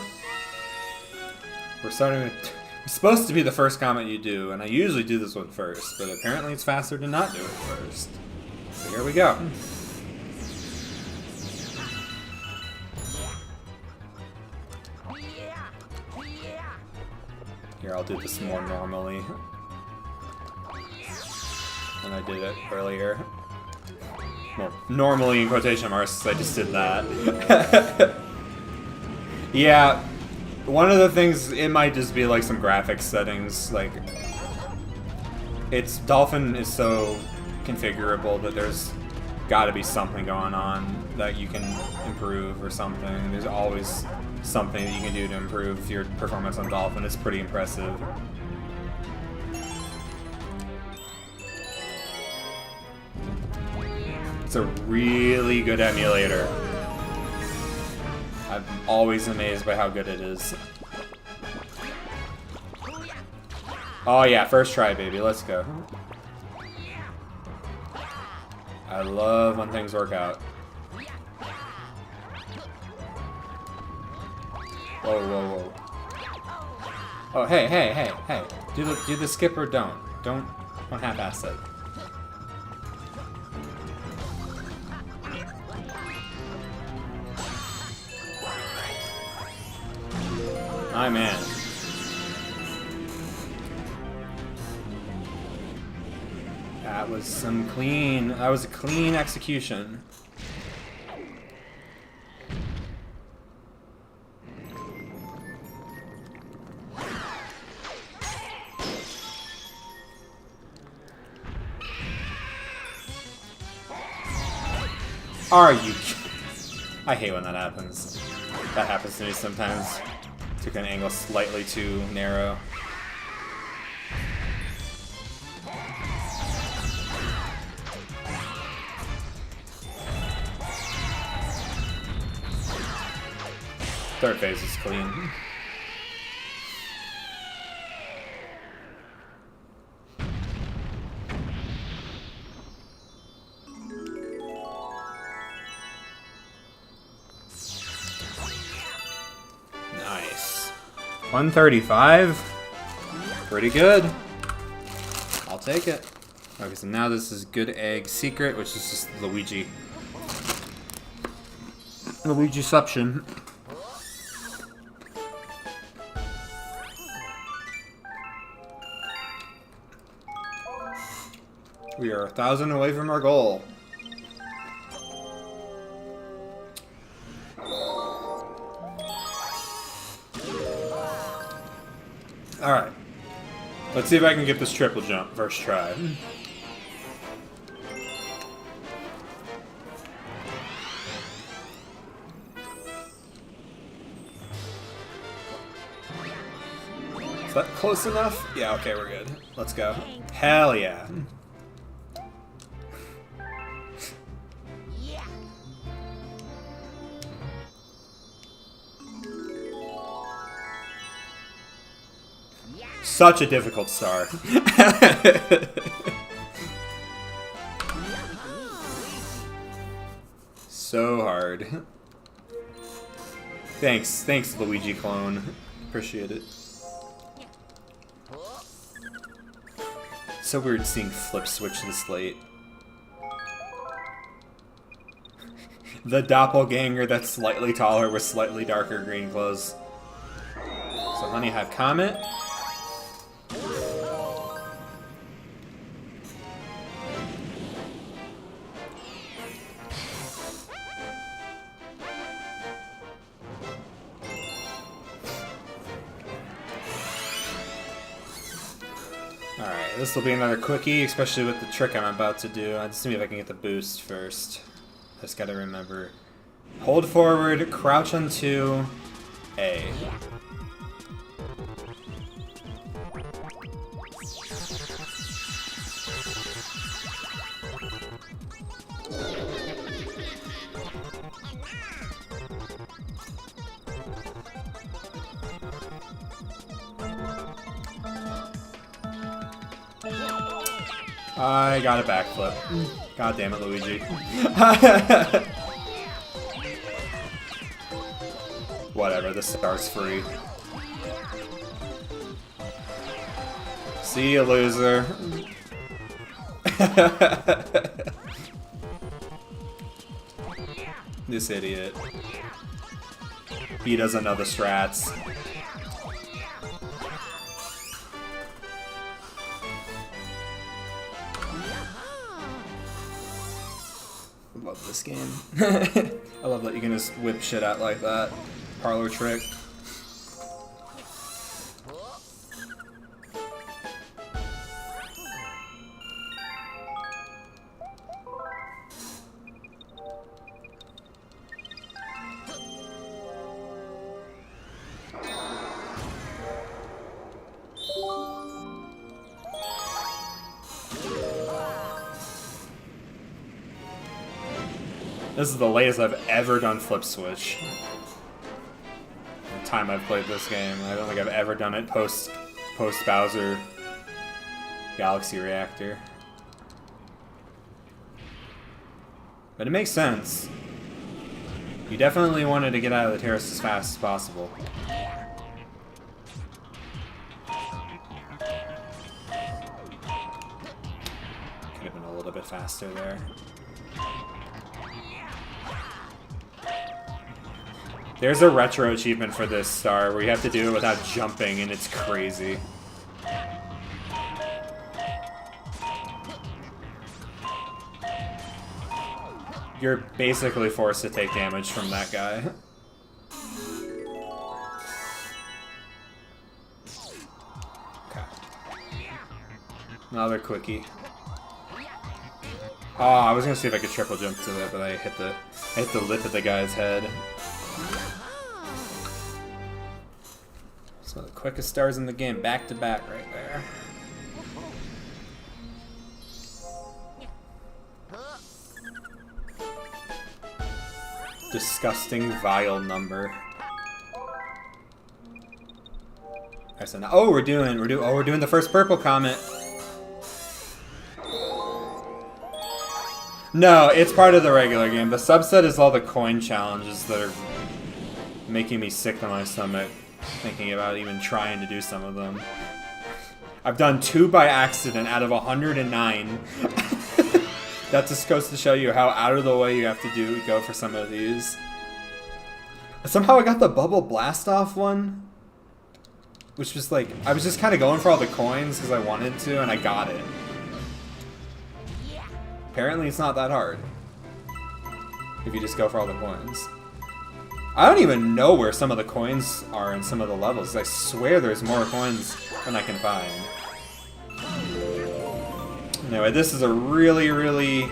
We're starting with... It's supposed to be the first comment you do, and I usually do this one first, but apparently it's faster to not do it first. So here we go. Here, I'll do this more normally than I did it earlier. Well, normally in quotation marks, I just did that. Yeah, one of the things, it might just be like some graphics settings, like, Dolphin is so configurable, but there's got to be something going on that you can improve or something. There's always something that you can do to improve your performance on Dolphin. It's pretty impressive. It's a really good emulator. I'm always amazed by how good it is. Oh yeah, first try, baby. Let's go. I love when things work out. Whoa, whoa, whoa. Oh, hey, hey, hey, hey. Do the skip or don't. Don't half-ass it. My man. That was a clean execution. Are you? I hate when that happens. That happens to me sometimes. Took an angle slightly too narrow. Third phase is clean. Nice. 135. Pretty good. I'll take it. Okay, so now this is Good Egg Secret, which is just Luigi. Luigiception. We are 1,000 away from our goal. Alright. Let's see if I can get this triple jump first try. Is that close enough? Yeah, okay, we're good. Let's go. Hell yeah. Such a difficult start. So hard. Thanks, Luigi clone. Appreciate it. So weird seeing Flip switch this late. The doppelganger that's slightly taller with slightly darker green clothes. So Honey Hive Comet. Alright, this will be another quickie, especially with the trick I'm about to do. I'll just see if I can get the boost first. Just gotta remember. Hold forward, crouch on 2, A. I got a backflip. God damn it, Luigi. Whatever, the star's free. See you, loser. This idiot. He doesn't know the strats. Love this game. I love that you can just whip shit out like that. Parlor trick. This is the latest I've ever done flip switch. The time I've played this game, I don't think I've ever done it post Bowser Galaxy Reactor. But it makes sense. You definitely wanted to get out of the terrace as fast as possible. Could have been a little bit faster there. There's a retro achievement for this star where you have to do it without jumping, and it's crazy. You're basically forced to take damage from that guy. Okay. Another quickie. Oh, I was gonna see if I could triple jump to it, but I hit the lip of the guy's head. Some of the quickest stars in the game, back to back, right there. Disgusting, vile number. Alright, so now, oh, we're doing the first purple comet. No, it's part of the regular game. The subset is all the coin challenges that are making me sick to my stomach thinking about even trying to do some of them. I've done 2 by accident out of 109. That just goes to show you how out of the way you have to go for some of these. Somehow I got the bubble blast off one, which was like, I was just kind of going for all the coins because I wanted to, and I got it. Apparently it's not that hard if you just go for all the coins. I don't even know where some of the coins are in some of the levels. I swear there's more coins than I can find. Anyway, this is a really, really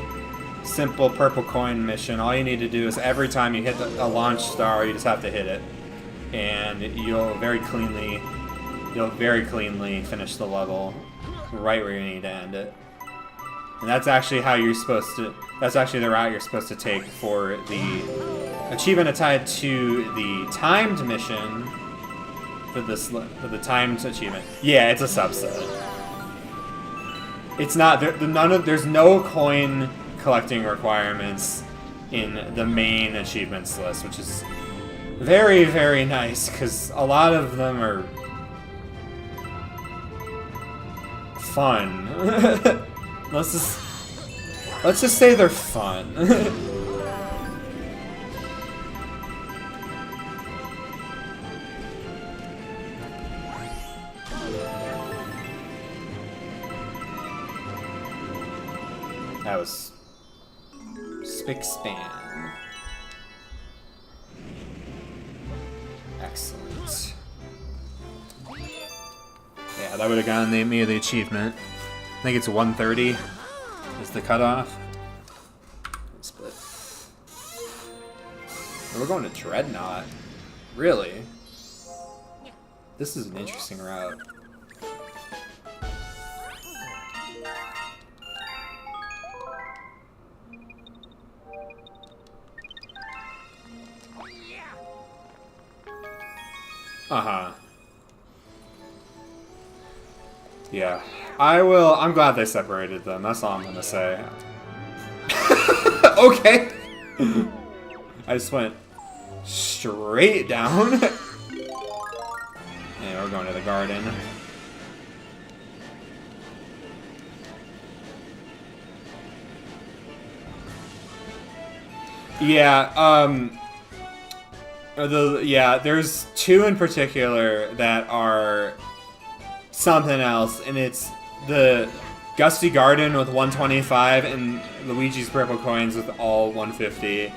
simple purple coin mission. All you need to do is every time you hit a launch star, you just have to hit it. And you'll very cleanly finish the level right where you need to end it. And that's actually how you're supposed to, that's actually the route you're supposed to take for the achievement tied to the timed mission for the timed achievement. Yeah, it's a subset. It's not, there's no coin collecting requirements in the main achievements list, which is very, very nice, because a lot of them are fun. Let's just say they're fun. That was spick-span. Excellent. Yeah, that would have gotten me the achievement. I think it's 130 is the cutoff. Split. We're going to Dreadnought. Really? This is an interesting route. Uh-huh. Yeah. I'm glad they separated them. That's all I'm gonna say. Okay. I just went straight down. And we're going to the garden. Yeah, there's 2 in particular that are something else, and it's the Gusty Garden with 125 and Luigi's Purple Coins with all 150.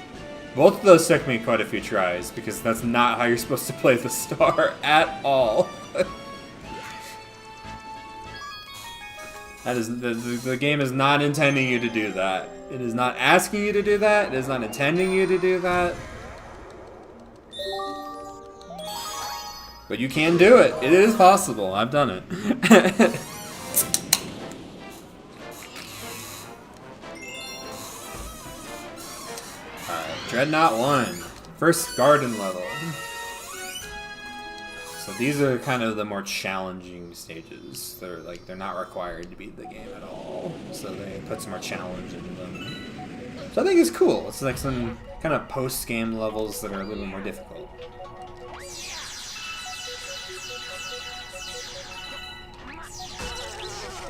Both of those took me quite a few tries, because that's not how you're supposed to play the star at all. That is the game is not intending you to do that. It is not asking you to do that. It is not intending you to do that. But you can do it. It is possible. I've done it. Alright. Dreadnought 1. First garden level. So these are kind of the more challenging stages. They're not required to beat the game at all. So they put some more challenge into them. So I think it's cool. It's like some kind of post-game levels that are a little more difficult.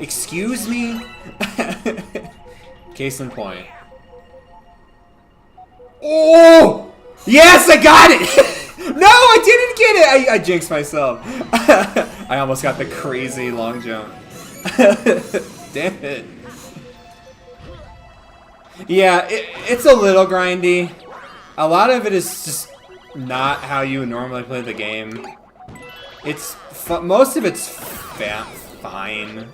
Excuse me? Case in point. Oh! Yes, I got it! No, I didn't get it! I jinxed myself. I almost got the crazy long jump. Damn it. Yeah, it's a little grindy. A lot of it is just not how you would normally play the game. Most of it's fine.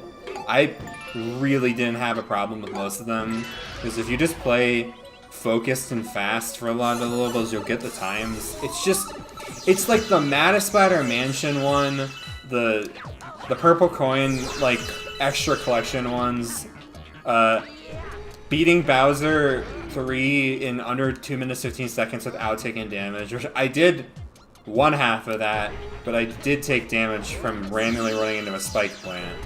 I really didn't have a problem with most of them, because if you just play focused and fast for a lot of the levels, you'll get the times. It's like the Matter Mansion one, the purple coin, like, extra collection ones, beating Bowser 3 in under 2 minutes 15 seconds without taking damage, which I did one half of that, but I did take damage from randomly running into a spike plant.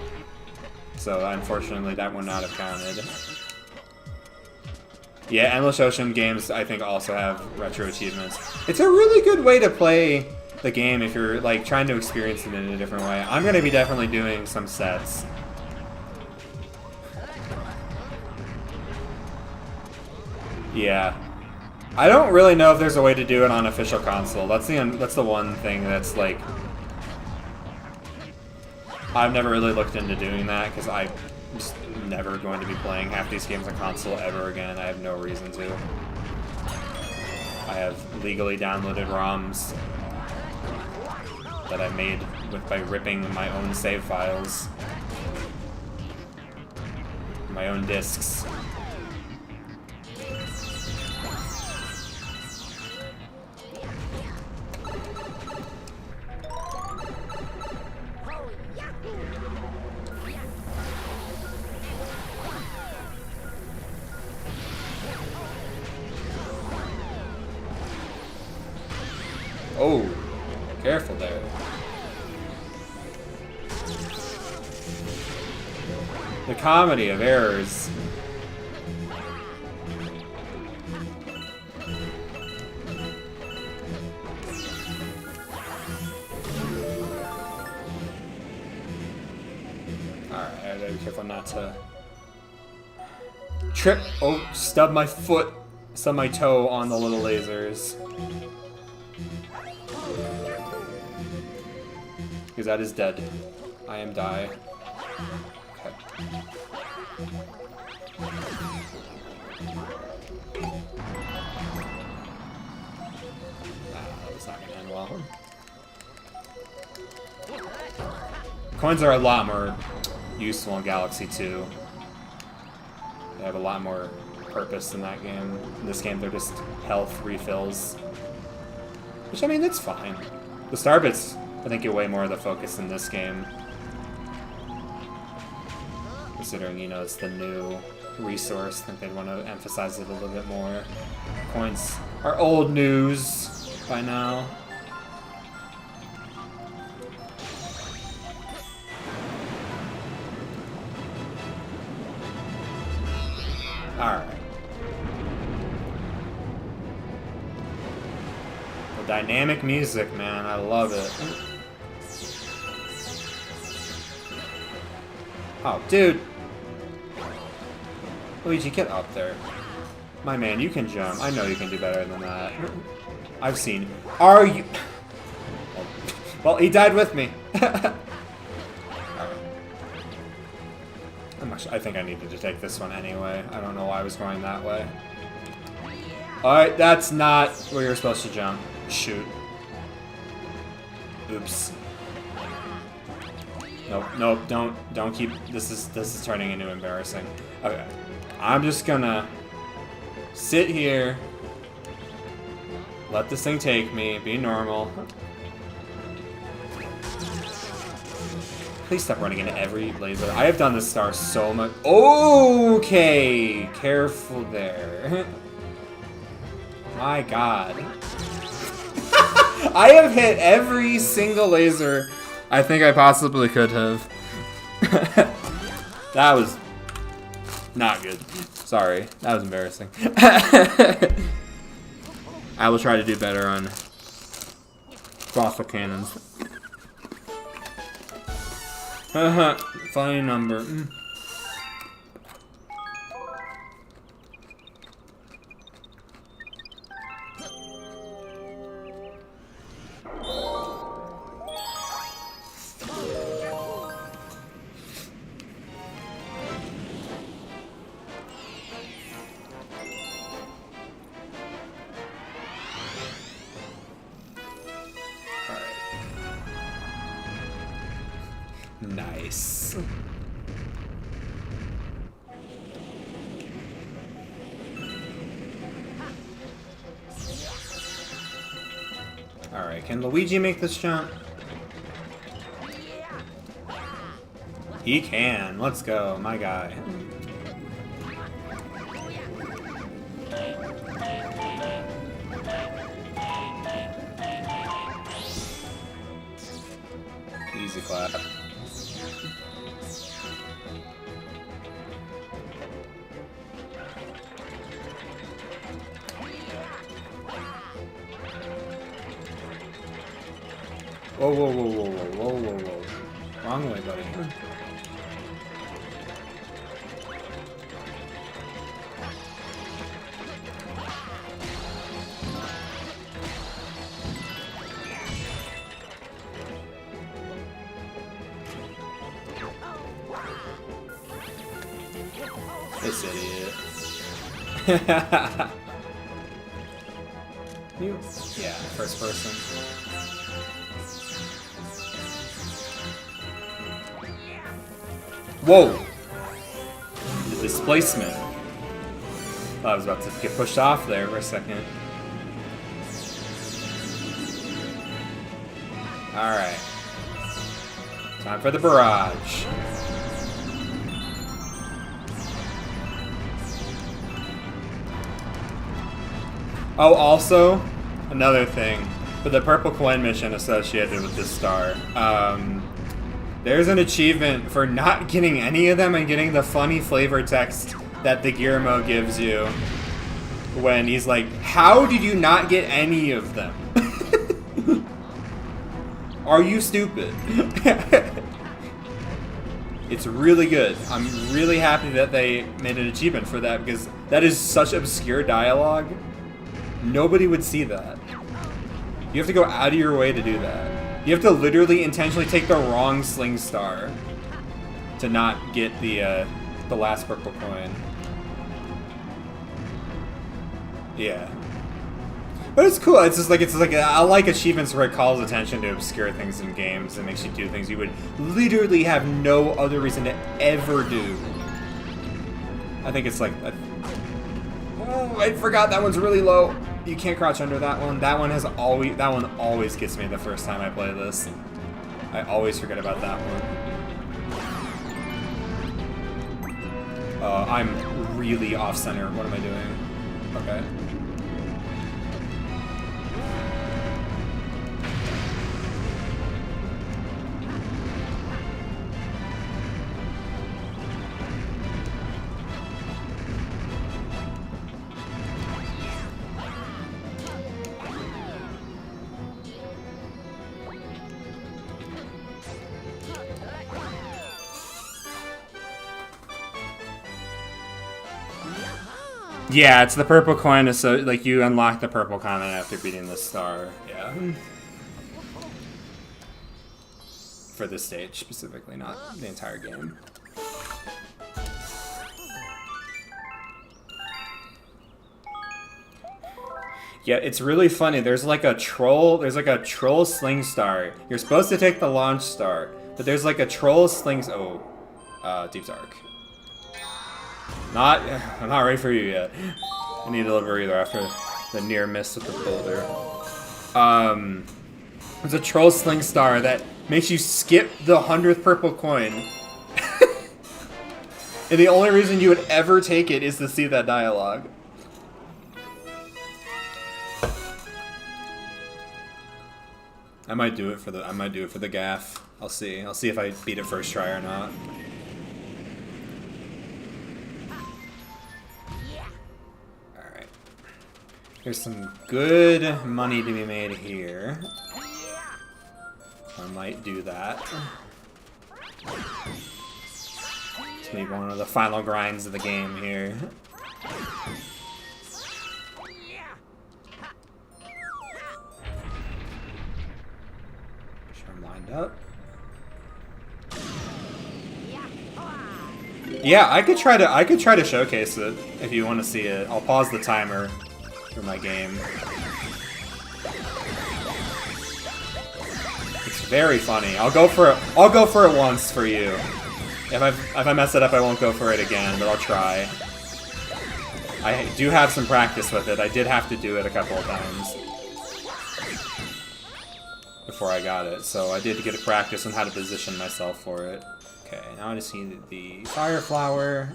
So unfortunately that would not have counted. Yeah, Endless Ocean games I think also have retro achievements. It's a really good way to play the game if you're like trying to experience it in a different way. I'm gonna be definitely doing some sets. Yeah. I don't really know if there's a way to do it on official console. That's the one thing that's like I've never really looked into doing that because I'm just never going to be playing half these games on console ever again. I have no reason to. I have legally downloaded ROMs that I made by ripping my own save files, my own discs. Oh, careful there. The comedy of errors. Alright, I gotta be careful not to trip. Oh, stub my foot, stub my toe on the little lasers. Because that is dead. I am die. Okay. That's not gonna end well. Coins are a lot more useful in Galaxy 2. They have a lot more purpose in that game. In this game, they're just health refills. Which, I mean, that's fine. The star bits, I think, get way more of the focus in this game. Considering, you know, it's the new resource, I think they'd want to emphasize it a little bit more. Coins are old news by now. Alright. The dynamic music, man, I love it. Oh, dude. Luigi, get up there. My man, you can jump. I know you can do better than that. I've seen. Are you... Well, he died with me. I think I needed to take this one anyway. I don't know why I was going that way. Alright, that's not where you're supposed to jump. Shoot. Oops. Nope, don't keep... This is turning into embarrassing. Okay. I'm just gonna sit here, let this thing take me, be normal. Please stop running into every laser. I have done this star so much. Okay, careful there. My god. I have hit every single laser I think I possibly could have. That was not good. Sorry, that was embarrassing. I will try to do better on fossil cannons. Funny number. Nice. Alright, can Luigi make this jump? He can. Let's go, my guy. Easy clap. Whoa, whoa, whoa, whoa, whoa, whoa, whoa, whoa. Wrong way, buddy. This idiot. You? Yeah, first person. Whoa! The displacement. I was about to get pushed off there for a second. Alright. Time for the barrage. Oh, also, another thing. For the purple coin mission associated with this star, there's an achievement for not getting any of them and getting the funny flavor text that the Guillermo gives you when he's like, how did you not get any of them? Are you stupid? It's really good. I'm really happy that they made an achievement for that because that is such obscure dialogue. Nobody would see that. You have to go out of your way to do that. You have to literally intentionally take the wrong sling star to not get the last purple coin. Yeah. But it's cool. It's like I like achievements where it calls attention to obscure things in games and makes you do things you would literally have no other reason to ever do. I think it's like oh, I forgot that one's really low. You can't crouch under that one. That one always gets me the first time I play this. I always forget about that one. I'm really off center. What am I doing? Okay. Yeah, it's the purple coin, so like you unlock the purple coin after beating the star. Yeah. For this stage specifically, not the entire game. Yeah, it's really funny. There's like a troll sling star. You're supposed to take the launch star, but there's like a troll sling. Oh, Deep Dark. I'm not ready for you yet. I need a little breather after the near miss with the boulder. There's a troll sling star that makes you skip the 100th purple coin. And the only reason you would ever take it is to see that dialogue. I might do it for the gaff. I'll see. I'll see if I beat it first try or not. Alright. There's some good money to be made here. I might do that. It's maybe one of the final grinds of the game here. Sure I'm lined up. Yeah, I could try to showcase it if you want to see it. I'll pause the timer for my game. It's very funny. I'll go for it once for you. If I mess it up, I won't go for it again, but I'll try. I do have some practice with it. I did have to do it a couple of times before I got it, so I did get a practice on how to position myself for it. Okay, now I just need the fire flower.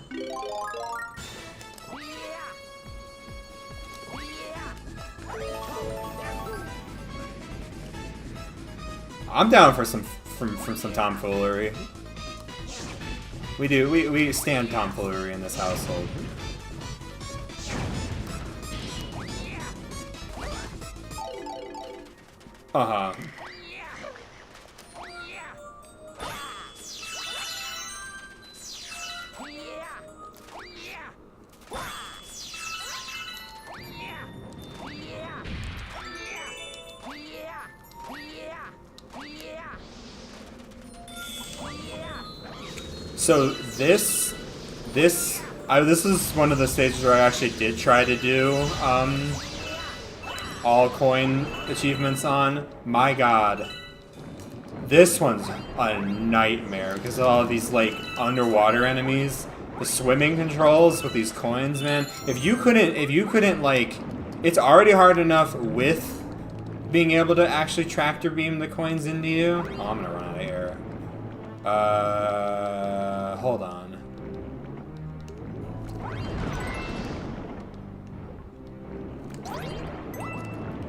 I'm down for some tomfoolery. We stand tomfoolery in this household. Uh-huh. So this is one of the stages where I actually did try to do all coin achievements on. My god. This one's a nightmare because of all of these like underwater enemies. The swimming controls with these coins, man. If you couldn't like, it's already hard enough with being able to actually tractor beam the coins into you. Oh, I'm gonna run out of air. Hold on.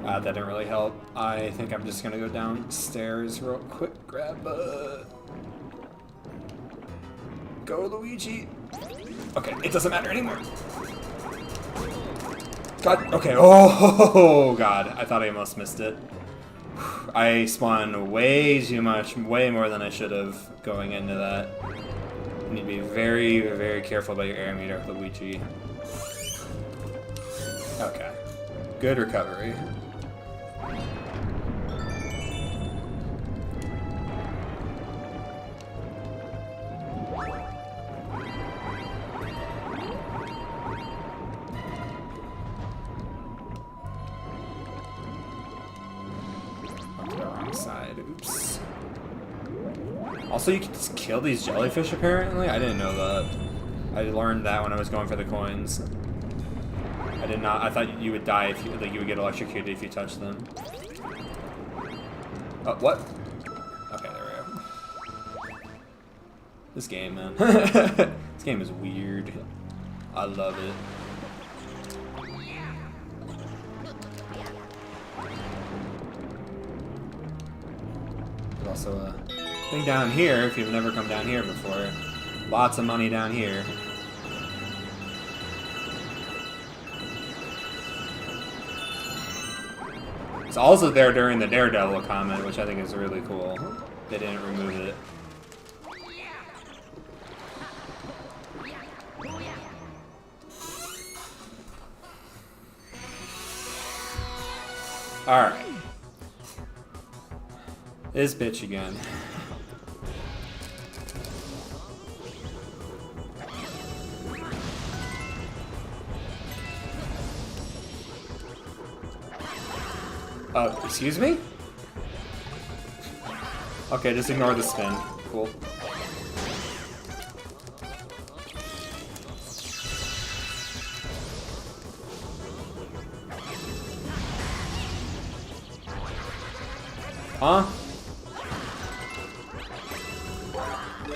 That didn't really help. I think I'm just gonna go downstairs real quick, grab go, Luigi. Okay, it doesn't matter anymore. God, okay, oh god, I thought I almost missed it. I spawned way too much, way more than I should have going into that. You need to be very, very careful about your air meter, Luigi. Okay. Good recovery. Side. Oops. Also, you can just kill these jellyfish, apparently? I didn't know that. I learned that when I was going for the coins. I did not. I thought you would die if you, like, you would get electrocuted if you touched them. Oh, what? Okay, there we go. This game, man. This game is weird. I love it. Also a thing down here, if you've never come down here before. Lots of money down here. It's also there during the Daredevil comment, which I think is really cool. They didn't remove it. Alright. This bitch again. Excuse me? Okay, just ignore the spin. Cool. Huh?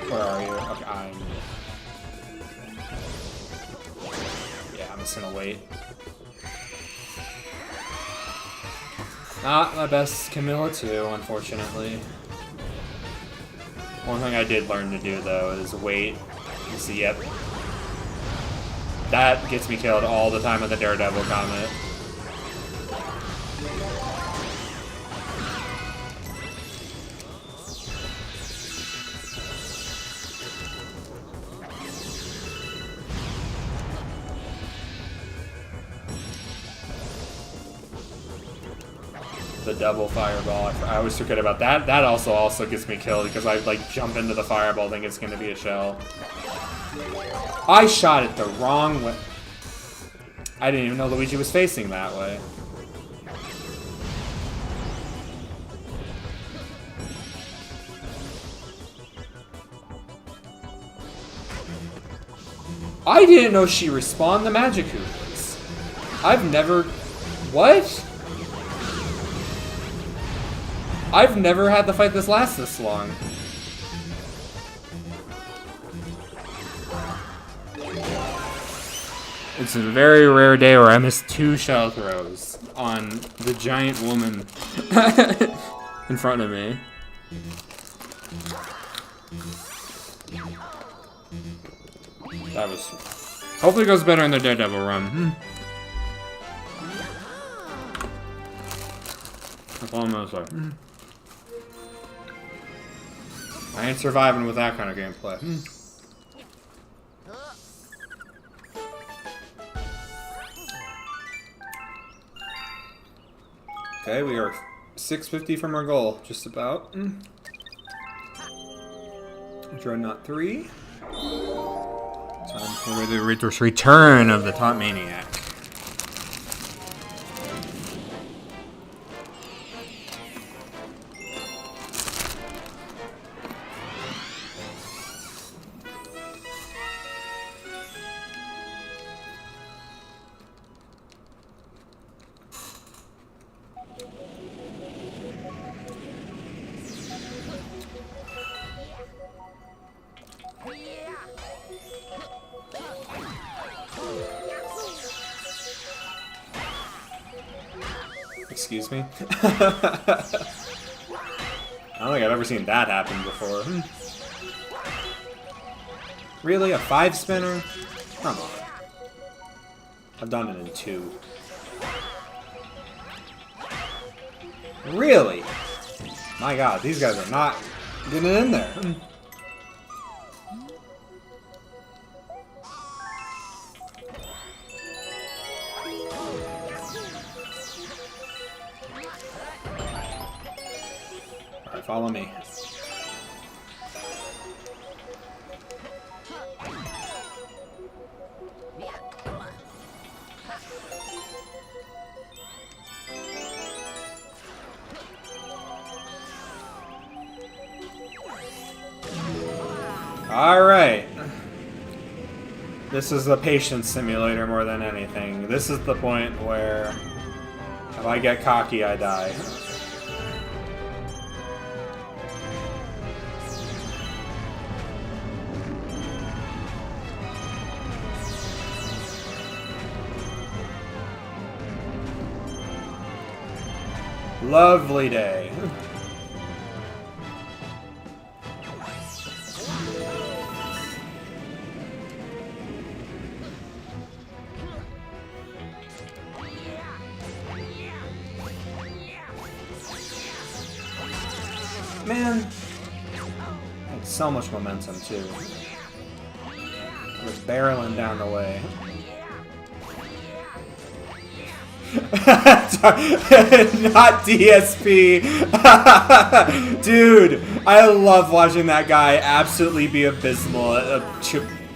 Where are you? Okay, yeah, I'm just gonna wait. Not my best Camilla 2, unfortunately. One thing I did learn to do, though, is wait. You see, yep. That gets me killed all the time with the Daredevil Comet. The double fireball. I always forget about that. That also gets me killed because I like jump into the fireball thinking it's gonna be a shell. I shot it the wrong way. I didn't even know Luigi was facing that way. I didn't know she respawned the magic hoopers. I've never... What? I've never had the fight this last this long. It's a very rare day where I missed 2 shell throws on the giant woman in front of me. That was... Hopefully it goes better in the Daredevil run. That's all I'm gonna say. I ain't surviving with that kind of gameplay. Okay, we are 650 from our goal, just about. Dreadnought 3. Time for the return of the Top Maniac. Excuse me? I don't think I've ever seen that happen before. Really? A 5-spinner? Come on. I've done it in 2. Really? My god, these guys are not getting in there. Follow me. All right. This is a patience simulator more than anything. This is the point where if I get cocky, I die. Lovely day. Man, had so much momentum too. I was barreling down the way. Not DSP. Dude, I love watching that guy absolutely be abysmal at a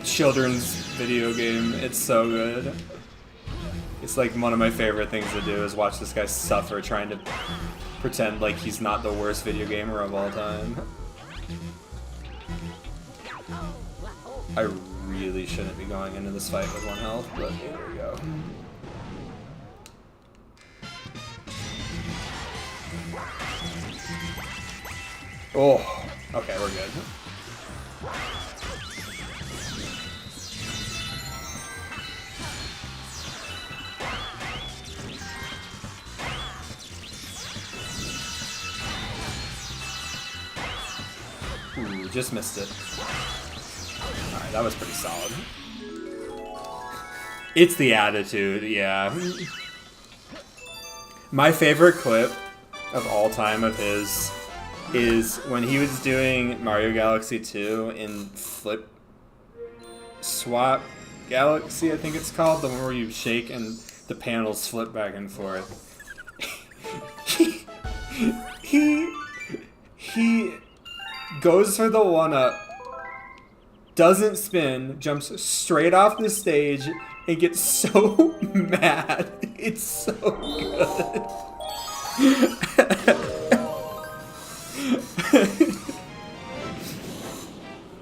children's video game. It's so good. It's like one of my favorite things to do is watch this guy suffer trying to pretend like he's not the worst video gamer of all time. I really shouldn't be going into this fight with 1 health, but here we go. Oh, okay, we're good. just missed it. Alright, that was pretty solid. It's the attitude, yeah. My favorite clip of all time of his is when he was doing Mario Galaxy 2 in Flip Swap Galaxy, I think it's called, the one where you shake and the panels flip back and forth. he goes for the 1-up, doesn't spin, jumps straight off the stage, and gets so mad. It's so good.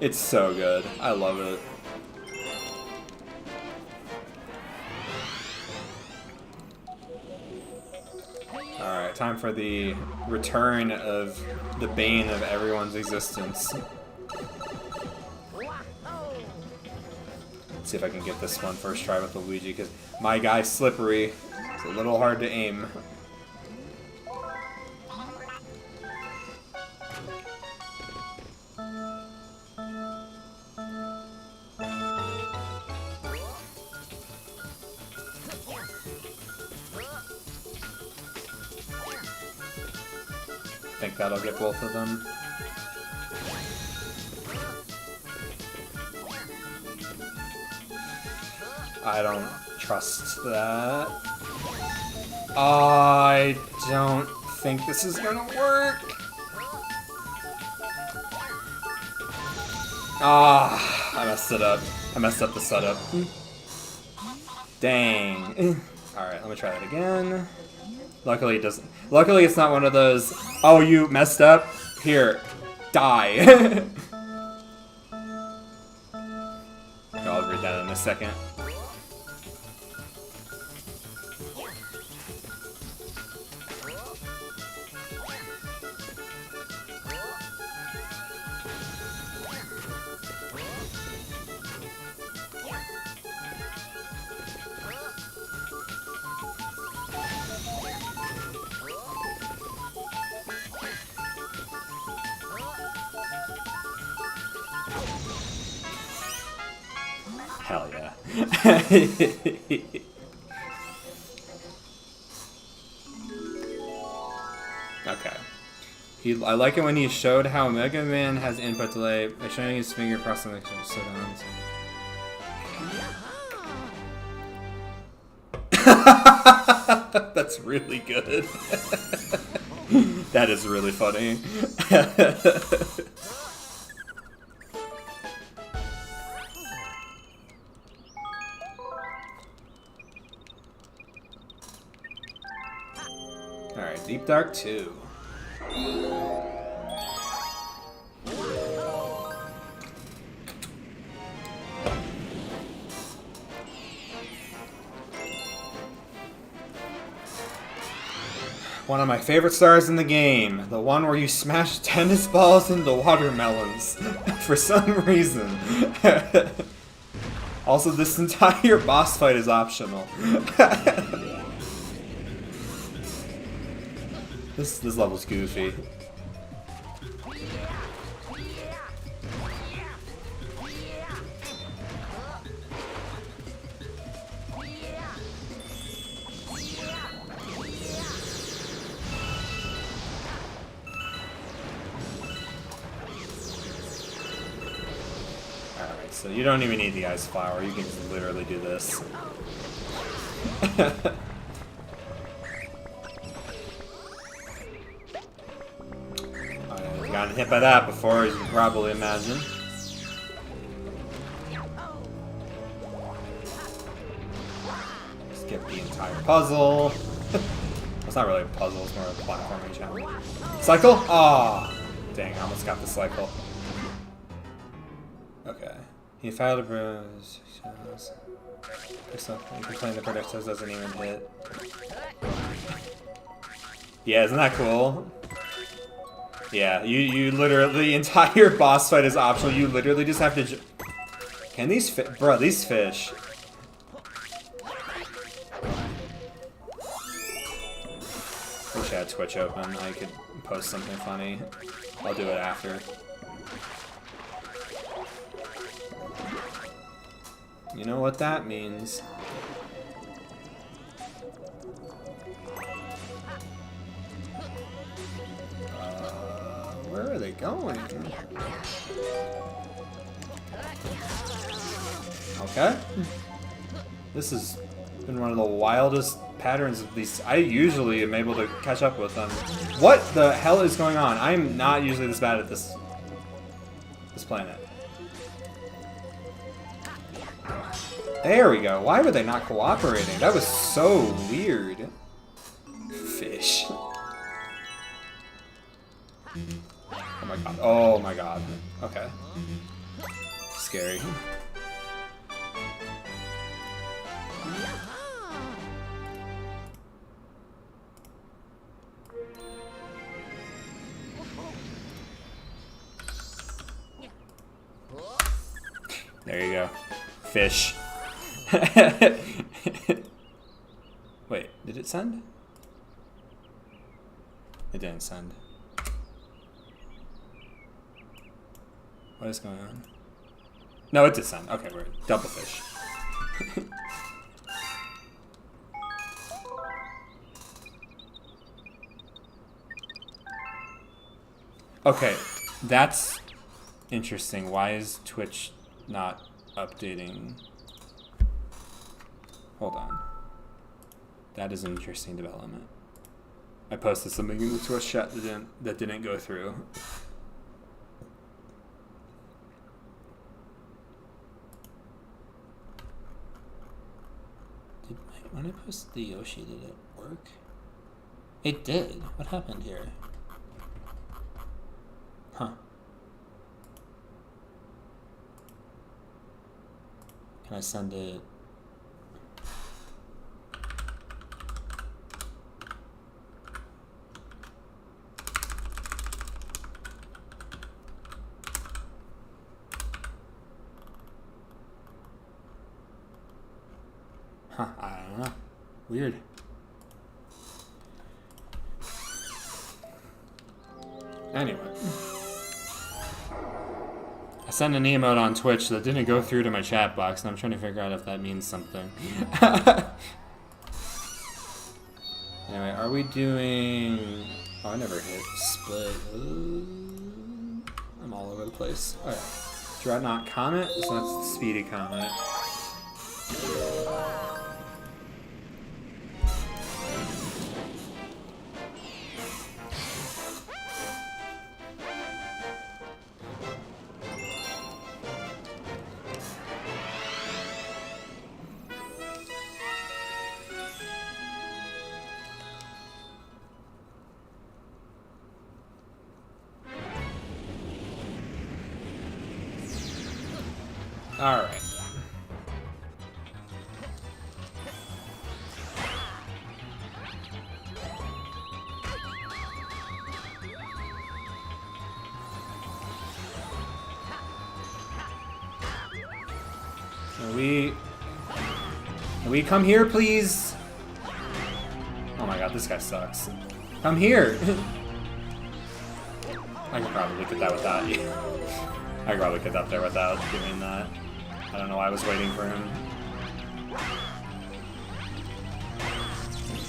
It's so good. I love it. Alright, time for the return of the bane of everyone's existence. Let's see if I can get this one first try with the Luigi, because my guy's slippery. It's a little hard to aim. Think that'll get both of them. I don't trust that. I don't think this is gonna work. Ah, I messed it up. I messed up the setup. Dang. Alright, let me try that again. Luckily it doesn't. Luckily it's not one of those, oh, you messed up? Here, die. I'll read that in a second. Hell yeah. Okay. I like it when he showed how Mega Man has input delay by showing his finger pressing the sit on. That's really good. That is really funny. Alright, Deep Dark 2. One of my favorite stars in the game. The one where you smash tennis balls into watermelons. For some reason. Also, this entire boss fight is optional. This level's goofy. Alright, so you don't even need the ice flower, you can just literally do this. Gotten hit by that before, as you can probably imagine. Skip the entire puzzle. It's not really a puzzle, it's more of a platforming challenge. Cycle? Aw! Oh, dang, I almost got the cycle. Okay. He failed to bruise. You complain the projectiles doesn't even hit. Yeah, isn't that cool? Yeah, you literally, the entire boss fight is optional. You literally just have to. Can these fish, bro? These fish. Wish I had Twitch open. I could post something funny. I'll do it after. You know what that means. Where are they going? Okay. This has been one of the wildest patterns of these. I usually am able to catch up with them. What the hell is going on? I'm not usually this bad at this planet. There we go. Why were they not cooperating? That was so weird. Fish. Oh my god. Oh my god. Okay. Scary. There you go. Fish. Wait, did it send? It didn't send. What is going on? No, it did send. Okay, we're double fish. Okay, that's interesting. Why is Twitch not updating? Hold on. That is an interesting development. I posted something in the Twitch chat that didn't go through. When I posted the Yoshi, did it work? It did. What happened here? Huh. Can I send it? Huh, I don't know. Weird. Anyway. I sent an emote on Twitch that didn't go through to my chat box, and I'm trying to figure out if that means something. Anyway, are we doing... Oh, I never hit split. I'm all over the place. Alright. Dreadnought Comet, so that's the Speedy Comet. All right. Can we come here, please? Oh my god, this guy sucks. Come here. I could probably get that without you. I could probably get up there without doing that. I don't know why I was waiting for him.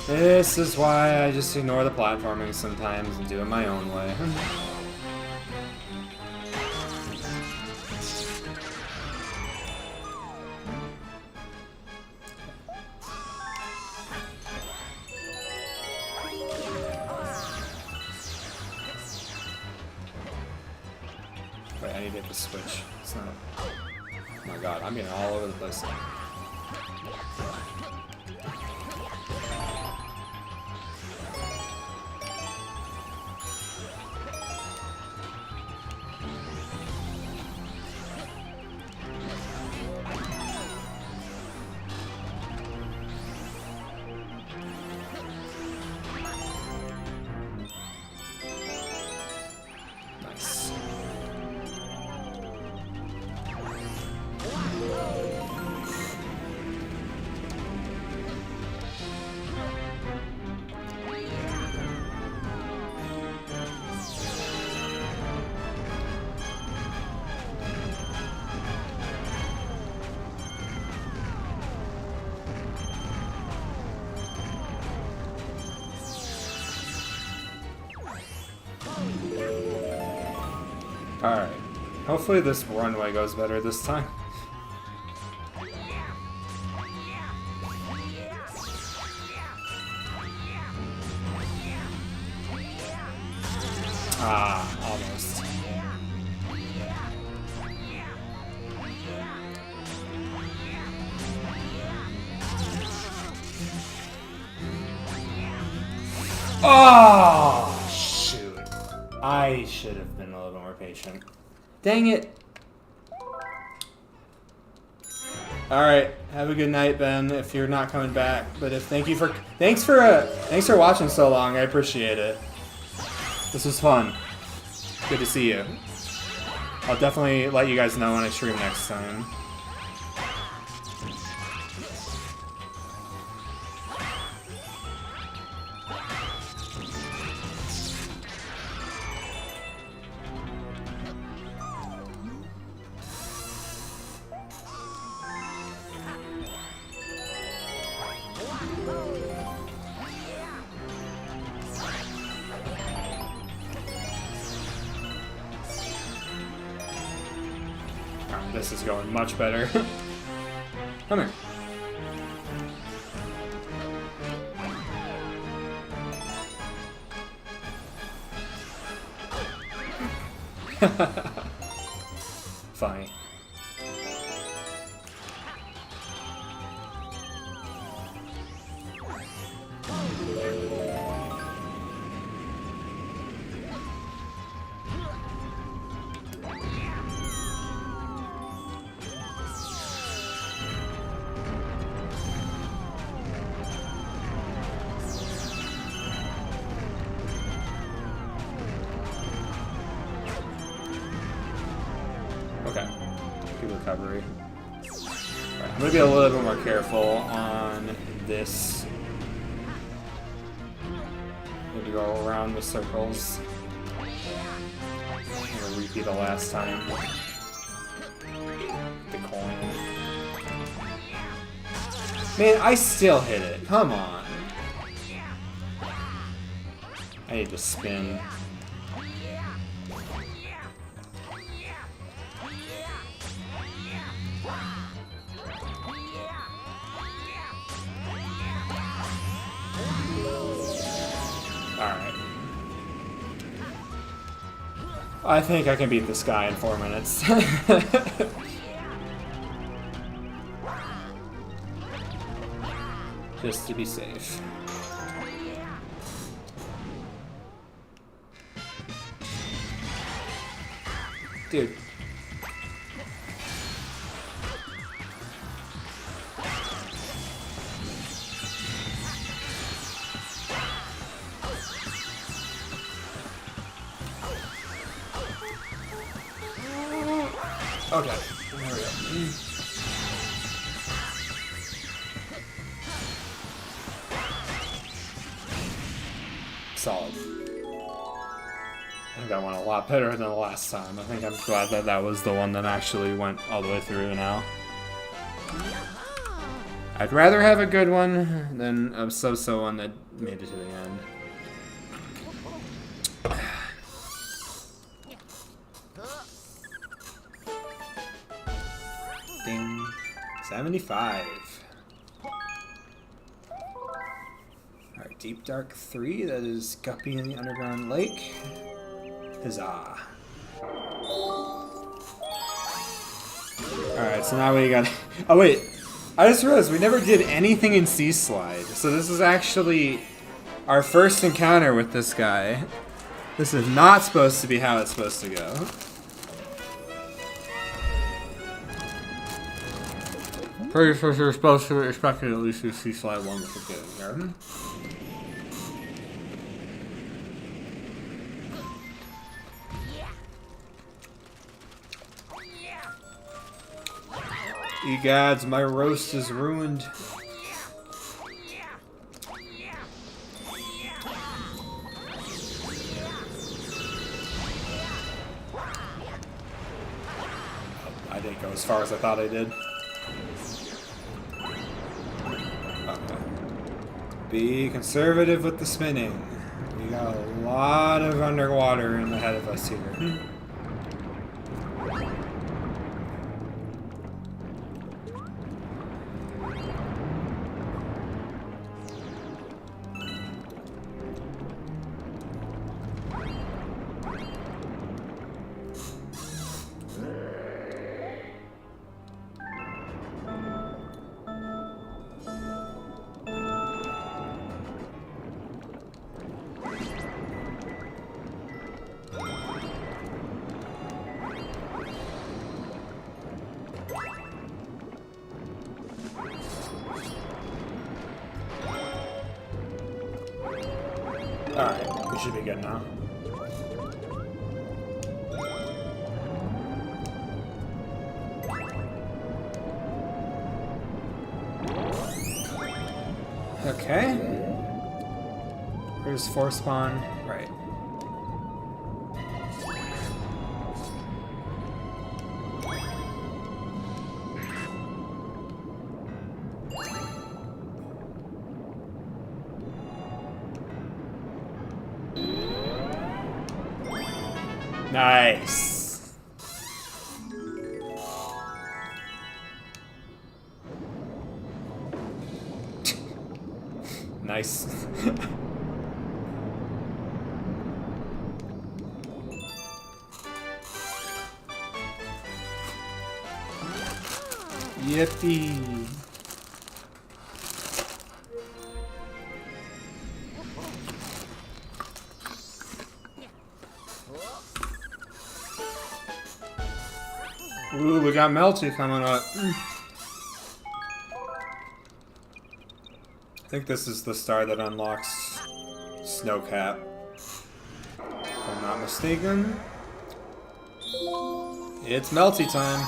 This is why I just ignore the platforming sometimes and do it my own way. Wait, I need to hit the switch. It's not... Oh my god, I'm getting all over the place. Nice. Alright. Hopefully this runway goes better this time. Ah, almost. Oh, shoot. I should have been a little more patient. Dang it. Alright, have a good night, Ben, if you're not coming back. But if thanks for watching so long, I appreciate it. This was fun. Good to see you. I'll definitely let you guys know when I stream next time. This is going much better. Come here. Funny. Okay, good recovery. Right, I'm gonna be a little bit more careful on this. Maybe go around the circles. I'm gonna repeat the last time. The coin. Man, I still hit it. Come on. I need to spin. Alright. I think I can beat this guy in 4 minutes. Just to be safe. Dude. Okay, there we go. Solid. I think that went a lot better than the last time. I think I'm glad that that was the one that actually went all the way through now. I'd rather have a good one than a so-so one that made it to the end. Ding. 75. Alright, Deep Dark 3, that is Guppy in the Underground Lake. Huzzah. Alright, so now we got... Oh wait, I just realized we never did anything in Sea Slide. So this is actually our first encounter with this guy. This is not supposed to be how it's supposed to go. Pretty sure you're supposed to expect at least to see Slide 1 with the good garden. Egads, my roast is ruined. I didn't go as far as I thought I did. Okay. Be conservative with the spinning. We got a lot of underwater in ahead of us here. Alright, we should be good now. Okay. Where's Force Spawn? Right. Nice. Nice. Yippee. Ooh, we got Melty coming up. I think this is the star that unlocks Snowcap. If I'm not mistaken. It's Melty time.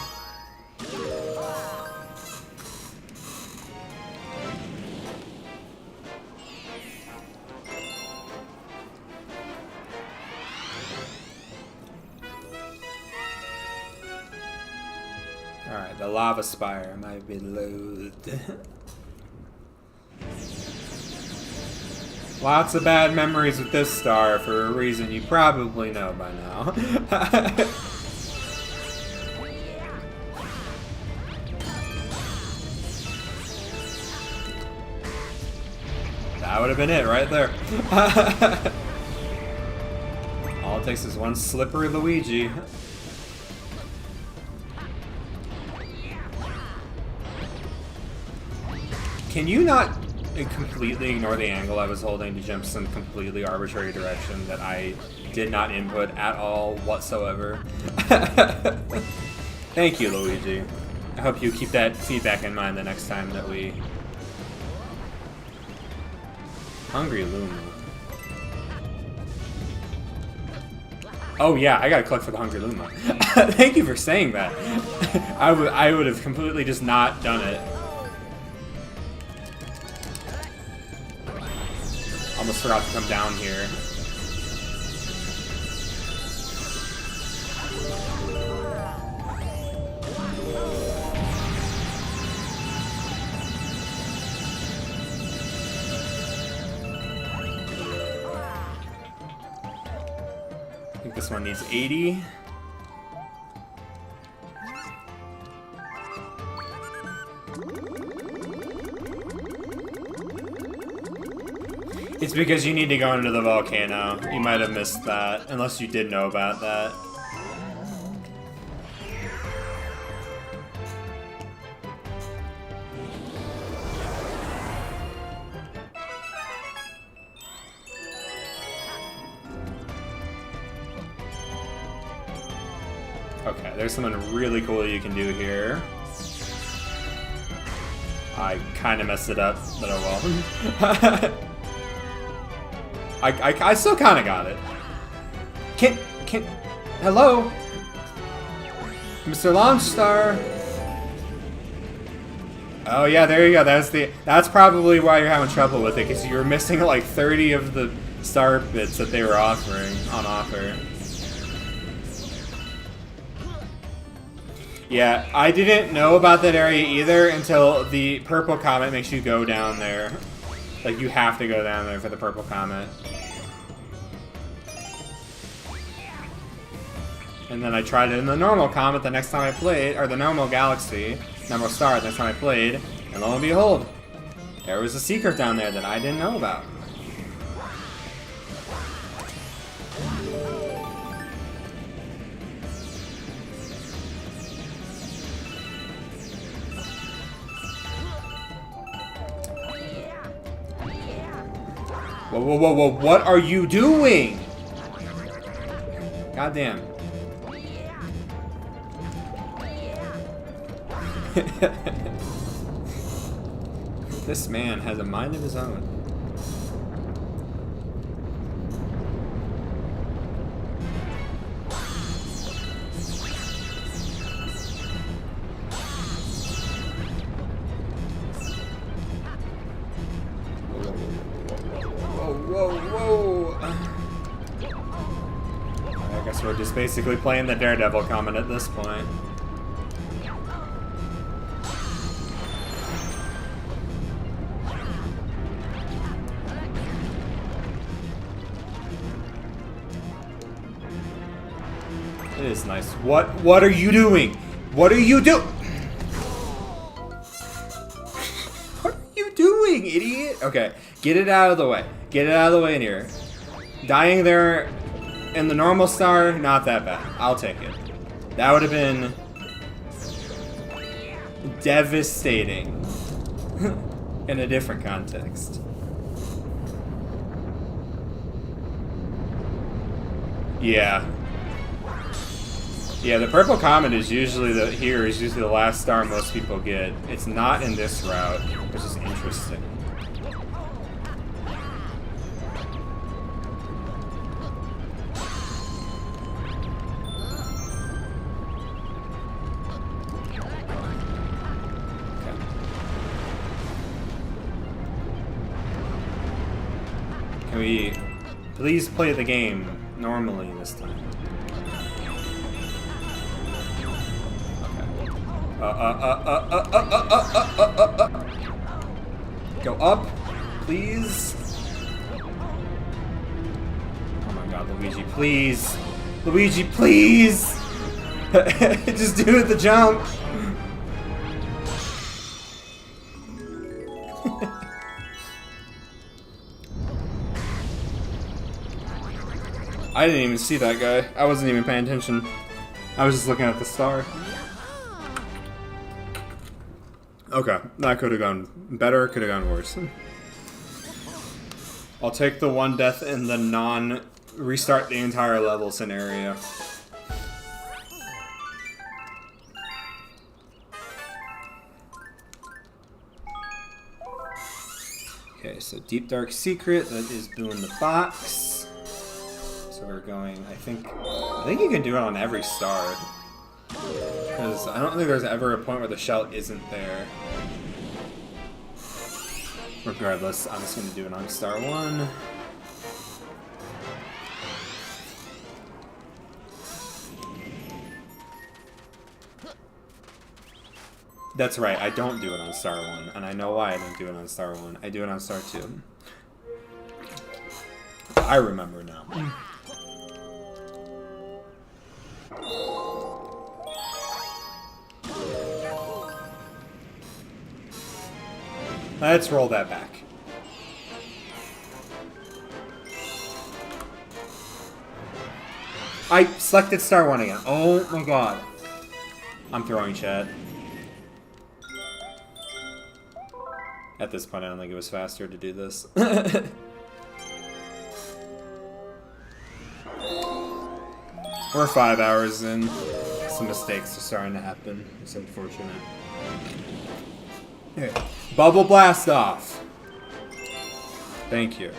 Alright, the lava spire might be loathed. Lots of bad memories with this star for a reason you probably know by now. That would have been it right there. All it takes is one slippery Luigi. Can you not completely ignore the angle I was holding to jump some completely arbitrary direction that I did not input at all whatsoever? Thank you, Luigi. I hope you keep that feedback in mind the next time that we... Hungry Luma. Oh yeah, I gotta collect for the Hungry Luma. Thank you for saying that. I would have completely just not done it. Almost forgot to come down here. I think this one needs 80. It's because you need to go into the volcano. You might have missed that, unless you did know about that. Okay, there's something really cool you can do here. I kind of messed it up, but oh well. I still kind of got it. Hello? Mr. Launch Star. Oh yeah, there you go. That's probably why you're having trouble with it, because you were missing like 30 of the star bits that they were offering on offer. Yeah, I didn't know about that area either until the purple comet makes you go down there. Like, you have to go down there for the purple comet. And then I tried it in the normal comet the next time I played, or the normal galaxy, normal star the next time I played, and lo and behold, there was a secret down there that I didn't know about. Whoa, whoa, whoa, whoa, what are you doing? Goddamn. This man has a mind of his own. So we're just basically playing the Daredevil comment at this point. It is nice. What are you doing? What are you doing? What are you doing, idiot? Okay, get it out of the way. Get it out of the way in here. Dying there in the normal star, not that bad. I'll take it. That would have been devastating in a different context. Yeah. Yeah, the purple comet is usually the last star most people get. It's not in this route, which is interesting. Can we please play the game normally this time? Go up, please. Oh my god, Luigi, please. Luigi, please. Just do it, the jump. I didn't even see that guy. I wasn't even paying attention. I was just looking at the star. Okay, that could have gone better, could have gone worse. I'll take the one death in the non-restart the entire level scenario. Okay, so Deep Dark Secret, that is doing the box. So we're going, I think you can do it on every star. Because I don't think there's ever a point where the shell isn't there. Regardless, I'm just going to do it on star 1. That's right, I don't do it on star 1, and I know why I don't do it on star 1. I do it on star 2. I remember now. Let's roll that back. I selected star 1 again. Oh my god. I'm throwing chat. At this point, I don't think it was faster to do this. We're 5 hours in. Some mistakes are starting to happen. It's unfortunate. Here. Bubble blast off. Thank you.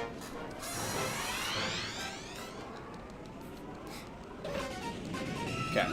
Okay.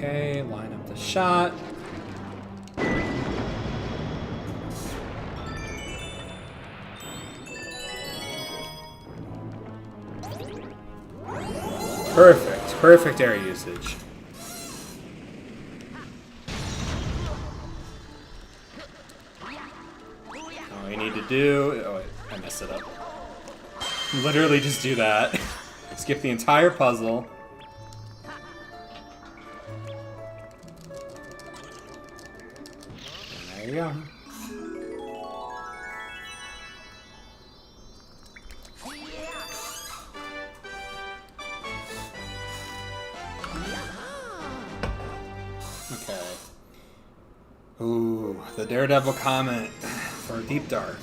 Okay, line up the shot. Perfect. Perfect air usage. All we need to do... Oh, wait, I messed it up. Literally just do that. Skip the entire puzzle. There you go. Okay. Ooh, the Daredevil comment for Deep Dark.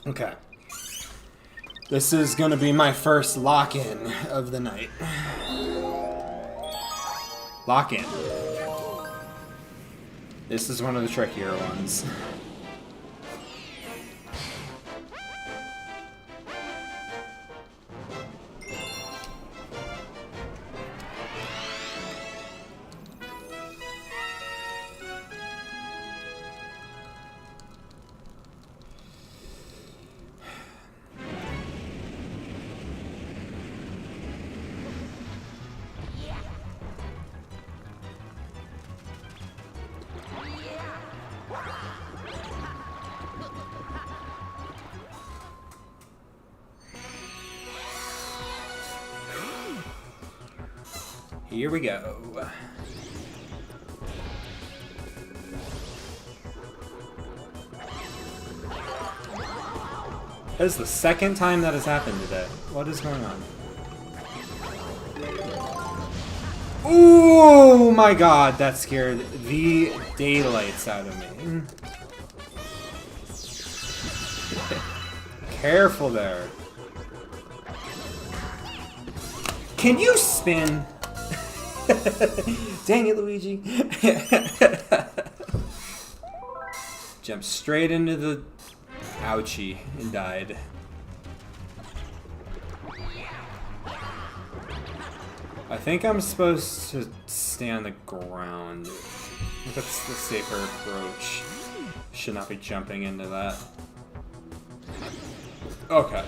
Okay. This is gonna be my first lock-in of the night. Lock-in. This is one of the trickier ones. Here we go. That is the second time that has happened today. What is going on? Oh my god, that scared the daylights out of me. Careful there. Can you spin? Dang it, Luigi. Jumped straight into the ouchie and died. I think I'm supposed to stay on the ground. I think that's the safer approach. Should not be jumping into that. Okay.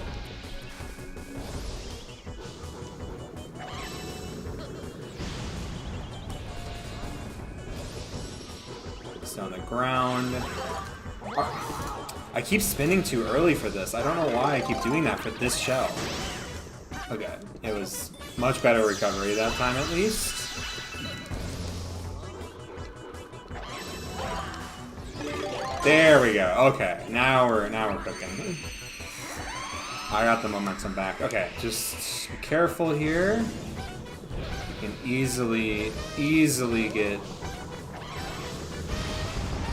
It's on the ground. I keep spinning too early for this. I don't know why I keep doing that for this shell. Okay, it was much better recovery that time at least. There we go. Okay, now we're cooking. I got the momentum back. Okay, just be careful here. You can easily get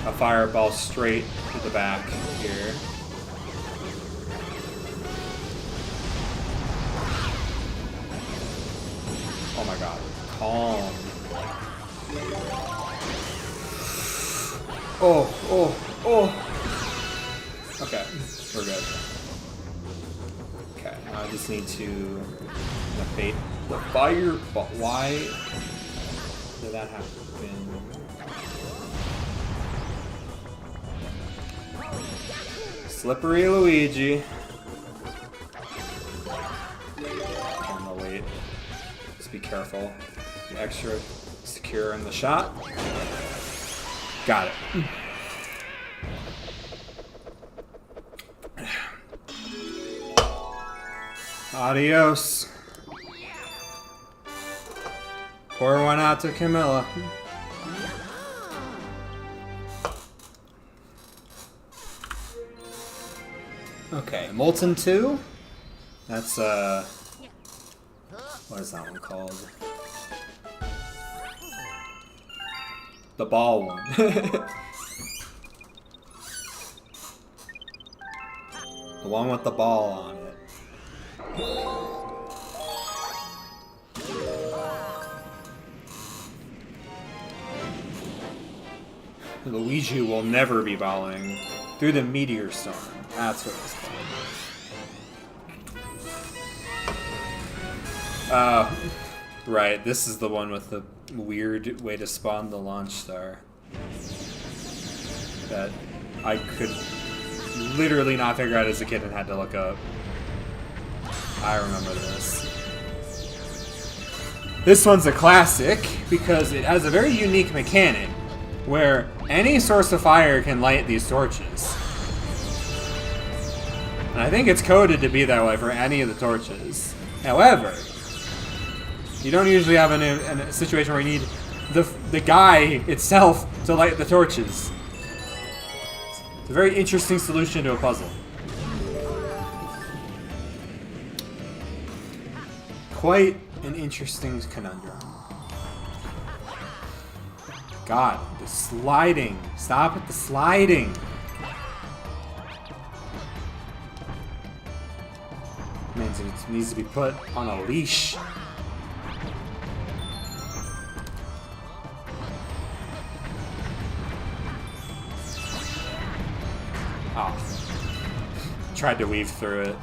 a fireball straight to the back here. Oh my god. Calm. Oh. Okay, we're good. Okay, now I just need to bait the fire, but why did that happen? Slippery Luigi. On the wait. Just be careful. Be extra secure in the shot. Got it. Adios. Pour one out to Camilla. Okay, Molten 2? That's, what is that one called? The ball one. The one with the ball on it. Luigi will never be balling through the meteor storm. That's what it's called. Right, this is the one with the weird way to spawn the launch star. That I could literally not figure out as a kid and had to look up. I remember this. This one's a classic because it has a very unique mechanic where any source of fire can light these torches. And I think it's coded to be that way for any of the torches. However, you don't usually have a situation where you need the guy itself to light the torches. It's a very interesting solution to a puzzle. Quite an interesting conundrum. God, the sliding. Stop with the sliding. needs to be put on a leash. Oh. Tried to weave through it.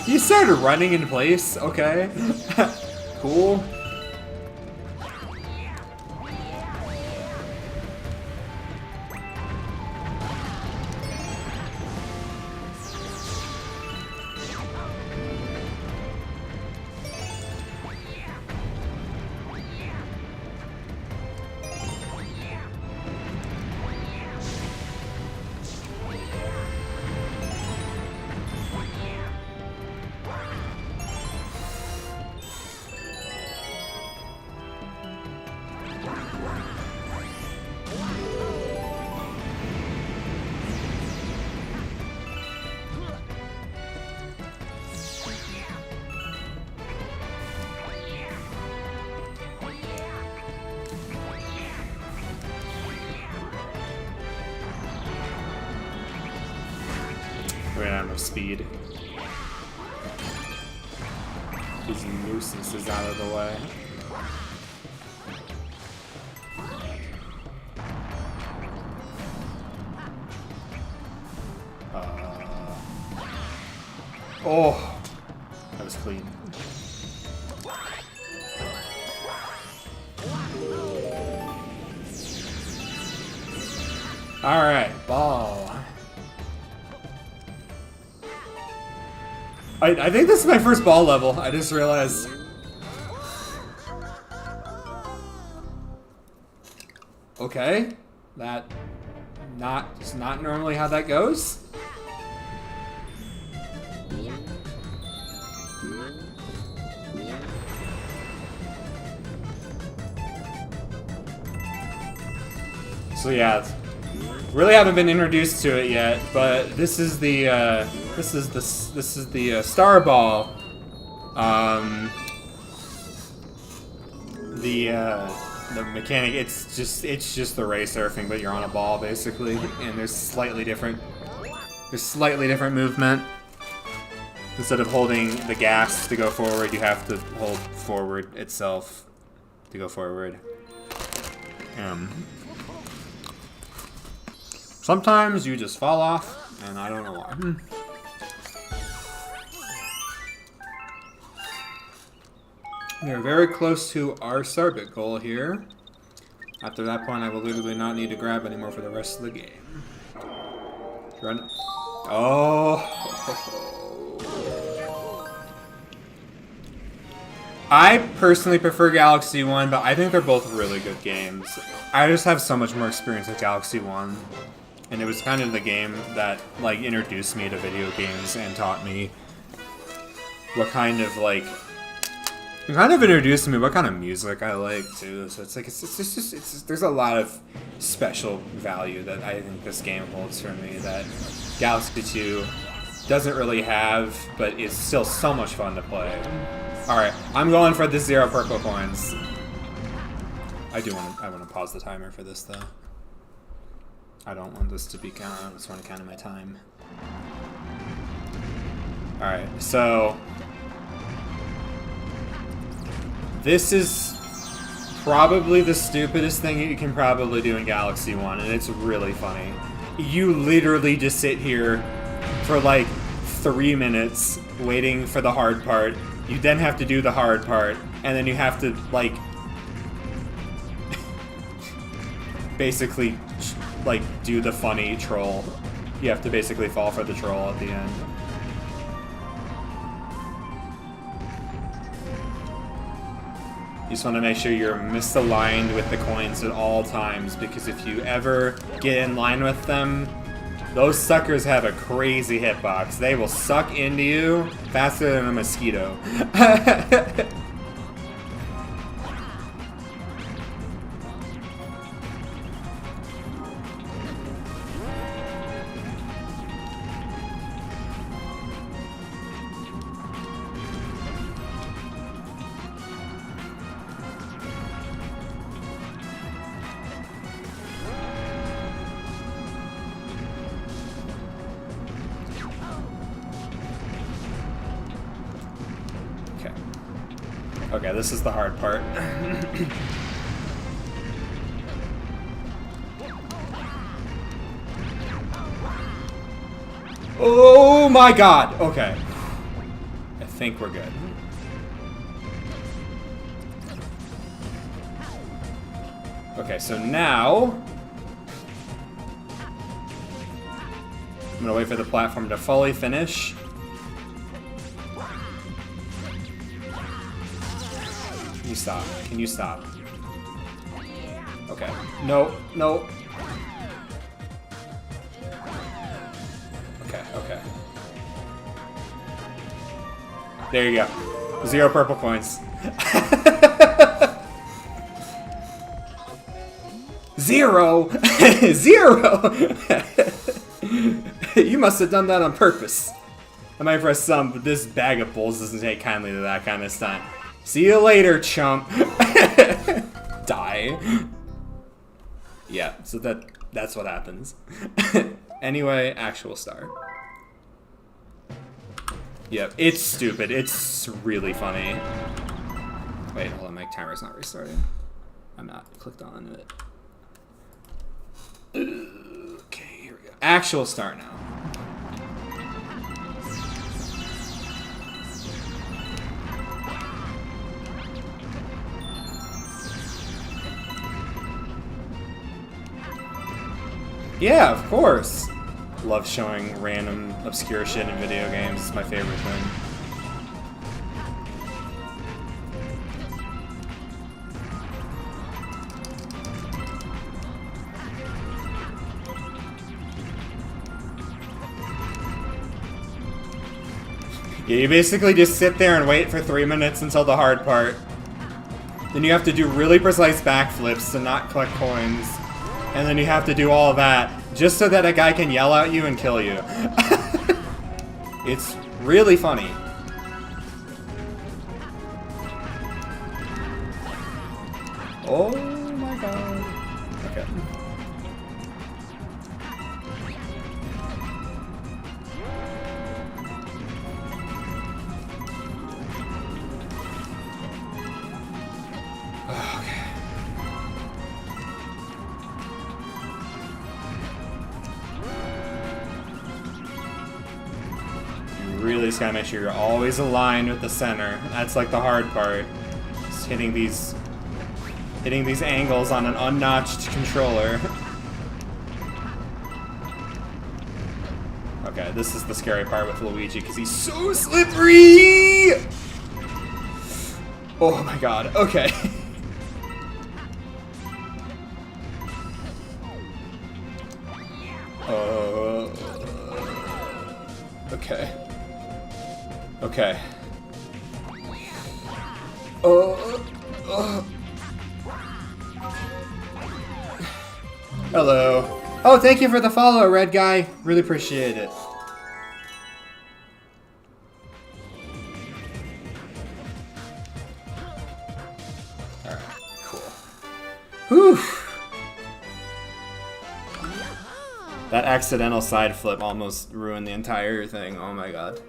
You started running in place? Okay. Cool. Ran out of speed. These nuisances out of the way. Oh, that was clean. All right, ball. I think this is my first ball level. I just realized. Okay, that is not normally how that goes. So yeah, really haven't been introduced to it yet, but this is the Star Ball. The mechanic, it's just the ray surfing, but you're on a ball basically, and there's slightly different movement. Instead of holding the gas to go forward, you have to hold forward itself to go forward. Sometimes you just fall off, and I don't know why. We are very close to our Starbit goal here. After that point, I will literally not need to grab anymore for the rest of the game. Run. Oh. I personally prefer Galaxy 1, but I think they're both really good games. I just have so much more experience with Galaxy 1. And it was kind of the game that, like, introduced me to video games and taught me what kind of, like... It kind of introduced me what kind of music I like, too. So it's like, there's a lot of special value that I think this game holds for me that Galaxy 2 doesn't really have, but is still so much fun to play. Alright, I'm going for the 0 purple coins. I want to pause the timer for this, though. I don't want this to be counted. I just want to count my time. Alright, so... This is probably the stupidest thing you can probably do in Galaxy 1, and it's really funny. You literally just sit here for like 3 minutes waiting for the hard part. You then have to do the hard part, and then you have to, like... basically... like, do the funny troll. You have to basically fall for the troll at the end. You just want to make sure you're misaligned with the coins at all times, because if you ever get in line with them, those suckers have a crazy hitbox. They will suck into you faster than a mosquito. Okay, this is the hard part. Oh my god! Okay. I think we're good. Okay, so now... I'm gonna wait for the platform to fully finish. Can you stop? Can you stop? Okay. No, no. Okay, okay. There you go. 0 purple coins. 0! 0! You must have done that on purpose. I might press some, but this bag of bulls doesn't take kindly to that kind of stunt. See you later, chump. Die. Yeah, so that's what happens. Anyway, actual start. Yep, it's stupid. It's really funny. Wait, hold on, my timer's not restarting. I'm not clicked on it. Okay, here we go. Actual start now. Yeah, of course. Love showing random, obscure shit in video games. It's my favorite thing. Yeah, you basically just sit there and wait for 3 minutes until the hard part. Then you have to do really precise backflips to not collect coins. And then you have to do all of that just so that a guy can yell at you and kill you. It's really funny. Oh my god. Okay. Really just gotta make sure you're always aligned with the center. That's like the hard part. Just hitting these angles on an unnotched controller. Okay, this is the scary part with Luigi because he's so slippery! Oh my god, okay. Okay. Okay. Hello. Oh, thank you for the follow, Red Guy. Really appreciate it. Alright, cool. Whew. That accidental side flip almost ruined the entire thing. Oh my god.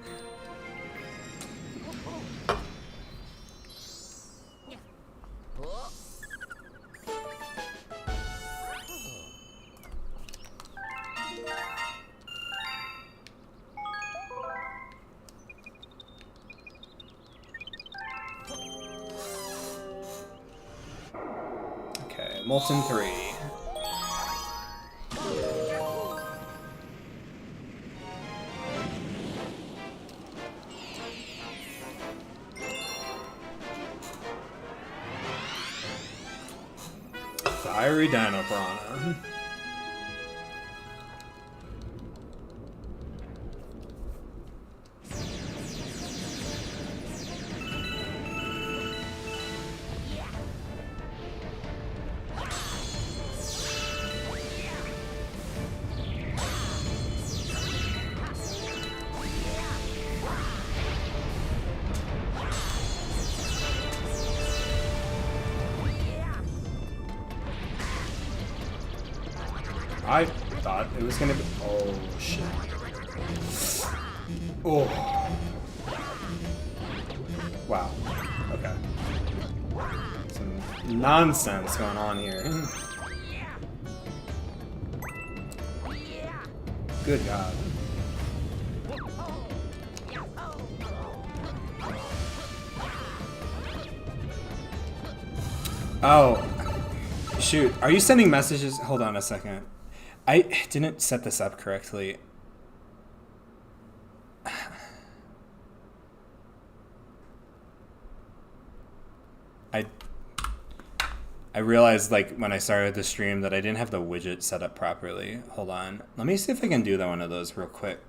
Okay, Molten 3. Fiery Dino Piranha. I thought it was gonna be. Oh shit. Oh. Wow. Okay. nonsense going on here. Good God. Oh, shoot. Are you sending messages? Hold on a second. I didn't set this up correctly. I realized, like, when I started the stream that I didn't have the widget set up properly. Hold on. Let me see if I can do that one of those real quick.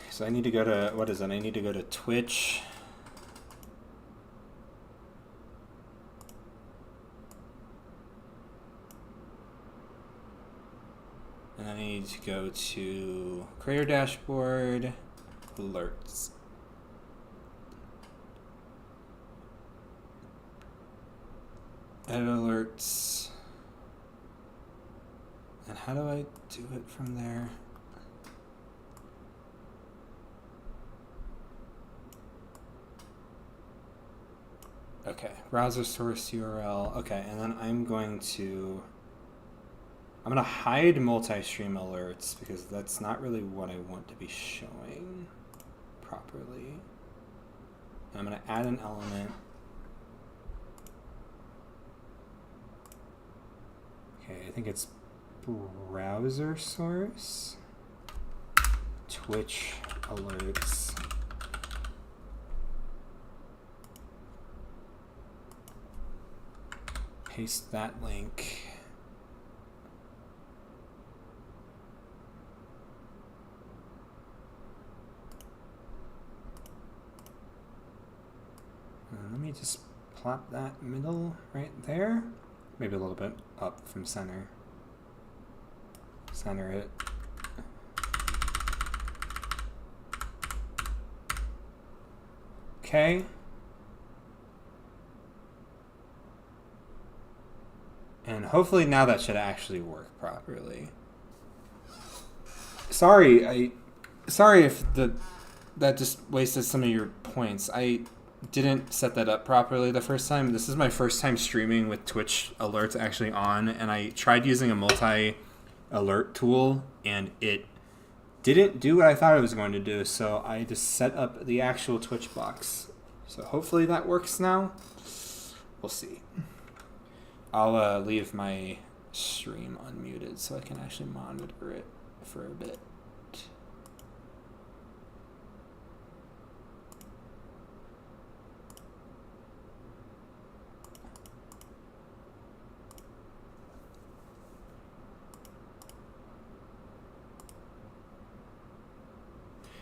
So I need to go to, what is it? I need to go to Twitch. And I need to go to Creator Dashboard, Alerts. Edit Alerts. And how do I do it from there? Okay, browser source URL. Okay, and then I'm going to hide multi-stream alerts because that's not really what I want to be showing properly. And I'm going to add an element. Okay, I think it's browser source, Twitch alerts. Paste that link. And let me just plop that middle right there. Maybe a little bit up from center. Center it. Okay. And hopefully now that should actually work properly. Sorry if that just wasted some of your points. I didn't set that up properly the first time. This is my first time streaming with Twitch alerts actually on, and I tried using a multi-alert tool, and it didn't do what I thought it was going to do, so I just set up the actual Twitch box. So hopefully that works now. We'll see. I'll leave my stream unmuted so I can actually monitor it for a bit.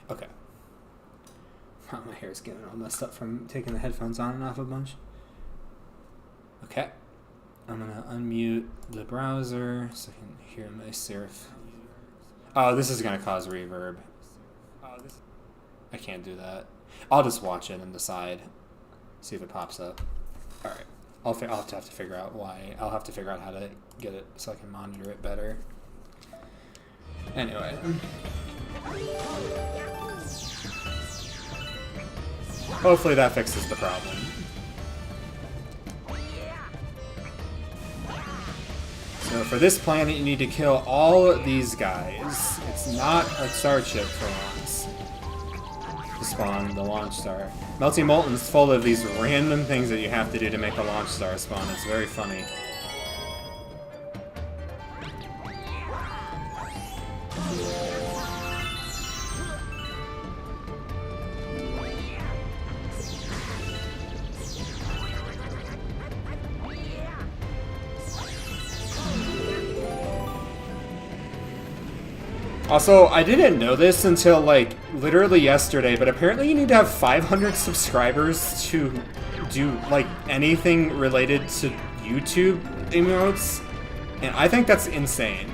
Okay. Oh, my hair's getting all messed up from taking the headphones on and off a bunch. Okay. I'm going to unmute the browser so I can hear my serif. Oh, this is going to cause reverb. I can't do that. I'll just watch it and decide. See if it pops up. Alright. I'll have to figure out why. I'll have to figure out how to get it so I can monitor it better. Anyway. Hopefully that fixes the problem. So for this planet, you need to kill all these guys. It's not a star chip for once. To spawn the launch star. Melty Molten's full of these random things that you have to do to make a launch star spawn. It's very funny. Also, I didn't know this until, like, literally yesterday, but apparently you need to have 500 subscribers to do, like, anything related to YouTube emotes, and I think that's insane.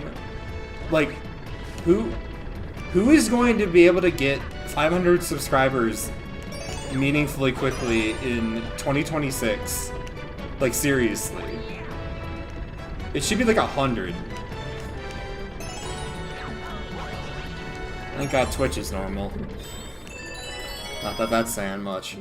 Like, who is going to be able to get 500 subscribers meaningfully quickly in 2026. Like, seriously. It should be like 100. Thank God Twitch is normal. Not that that's saying much.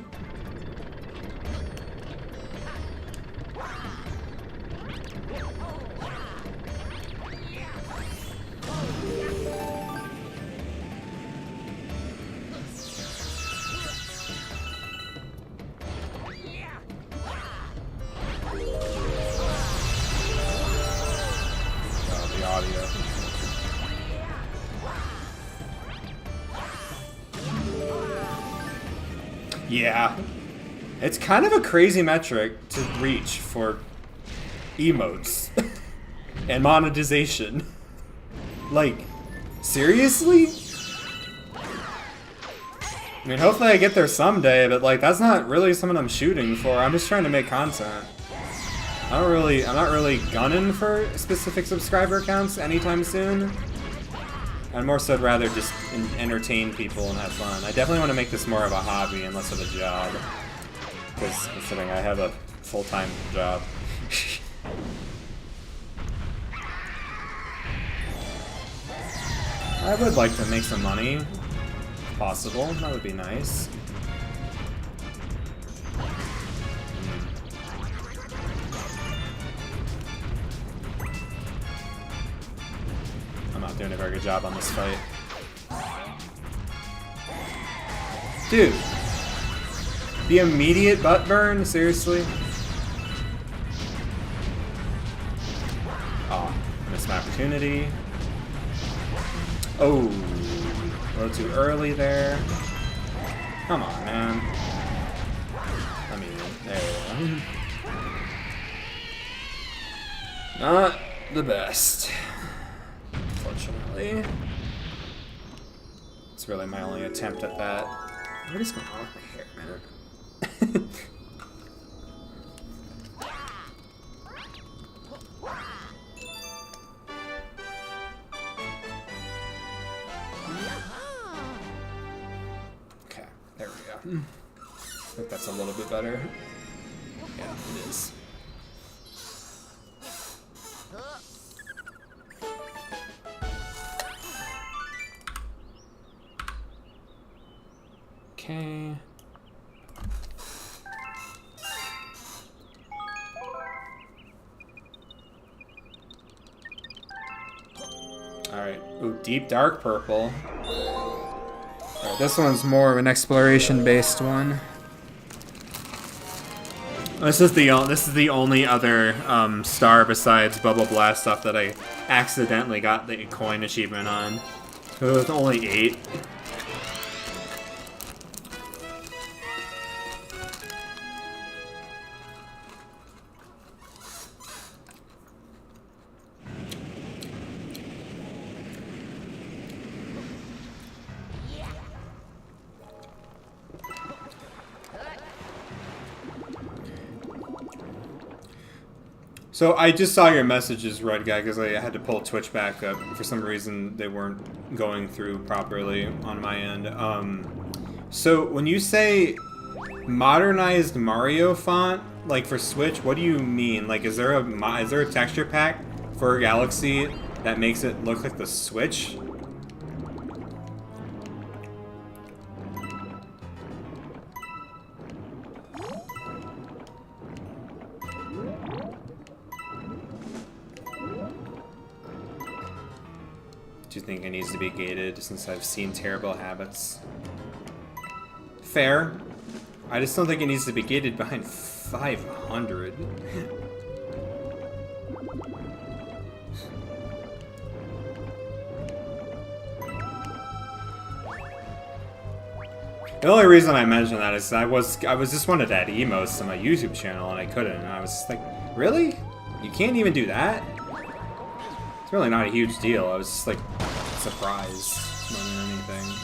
The audio. Yeah. It's kind of a crazy metric to reach for emotes and monetization. Like, seriously? I mean, hopefully I get there someday, but like, that's not really something I'm shooting for. I'm just trying to make content. I'm not really gunning for specific subscriber counts anytime soon. I'd more so rather just entertain people and have fun. I definitely want to make this more of a hobby and less of a job. Because considering I have a full-time job. I would like to make some money. If possible. That would be nice. I'm not doing a very good job on this fight. Dude. The immediate butt burn? Seriously? Oh, missed my opportunity. Oh, a little too early there. Come on, man. I mean, there we go. Not the best. Unfortunately. It's really my only attempt at that. What is going on with my hair, man? Okay, there we go. I think that's a little bit better. Yeah, it is. Okay. Alright. Ooh, deep dark purple. Alright, this one's more of an exploration-based one. This is the only other star besides Bubble Blast stuff that I accidentally got the coin achievement on. It's only 8. So I just saw your messages, Red Guy, because I had to pull Twitch back up. For some reason, they weren't going through properly on my end. So when you say modernized Mario font, like for Switch, what do you mean? Like, is there a texture pack for Galaxy that makes it look like the Switch? Do you think it needs to be gated since I've seen terrible habits? Fair. I just don't think it needs to be gated behind 500. The only reason I mentioned that is I was just wanted to add emotes to my YouTube channel and I couldn't. And I was just like, really? You can't even do that? It's really not a huge deal. I was just like surprised more than anything.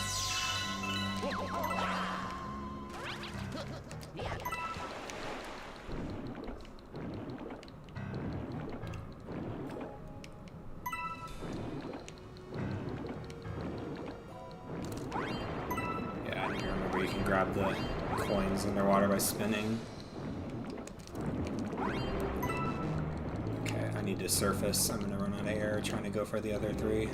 grab the coins underwater by spinning. Okay, I need to surface. I'm gonna run out of air trying to go for the other three.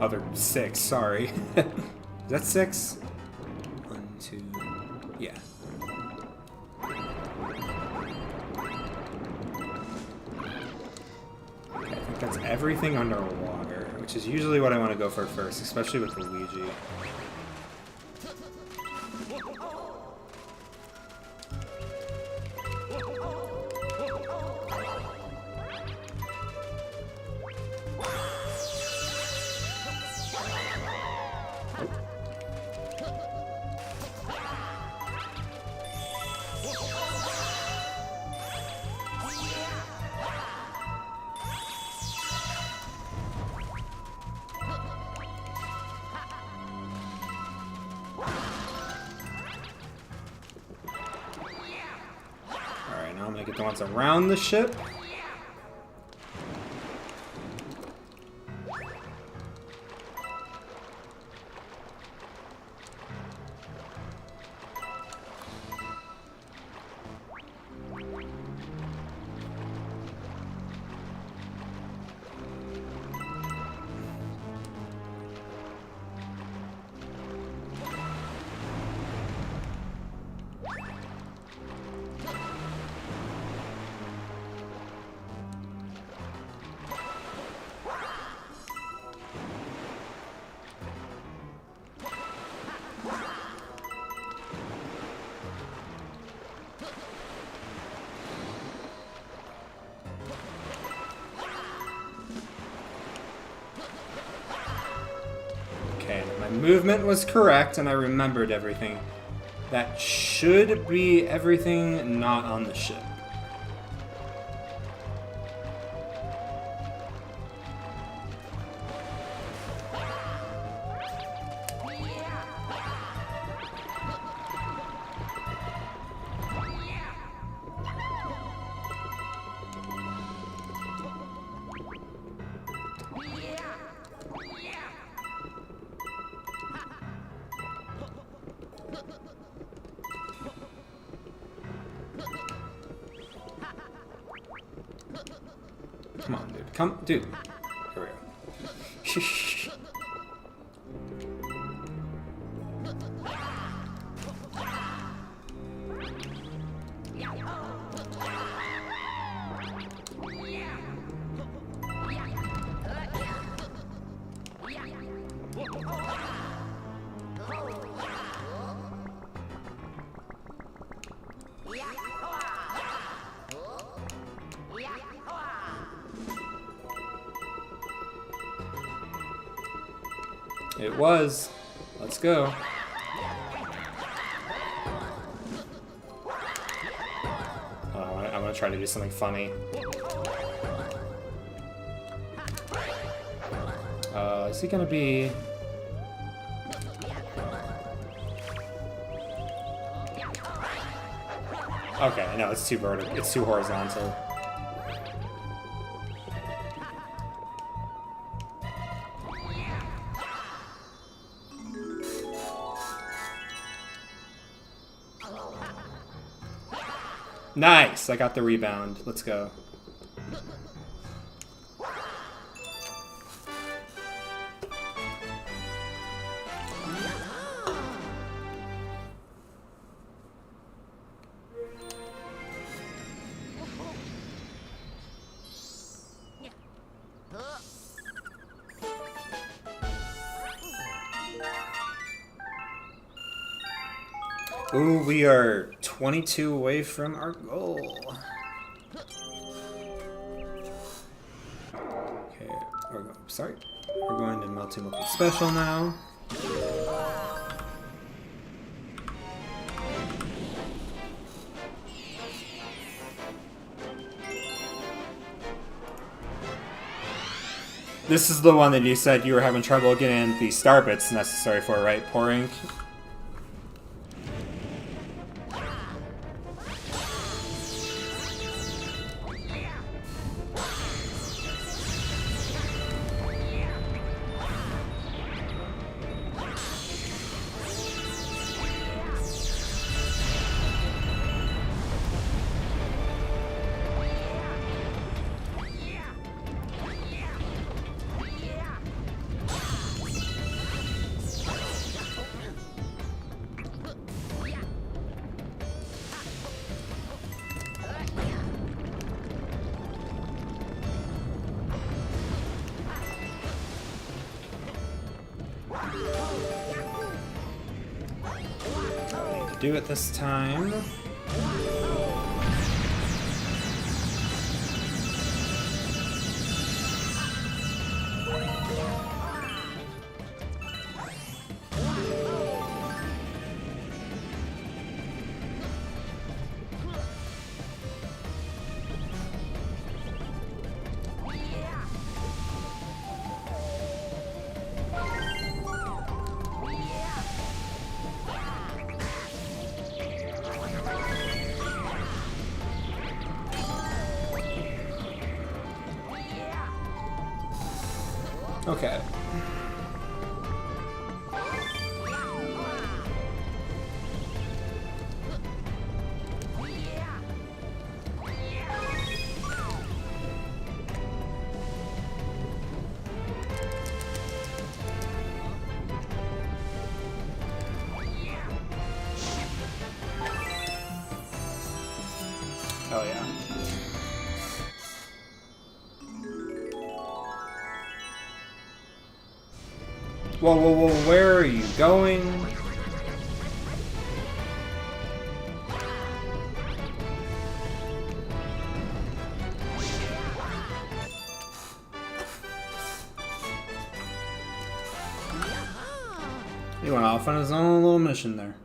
Other 6, sorry. Is that 6? 1, 2, yeah. Okay, I think that's everything underwater, which is usually what I want to go for first, especially with Luigi. Alright, now I'm gonna get the ones around the ship. Okay, my movement was correct and I remembered everything. That should be everything not on the ship. Come on, dude. Come, dude. Here we go. It was. Let's go. I'm gonna try to do something funny. Is he gonna be... Okay, no, it's too vertical. It's too horizontal. Nice! I got the rebound. Let's go. Ooh, we are 22 away from our goal. Okay, sorry. We're going to multi-local special now. This is the one that you said you were having trouble getting the star bits necessary for, right? Pouring. do it this time. Okay. Oh yeah. Whoa, whoa, whoa, where are you going? He went off on his own little mission there.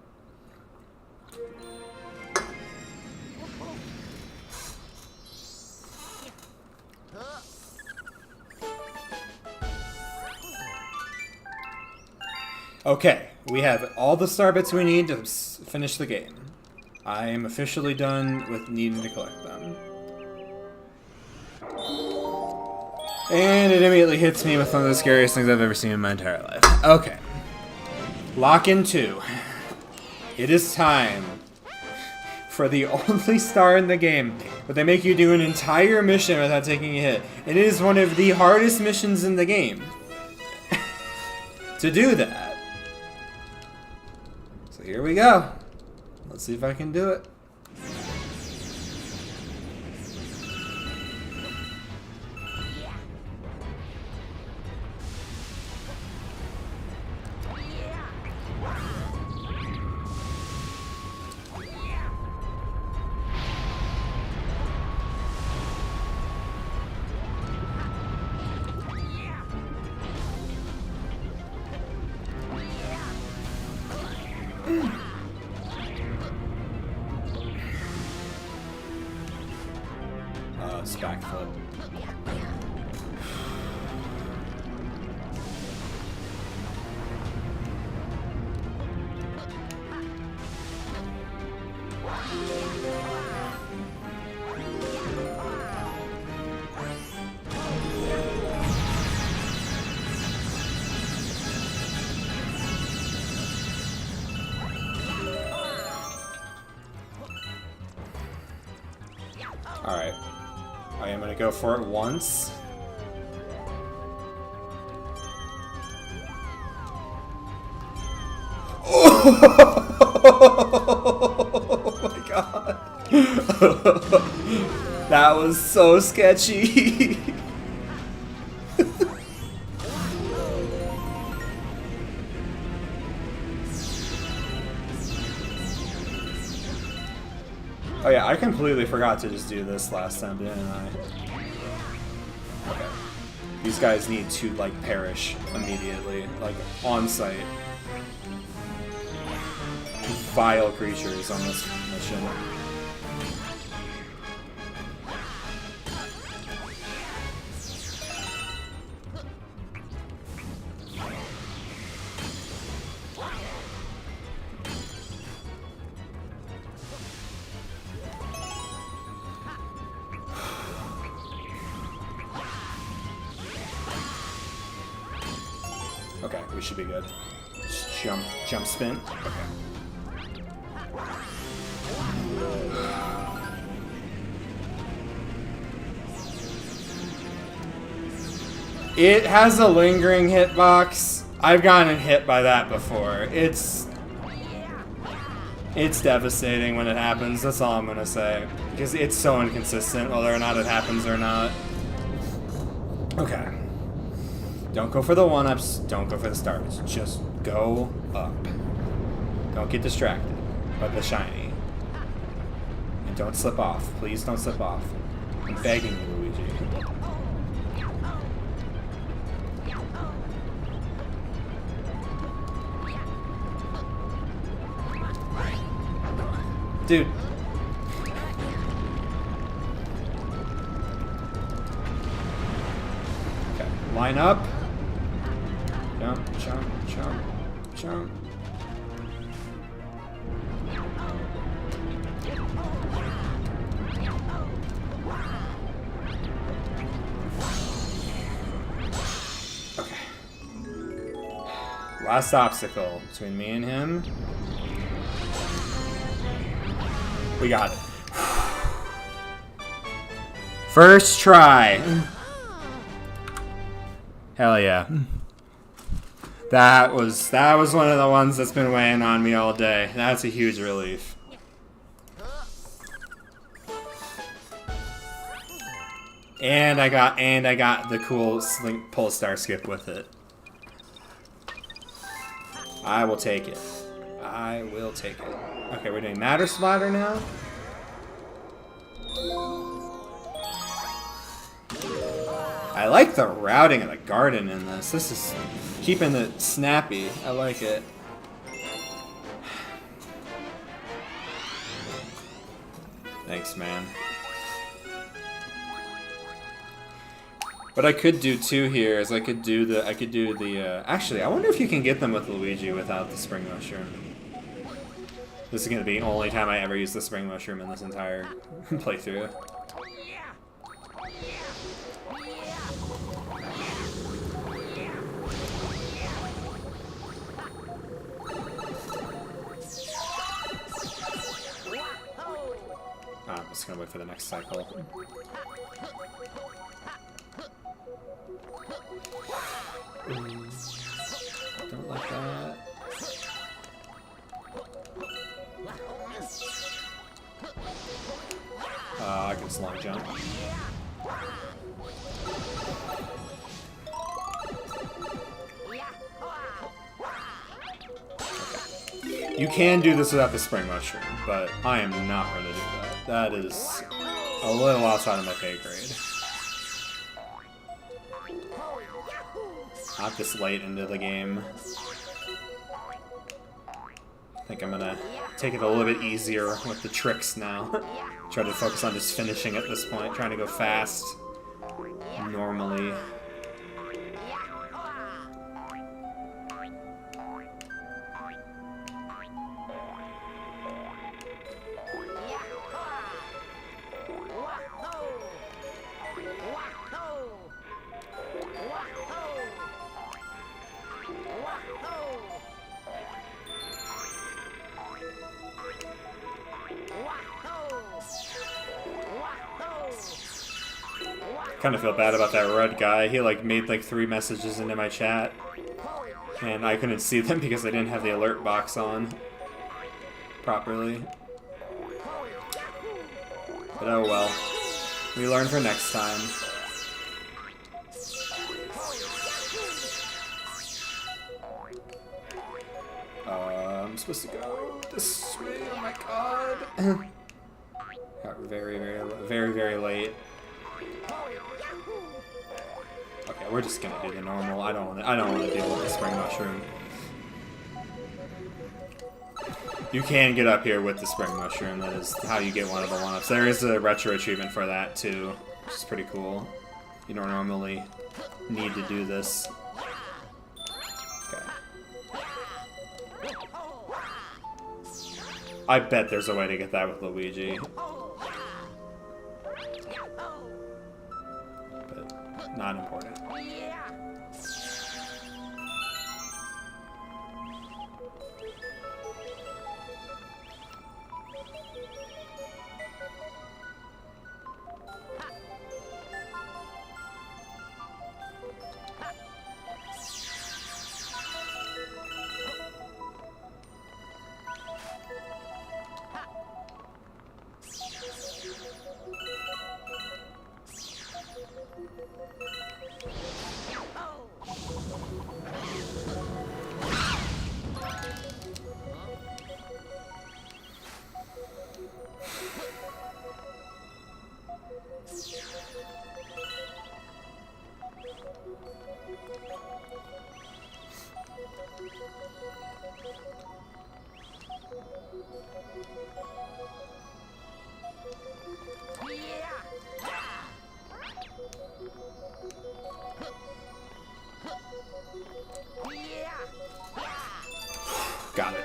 Okay, we have all the star bits we need to finish the game. I am officially done with needing to collect them. And it immediately hits me with one of the scariest things I've ever seen in my entire life. Okay. Lock in 2. It is time for the only star in the game, but they make you do an entire mission without taking a hit. It is one of the hardest missions in the game to do that. So here we go. Let's see if I can do it. Backflip. All right. I am gonna go for it once. Oh my god. That was so sketchy. Oh yeah, I completely forgot to just do this last time, didn't I? Okay. These guys need to, like, perish immediately. Like, on sight. Vile creatures on this mission. Okay, we should be good. Just jump spin. Okay. It has a lingering hitbox. I've gotten hit by that before. It's devastating when it happens, that's all I'm gonna say. Because it's so inconsistent whether or not it happens or not. Okay. Don't go for the one-ups, don't go for the stars. Just go up. Don't get distracted. but the shiny. And don't slip off. Please don't slip off. I'm begging you, Luigi. Dude. Okay, line up. Jump, jump, jump, jump. Okay. Last obstacle between me and him. We got it. First try. Hell yeah. That was one of the ones that's been weighing on me all day. That's a huge relief. And I got the cool Slink Pull Star skip with it. I will take it. I will take it. Okay, we're doing Matter Splatter now. I like the routing of the garden in this. This is keeping it snappy. I like it. Thanks, man. What I could do too here is I could do the actually, I wonder if you can get them with Luigi without the spring mushroom. This is gonna be the only time I ever use the spring mushroom in this entire playthrough. I'm just gonna wait for the next cycle. Don't like that. I can slung jump. Okay. You can do this without the spring mushroom, but I am not going to do that. That is a little outside of my pay grade. Not this late into the game. I think I'm gonna take it a little bit easier with the tricks now. Try to focus on just finishing at this point, trying to go fast normally. Kind of feel bad about that red guy. He like made like 3 messages into my chat, and I couldn't see them because I didn't have the alert box on properly. But oh well. We learn for next time. I'm supposed to go this way. Oh my god. Got very late. Okay, we're just gonna do the normal. I don't want to deal with the spring mushroom. You can get up here with the spring mushroom. That is how you get one of the 1-ups. There is a retro achievement for that too, which is pretty cool. You don't normally need to do this. Okay. I bet there's a way to get that with Luigi. But not important. Got it.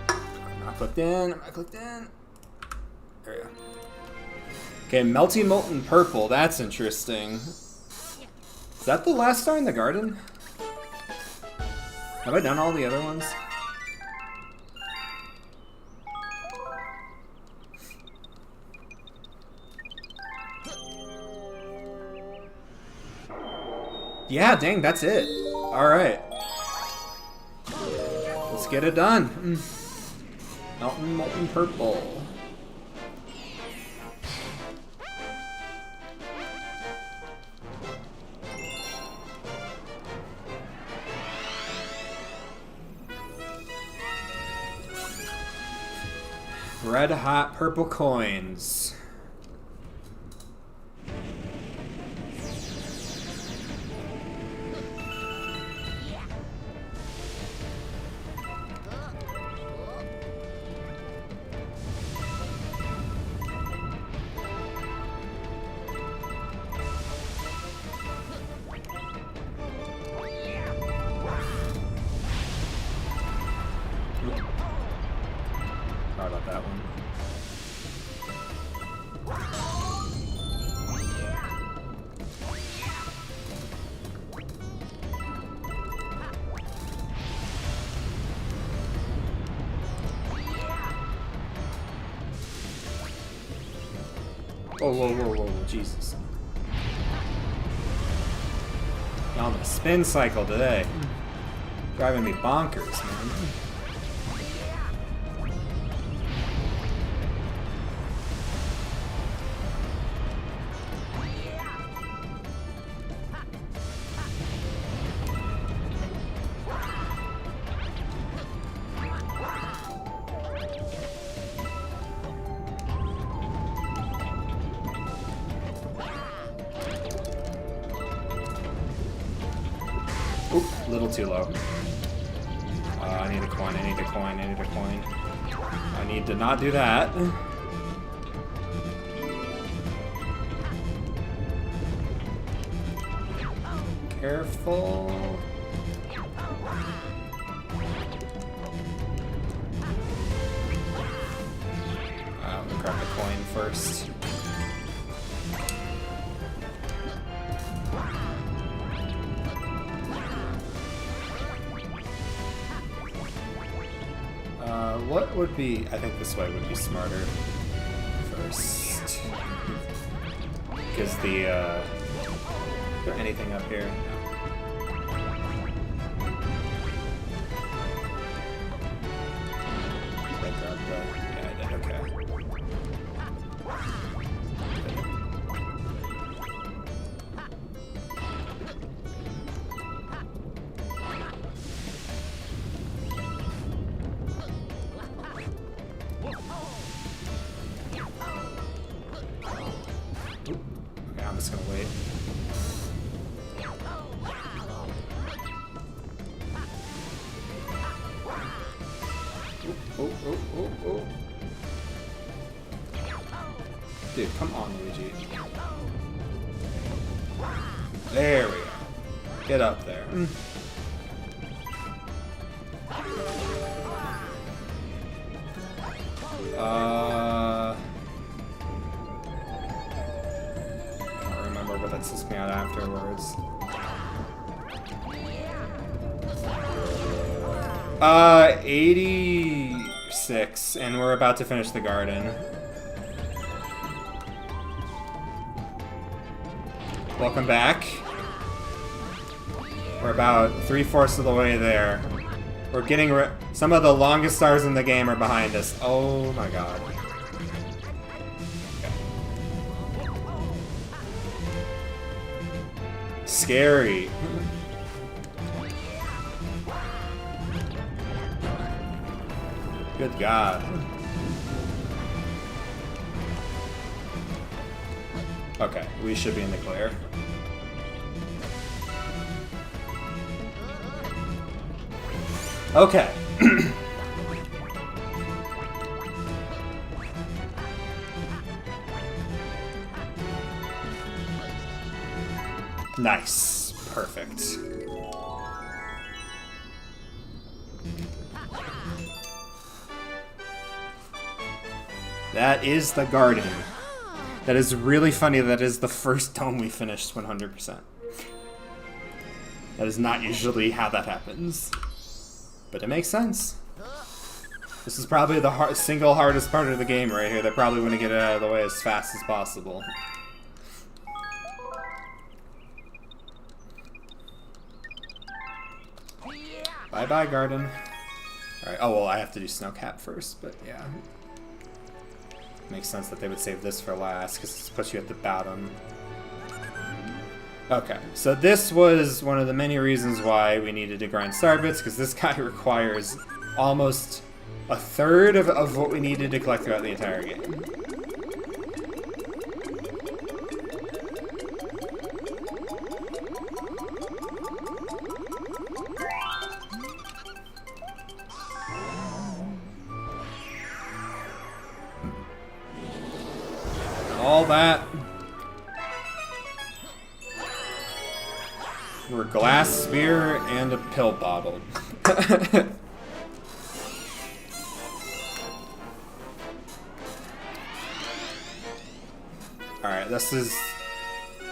I'm not clicked in. I'm not clicked in. There we go. Okay, Melty Molten Purple. That's interesting. Is that the last star in the garden? Have I done all the other ones? Yeah, dang, that's it. Alright. Let's get it done. Melton Molten Purple. Red hot purple coins. Sorry about that one. Whoa, whoa, whoa, whoa, whoa, Jesus. Y'all on the spin cycle today. Driving me bonkers, man. Oop, a little too low. I need a coin, I need a coin, I need a coin. I need to not do that. Careful. I'm gonna grab the coin first. What would be... I think this way would be smarter first. Because the, is there anything up here? No. Did I grab the... Yeah, I did, okay. I'm just gonna wait. Oh, oh, oh, oh. Dude, come on, Luigi. There we go. Get up there. But that sits me out afterwards. 86, and we're about to finish the garden. Welcome back. We're about 3/4 of the way there. We're getting some of the longest stars in the game are behind us. Oh my god. Scary. Good God. Okay, we should be in the clear. Okay. Nice. Perfect. That is the garden. That is really funny. That is the first dome we finished 100%. That is not usually how that happens. But it makes sense. This is probably the single hardest part of the game right here. They probably want to get it out of the way as fast as possible. Bye-bye, garden. Alright, oh well, I have to do Snowcap first, but yeah. Makes sense that they would save this for last, because this puts you at the bottom. Okay, so this was one of the many reasons why we needed to grind star bits, because this guy requires almost a third of what we needed to collect throughout the entire game. All that were glass spear and a pill bottle. Alright, this is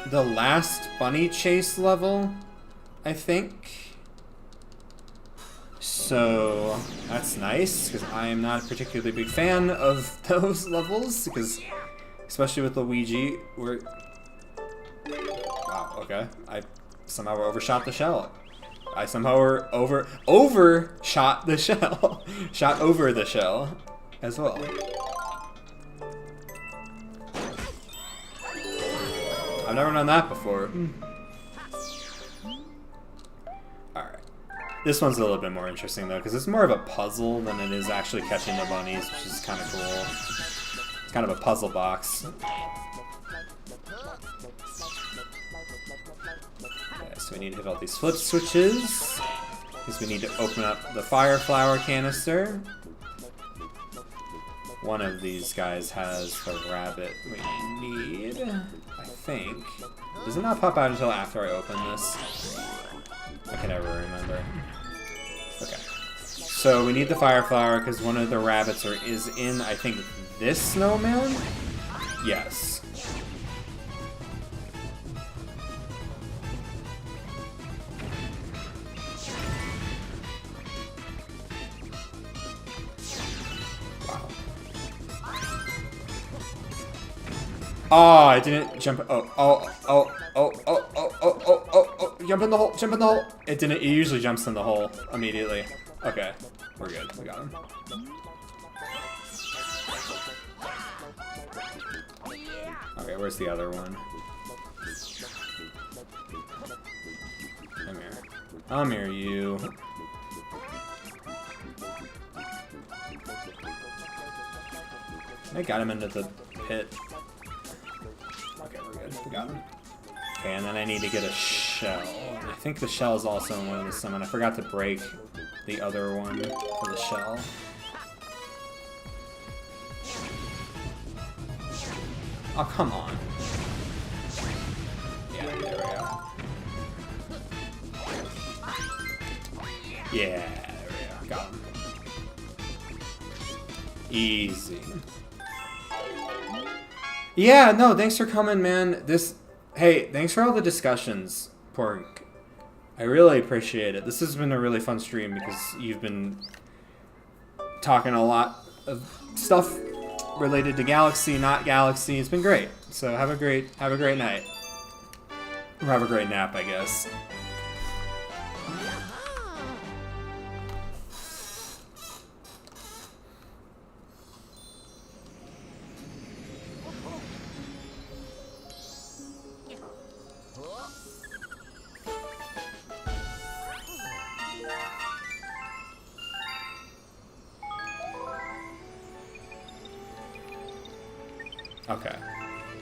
the last bunny chase level, I think. So that's nice, because I am not a particularly big fan of those levels, because especially with Luigi, we're... Wow, okay. I somehow overshot the shell. I somehow overshot the shell. Shot over the shell as well. I've never done that before. Alright. This one's a little bit more interesting though, because it's more of a puzzle than it is actually catching the bunnies, which is kind of cool. Kind of a puzzle box. Okay, so we need to hit all these flip switches. Because we need to open up the fire flower canister. One of these guys has the rabbit we need, I think. Does it not pop out until after I open this? I can never remember. Okay. So we need the fire flower because one of the rabbits is in, I think, this snowman? Yes. Wow. Oh, I didn't jump. Oh, jump in the hole, jump in the hole. It didn't, it usually jumps in the hole immediately. Okay, we're good, we got him. Okay, where's the other one? Come here. Come here, you. I got him into the pit. Okay, we're good. We got him. Okay, and then I need to get a shell. And I think the shell is also in one of the summon. I forgot to break the other one for the shell. Oh, come on. Yeah, there we go. Yeah, there we go. Got him. Easy. Yeah, no, thanks for coming, man. Hey, thanks for all the discussions, Pork. I really appreciate it. This has been a really fun stream because you've been talking a lot of stuff related to Galaxy, not Galaxy. It's been great. So have a great night. Or have a great nap, I guess. Okay.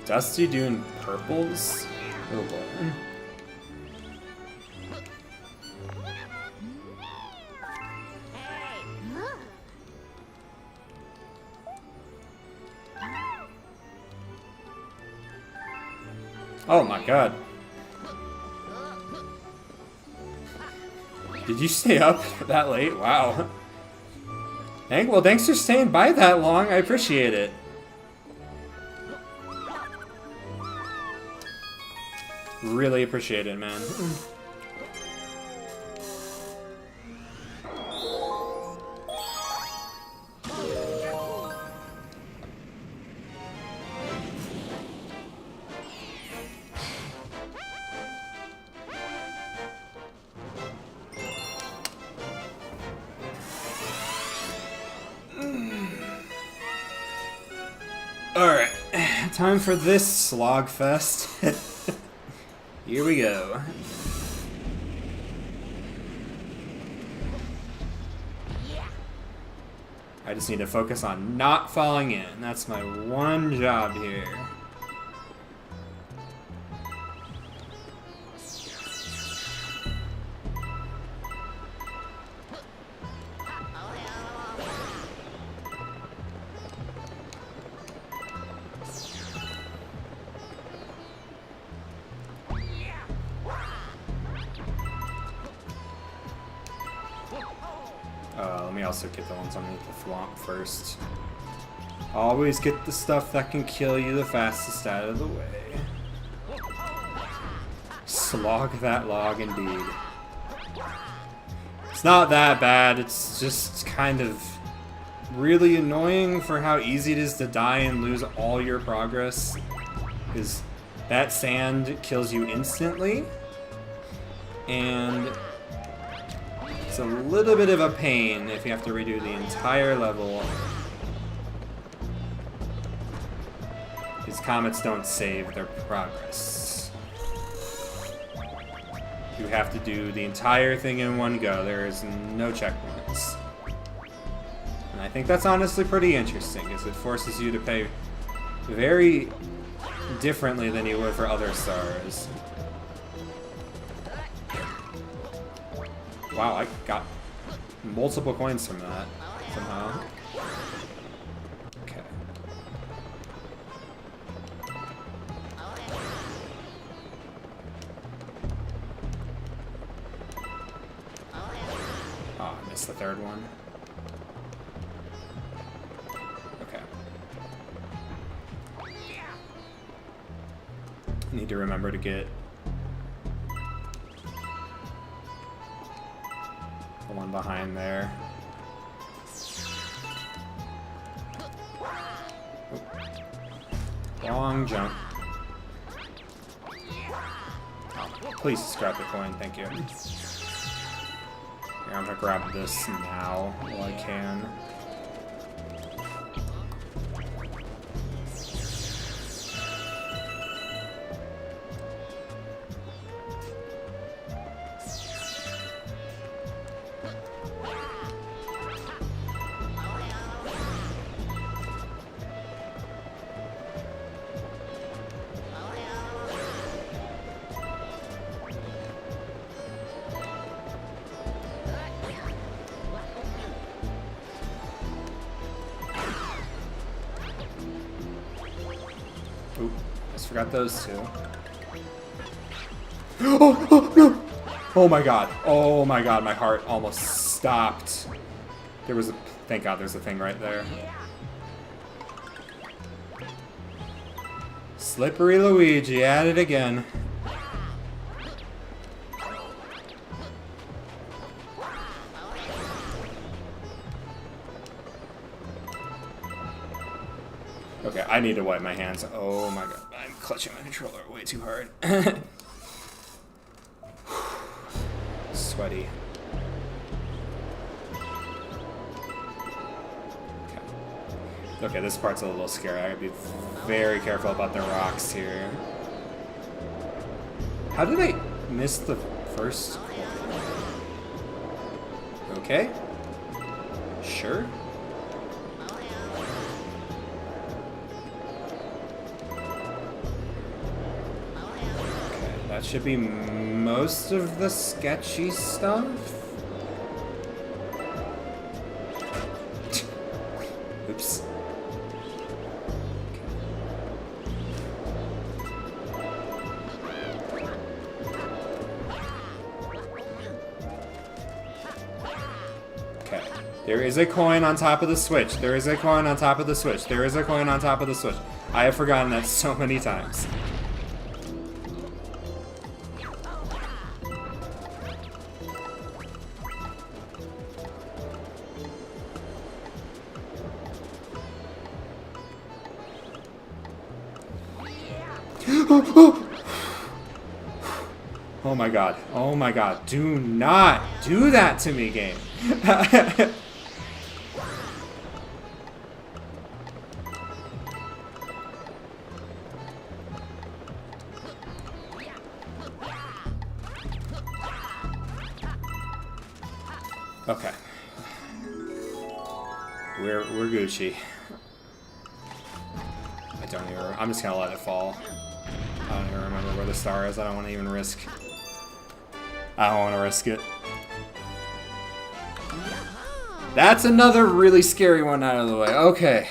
Dusty doing purples? Oh boy. Oh my god. Did you stay up that late? Wow. Well, thanks for staying by that long. I appreciate it. Really appreciate it, man. Alright, time for this slog fest. Here we go. I just need to focus on not falling in. That's my one job here. Let me also get the ones underneath the thwomp first. Always get the stuff that can kill you the fastest out of the way. Slog that log indeed. It's not that bad, it's just kind of really annoying for how easy it is to die and lose all your progress. Because that sand kills you instantly. And it's a little bit of a pain if you have to redo the entire level. These comets don't save their progress. You have to do the entire thing in one go. There is no checkpoints. And I think that's honestly pretty interesting, because it forces you to pay very differently than you would for other stars. Wow, I got multiple coins from that, somehow. Okay. Oh, I missed the third one. Okay. Need to remember to get the one behind there. Oh. Long jump. Oh, please scrap the coin, thank you. Here, I'm gonna grab this now while I can. Oop, just forgot those two. Oh no! Oh my god. Oh my god, my heart almost stopped. There was a... Thank god there's a thing right there. Slippery Luigi at it again. Okay, I need to wipe my hands. Oh my god, I'm clutching my controller way too hard. Sweaty. Okay, this part's a little scary. I gotta be very careful about the rocks here. How did I miss the first coin? Okay. Sure. That should be most of the sketchy stuff. Oops. Okay. There is a coin on top of the switch. There is a coin on top of the switch. There is a coin on top of the switch. I have forgotten that so many times. Oh my god. Oh my god. Do not do that to me, game. Okay. We're Gucci. I don't even. I'm just gonna let it fall. I don't even remember where the star is. I don't want to even risk. I don't want to risk it. That's another really scary one out of the way. Okay.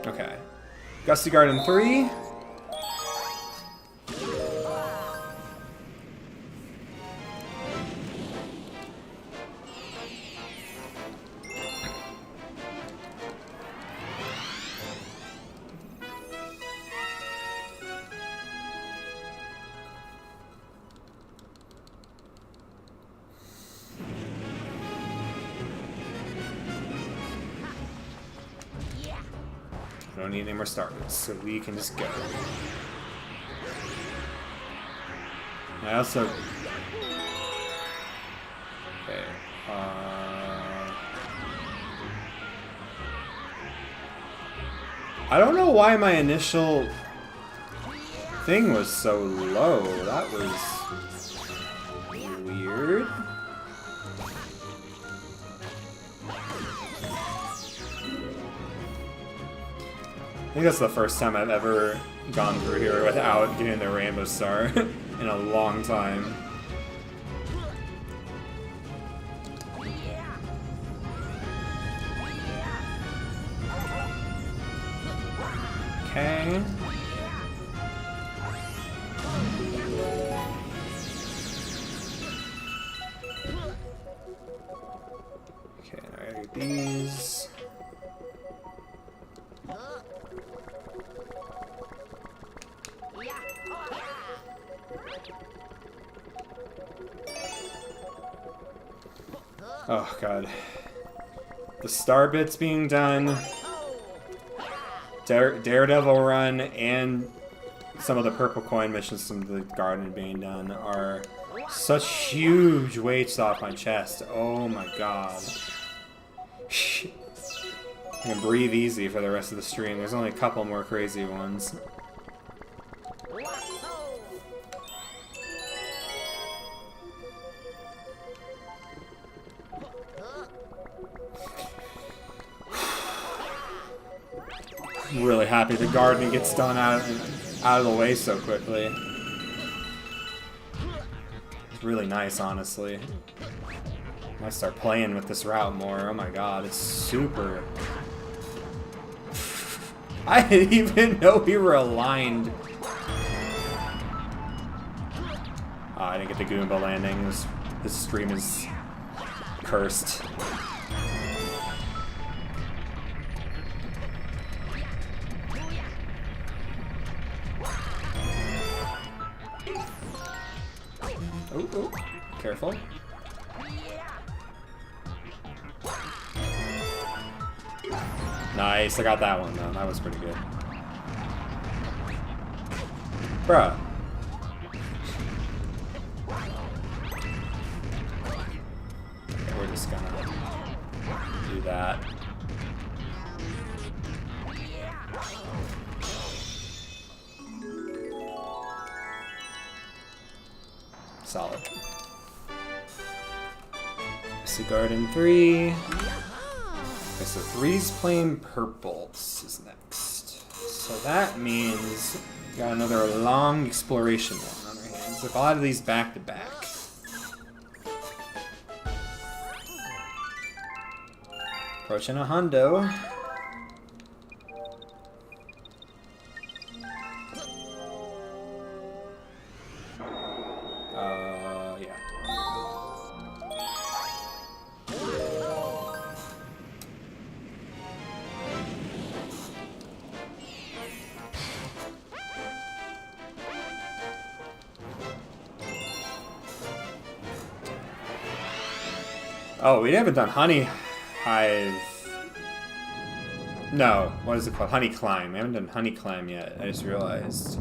Okay. Gusty Garden 3. I don't need any more starbits, so we can just go. I also... Okay, I don't know why my initial thing was so low. That was weird. I think that's the first time I've ever gone through here without getting the Rainbow Star in a long time. Okay. Okay, now I gotta get these. Oh god. The star bits being done, Daredevil run, and some of the purple coin missions from the garden being done are such huge weights off my chest. Oh my god. I can breathe easy for the rest of the stream. There's only a couple more crazy ones. I'm really happy the garden gets done out of the way so quickly. It's really nice, honestly. I might start playing with this route more. Oh my god, it's super... I didn't even know we were aligned. Oh, I didn't get the Goomba landing. This stream is cursed. Oh, oh, careful. Nice, I got that one though. That was pretty good. Bruh. Okay, we're just gonna do that. Solid. Gusty Garden 3. Okay, so 3's plain purple. This is next. So that means we got another long exploration one on our hands. With a lot of these back to back. Approaching a hundo. Yeah. Oh, we haven't done Honey Hive. No, what is it called? Honey Climb. We haven't done Honey Climb yet. I just realized.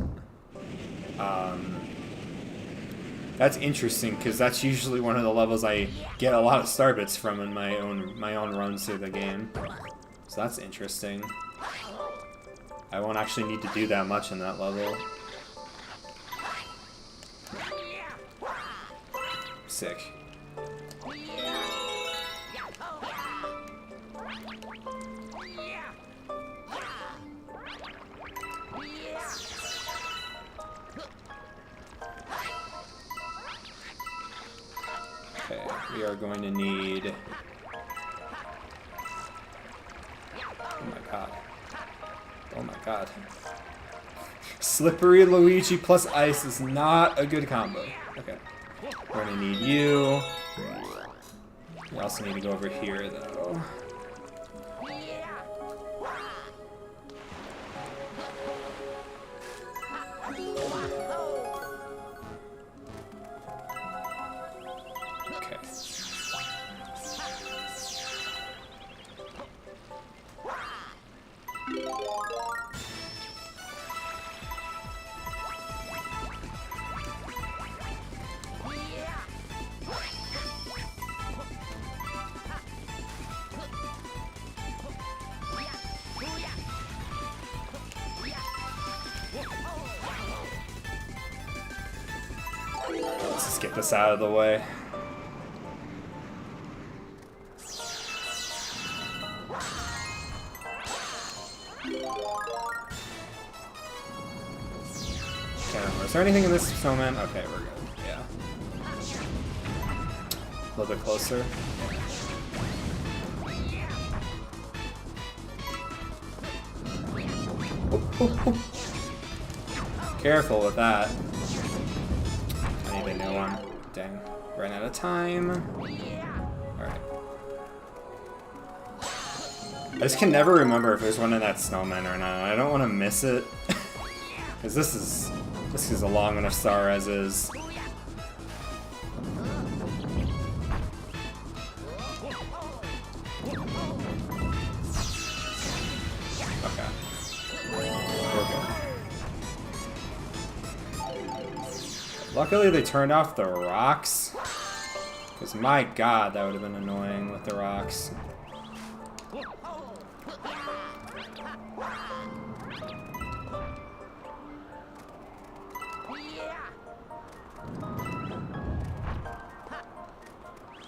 That's interesting because that's usually one of the levels I get a lot of star bits from in my own runs through the game. So that's interesting. I won't actually need to do that much in that level. Sick. Okay, we are going to need... Oh my god. Oh my god. Slippery Luigi plus ice is not a good combo. Okay. We're gonna need you. We also need to go over here, though. Okay. Let's just get this out of the way. Is there anything in this snowman? Okay, we're good. Yeah. A little bit closer. Careful with that. I need a new one. Dang. Ran out of time. Alright. I just can never remember if there's one in that snowman or not. I don't want to miss it. Because this is a long enough star as is. Okay. We're good. Luckily they turned off the rocks. Because my god, that would have been annoying with the rocks.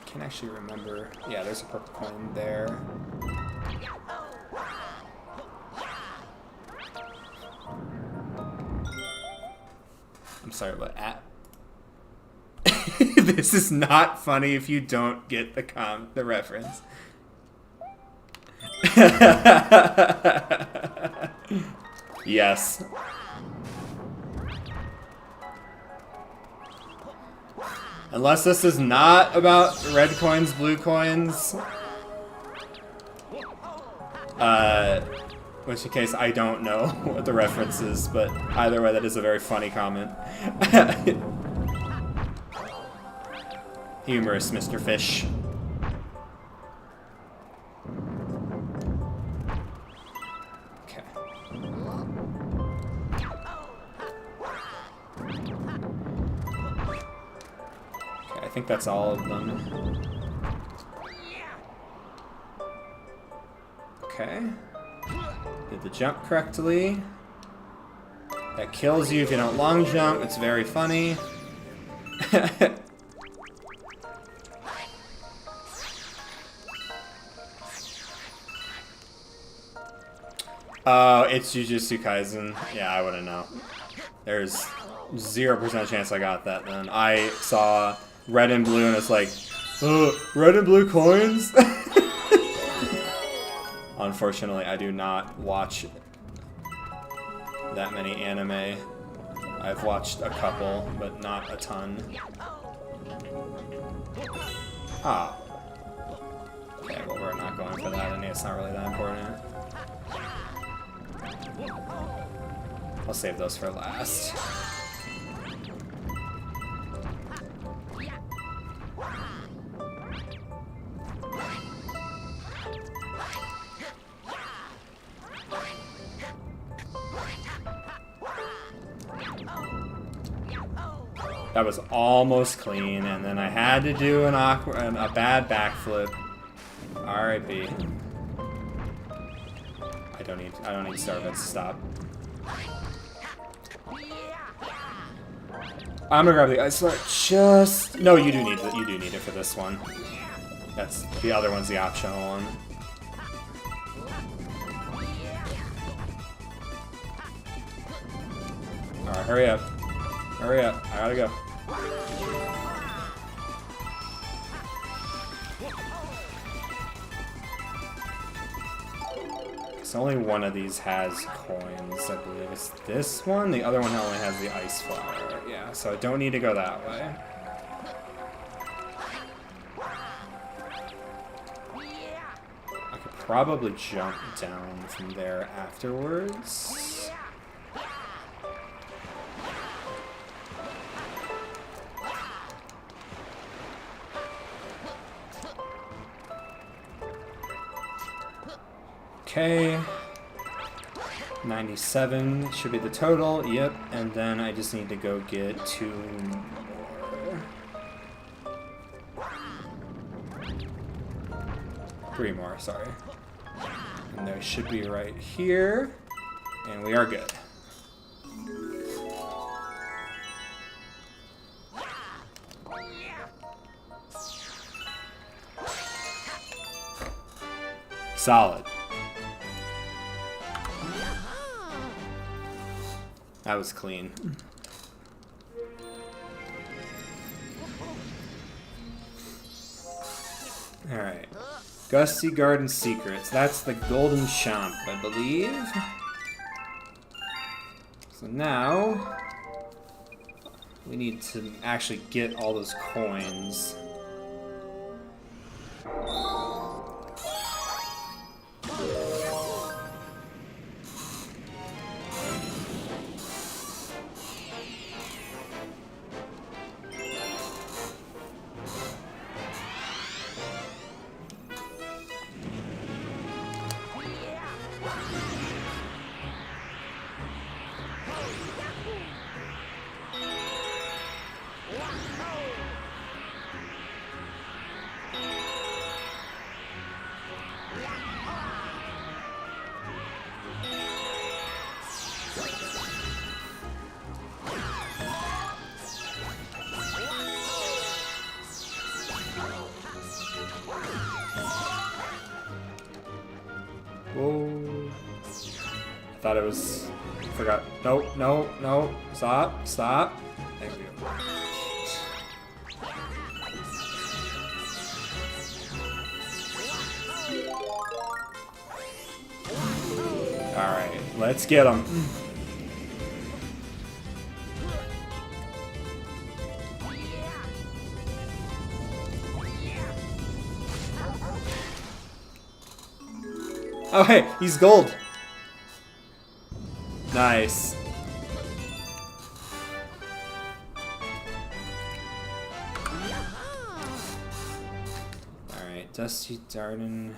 Can't actually remember. Yeah, there's a purple coin there. I'm sorry, but this is not funny if you don't get the reference. Yes. Unless this is not about red coins, blue coins. Which in case I don't know what the reference is, but either way that is a very funny comment. Humorous, Mr. Fish. Okay. Okay, I think that's all of them. Okay. Did the jump correctly. That kills you if you don't long jump. It's very funny. Oh, it's Jujutsu Kaisen. Yeah, I wouldn't know. There's 0% chance I got that then. I saw red and blue and it's like, oh, red and blue coins? Unfortunately, I do not watch that many anime. I've watched a couple, but not a ton. Ah. Okay, well, we're not going for that. I mean, it's not really that important. I'll save those for last. That was almost clean, and then I had to do a bad backflip. R.I.P. I don't need Starbucks to stop. I'm gonna grab the ice floor. No, you do need it. You do need it for this one. That's the other one's the optional one. All right, hurry up. Hurry up. I gotta go. So only one of these has coins, I believe. It's this one. The other one only has the ice flower. Yeah, so I don't need to go that way. I could probably jump down from there afterwards. Okay, 97 should be the total, yep, and then I just need to go get 2 more. 3 more, sorry. And they should be right here, and we are good. Solid. That was clean. Alright. Gusty Garden Secrets. That's the Golden Chomp, I believe. So now we need to actually get all those coins. Whoa. I thought it was... Forgot. Nope, no, no. Stop, stop. Thank you. Alright, let's get him. Oh hey, he's gold. Nice. Alright, Dusty Darden.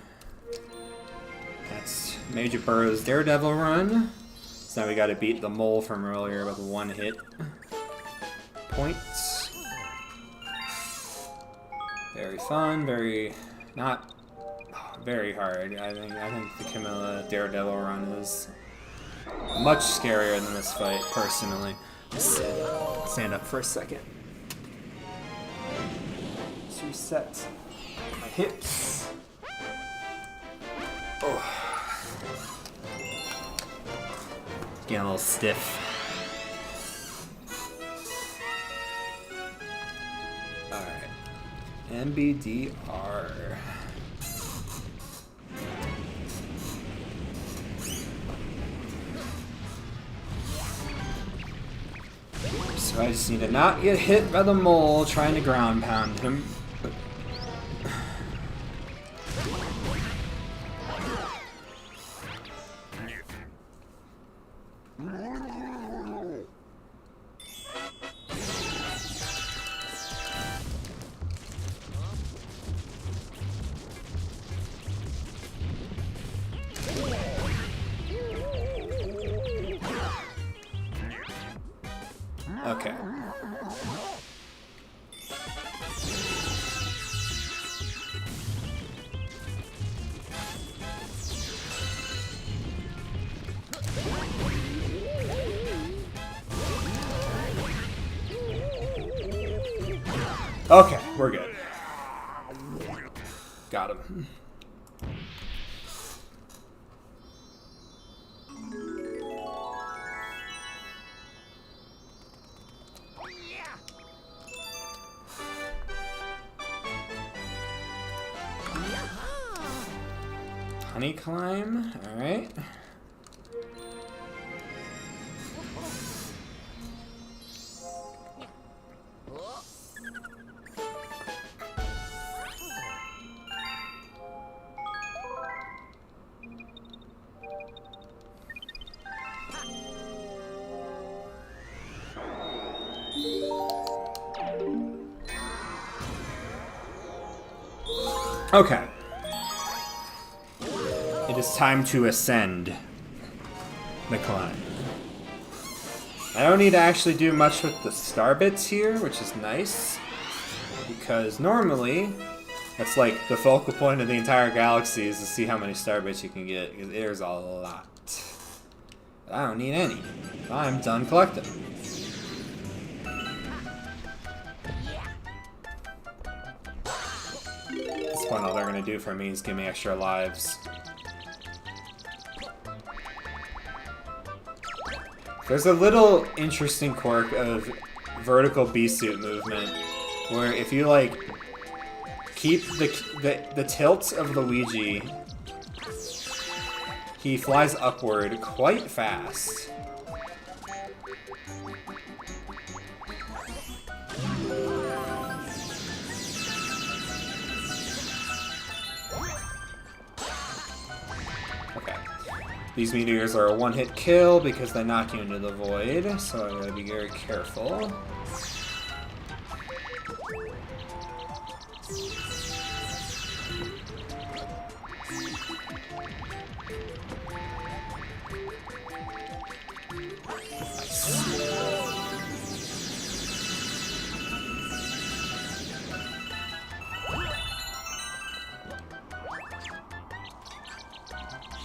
That's Major Burrow's Daredevil run. So now we gotta beat the mole from earlier with 1 hit. Points. Very fun, very not very hard. I think the Camilla Daredevil run is much scarier than this fight, personally. Stand up for a second. Let's reset my hips. Oh. Getting a little stiff. Alright. MBDR. So I just need to not get hit by the mole trying to ground pound him. Okay. Okay, we're good. Got him. Honey climb, alright. Okay. It is time to ascend the climb. I don't need to actually do much with the star bits here, which is nice. Because normally, that's like the focal point of the entire galaxy is to see how many star bits you can get. Because there's a lot. But I don't need any. I'm done collecting. At this point, all they're going to do for me is give me extra lives. There's a little interesting quirk of vertical B-suit movement, where if you like keep the tilt of Luigi, he flies upward quite fast. These meteors are a one-hit kill because they knock you into the void, so I gotta be very careful.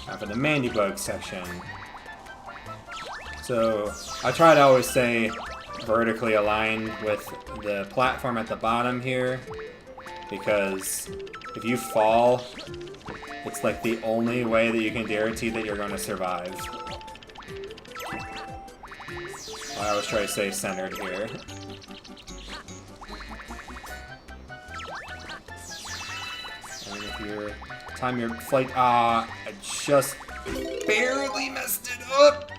Now for the Mandybug section. So I try to always stay vertically aligned with the platform at the bottom here, because if you fall, it's like the only way that you can guarantee that you're going to survive. I always try to stay centered here. And if you time your flight, I just barely messed it up.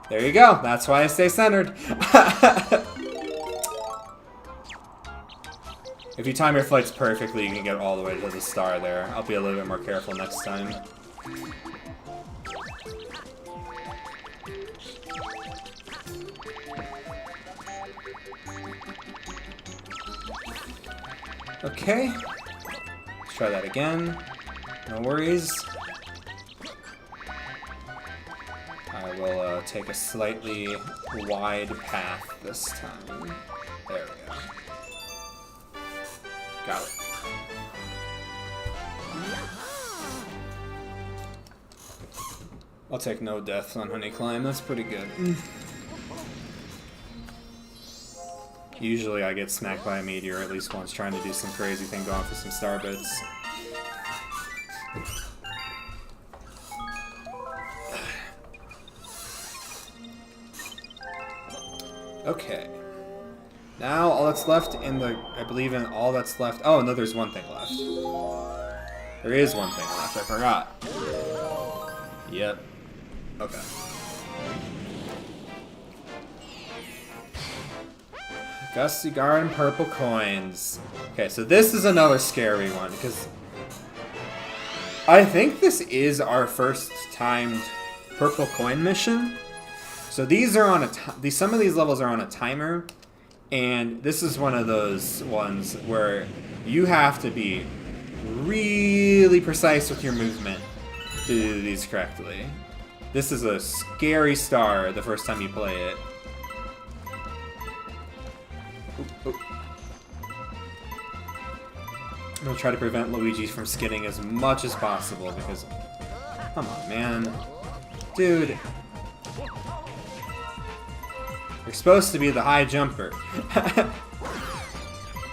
There you go. That's why I stay centered. If you time your flights perfectly, you can get all the way to the star there. I'll be a little bit more careful next time. Okay. Let's try that again. No worries. I will take a slightly wide path this time. There we go. Got it. I'll take no deaths on Honey Climb, that's pretty good. Usually I get smacked by a meteor at least once trying to do some crazy thing going for some star bits. Okay. Now all that's left in the, I believe in all that's left, oh no, there's one thing left. There is one thing left, I forgot. Yep. Okay. Gusty Garden purple coins. Okay, so this is another scary one, because I think this is our first timed purple coin mission. So these are on a some of these levels are on a timer, and this is one of those ones where you have to be really precise with your movement to do these correctly. This is a scary star the first time you play it. Oop. I'm gonna try to prevent Luigi from skidding as much as possible because, come on, man. Dude. You're supposed to be the high jumper.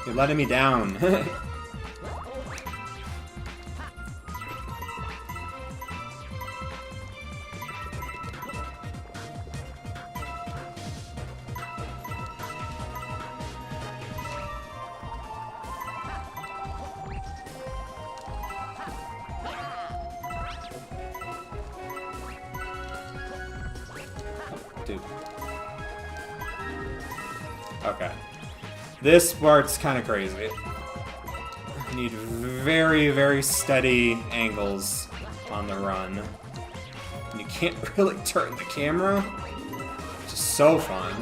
You're letting me down. Dude. Okay. This part's kind of crazy. You need very, very steady angles on the run. And you can't really turn the camera, which is so fun.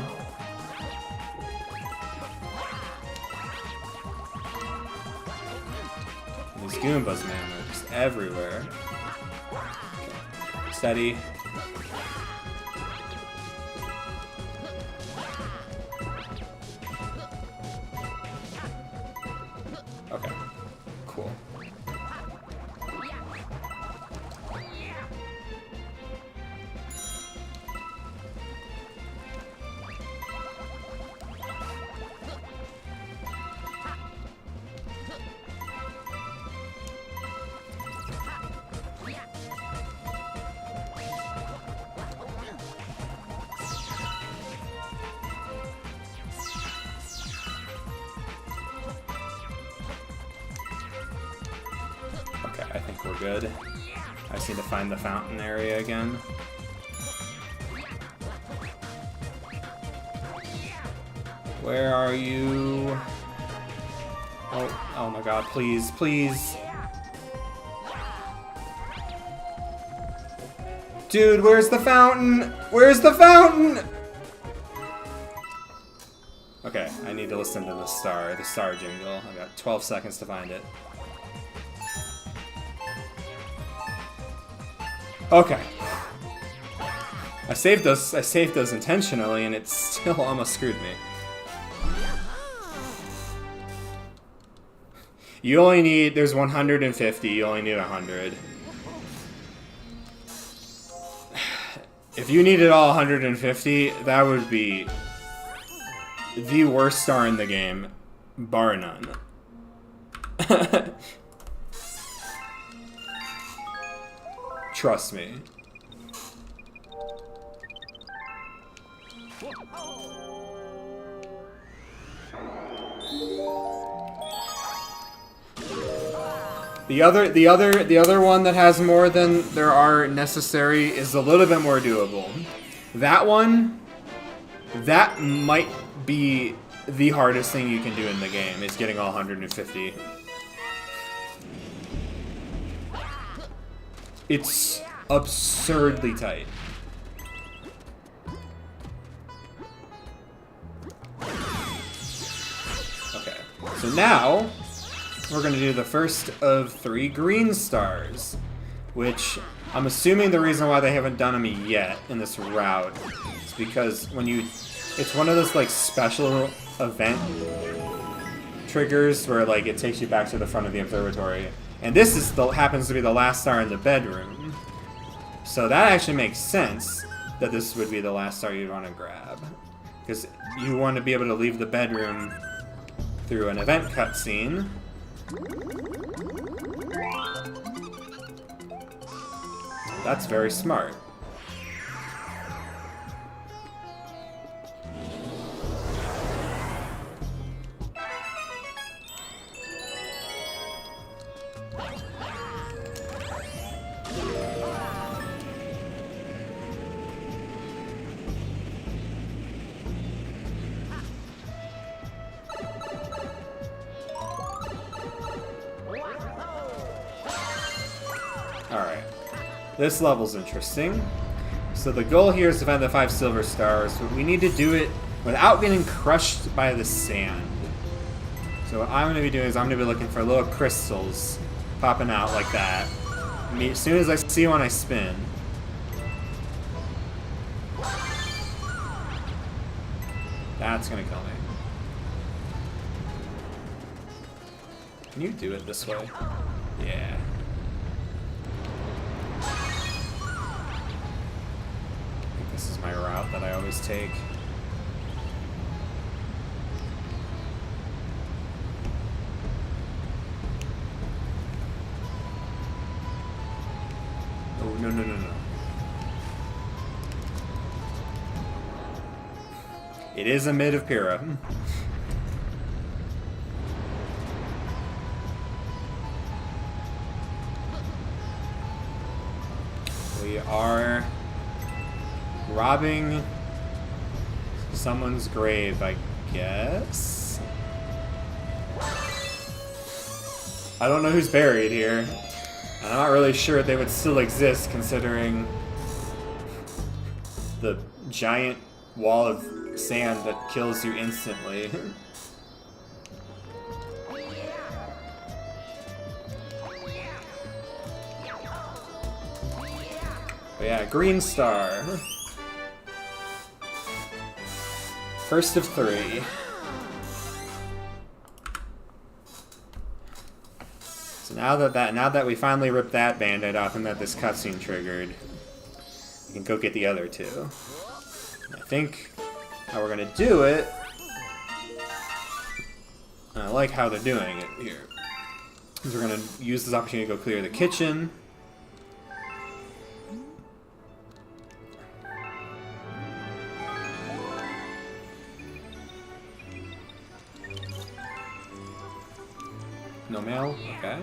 And these Goombas, man, they're just everywhere. Okay. Steady. Okay, cool. Okay, I think we're good. I just need to find the fountain area again. Where are you? Oh my god, please, please. Dude, where's the fountain? Where's the fountain? Okay, I need to listen to the star jingle. I got 12 seconds to find it. Okay. I saved those intentionally, and it still almost screwed me. You only need, there's 150, you only need 100. If you needed all 150, that would be the worst star in the game, bar none. Trust me. The other one that has more than there are necessary is a little bit more doable. That one, that might be the hardest thing you can do in the game, is getting all 150. It's absurdly tight. Okay, so now we're going to do the first of 3 green stars, which I'm assuming the reason why they haven't done them yet in this route is because when you, it's one of those like special event triggers where like it takes you back to the front of the observatory. And this is happens to be the last star in the bedroom. So that actually makes sense that this would be the last star you'd want to grab. Because you want to be able to leave the bedroom through an event cutscene. That's very smart. Alright. This level's interesting. So the goal here is to find the 5 silver stars, but we need to do it without getting crushed by the sand. So what I'm going to be doing is I'm going to be looking for little crystals popping out like that. As soon as I see one, I spin. That's going to kill me. Can you do it this way? Yeah. This is my route that I always take. no. It is a mid of Pyrrha. We are robbing someone's grave, I guess. I don't know who's buried here. I'm not really sure they would still exist considering the giant wall of sand that kills you instantly. But yeah, green star. First of 3. So now that we finally ripped that band-aid off and that this cutscene triggered, we can go get the other 2. And I think how we're gonna do it. And I like how they're doing it here. Is we're gonna use this opportunity to go clear the kitchen. No mail? Okay.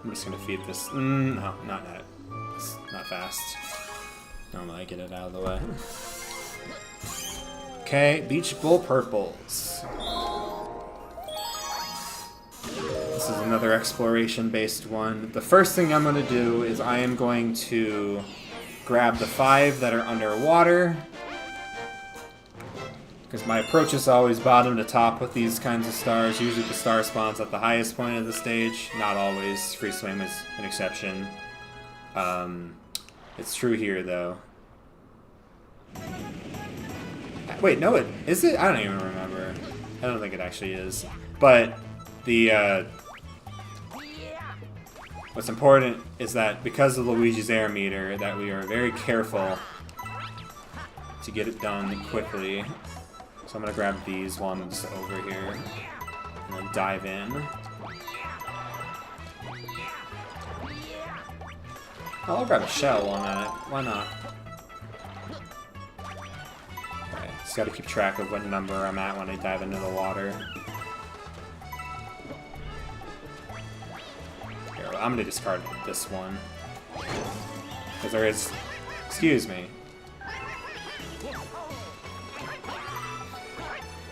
I'm just gonna feed this. No, not that. It's not fast. Normally I get it out of the way. Okay, Beach Bull Purples. This is another exploration-based one. The first thing I'm going to do is I am going to grab the 5 that are underwater. Because my approach is always bottom to top with these kinds of stars. Usually the star spawns at the highest point of the stage. Not always. Free swim is an exception. It's true here, though. Wait, no, is it? I don't even remember. I don't think it actually is. But the what's important is that because of Luigi's air meter, that we are very careful to get it done quickly. So I'm gonna grab these while I'm just over here and then dive in. Oh, I'll grab a shell while I'm at it. Why not? Okay, just gotta keep track of what number I'm at when I dive into the water. Here, I'm gonna discard this one. Because there is... Excuse me.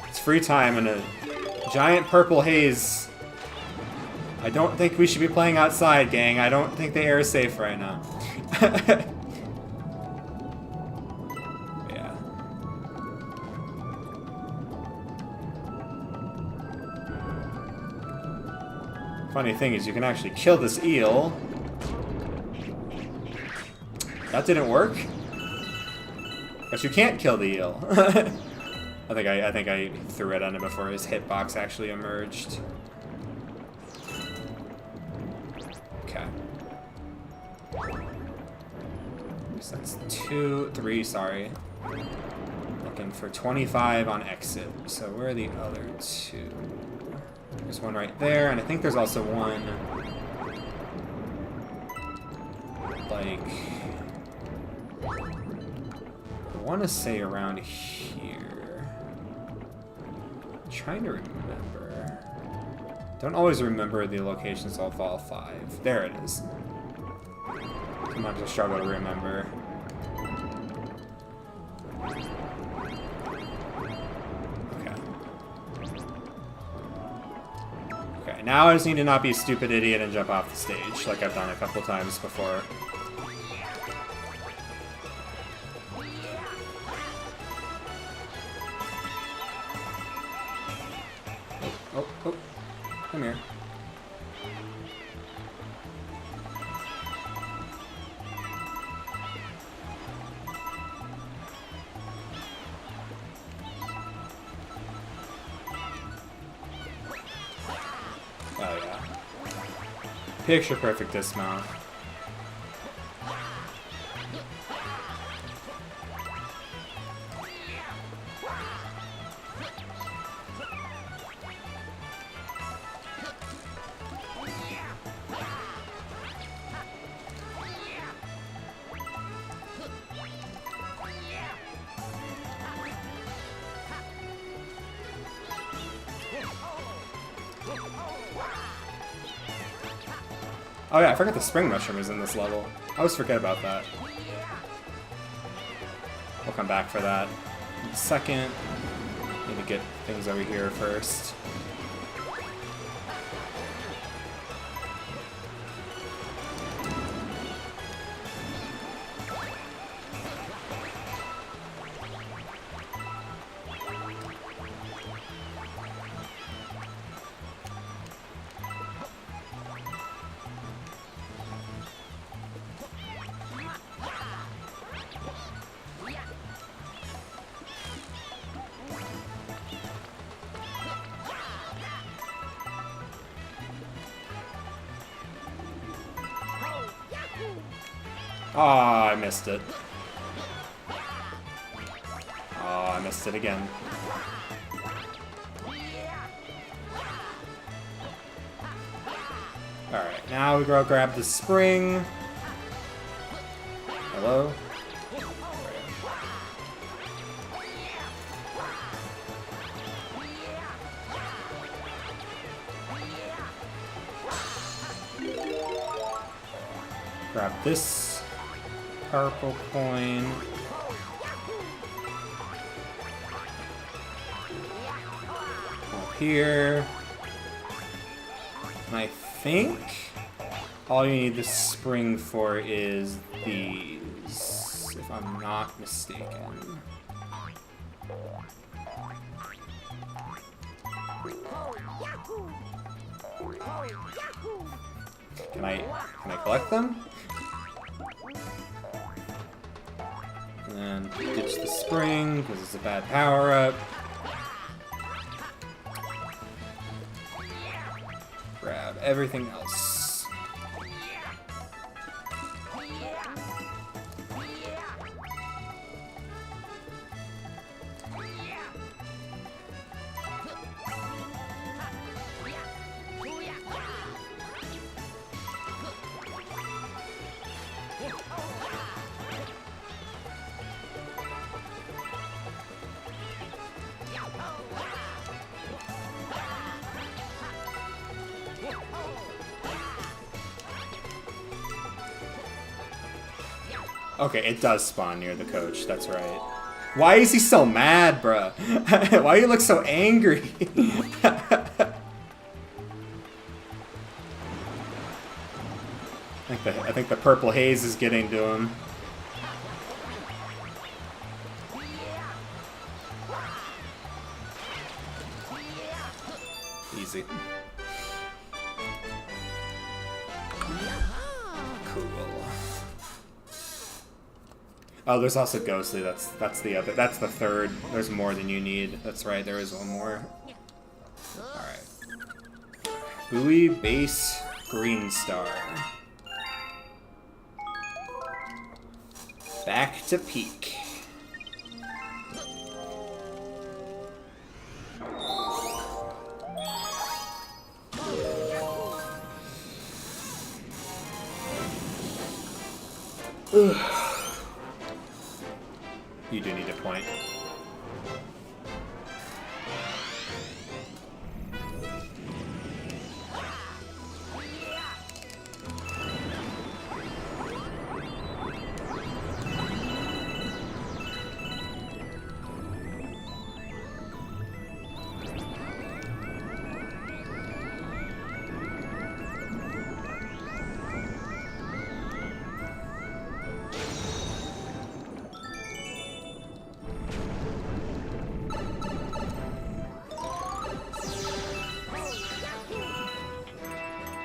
It's free time in a giant purple haze. I don't think we should be playing outside, gang. I don't think the air is safe right now. Yeah. Funny thing is, you can actually kill this eel. That didn't work. But you can't kill the eel. I think I threw it on him before his hitbox actually emerged. Okay. So that's 2, 3, sorry. Looking for 25 on exit. So where are the other 2? There's one right there, and I think there's also one like I want to say around here. I'm trying to remember. Don't always remember the locations of all 5. There it is. Sometimes I struggle to remember. Okay. Okay, now I just need to not be a stupid idiot and jump off the stage, like I've done a couple times before. Oh, come here. Oh yeah. Picture perfect dismount. Oh yeah, I forgot the spring mushroom is in this level. I always forget about that. We'll come back for that in a second. Need to get things over here first. Ah, I missed it. Oh, I missed it again. Alright, now we go grab the spring. Hello? Grab this purple coin. Up here. And I think all you need this spring for is these, if I'm not mistaken. Can I collect them? And then ditch the spring because it's a bad power-up. Grab everything else. Okay, it does spawn near the coach, that's right. Why is he so mad, bruh? Why do you look so angry? I think the purple haze is getting to him. Easy. Cool. Oh, there's also Ghostly. That's the other. That's the third. There's more than you need. That's right. There is one more. All right. Buoy base green star. Back to peak. You do need a point.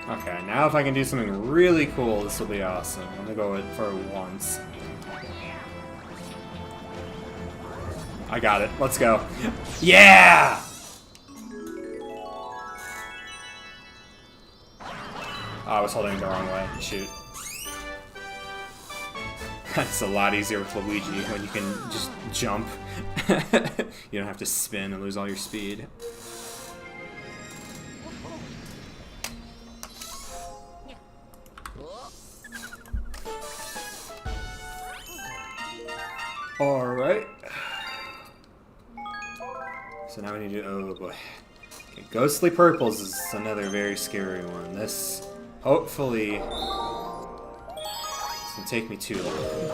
Okay, now if I can do something really cool, this will be awesome. I'm gonna go with for once. I got it. Let's go. Yeah! Oh, I was holding it the wrong way. Shoot. That's a lot easier with Luigi when you can just jump. You don't have to spin and lose all your speed. Alright. So now we need to... Oh boy. Okay, Ghostly Purples is another very scary one. This Hopefully, it doesn't take me too long.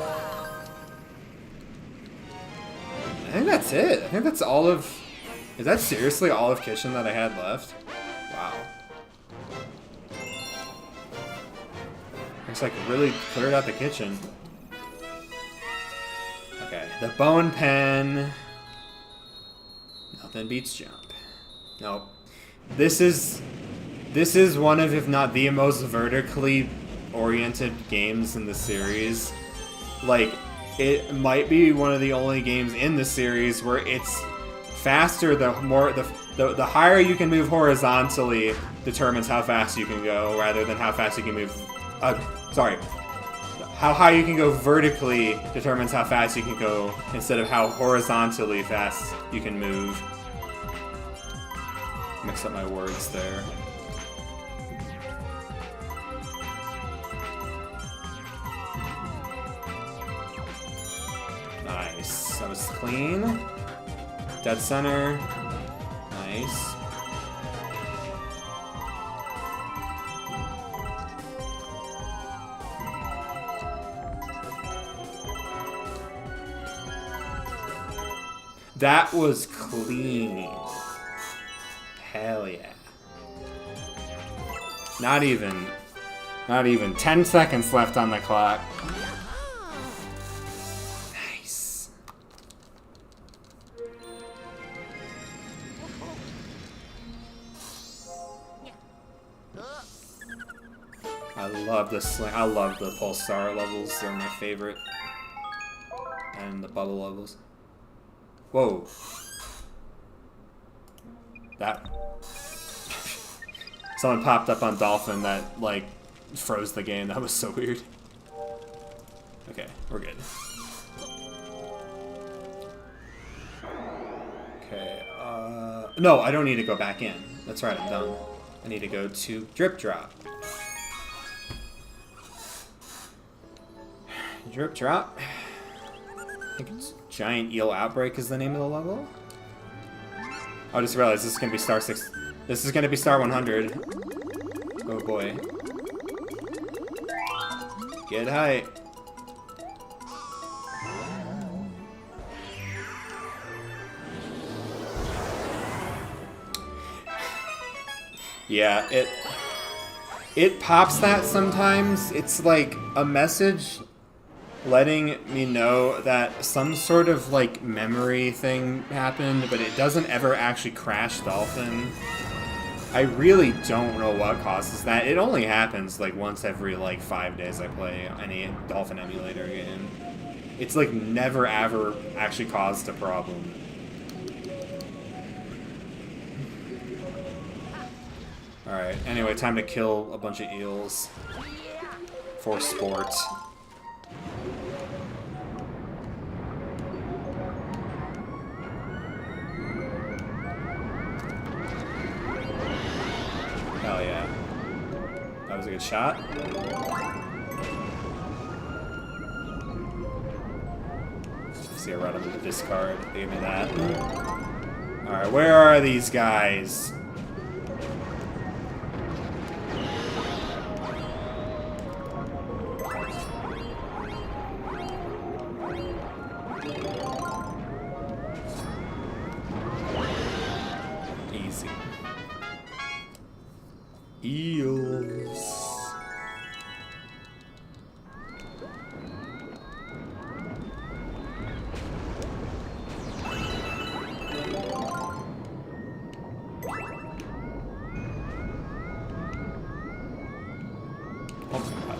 I think that's it. I think that's all of... Is that seriously all of kitchen that I had left? Wow. Looks like it really cleared out the kitchen. Okay, the bone pen. Nothing beats jump. Nope. This is one of, if not the most vertically oriented games in the series. Like, it might be one of the only games in the series where it's faster the higher you can move horizontally determines how fast you can go, rather than how fast you can move. How high you can go vertically determines how fast you can go, instead of how horizontally fast you can move. Mix up my words there. Nice. That was clean. Dead center. Nice. That was clean. Hell yeah. Not even 10 seconds left on the clock. Nice. I love the sling. I love the pulsar levels. They're my favorite. And the bubble levels. Whoa. That... Someone popped up on Dolphin that, like, froze the game. That was so weird. Okay, we're good. Okay, no, I don't need to go back in. That's right, I'm done. I need to go to Drip Drop. Drip Drop. I think it's Giant Eel Outbreak is the name of the level. I just realized this is gonna be star 6. This is gonna be star 100. Oh boy. Get height. Yeah, it pops that sometimes. It's like a message letting me know that some sort of like memory thing happened, but it doesn't ever actually crash Dolphin. I really don't know what causes that. It only happens like once every like 5 days I play any Dolphin emulator game. It's like never ever actually caused a problem. Alright, anyway, time to kill a bunch of eels for sport. Hell yeah. That was a good shot. See, I right under the discard. They gave me that. Alright, where are these guys? Easy. Eels. Oh my god.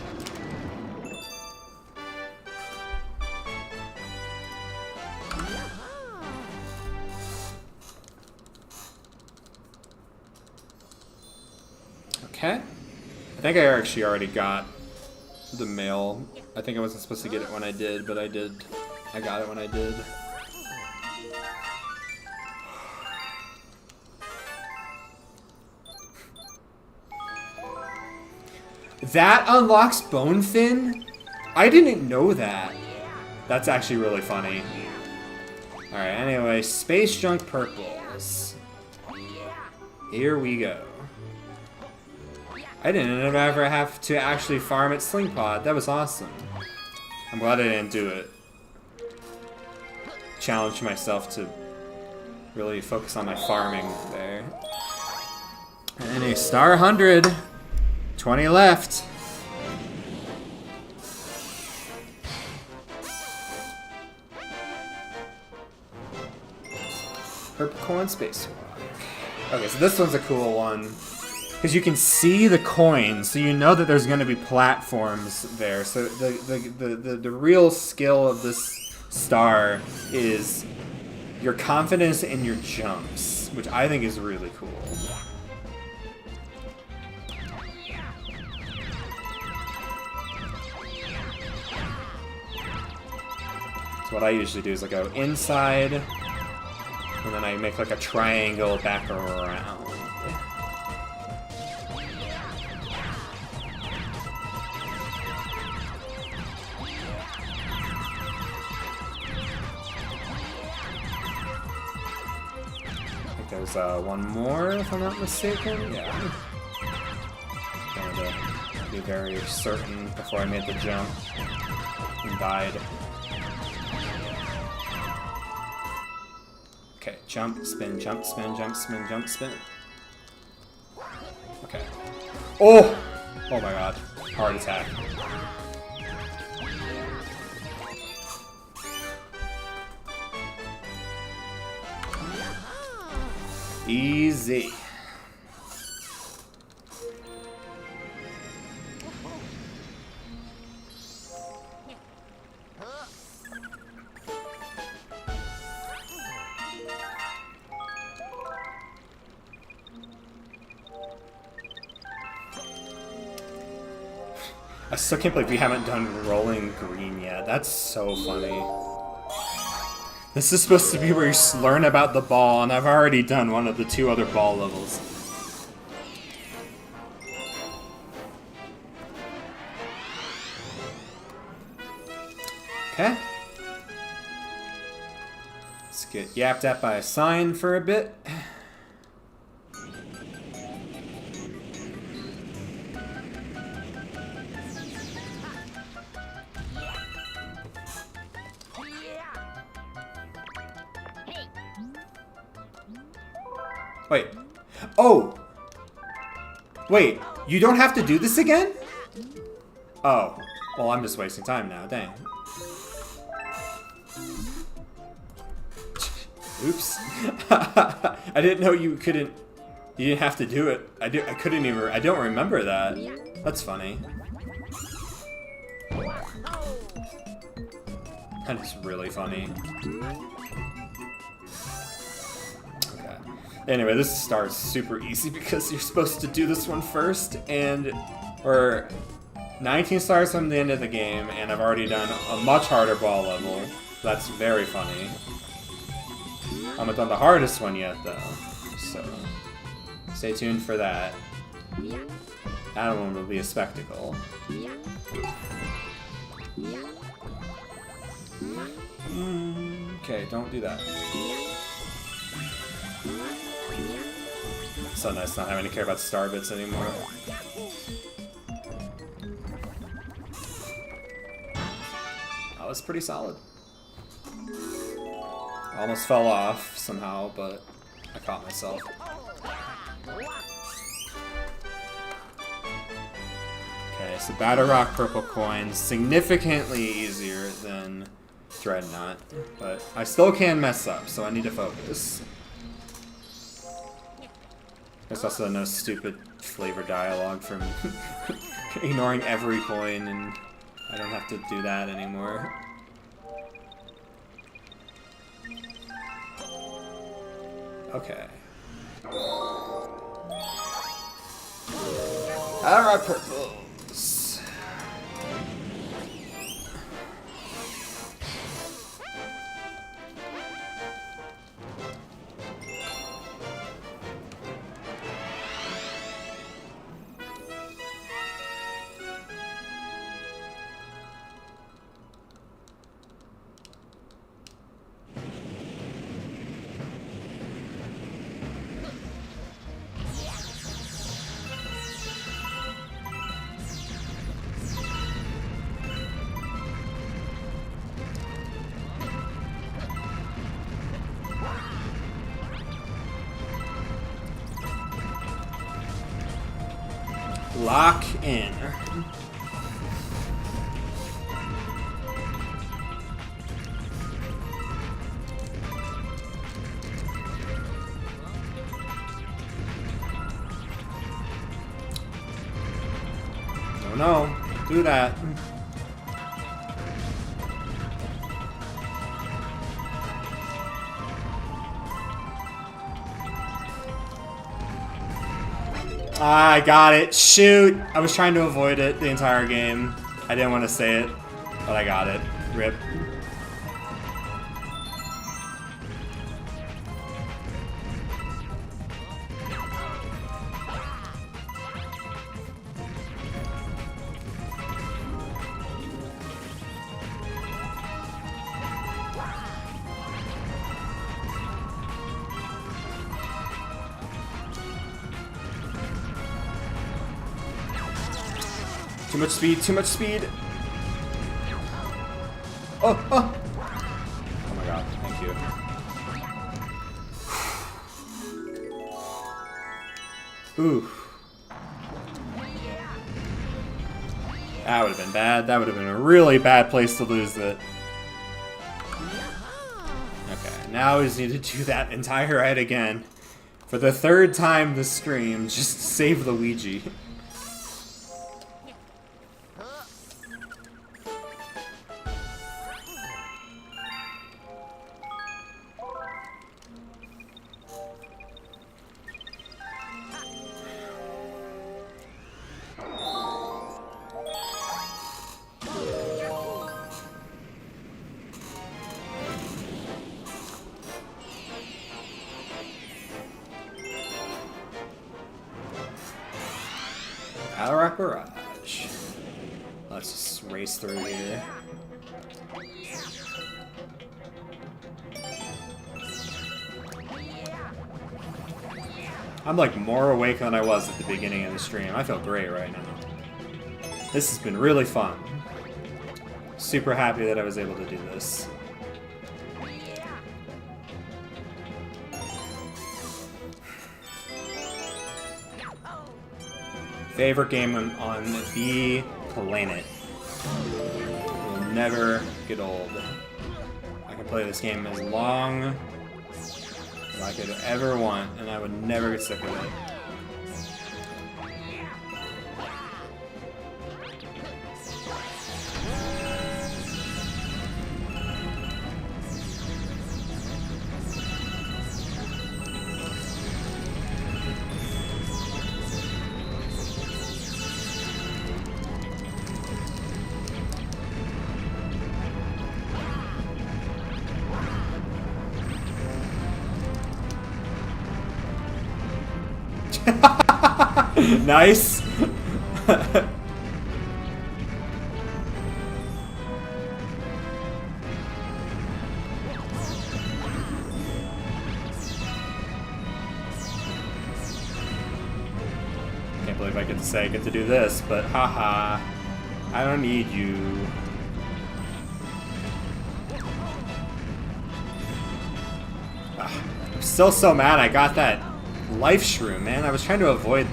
Okay. I think I actually already got the mail. I think I wasn't supposed to get it when I did, but I did. I got it when I did. That unlocks Bonefin? I didn't know that. That's actually really funny. Alright, anyway, Space Junk Purples. Here we go. I didn't ever have to actually farm at Sling Pod. That was awesome. I'm glad I didn't do it. Challenge myself to really focus on my farming there. And a star 100. 20 left. Purple coin spacewalk. Okay, so this one's a cool one. Because you can see the coins, so you know that there's going to be platforms there. So the real skill of this star is your confidence in your jumps, which I think is really cool. So what I usually do is I go inside, and then I make like a triangle back around. There's one more, if I'm not mistaken. Yeah. Wanted to be very certain before I made the jump and died. Okay, jump, spin, jump, spin, jump, spin, jump, spin. Okay. Oh! Oh my god. Heart attack. Easy. I still can't believe we haven't done Rolling Green yet. That's so funny. This is supposed to be where you learn about the ball, and I've already done one of the 2 other ball levels. Okay. Let's get yapped at by a sign for a bit. Wait. Oh! Wait, you don't have to do this again? Oh. Well, I'm just wasting time now. Dang. Oops. I didn't know you couldn't... You didn't have to do it. I couldn't even... I don't remember that. That's funny. That is really funny. Anyway, this starts super easy because you're supposed to do this one first, and we're 19 stars from the end of the game, and I've already done a much harder ball level. That's very funny. I haven't done the hardest one yet, though, so stay tuned for that. That one will be a spectacle. Okay, don't do that. So nice not having to care about star bits anymore. That was pretty solid. Almost fell off somehow, but I caught myself. Okay, so Battle Rock purple coins, significantly easier than Dreadnought, but I still can mess up, so I need to focus. There's also no stupid flavor dialogue from ignoring every coin, and I don't have to do that anymore. Okay. Alright, purples. lock in. Oh no, do that. I got it. Shoot! I was trying to avoid it the entire game. I didn't want to say it, but I got it. Rip. Too much speed, too much speed. Oh, oh. Oh my god, thank you. Ooh. That would have been bad. That would have been a really bad place to lose it. Okay, now we just need to do that entire ride again. For the third time this stream, just save Luigi. Power Rock Barrage. Let's just race through here. I'm like more awake than I was at the beginning of the stream. I feel great right now. This has been really fun. Super happy that I was able to do this. Favorite game on the planet. Will never get old. I can play this game as long as I could ever want, and I would never get sick of it. Nice. Can't believe I get to say I get to do this, but haha, I don't need you. I'm still so mad I got that life shroom, man. I was trying to avoid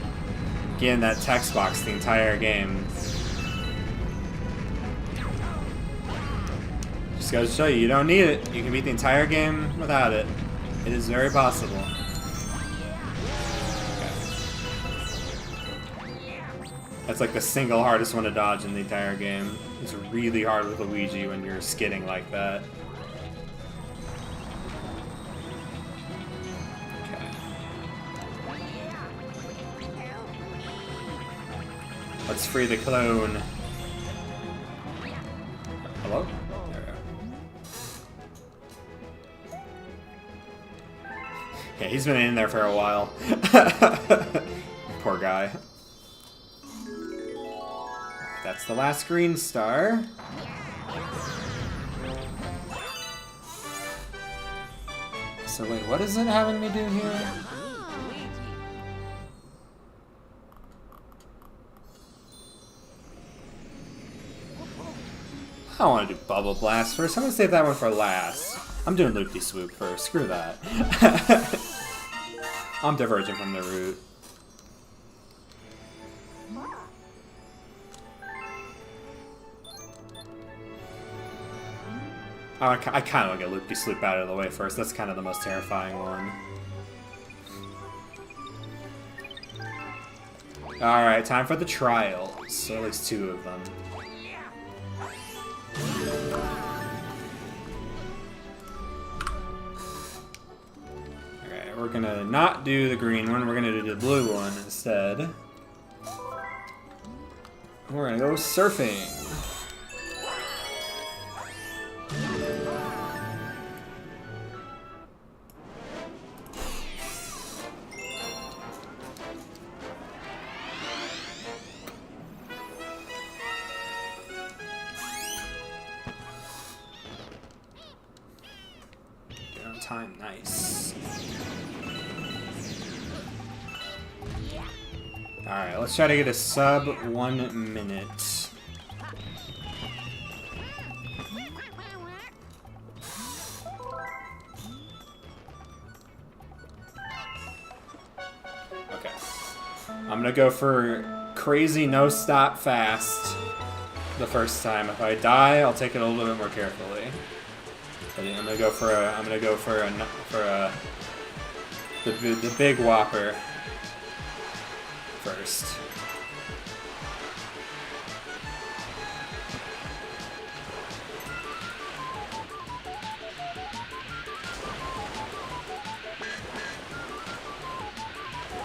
getting that text box the entire game. Just goes to show you, you don't need it. You can beat the entire game without it. It is very possible. That's like the single hardest one to dodge in the entire game. It's really hard with Luigi when you're skidding like that. Let's free the clone. Hello? There we go. Yeah, he's been in there for a while. Poor guy. That's the last green star. So wait, what is it having me do here? I don't want to do Bubble Blast first. I'm going to save that one for last. I'm doing Loop-de-Swoop first. Screw that. I'm diverging from the route. I kind of want to get Loopy Sloop out of the way first. That's kind of the most terrifying one. Alright, time for the trials. So at least 2 of them. Alright, we're gonna not do the green one, we're gonna do the blue one instead. We're gonna go surfing. Get on time, nice. Alright, let's try to get a sub 1 minute. Okay. I'm gonna go for crazy no stop fast the first time. If I die, I'll take it a little bit more carefully. But I'm gonna go for the big whopper first.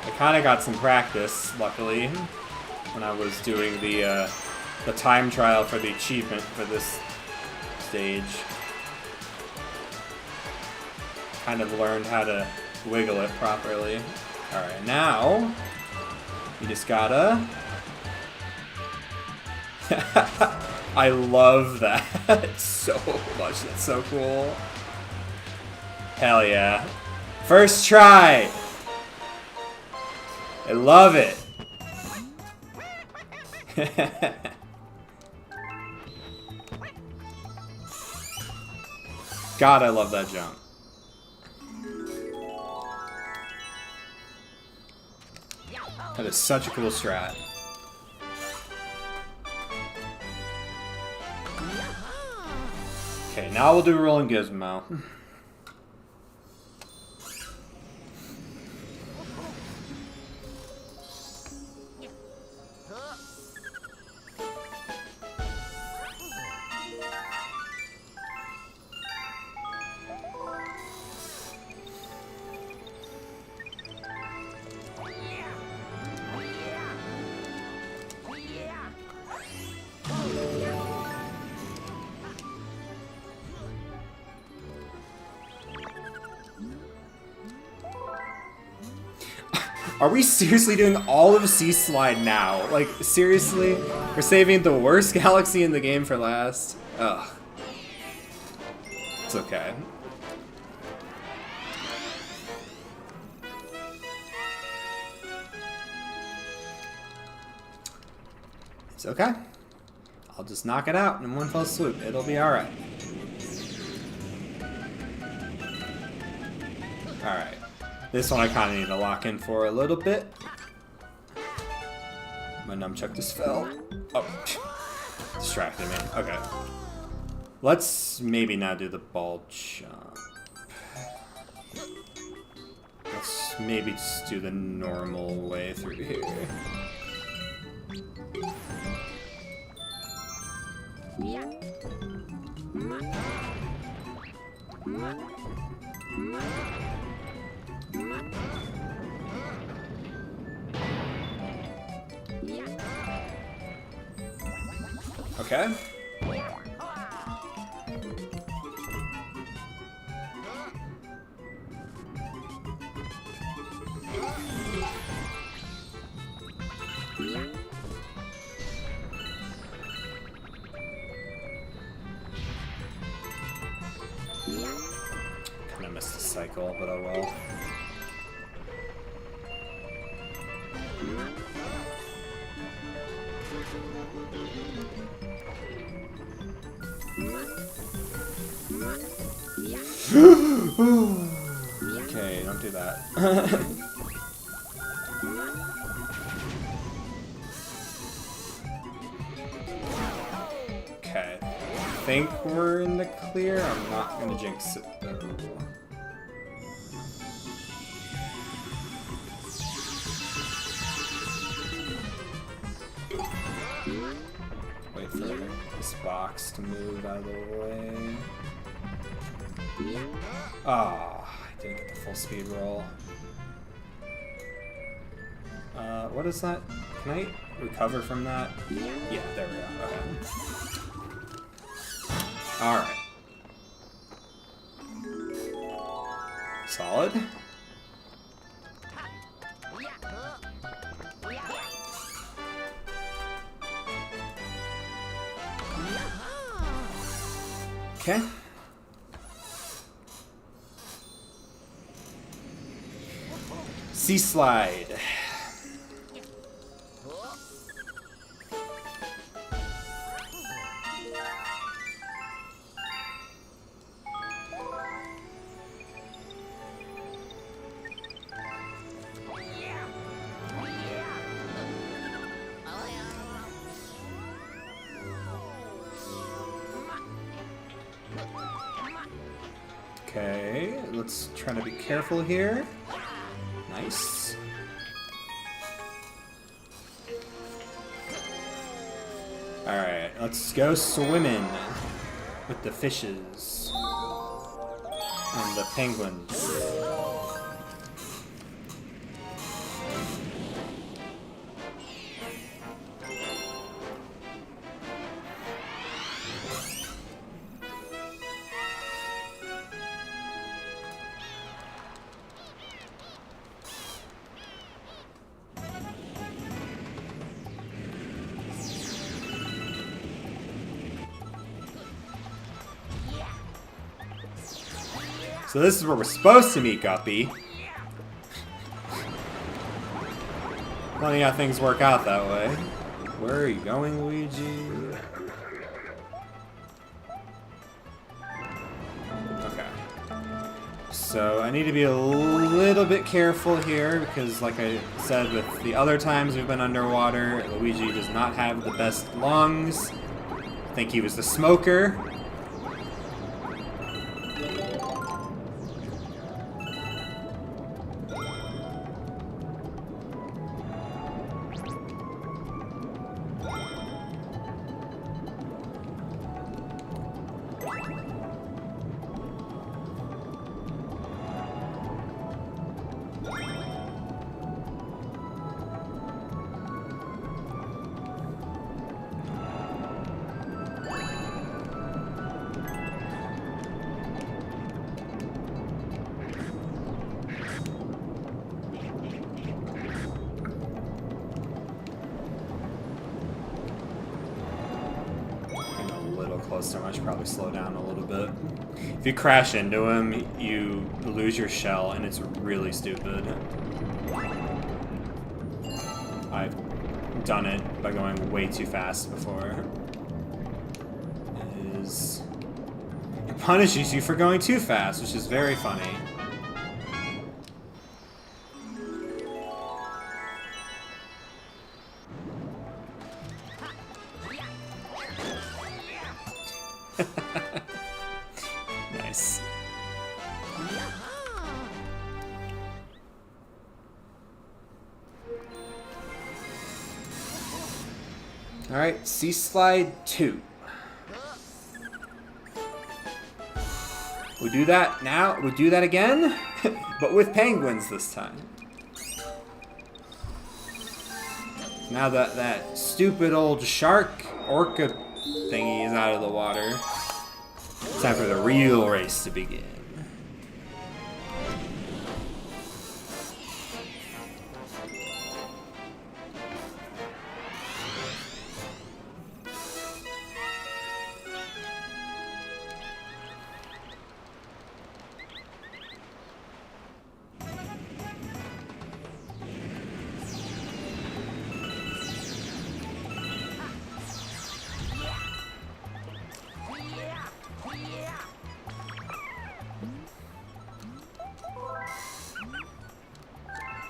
I kind of got some practice, luckily, when I was doing the time trial for the achievement for this stage. Kind of learned how to wiggle it properly. Alright, now you just gotta... I love that so much. That's so cool. Hell yeah. First try! I love it! God, I love that jump. That is such a cool strat. Okay, now we'll do Rolling Gizmo. Are we seriously doing all of Sea Slide now? Like, seriously? We're saving the worst galaxy in the game for last? Ugh. It's okay. It's okay. I'll just knock it out in one fell swoop. It'll be alright. Alright. This one I kind of need to lock in for a little bit. My nunchuck just fell. Oh, distracted me. Okay. Let's maybe now do the ball jump. Let's maybe just do the normal way through here. Okay. Kinda missed the cycle, but oh well. Okay, don't do that. Okay. think we're in the clear. I'm not gonna jinx it though. Wait for this box to move out of the way. Ah, I didn't get the full speed roll. What is that? Can I recover from that? Yeah, there we go. Okay. Alright. Solid. Okay. Sea slide. Okay, let's try to be careful here. Nice. Alright, let's go swimming with the fishes and the penguins. So this is where we're supposed to meet Guppy. Funny how things work out that way. Where are you going, Luigi? Okay. So I need to be a little bit careful here because, like I said, with the other times we've been underwater, Luigi does not have the best lungs. I think he was the smoker. Close so much, probably slow down a little bit. If you crash into him, you lose your shell, and it's really stupid. I've done it by going way too fast before. It punishes you for going too fast, which is very funny. Nice. Alright, Sea Slide 2. We do that now, we do that again, but with penguins this time. Now that that stupid old shark orca thingy is out of the water, it's time for the real race to begin.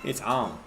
It's on.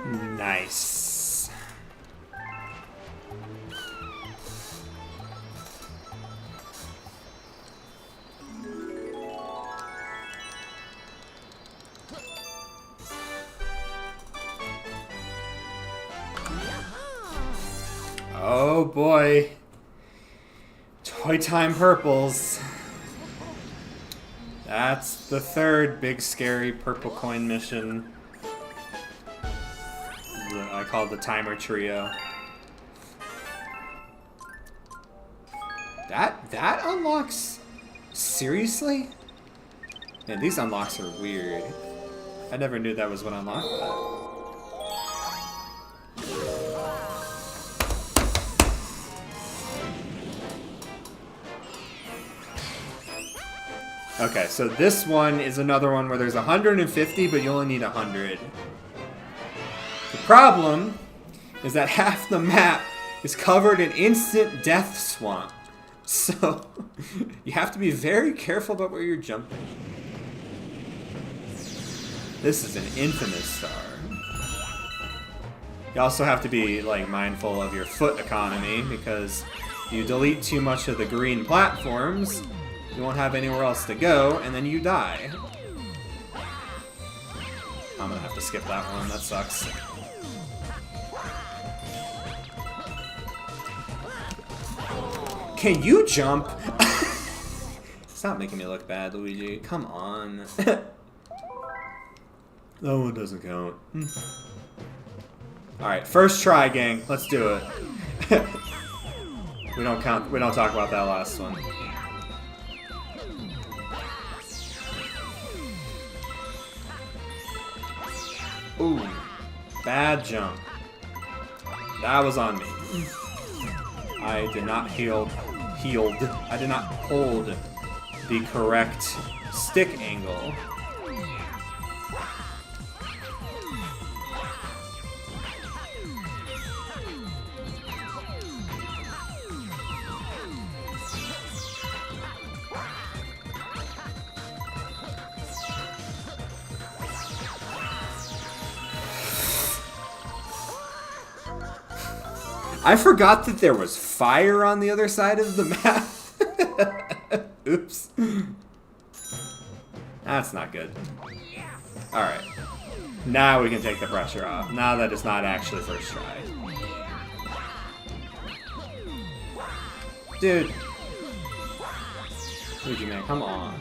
Nice. Oh boy. Toy Time Purples. That's the third big scary purple coin mission. I call it the Timer Trio. That unlocks? Seriously? Man, these unlocks are weird. I never knew that was what unlocked that. Okay, so this one is another one where there's 150, but you only need 100. The problem is that half the map is covered in instant death swamp. So, you have to be very careful about where you're jumping. This is an infamous star. You also have to be, like, mindful of your foot economy, because if you delete too much of the green platforms, you won't have anywhere else to go, and then you die. I'm gonna have to skip that one, that sucks. Can you jump? Stop making me look bad, Luigi. Come on. That one doesn't count. Alright, first try, gang. Let's do it. We don't talk about that last one. Ooh, bad jump. That was on me. I did not I did not hold the correct stick angle. I forgot that there was fire on the other side of the map. Oops. That's not good. Alright. Now we can take the pressure off. Now that it's not actually first try. Dude. Luigi, man, come on.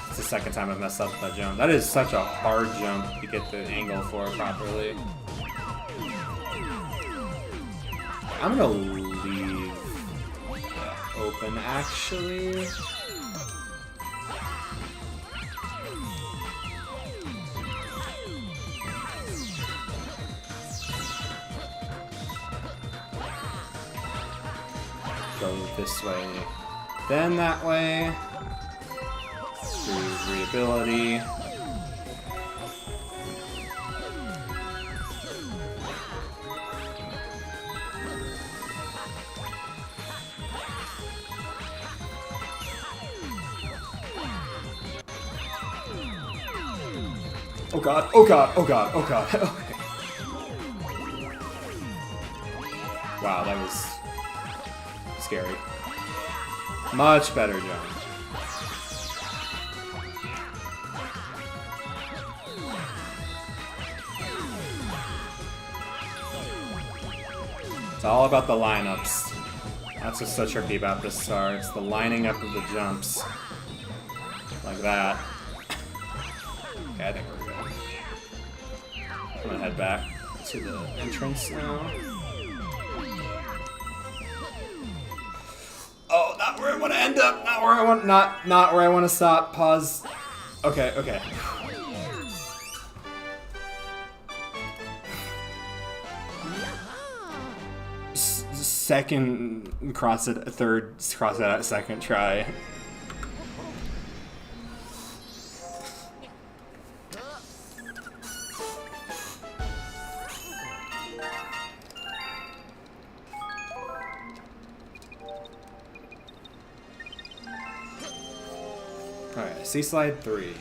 It's the second time I've messed up that jump. That is such a hard jump to get the angle for properly. I'm gonna leave that open, actually. Go this way, then that way. Through reability. Oh god, oh god, oh god, oh god. Okay. Wow, that was scary. Much better jump. It's all about the lineups. That's what's so tricky about this star. It's the lining up of the jumps. Like that. Okay, I think we're good. I'm gonna head back to the entrance now. Oh, not where I want to end up. Not where I want. Not where I want to stop. Pause. Okay. Okay. Second cross it, third cross it at second try. Alright, Sea Slide 3.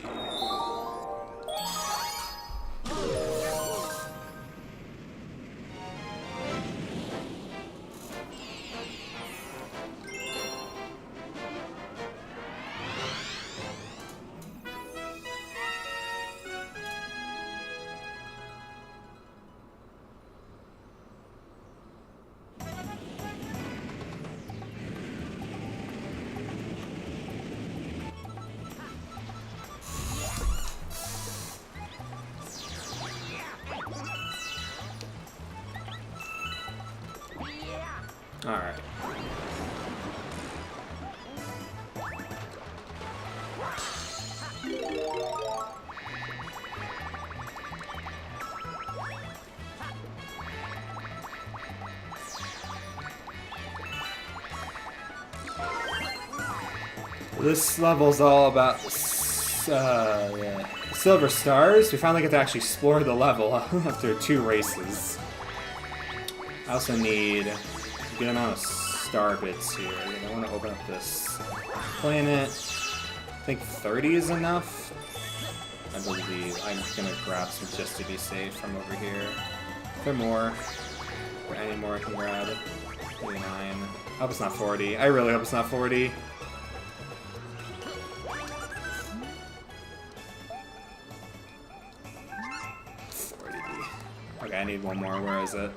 Alright. This level's all about yeah. Silver stars. We finally get to actually explore the level after 2 races. I also need a good amount of star bits here. I want to open up this planet. I think 30 is enough. I believe. I'm gonna grab some just to be safe from over here. Is there more? Or any more I can grab? 39. I hope it's not 40. I really hope it's not 40. Okay, I need one more. Where is it?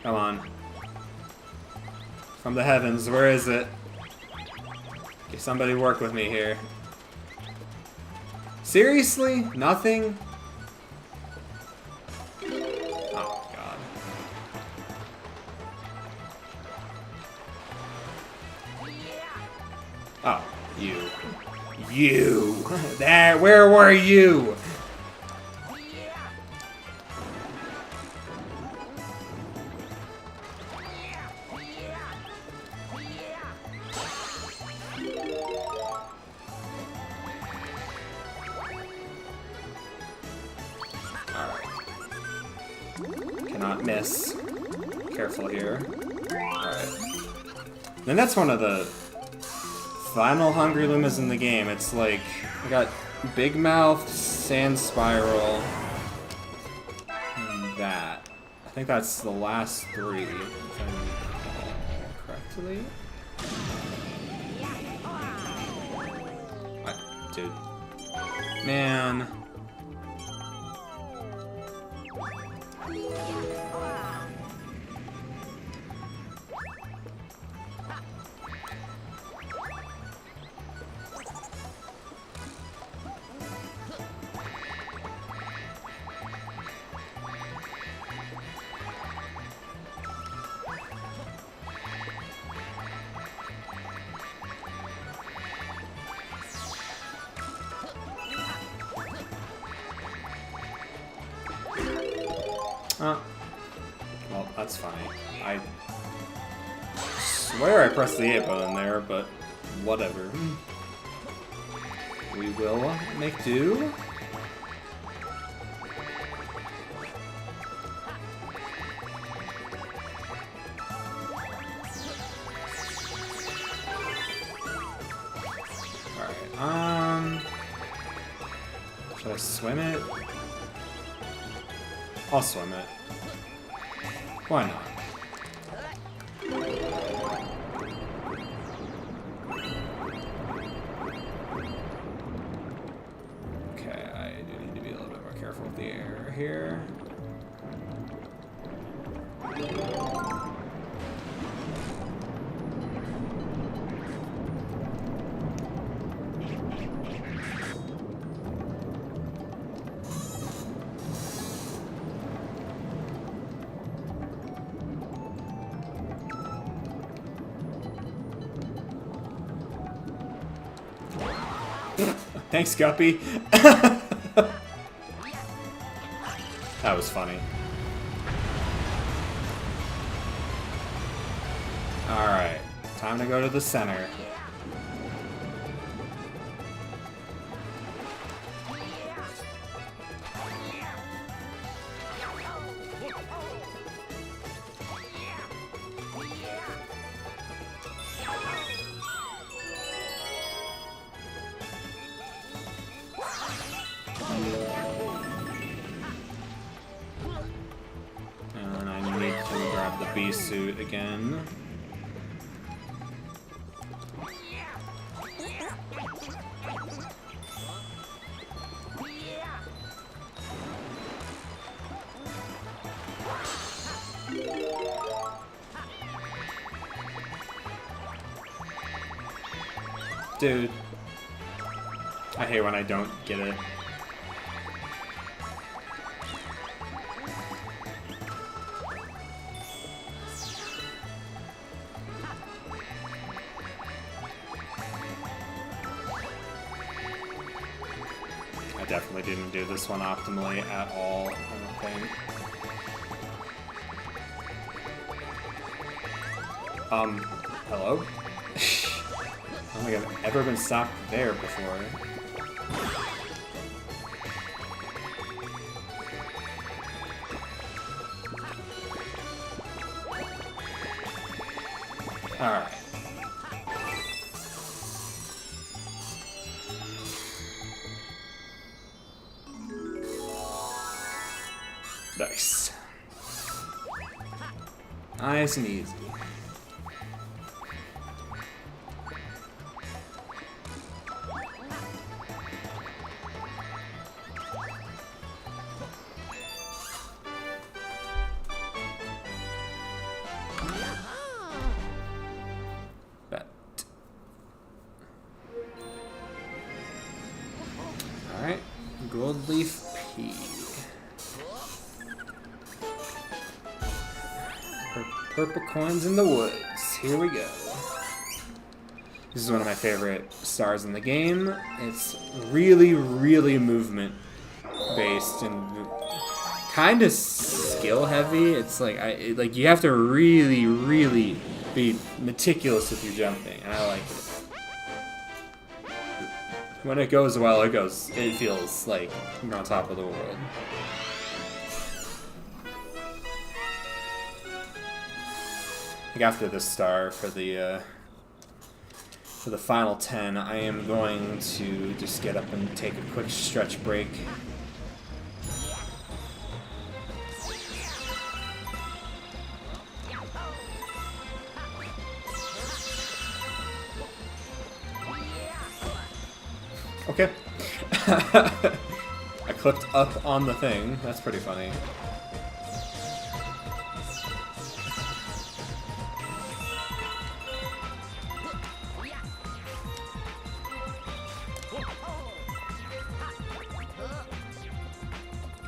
Come on. From the heavens, where is it? Okay, somebody work with me here. Seriously? Nothing? Oh, God. Oh, you. You! There, where were you? Cannot miss. Careful here. Alright. And that's one of the final Hungry Lumas in the game. It's like, I got Big Mouth, Sand Spiral, and that. I think that's the last 3, if I recall correctly. What? Dude. Man. Well, that's funny. I swear I pressed the A button there, but whatever. We will make do. Alright, should I swim it? I'll swim it. Why not? Okay, I do need to be a little bit more careful with the air here. Thanks, Guppy. That was funny. Alright, time to go to the center. And I need to grab the bee suit again. Dude. I hate when I don't get it. definitely didn't do this one optimally at all, I don't think. Hello? I don't think I've ever been stopped there before. Alright. Nice. Nice and easy. Bet. Alright. Gold leaf pea. Purple coins in the woods. Here we go. This is one of my favorite stars in the game. It's really, really movement based and kind of skill heavy. It's like like you have to really, really be meticulous with your jumping, and I like it. When it goes well, it feels like you're on top of the world. After this star for the final 10, I am going to just get up and take a quick stretch break. Okay. I clicked up on the thing. That's pretty funny.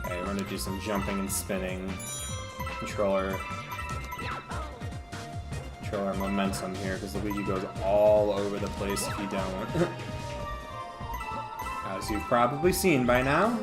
Okay, we're gonna do some jumping and spinning. Controller momentum here, because Luigi goes all over the place if you don't. As you've probably seen by now.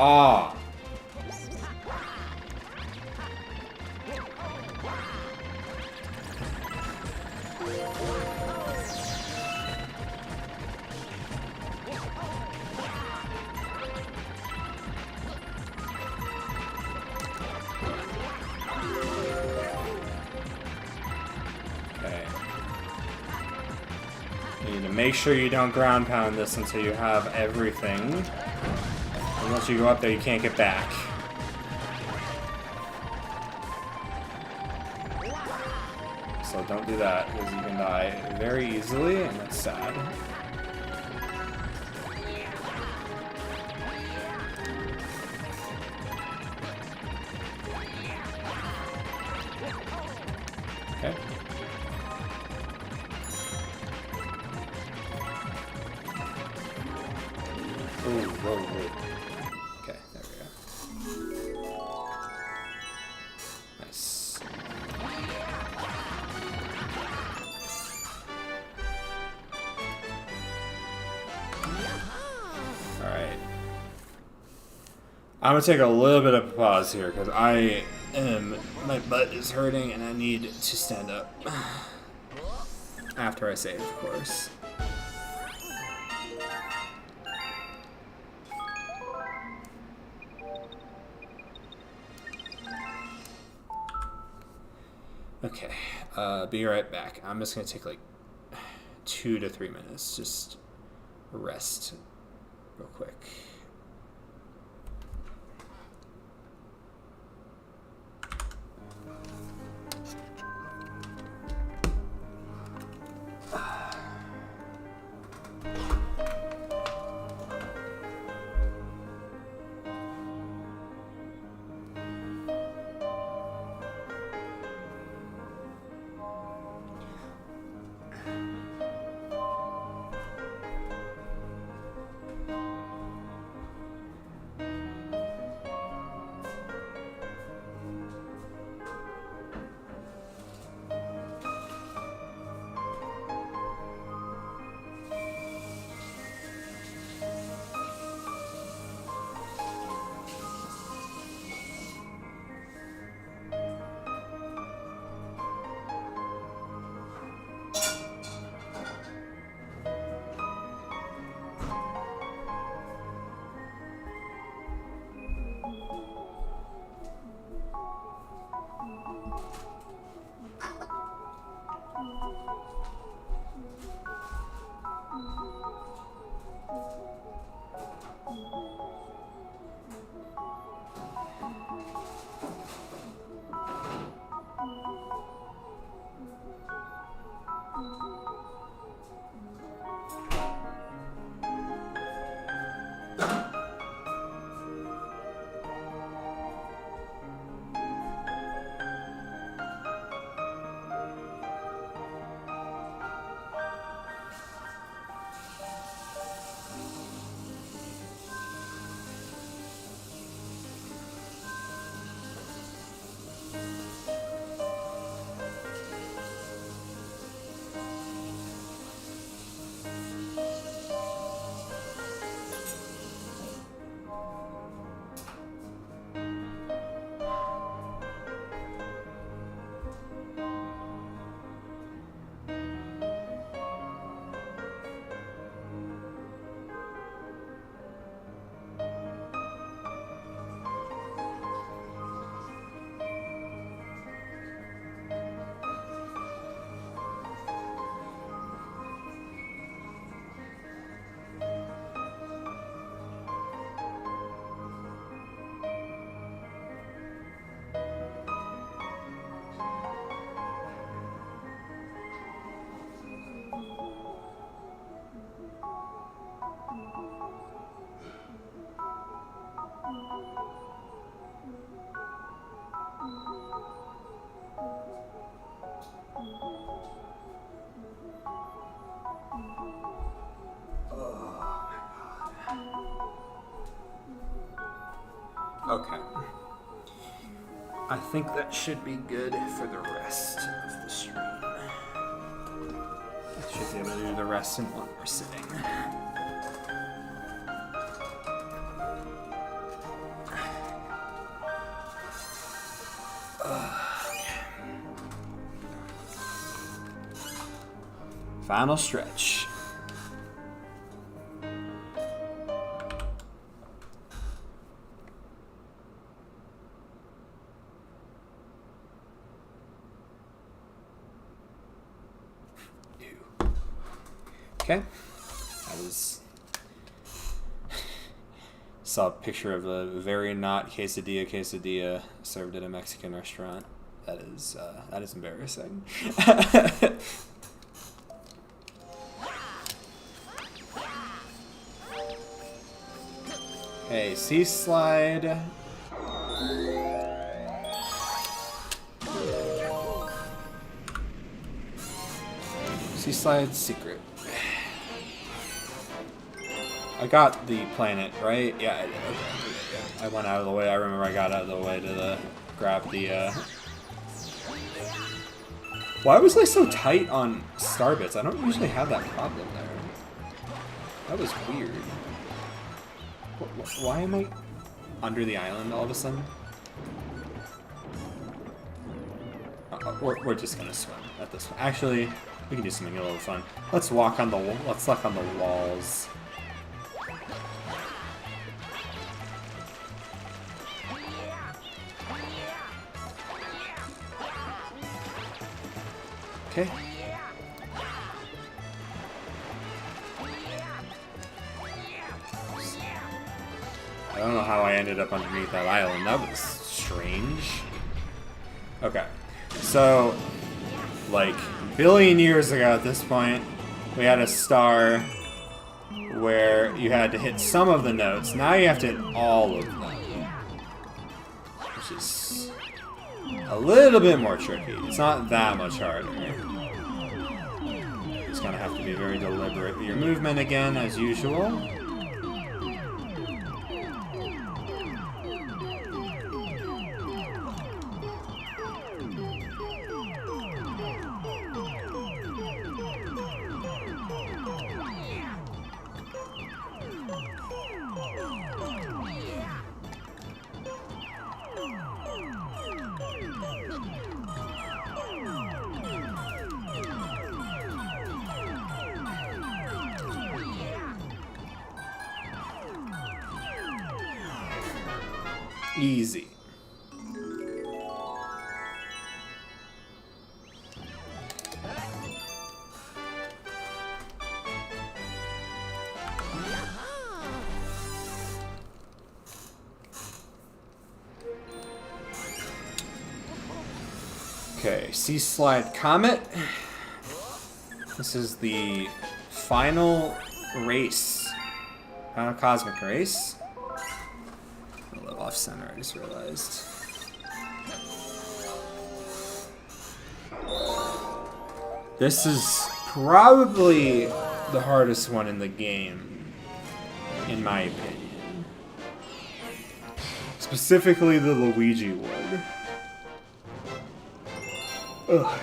Ah. Okay. You need to make sure you don't ground pound this until you have everything. Once you go up there, you can't get back. So don't do that, because you can die very easily, and that's sad. Okay. Ooh, whoa, whoa. Okay, there we go. Nice. Alright. I'm gonna take a little bit of a pause here, because my butt is hurting and I need to stand up. After I save, of course. Okay, be right back. I'm just gonna take like 2 to 3 minutes, just rest real quick. Okay. I think that should be good for the rest of the stream. I should be able to do the rest in one more sitting. Final stretch. Okay, that was. Saw a picture of a very not quesadilla served at a Mexican restaurant. That is embarrassing. Hey, sea slide. Sea slide secret. I got the planet, right? Yeah, I did. Okay. I went out of the way. I remember I got out of the way to grab the, Why was I so tight on Starbits? I don't usually have that problem there. That was weird. Why am I under the island all of a sudden? We're just gonna swim at this point. Actually, we can do something a little fun. Let's walk on the walls. Okay. I don't know how I ended up underneath that island. That was strange. Okay. So, like, a billion years ago at this point, we had a star where you had to hit some of the notes. Now you have to hit all of them. Which is a little bit more tricky. It's not that much harder. You just gonna have to be very deliberate with your movement again, as usual. Easy. Okay, Sea Slide Comet. This is the final race. Final Cosmic Race. A little off center, I just realized. This is probably the hardest one in the game, in my opinion. Specifically the Luigi one. Ugh.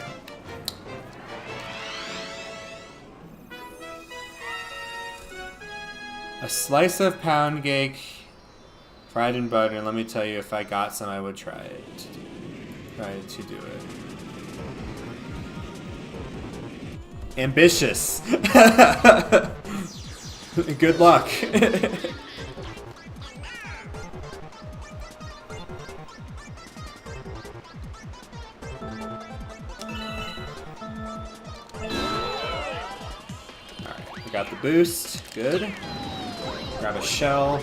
A slice of pound cake, fried in butter, and let me tell you, if I got some, I would try to do it. Ambitious. Good luck. Alright, we got the boost. Good. Grab a shell.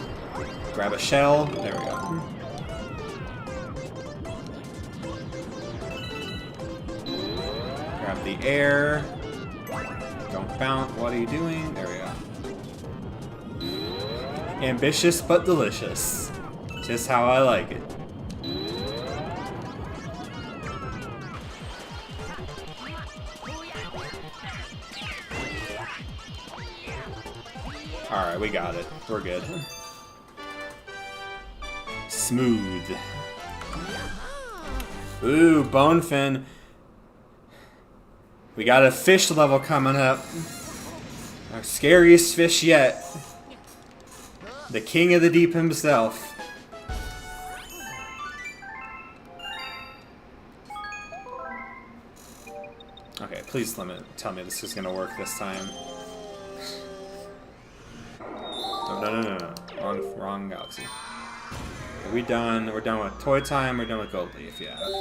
Grab a shell. There we go. Grab the air. Don't bounce. What are you doing? There we go. Ambitious but delicious. Just how I like it. Alright, we got it. We're good. Smooth. Ooh, Bonefin. We got a fish level coming up. Our scariest fish yet. The king of the deep himself. Okay, please tell me this is gonna work this time. Oh, no. Wrong galaxy. Are we done? We're done with Toy Time. We're done with Gold Leaf. Yeah, okay.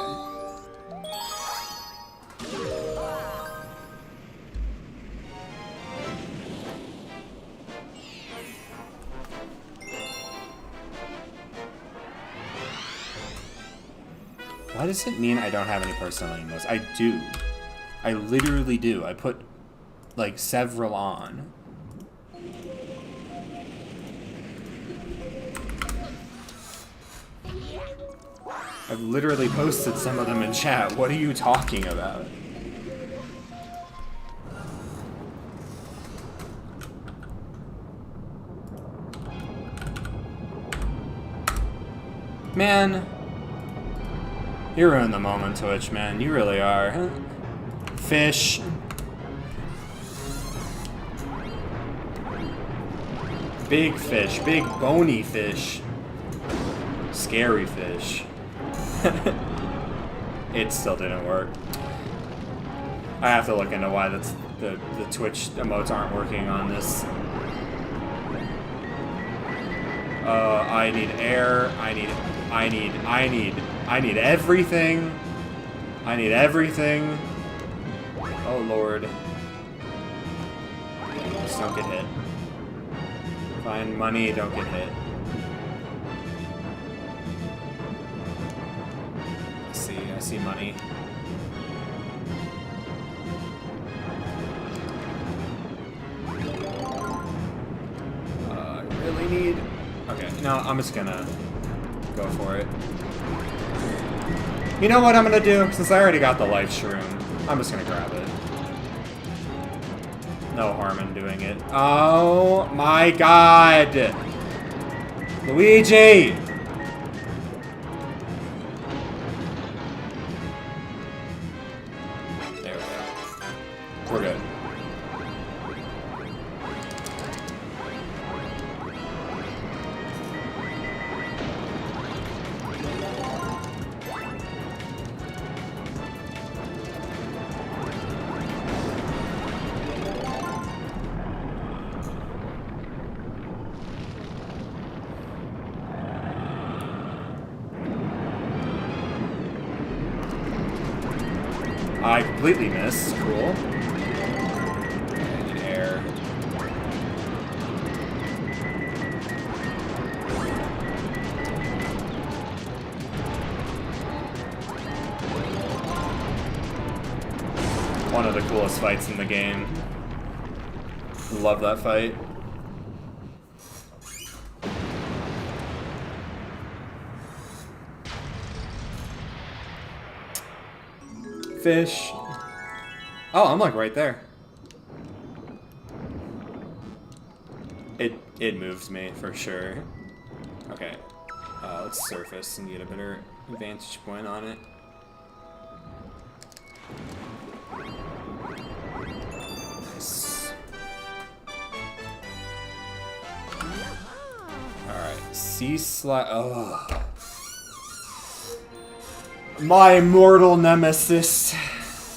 Why does it mean I don't have any personality modes? I do. I literally do. I put, like, several on. I've literally posted some of them in chat. What are you talking about? Man. You ruined the moment, Twitch, man. You really are. Fish. Big fish. Big bony fish. Scary fish. It still didn't work. I have to look into why the Twitch emotes aren't working on this. I need air. I need everything. I need everything. Oh lord. Just don't get hit. Find money, don't get hit. I see money. I really need... Okay, no, I'm just gonna go for it. You know what I'm gonna do? Since I already got the life shroom, I'm just gonna grab it. No harm in doing it. Oh my god! Luigi! There we go. We're good. I completely missed. Cool. I need air. One of the coolest fights in the game. Love that fight. Fish. Oh, I'm like right there. It moves me for sure. Okay. Let's surface and get a better vantage point on it. Nice. Alright. Sea slide. Oh. My mortal nemesis.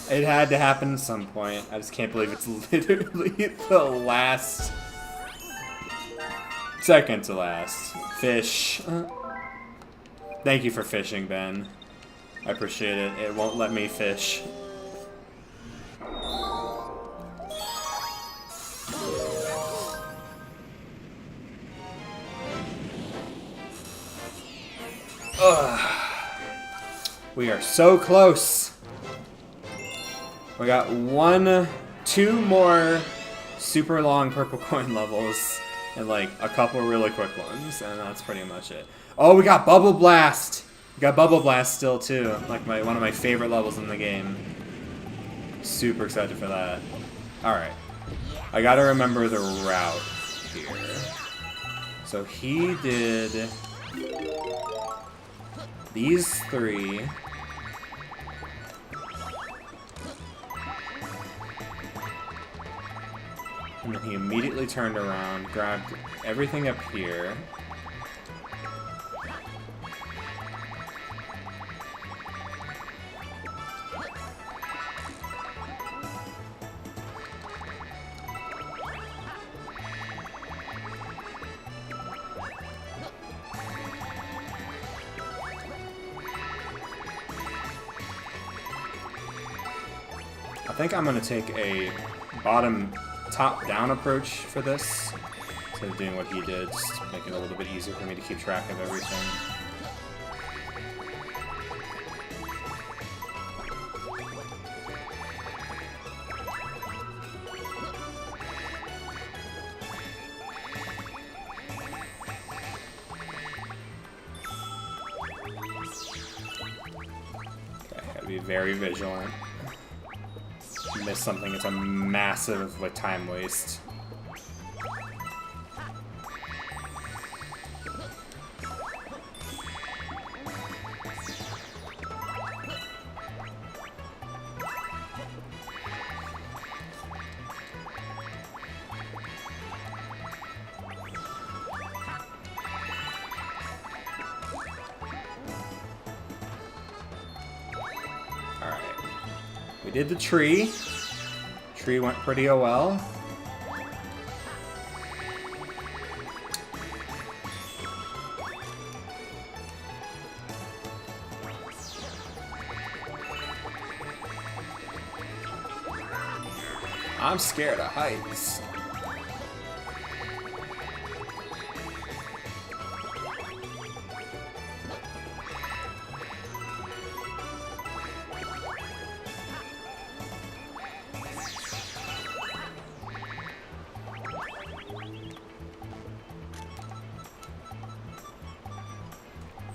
It had to happen at some point. I just can't believe it's literally the last... Second to last. Fish. Thank you for fishing, Ben. I appreciate it. It won't let me fish. Ugh. We are so close. We got two more super long purple coin levels and like a couple really quick ones, and that's pretty much it. Oh, we got Bubble Blast. We got Bubble Blast still too, like one of my favorite levels in the game. Super excited for that. All right, I gotta remember the route here. So he did these three. And then he immediately turned around, grabbed everything up here. I think I'm going to take a top-down approach for this, instead of doing what he did, just to make it a little bit easier for me to keep track of everything. Okay, gotta be very vigilant. Miss something, it's a massive like time waste. Alright. We did the tree. Tree went pretty well. I'm scared of heights.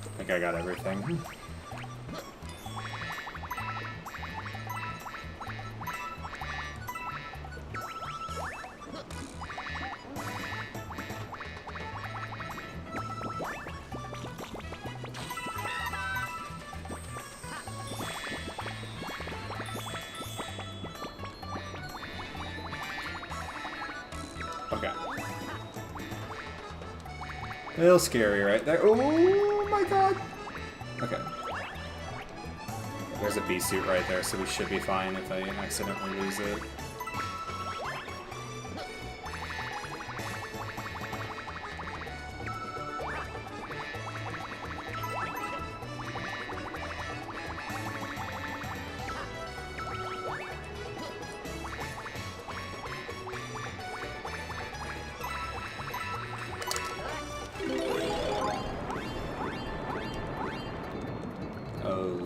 I think I got everything. Okay. A little scary right there. Oh my god! Okay. There's a bee suit right there, so we should be fine if I accidentally lose it.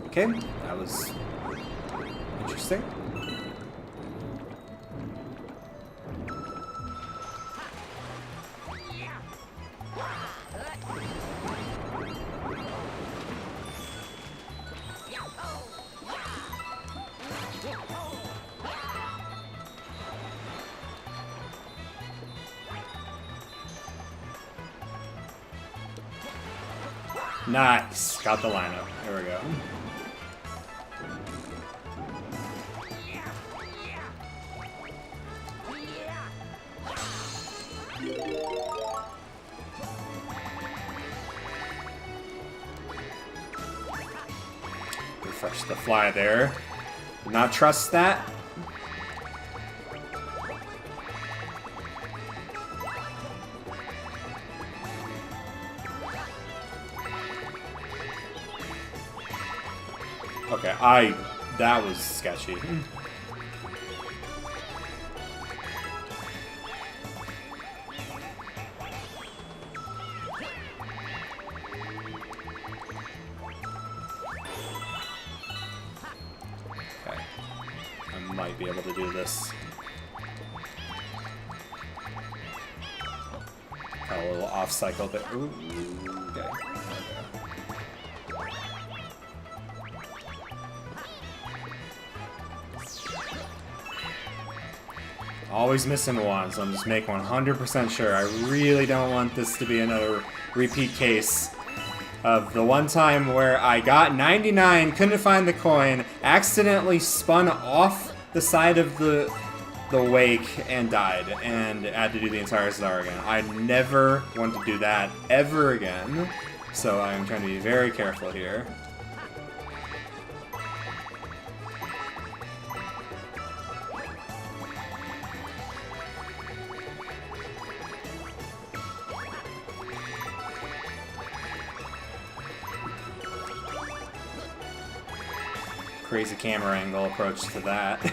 Okay, that was interesting. Nice, got the lineup. There we go. Refresh the fly there. Did not trust that. Okay, that was sketchy. Okay, I might be able to do this. Got a little off cycle there. Ooh, okay. Always missing one, so I'm just making 100% sure. I really don't want this to be another repeat case of the one time where I got 99, couldn't find the coin, accidentally spun off the side of the wake and died, and had to do the entire star again. I never want to do that ever again, so I'm trying to be very careful here. Crazy camera angle approach to that.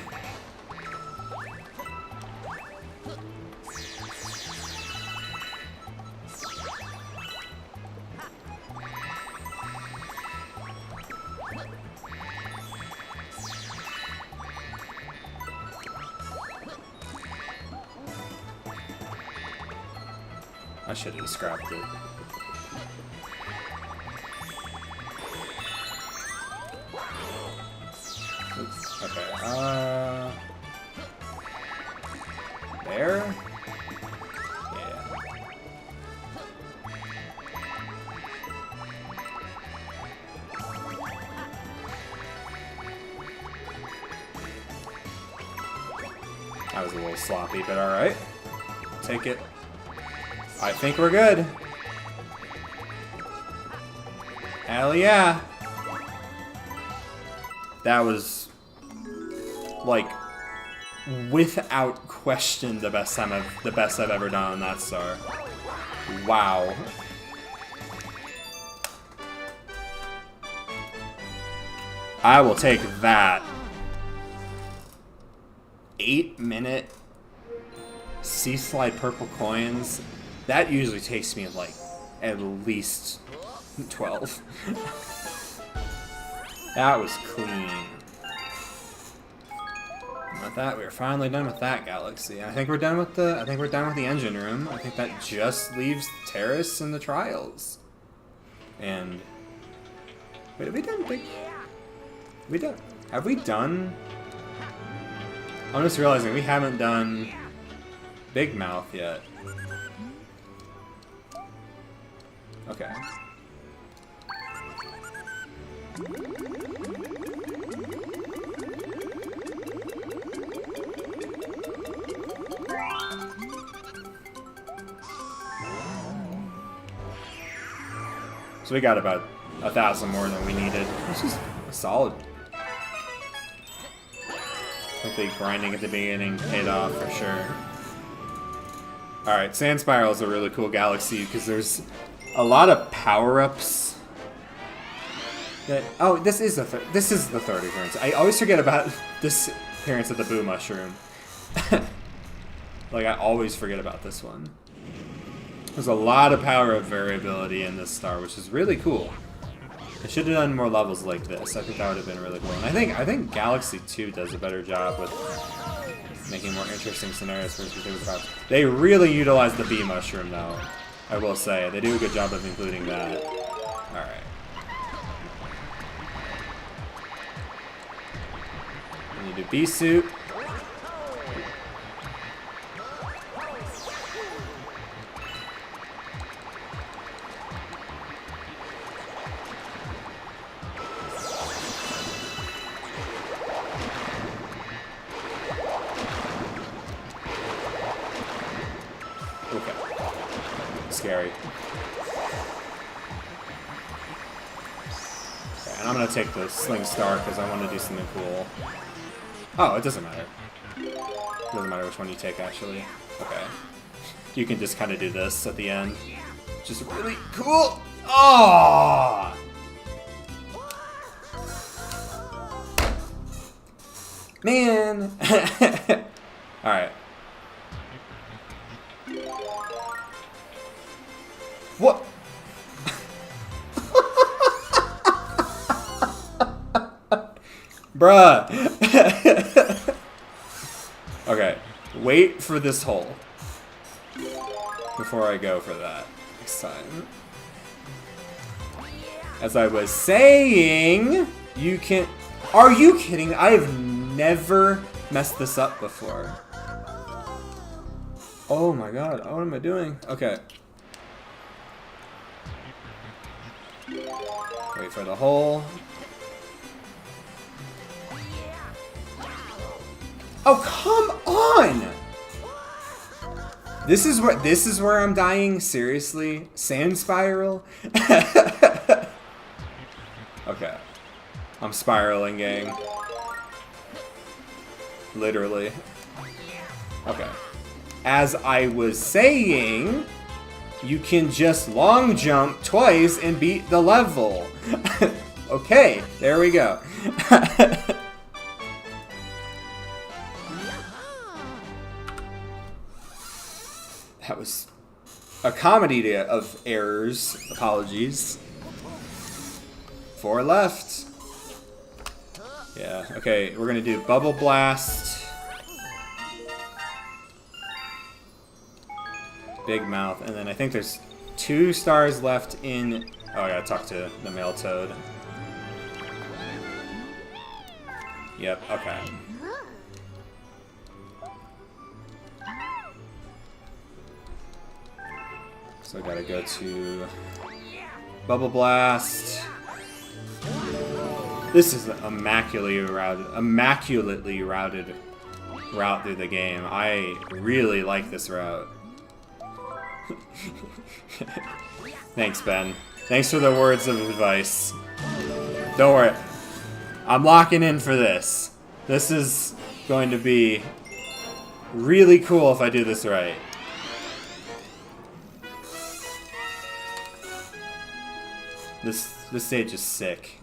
I should have scrapped it. Oops. Okay, there? Yeah. That was a little sloppy, but alright. Take it. I think we're good. Hell yeah. That was, like, without question the best I've ever done on that star. Wow. I will take that. 8-minute sea slide purple coins, that usually takes me like at least 12. That was clean. And with that, we're finally done with that galaxy. I think we're done with the engine room. I think that just leaves Terrace and the trials. And wait, have we done big? Have we done? I'm just realizing we haven't done Big Mouth yet. Okay. So we got about 1,000 more than we needed, which is solid. I think the grinding at the beginning paid off for sure. Alright, Sand Spiral is a really cool galaxy because there's a lot of power-ups. Oh, this is the third appearance. I always forget about this appearance of the Boo Mushroom. Like, I always forget about this one. There's a lot of power-up variability in this star, which is really cool. I should have done more levels like this. I think that would have been really cool. And I think Galaxy 2 does a better job with making more interesting scenarios for us. They really utilize the bee mushroom, though. I will say they do a good job of including that. All right. We need a bee suit. Scary. Okay, and I'm gonna take the Sling Star because I want to do something cool. Oh, it doesn't matter. It doesn't matter which one you take, actually. Okay. You can just kind of do this at the end. Just really cool. Oh! Man! Alright. What? Bruh. Okay, wait for this hole before I go for that next time. As I was saying, you can... Are you kidding? I have never messed this up before. Oh my god, what am I doing? Okay. Wait for the hole. Oh, come on! This is where I'm dying, seriously? Sand Spiral? Okay. I'm spiraling, gang. Literally. Okay. As I was saying, you can just long jump twice and beat the level. Okay, there we go. That was a comedy of errors. Apologies. 4 left. Yeah, okay, we're gonna do Bubble Blast, Big Mouth, and then I think there's 2 stars left in... Oh, I gotta talk to the male toad. Yep, okay. So I gotta go to Bubble Blast. This is an immaculately routed route through the game. I really like this route. Thanks, Ben. Thanks for the words of advice. Don't worry. I'm locking in for this. This is going to be really cool if I do this right. This stage is sick.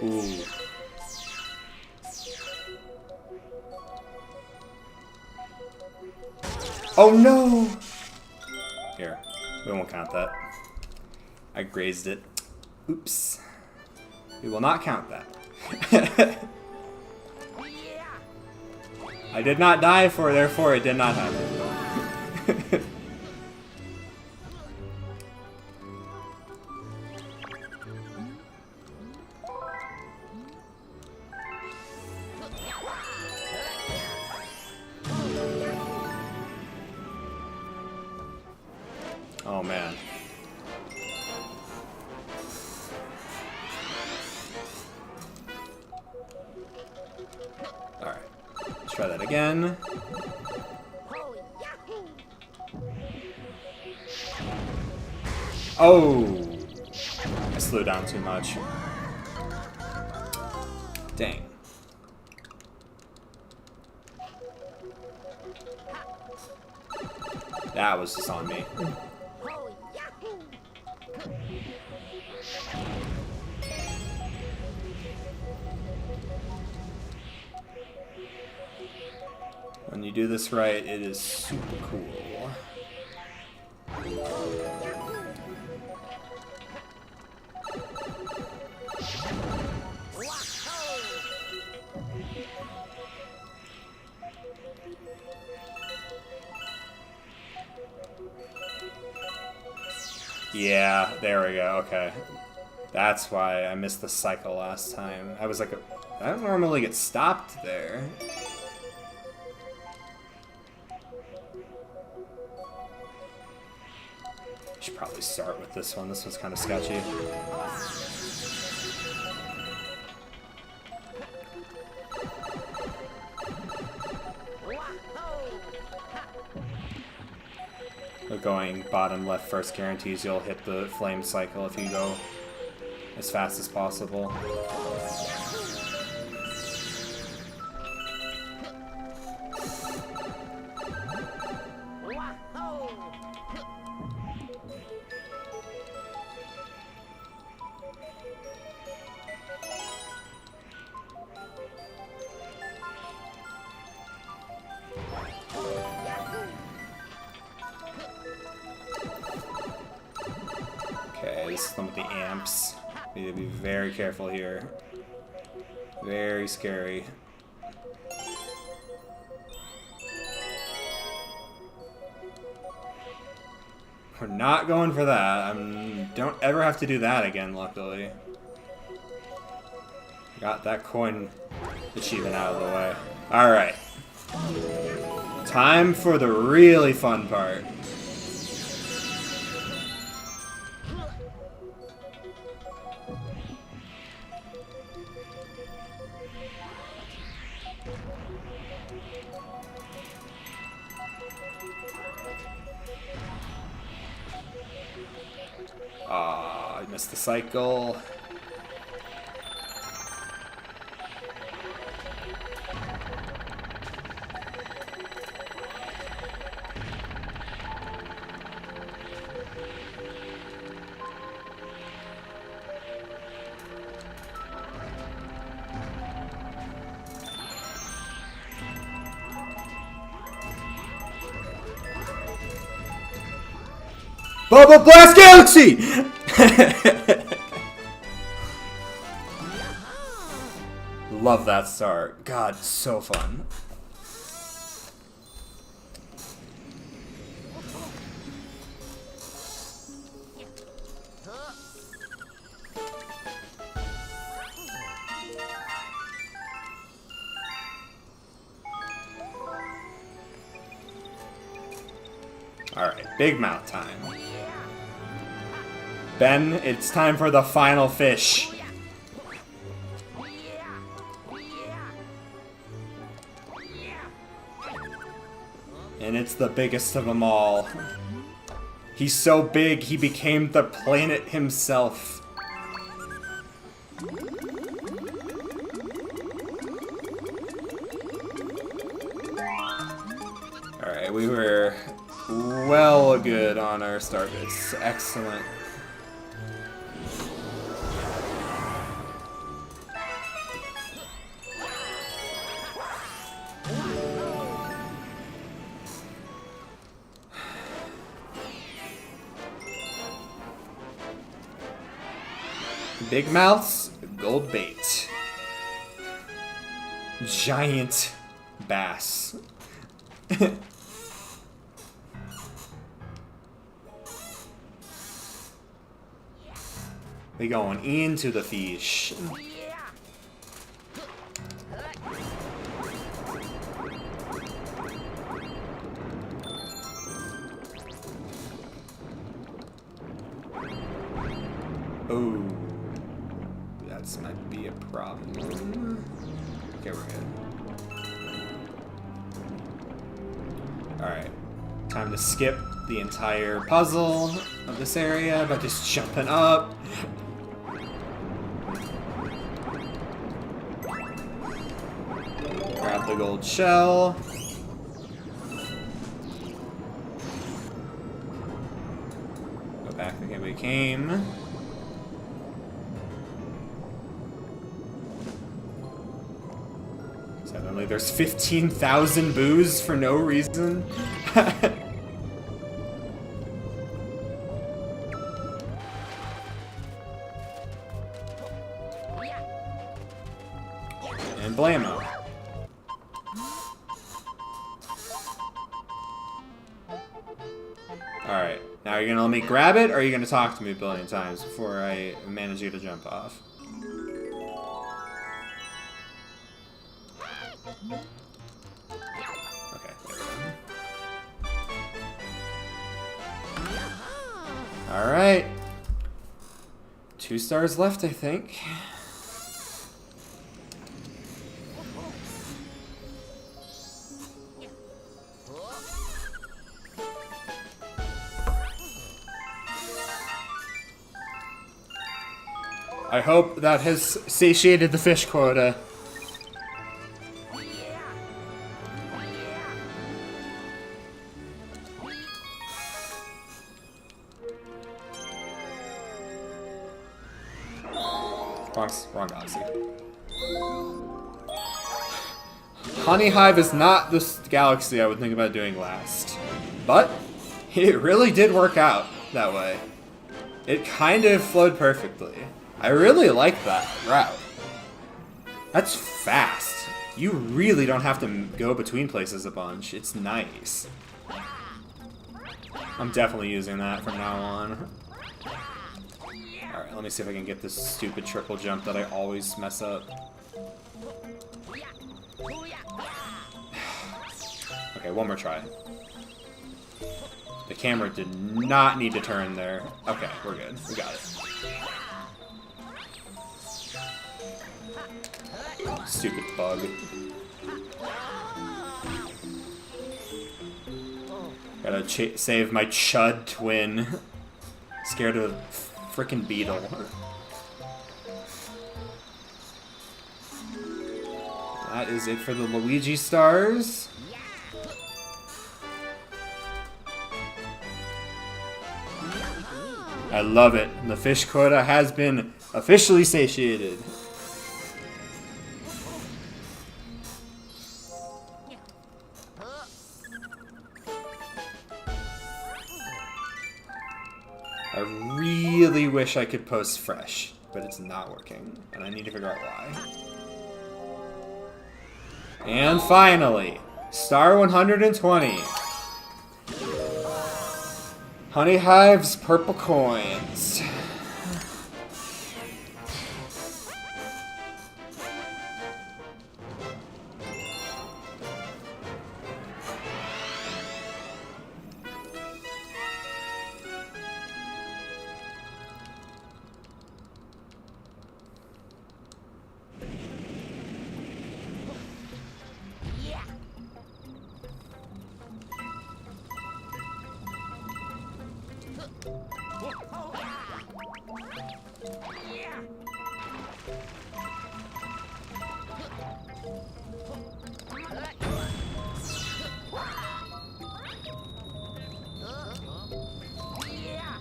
Ooh. Oh no! Here. We won't count that. I grazed it. Oops. We will not count that. I did not die for, therefore it did not happen. Oh man. Alright. Let's try that again. Oh! I slowed down too much. Dang. That was just on me. When you do this right, it is super cool. Yeah, there we go, okay. That's why I missed the cycle last time. I was like, I don't normally get stopped there. Should probably start with this one. This one's kind of sketchy. But going bottom left first guarantees you'll hit the flame cycle if you go as fast as possible. Okay, this is the one with the amps. Need to be very careful here. Very scary. We're not going for that. Don't ever have to do that again, luckily. Got that coin achievement out of the way. Alright. Time for the really fun part. I missed the cycle. Bubble Blast Galaxy! Love that start. God, so fun. Alright, big mouth time. Ben, it's time for the final fish. And it's the biggest of them all. He's so big, he became the planet himself. Alright, we were well good on our start bits. Excellent. Big mouths, gold bait. Giant bass. We going into the fish. Oh, that might be a problem. Okay, we're good. Alright, time to skip the entire puzzle of this area by just jumping up. Grab the gold shell. Go back the way we came. Suddenly there's 15,000 boos for no reason. And blammo. Alright, now you're gonna let me grab it, or are you gonna talk to me a billion times before I manage you to jump off? Okay, there we go. Alright. 2 stars left, I think. I hope that has satiated the fish quota. Wrong galaxy. Honey Hive is not the galaxy I would think about doing last. But it really did work out that way. It kind of flowed perfectly. I really like that route. That's fast. You really don't have to go between places a bunch. It's nice. I'm definitely using that from now on. Alright, let me see if I can get this stupid triple jump that I always mess up. Okay, one more try. The camera did not need to turn there. Okay, we're good. We got it. Stupid bug. Gotta save my chud twin. Scared of frickin' beetle. That is it for the Luigi stars. I love it. The fish quota has been officially satiated. I really wish I could post fresh, but it's not working, and I need to figure out why. And finally, star 120. Honey Hive's purple coins.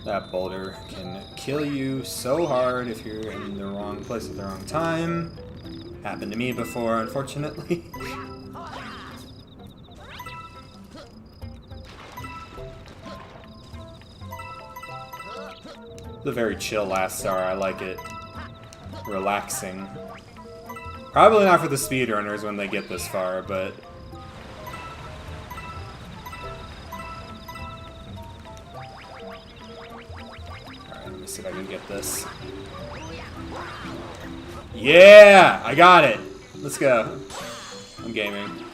That boulder can kill you so hard if you're in the wrong place at the wrong time. Happened to me before, unfortunately. The very chill last star, I like it. relaxing. Probably not for the speedrunners when they get this far, but... Alright, let me see if I can get this. Yeah! I got it! Let's go. I'm gaming.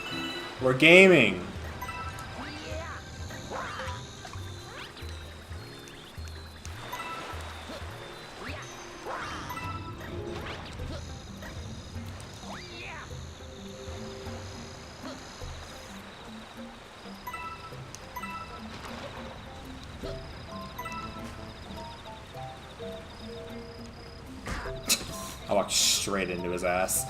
We're gaming! I walked straight into his ass.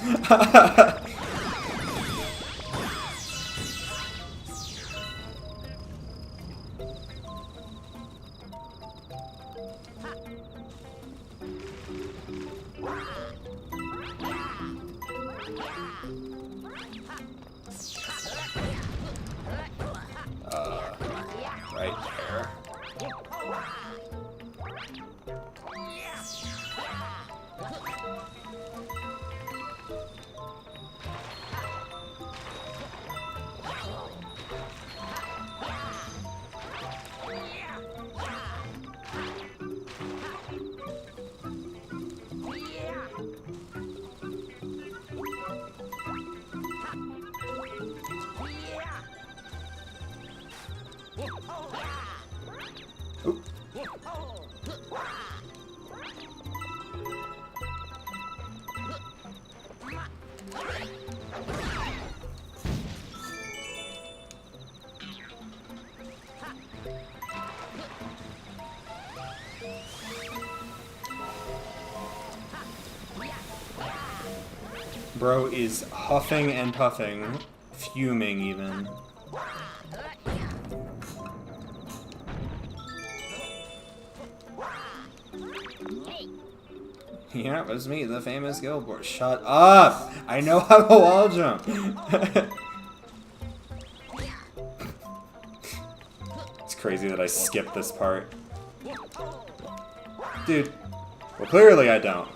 Right there. Oop. Bro is huffing and puffing, fuming even. Yeah, it was me, the famous Gilbert. Shut up! I know how to wall jump! It's crazy that I skipped this part. Dude. Well, clearly I don't.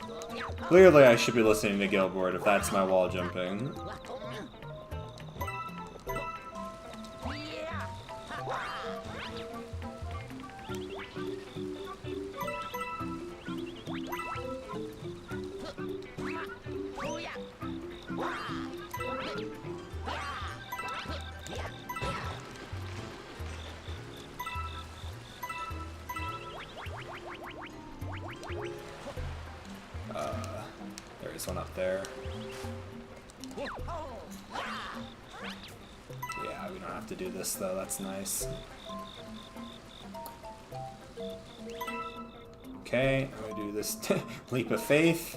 Clearly I should be listening to Gilbert if that's my wall jumping. There's one up there. Yeah, we don't have to do this though, that's nice. Okay, I'm gonna do this leap of faith.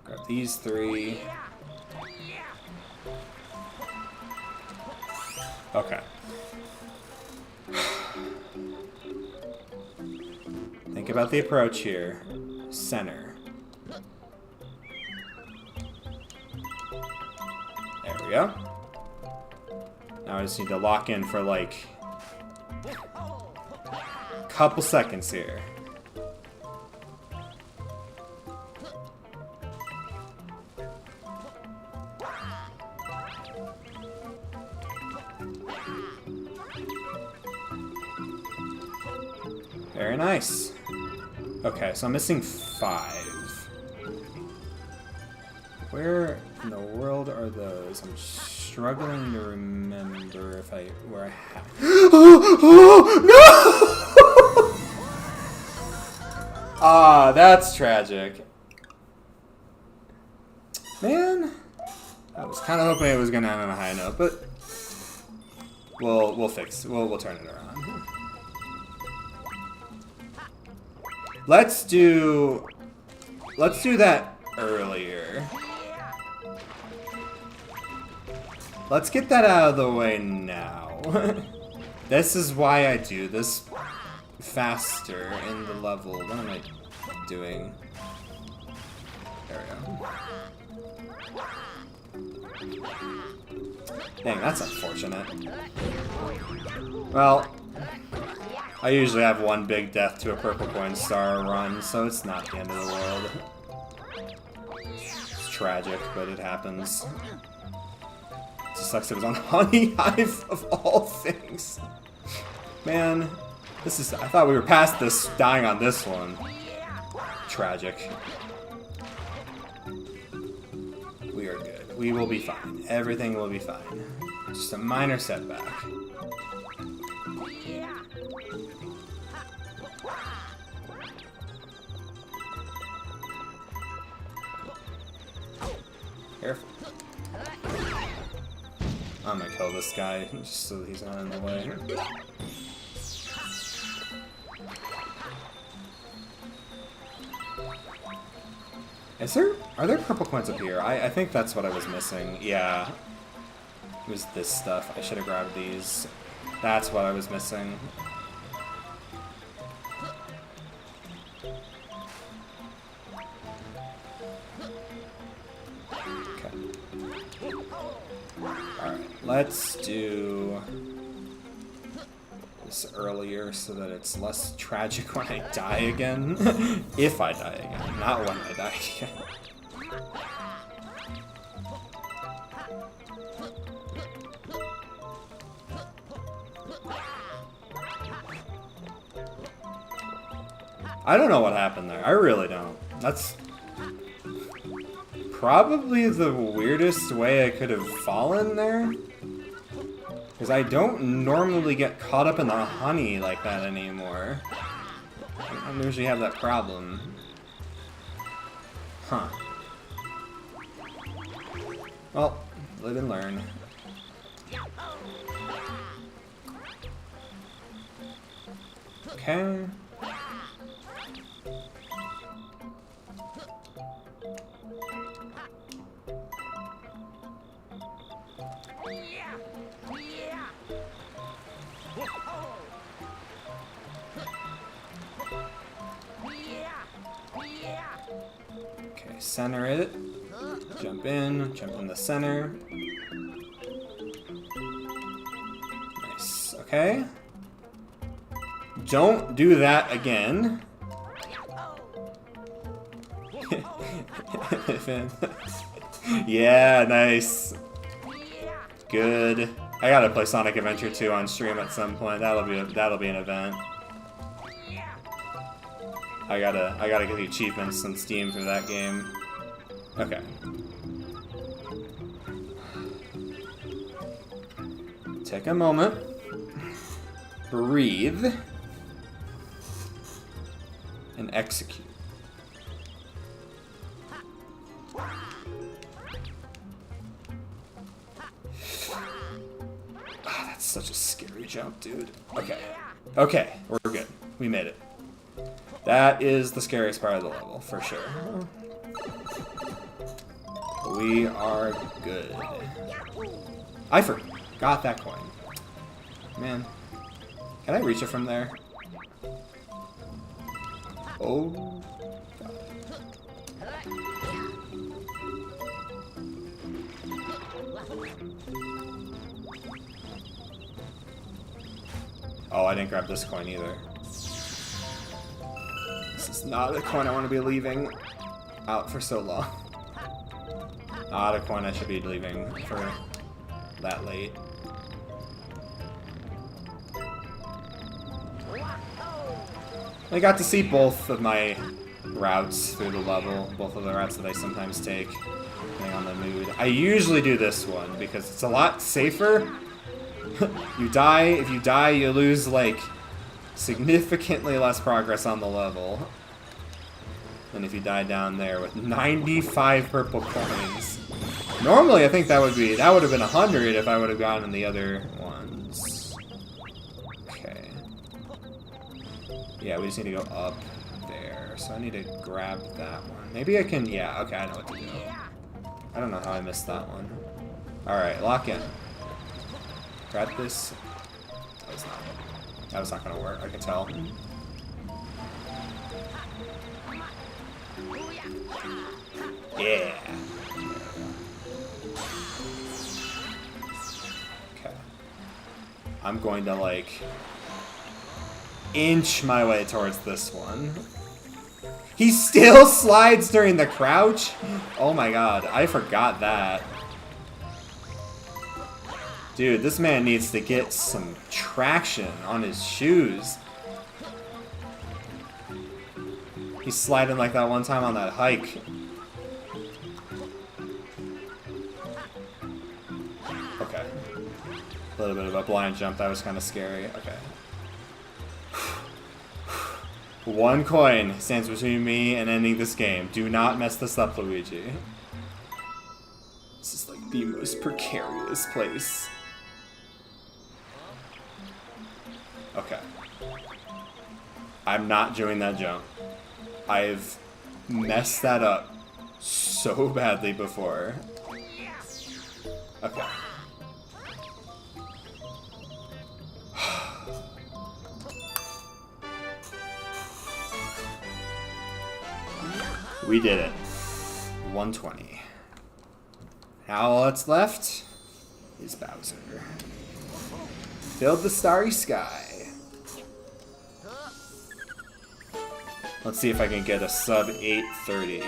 Grab these three. Okay. Think about the approach here. Center. There we go. Now I just need to lock in for like a couple seconds here. Very nice. Okay, so I'm missing 5. Where in the world are those? I'm struggling to remember if where I have. Oh, no! Ah, that's tragic. Man, I was kind of hoping it was gonna end on a high note, but we'll turn it around. Let's do that earlier. Let's get that out of the way now. This is why I do this faster in the level. What am I doing? There we go. Dang, that's unfortunate. Well, I usually have one big death to a purple coin star run, so it's not the end of the world. It's tragic, but it happens. It just sucks it was on Honey Hive of all things. Man, this is. I thought we were past this, dying on this one. Tragic. We are good. We will be fine. Everything will be fine. Just a minor setback. Careful. I'm gonna kill this guy just so he's not in the way. Are there purple coins up here? I think that's what I was missing. Yeah. It was this stuff. I should have grabbed these. That's what I was missing. Okay. Alright, let's do this earlier so that it's less tragic when I die again. If I die again, not when I die again. I don't know what happened there. I really don't. That's probably the weirdest way I could have fallen there. Because I don't normally get caught up in the honey like that anymore. I don't usually have that problem. Huh. Well, live and learn. Okay. Okay, center it. Jump in the center. Nice, okay. Don't do that again. Yeah, nice. Good. I gotta play Sonic Adventure 2 on stream at some point. That'll be an event. I gotta get the achievements on Steam for that game. Okay. Take a moment. Breathe. And execute. That's such a scary jump, dude. Okay. Okay, we're good. We made it. That is the scariest part of the level, for sure. We are good. I forgot that coin. Man. Can I reach it from there? Oh. Oh, I didn't grab this coin either. This is not a coin I want to be leaving out for so long. Not a coin I should be leaving for that late. I got to see both of my routes through the level, both of the routes that I sometimes take, depending on the mood. I usually do this one because it's a lot safer. If you die, you lose, like, significantly less progress on the level than if you die down there with 95 purple coins. Normally, I think that would have been 100 if I would have gotten the other ones. Okay. Yeah, we just need to go up there. So I need to grab that one. Maybe I can, yeah, okay, I know what to do. I don't know how I missed that one. Alright, lock in. Grab this. That was not gonna work, I can tell. Yeah. Okay. I'm going to, like, inch my way towards this one. He still slides during the crouch? Oh my god, I forgot that. Dude, this man needs to get some traction on his shoes. He's sliding like that one time on that hike. Okay. A little bit of a blind jump, that was kind of scary. Okay. One coin stands between me and ending this game. Do not mess this up, Luigi. This is like the most precarious place. Okay. I'm not doing that jump. I've messed that up so badly before. Okay. We did it. 120. Now all that's left is Bowser. Build the starry sky. Let's see if I can get a sub 830.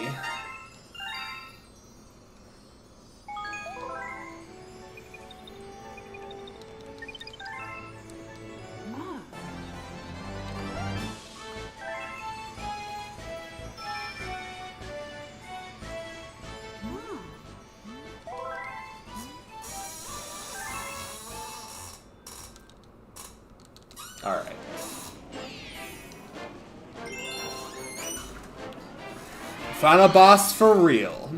Alright. Final boss for real.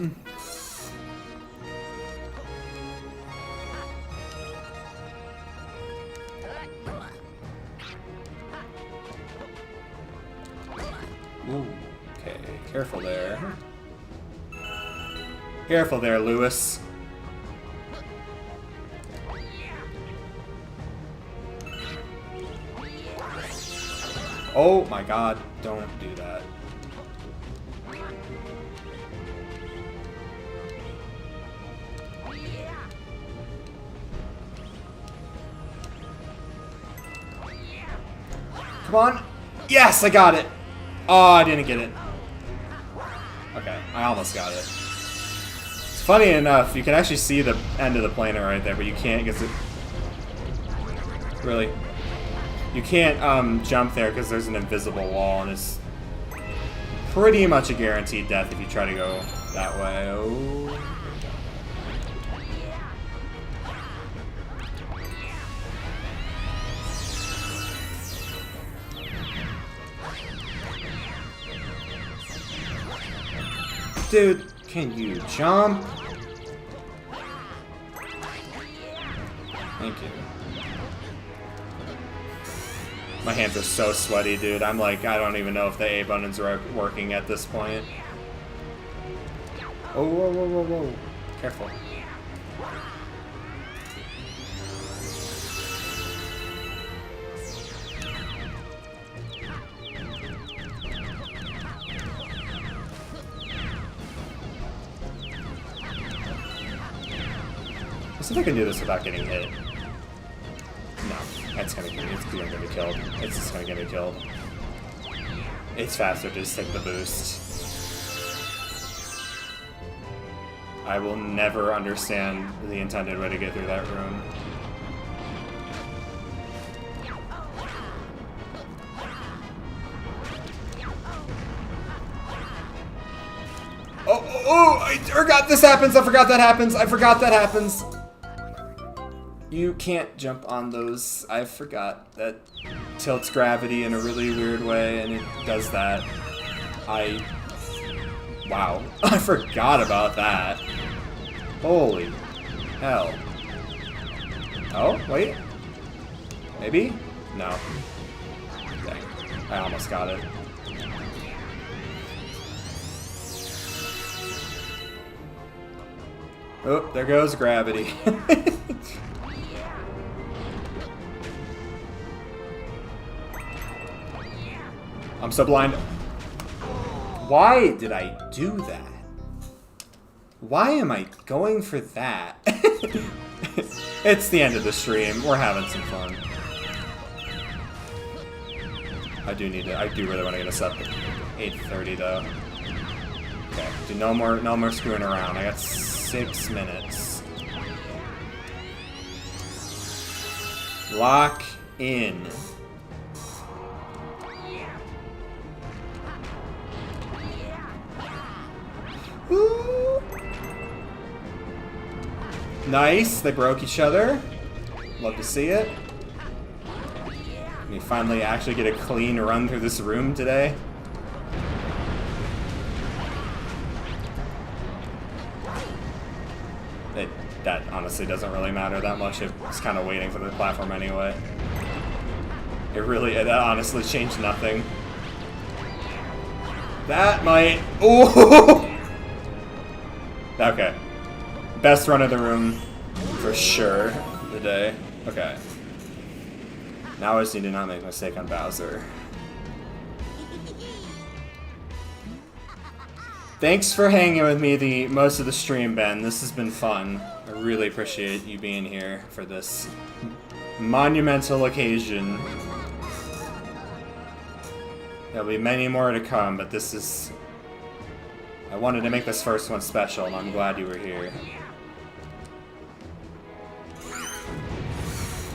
Ooh, okay, careful there. Careful there, Lewis. Oh my god, don't do that. Come on. Yes, I got it. Oh, I didn't get it. Okay, I almost got it. It's funny enough, you can actually see the end of the planet right there, but you can't because it... Really? You can't jump there because there's an invisible wall, and it's pretty much a guaranteed death if you try to go that way. Oh. Dude, can you jump? Thank you. My hands are so sweaty, dude. I'm like, I don't even know if the A buttons are working at this point. Oh, whoa, whoa, whoa, whoa. Careful. Let's see if I can do this without getting hit. No, it's gonna get me killed. It's just gonna get me killed. It's faster to just take the boost. I will never understand the intended way to get through that room. Oh, I forgot this happens. I forgot that happens. I forgot that happens. You can't jump on those. I forgot that tilts gravity in a really weird way, and it does that. Wow. I forgot about that. Holy hell. Oh, wait. Maybe? No. Dang. I almost got it. Oh, there goes gravity. I'm so blind. Why did I do that? Why am I going for that? It's the end of the stream. We're having some fun. I do really want to get us up at 8:30 though. Okay, do no more screwing around. I got 6 minutes. Lock in. Woo. Nice, they broke each other. Love to see it. We finally actually get a clean run through this room today. That honestly doesn't really matter that much. It's kind of waiting for the platform anyway. That honestly changed nothing. That might... Ooh! Okay. Best run of the room for sure today. Okay. Now I just need to not make a mistake on Bowser. Thanks for hanging with me most of the stream, Ben. This has been fun. I really appreciate you being here for this monumental occasion. There'll be many more to come, but this is... I wanted to make this first one special, and I'm glad you were here.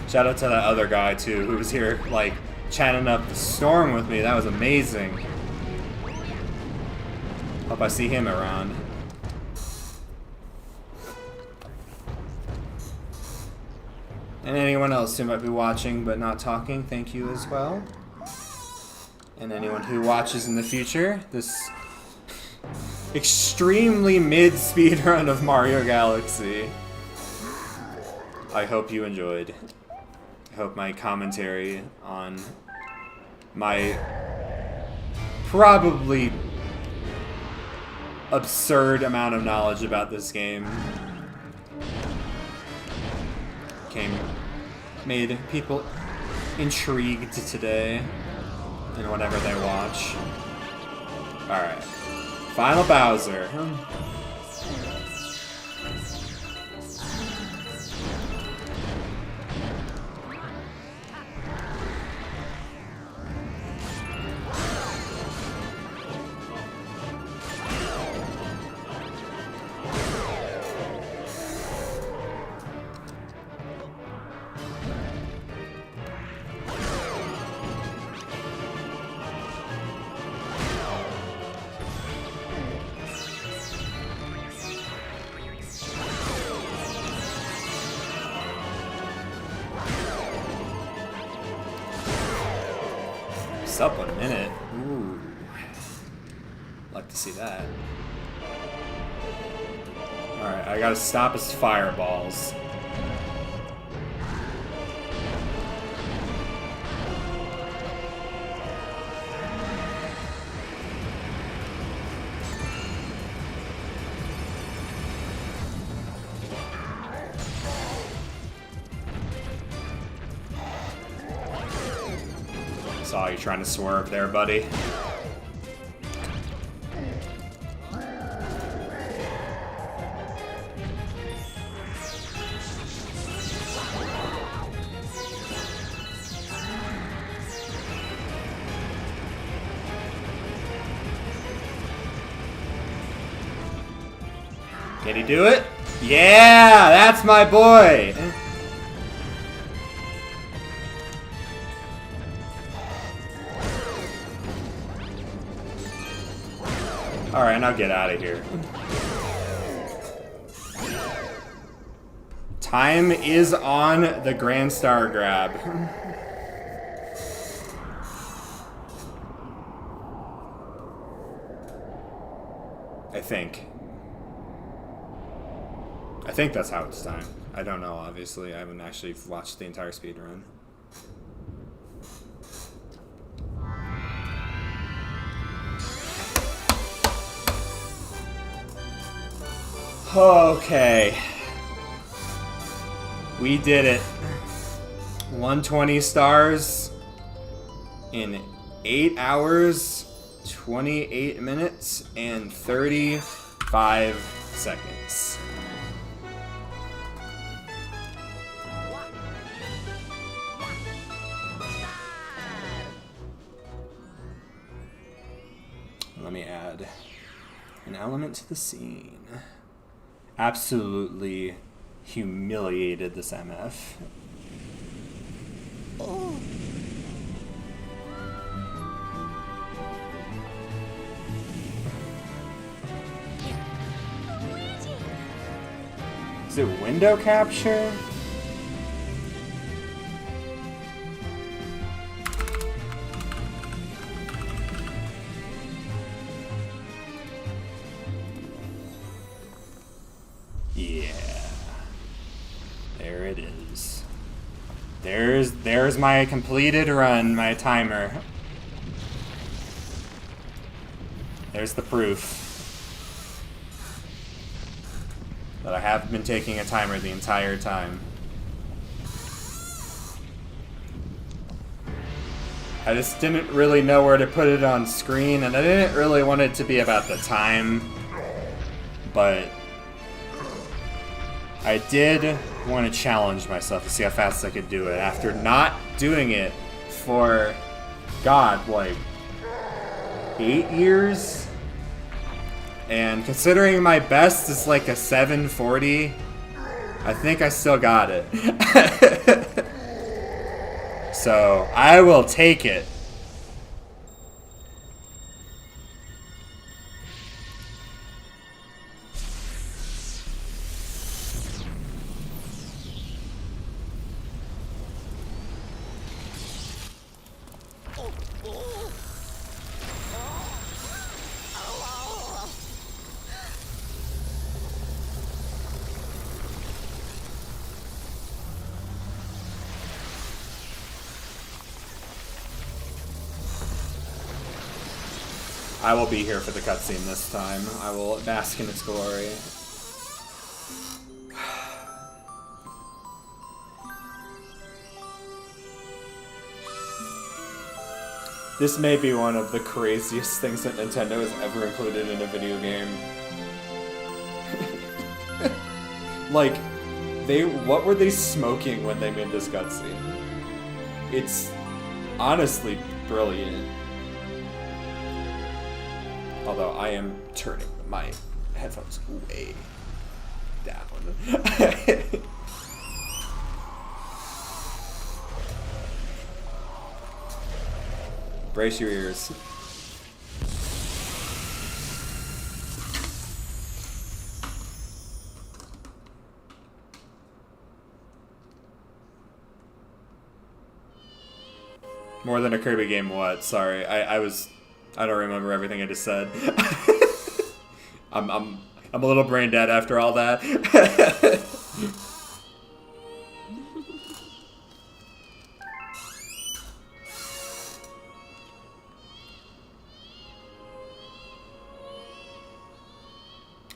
Shout out to that other guy, too, who was here, like, chatting up the storm with me. That was amazing. Hope I see him around. And anyone else who might be watching but not talking, thank you as well. And anyone who watches in the future, this extremely mid speedrun of Mario Galaxy. I hope you enjoyed. I hope my commentary on my probably absurd amount of knowledge about this game made people intrigued today in whatever they watch. Alright. Final Bowser. Up 1 minute. Ooh. Like to see that. Alright, I gotta stop his fireballs. Saw you trying to swerve there, buddy. Can he do it? Yeah, that's my boy. Alright, now get out of here. Time is on the Grand Star grab. I think that's how it's timed. I don't know, obviously. I haven't actually watched the entire speedrun. Okay. We did it. 120 stars in 8 hours, 28 minutes, and 35 seconds. Let me add an element to the scene. Absolutely humiliated this MF. Oh. Luigi! Is it window capture? Yeah. There it is. There's my completed run, my timer. There's the proof that I have been taking a timer the entire time. I just didn't really know where to put it on screen, and I didn't really want it to be about the time, but I did want to challenge myself to see how fast I could do it after not doing it for, God, like 8 years. And considering my best is like a 740, I think I still got it. So I will take it. I will be here for the cutscene this time. I will bask in its glory. This may be one of the craziest things that Nintendo has ever included in a video game. Like, what were they smoking when they made this cutscene? It's honestly brilliant. Although I am turning my headphones way down. Brace your ears. More than a Kirby game, what? Sorry, I don't remember everything I just said. I'm a little brain dead after all that.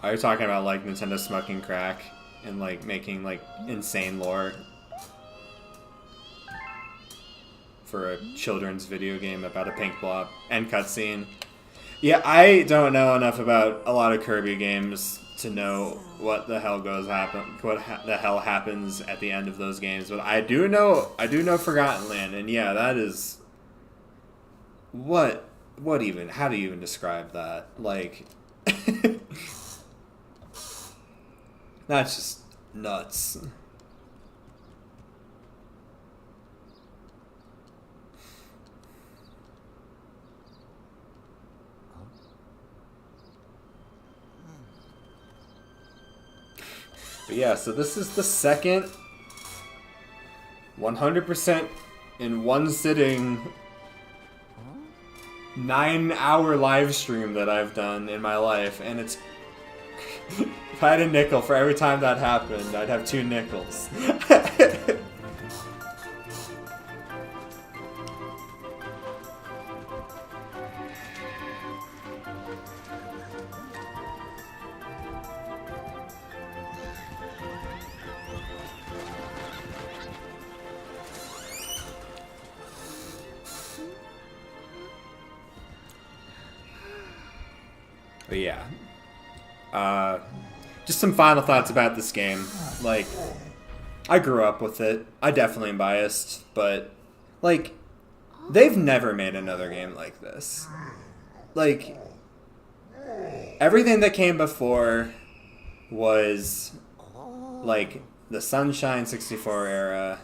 Are you talking about like Nintendo smoking crack and like making like insane lore for a children's video game about a pink blob and cutscene? Yeah, I don't know enough about a lot of Kirby games to know what the hell the hell happens at the end of those games, but I do know Forgotten Land, and yeah, that is what even, how do you even describe that? Like that's just nuts. But yeah, so this is the second 100% in one sitting 9-hour live stream that I've done in my life, and it's if I had a nickel for every time that happened, I'd have 2 nickels. But yeah. Just some final thoughts about this game. Like, I grew up with it. I definitely am biased, but, like, they've never made another game like this. Like, everything that came before was like the Sunshine 64 era,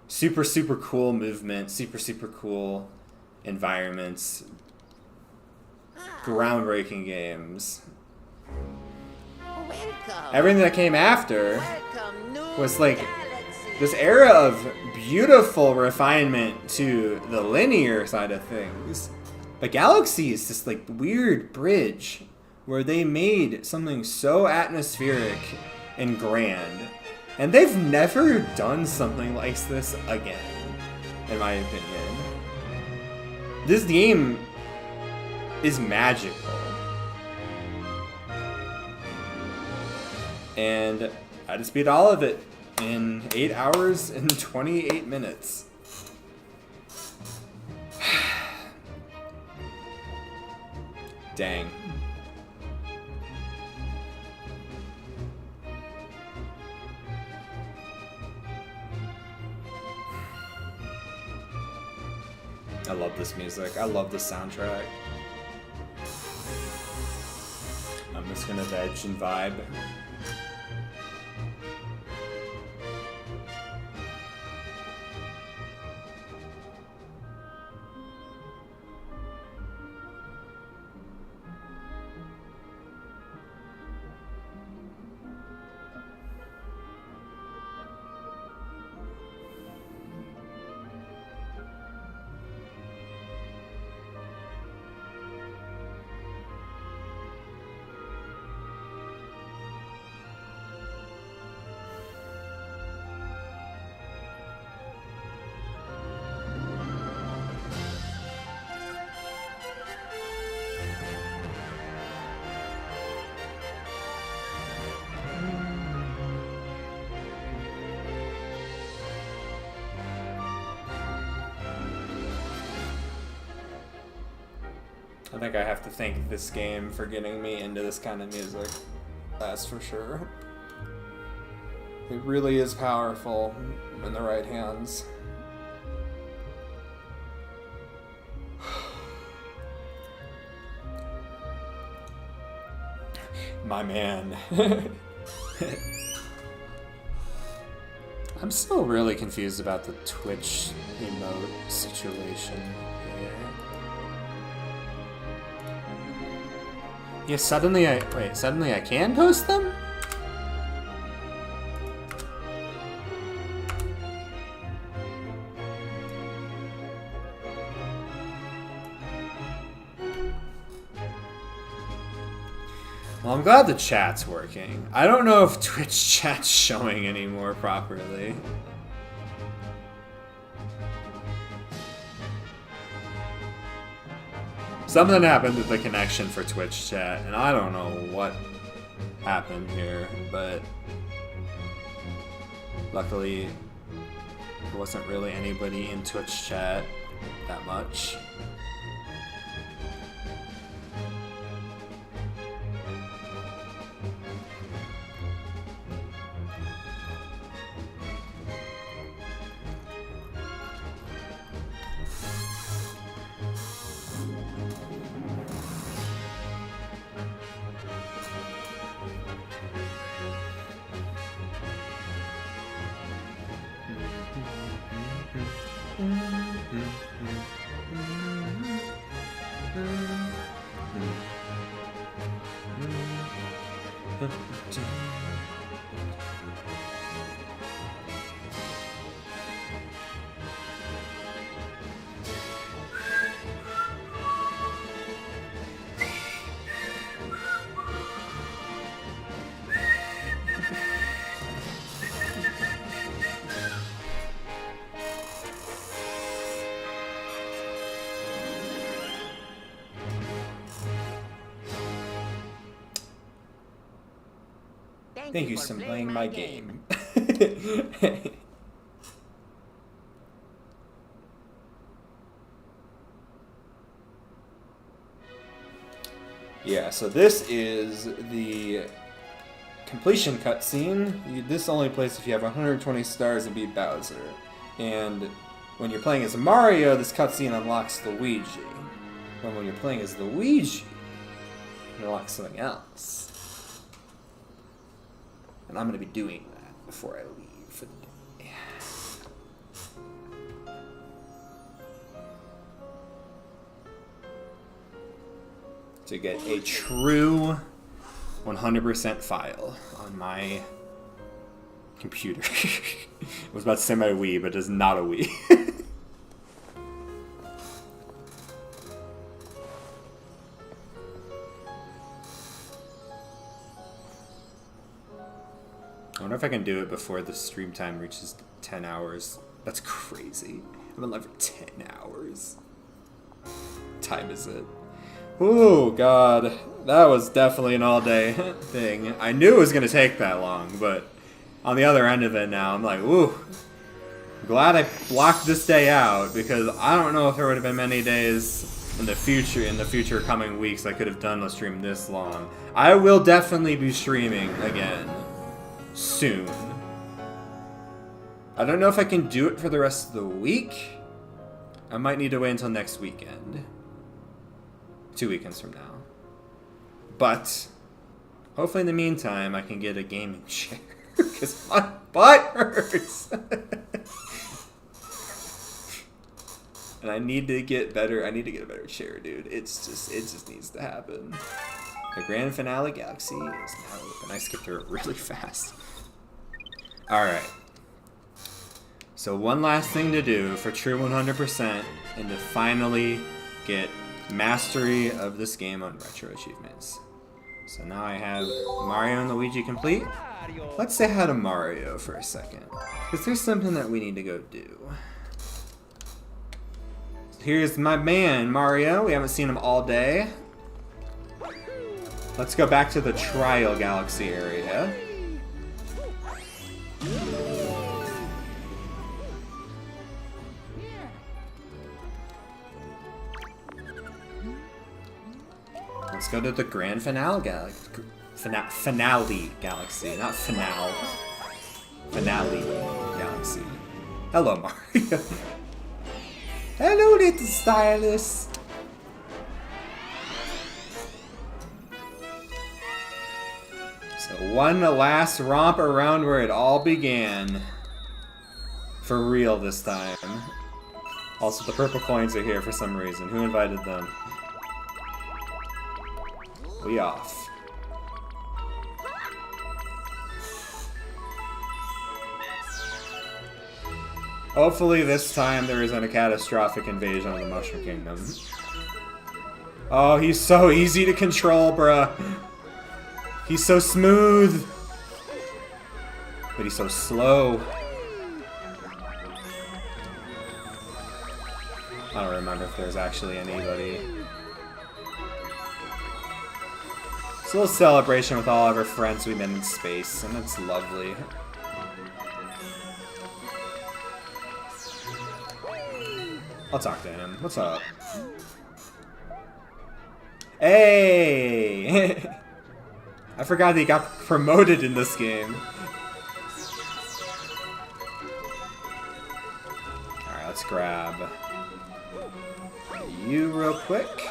super cool movement, super cool environments, groundbreaking games. Welcome. Everything that came after Welcome, new was like galaxy. this era of beautiful refinement to the linear side of things. But Galaxy is this like weird bridge where they made something so atmospheric and grand. And they've never done something like this again, in my opinion. This game is magical. And I just beat all of it in 8 hours and 28 minutes. Dang. I love this music. I love the soundtrack. I'm just gonna veg and vibe. I think I have to thank this game for getting me into this kind of music. That's for sure. It really is powerful in the right hands. My man. I'm still really confused about the Twitch emote situation here. Yeah, suddenly I can post them? Well, I'm glad the chat's working. I don't know if Twitch chat's showing anymore properly. Something happened with the connection for Twitch chat, and I don't know what happened here, but luckily there wasn't really anybody in Twitch chat that much. Thank you for playing my game. Yeah, so this is the completion cutscene. This only plays if you have 120 stars and beat Bowser. And when you're playing as Mario, this cutscene unlocks Luigi. But when you're playing as Luigi, unlock something else. And I'm gonna be doing that before I leave for the day. To get a true 100% file on my computer. I was about to say my Wii, but it is not a Wii. I wonder if I can do it before the stream time reaches 10 hours. That's crazy. I've been live for 10 hours. What time is it? Ooh, God. That was definitely an all-day thing. I knew it was going to take that long, but on the other end of it now, I'm like, ooh. I'm glad I blocked this day out, because I don't know if there would have been many days in the future coming weeks I could have done a stream this long. I will definitely be streaming again. Soon. I don't know if I can do it for the rest of the week. I might need to wait until next weekend. 2 weekends from now. But hopefully in the meantime I can get a gaming chair. Because my butt hurts. And I need to get better. I need to get a better chair, dude. It just needs to happen. The grand finale galaxy is now open. I skipped through it really fast. Alright. So one last thing to do for true 100% and to finally get mastery of this game on retro achievements. So now I have Mario and Luigi complete. Let's say hi to Mario for a second. Because there's something that we need to go do. Here's my man, Mario. We haven't seen him all day. Let's go back to the Trial Galaxy area. Let's go to the Grand Finale Galaxy. Finale Galaxy, not Finale. Finale Galaxy. Hello, Mario. Hello, little stylist. So one last romp around where it all began. For real this time. Also, the purple coins are here for some reason. Who invited them? We off. Hopefully this time there isn't a catastrophic invasion of the Mushroom Kingdom. Oh, he's so easy to control, bruh. He's so smooth. But he's so slow. I don't remember if there's actually anybody. It's a little celebration with all of our friends we met in space, and it's lovely. I'll talk to him. What's up? Hey! I forgot that he got promoted in this game. Alright, let's grab you real quick.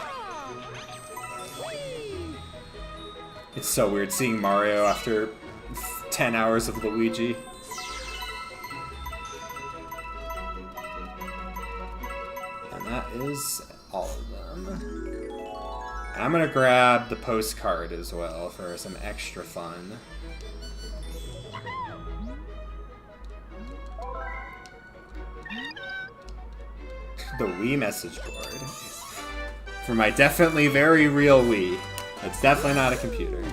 It's so weird seeing Mario after 10 hours of Luigi. And that is all of them. And I'm gonna grab the postcard as well for some extra fun. The Wii message board. For my definitely very real Wii. It's definitely not a computer.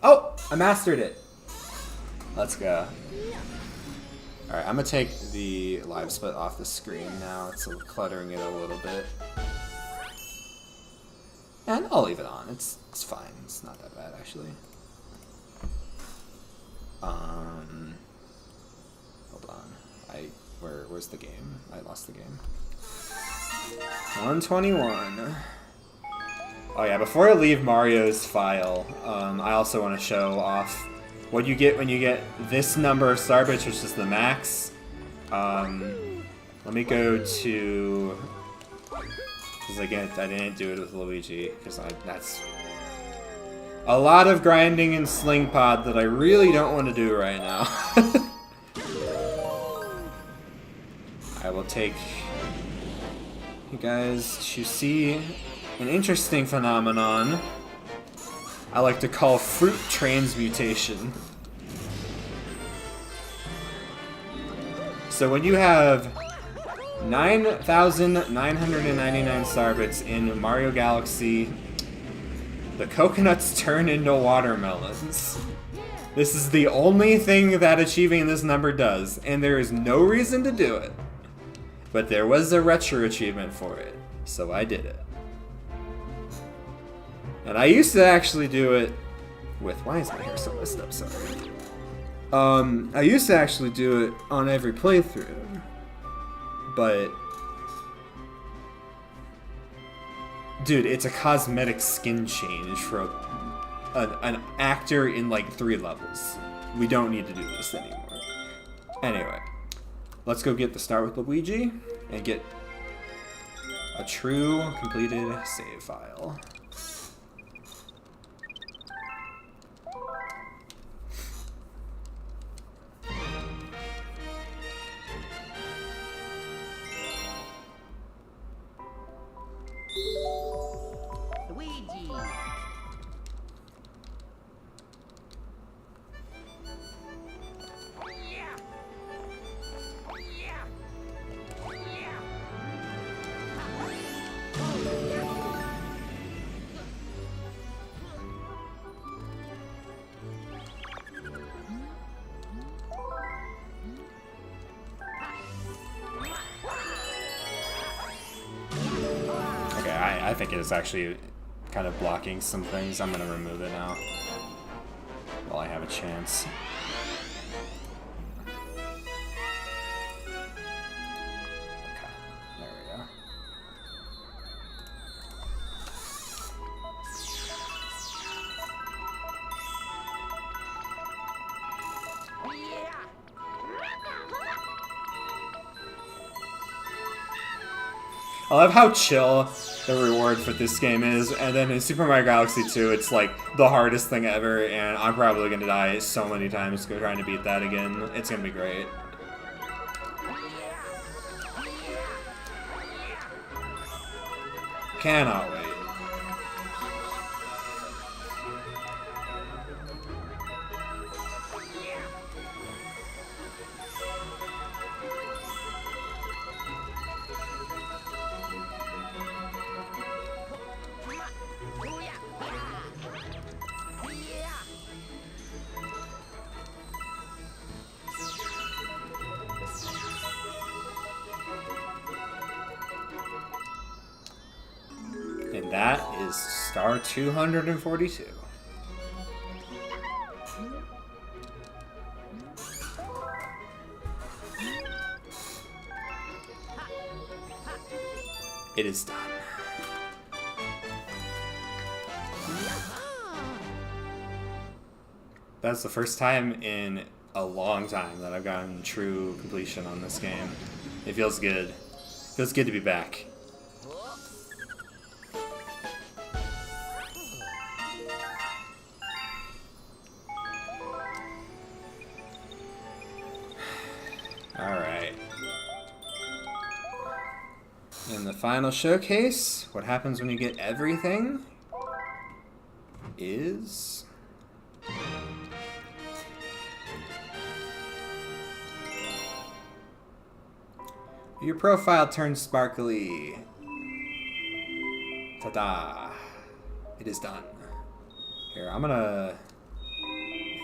Oh! I mastered it! Let's go. Alright, I'm gonna take the live split off the screen now. It's cluttering it a little bit. And I'll leave it on. It's fine. It's not that bad, actually. Hold on. Where's the game? I lost the game. 121. Oh yeah, before I leave Mario's file, I also want to show off what you get when you get this number of star bits, which is the max. Let me go to Because again, I didn't do it with Luigi, because that's a lot of grinding in Sling Pod that I really don't want to do right now. I will take you guys to see an interesting phenomenon I like to call fruit transmutation. So when you have 9,999 starbits in Mario Galaxy, the coconuts turn into watermelons. This is the only thing that achieving this number does, and there is no reason to do it. But there was a retro achievement for it, so I did it. And I used to actually do it with... Why is my hair so messed up? Sorry. I used to actually do it on every playthrough, but... Dude, it's a cosmetic skin change for an actor in like 3 levels. We don't need to do this anymore. Anyway, let's go get the start with Luigi and get a true completed save file. Luigi. I think it is actually kind of blocking some things. I'm gonna remove it now while I have a chance. Okay, there we go. I love how chill the reward for this game is, and then in Super Mario Galaxy 2, it's like the hardest thing ever, and I'm probably gonna die so many times trying to beat that again. It's gonna be great. Cannot wait. And that is star 242. It is done. That's the first time in a long time that I've gotten true completion on this game. It feels good. It feels good to be back. Alright. In the final showcase, what happens when you get everything is... your profile turns sparkly. Ta-da! It is done. Here, I'm gonna...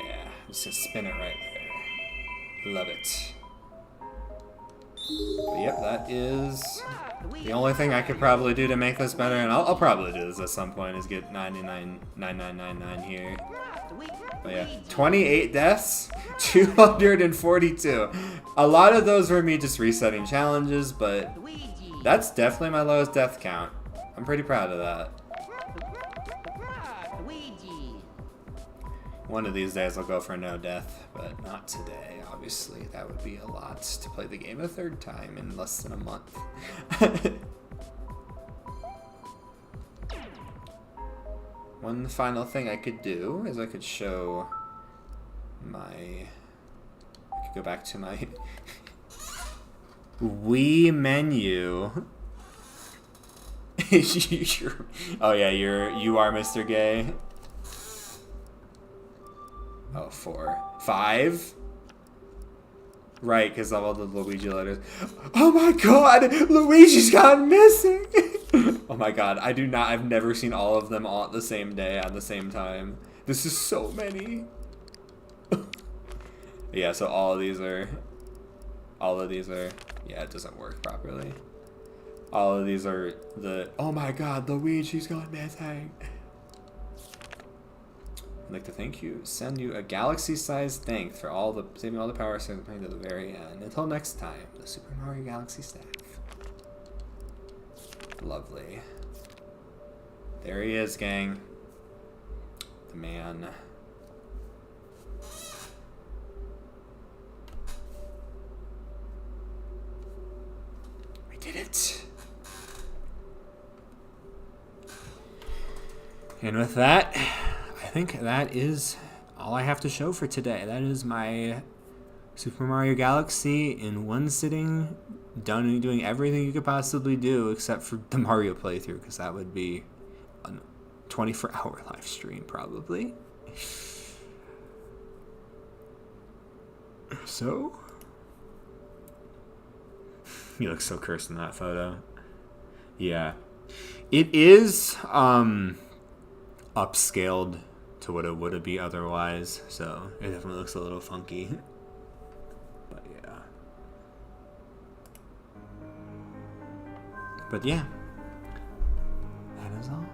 yeah, I'm just gonna spin it right there. Love it. But yep, that is the only thing I could probably do to make this better, and I'll probably do this at some point, is get 99,9999 here. But yeah, 28 deaths, 242. A lot of those were me just resetting challenges, but that's definitely my lowest death count. I'm pretty proud of that. One of these days I'll go for no death, but not today, obviously. That would be a lot to play the game a third time in less than a month. one final thing I could do is I could show my... I could go back to my Wii menu. Oh yeah, you are Mr. Gay. Oh, 4. 5? Right, because of all the Luigi letters. Oh my god! Luigi's gone missing! Oh my god, I've never seen all of them all at the same day, at the same time. This is so many. Yeah, so all of these are, yeah, it doesn't work properly. All of these are oh my god, Luigi's gone missing. I'd like to send you a galaxy-sized thanks for saving all the power cells to the very end. Until next time, the Super Mario Galaxy staff. Lovely. There he is, gang. The man. We did it. And with that, I think that is all I have to show for today. That is my Super Mario Galaxy in one sitting, done and doing everything you could possibly do except for the Mario playthrough, because that would be a 24-hour live stream probably. So, you look so cursed in that photo. Yeah, it is upscaled to what it would be otherwise, so it definitely looks a little funky. But yeah, that is all.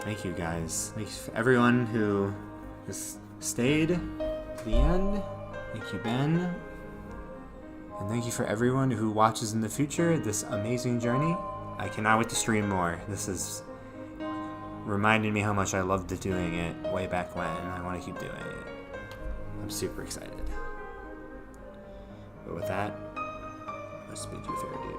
Thank you guys. Thanks for everyone who has stayed to the end. Thank you, Ben. And thank you for everyone who watches in the future this amazing journey. I cannot wait to stream more. This is reminding me how much I loved doing it way back when. I want to keep doing it. I'm super excited. But with that, let's bid you fair adieu.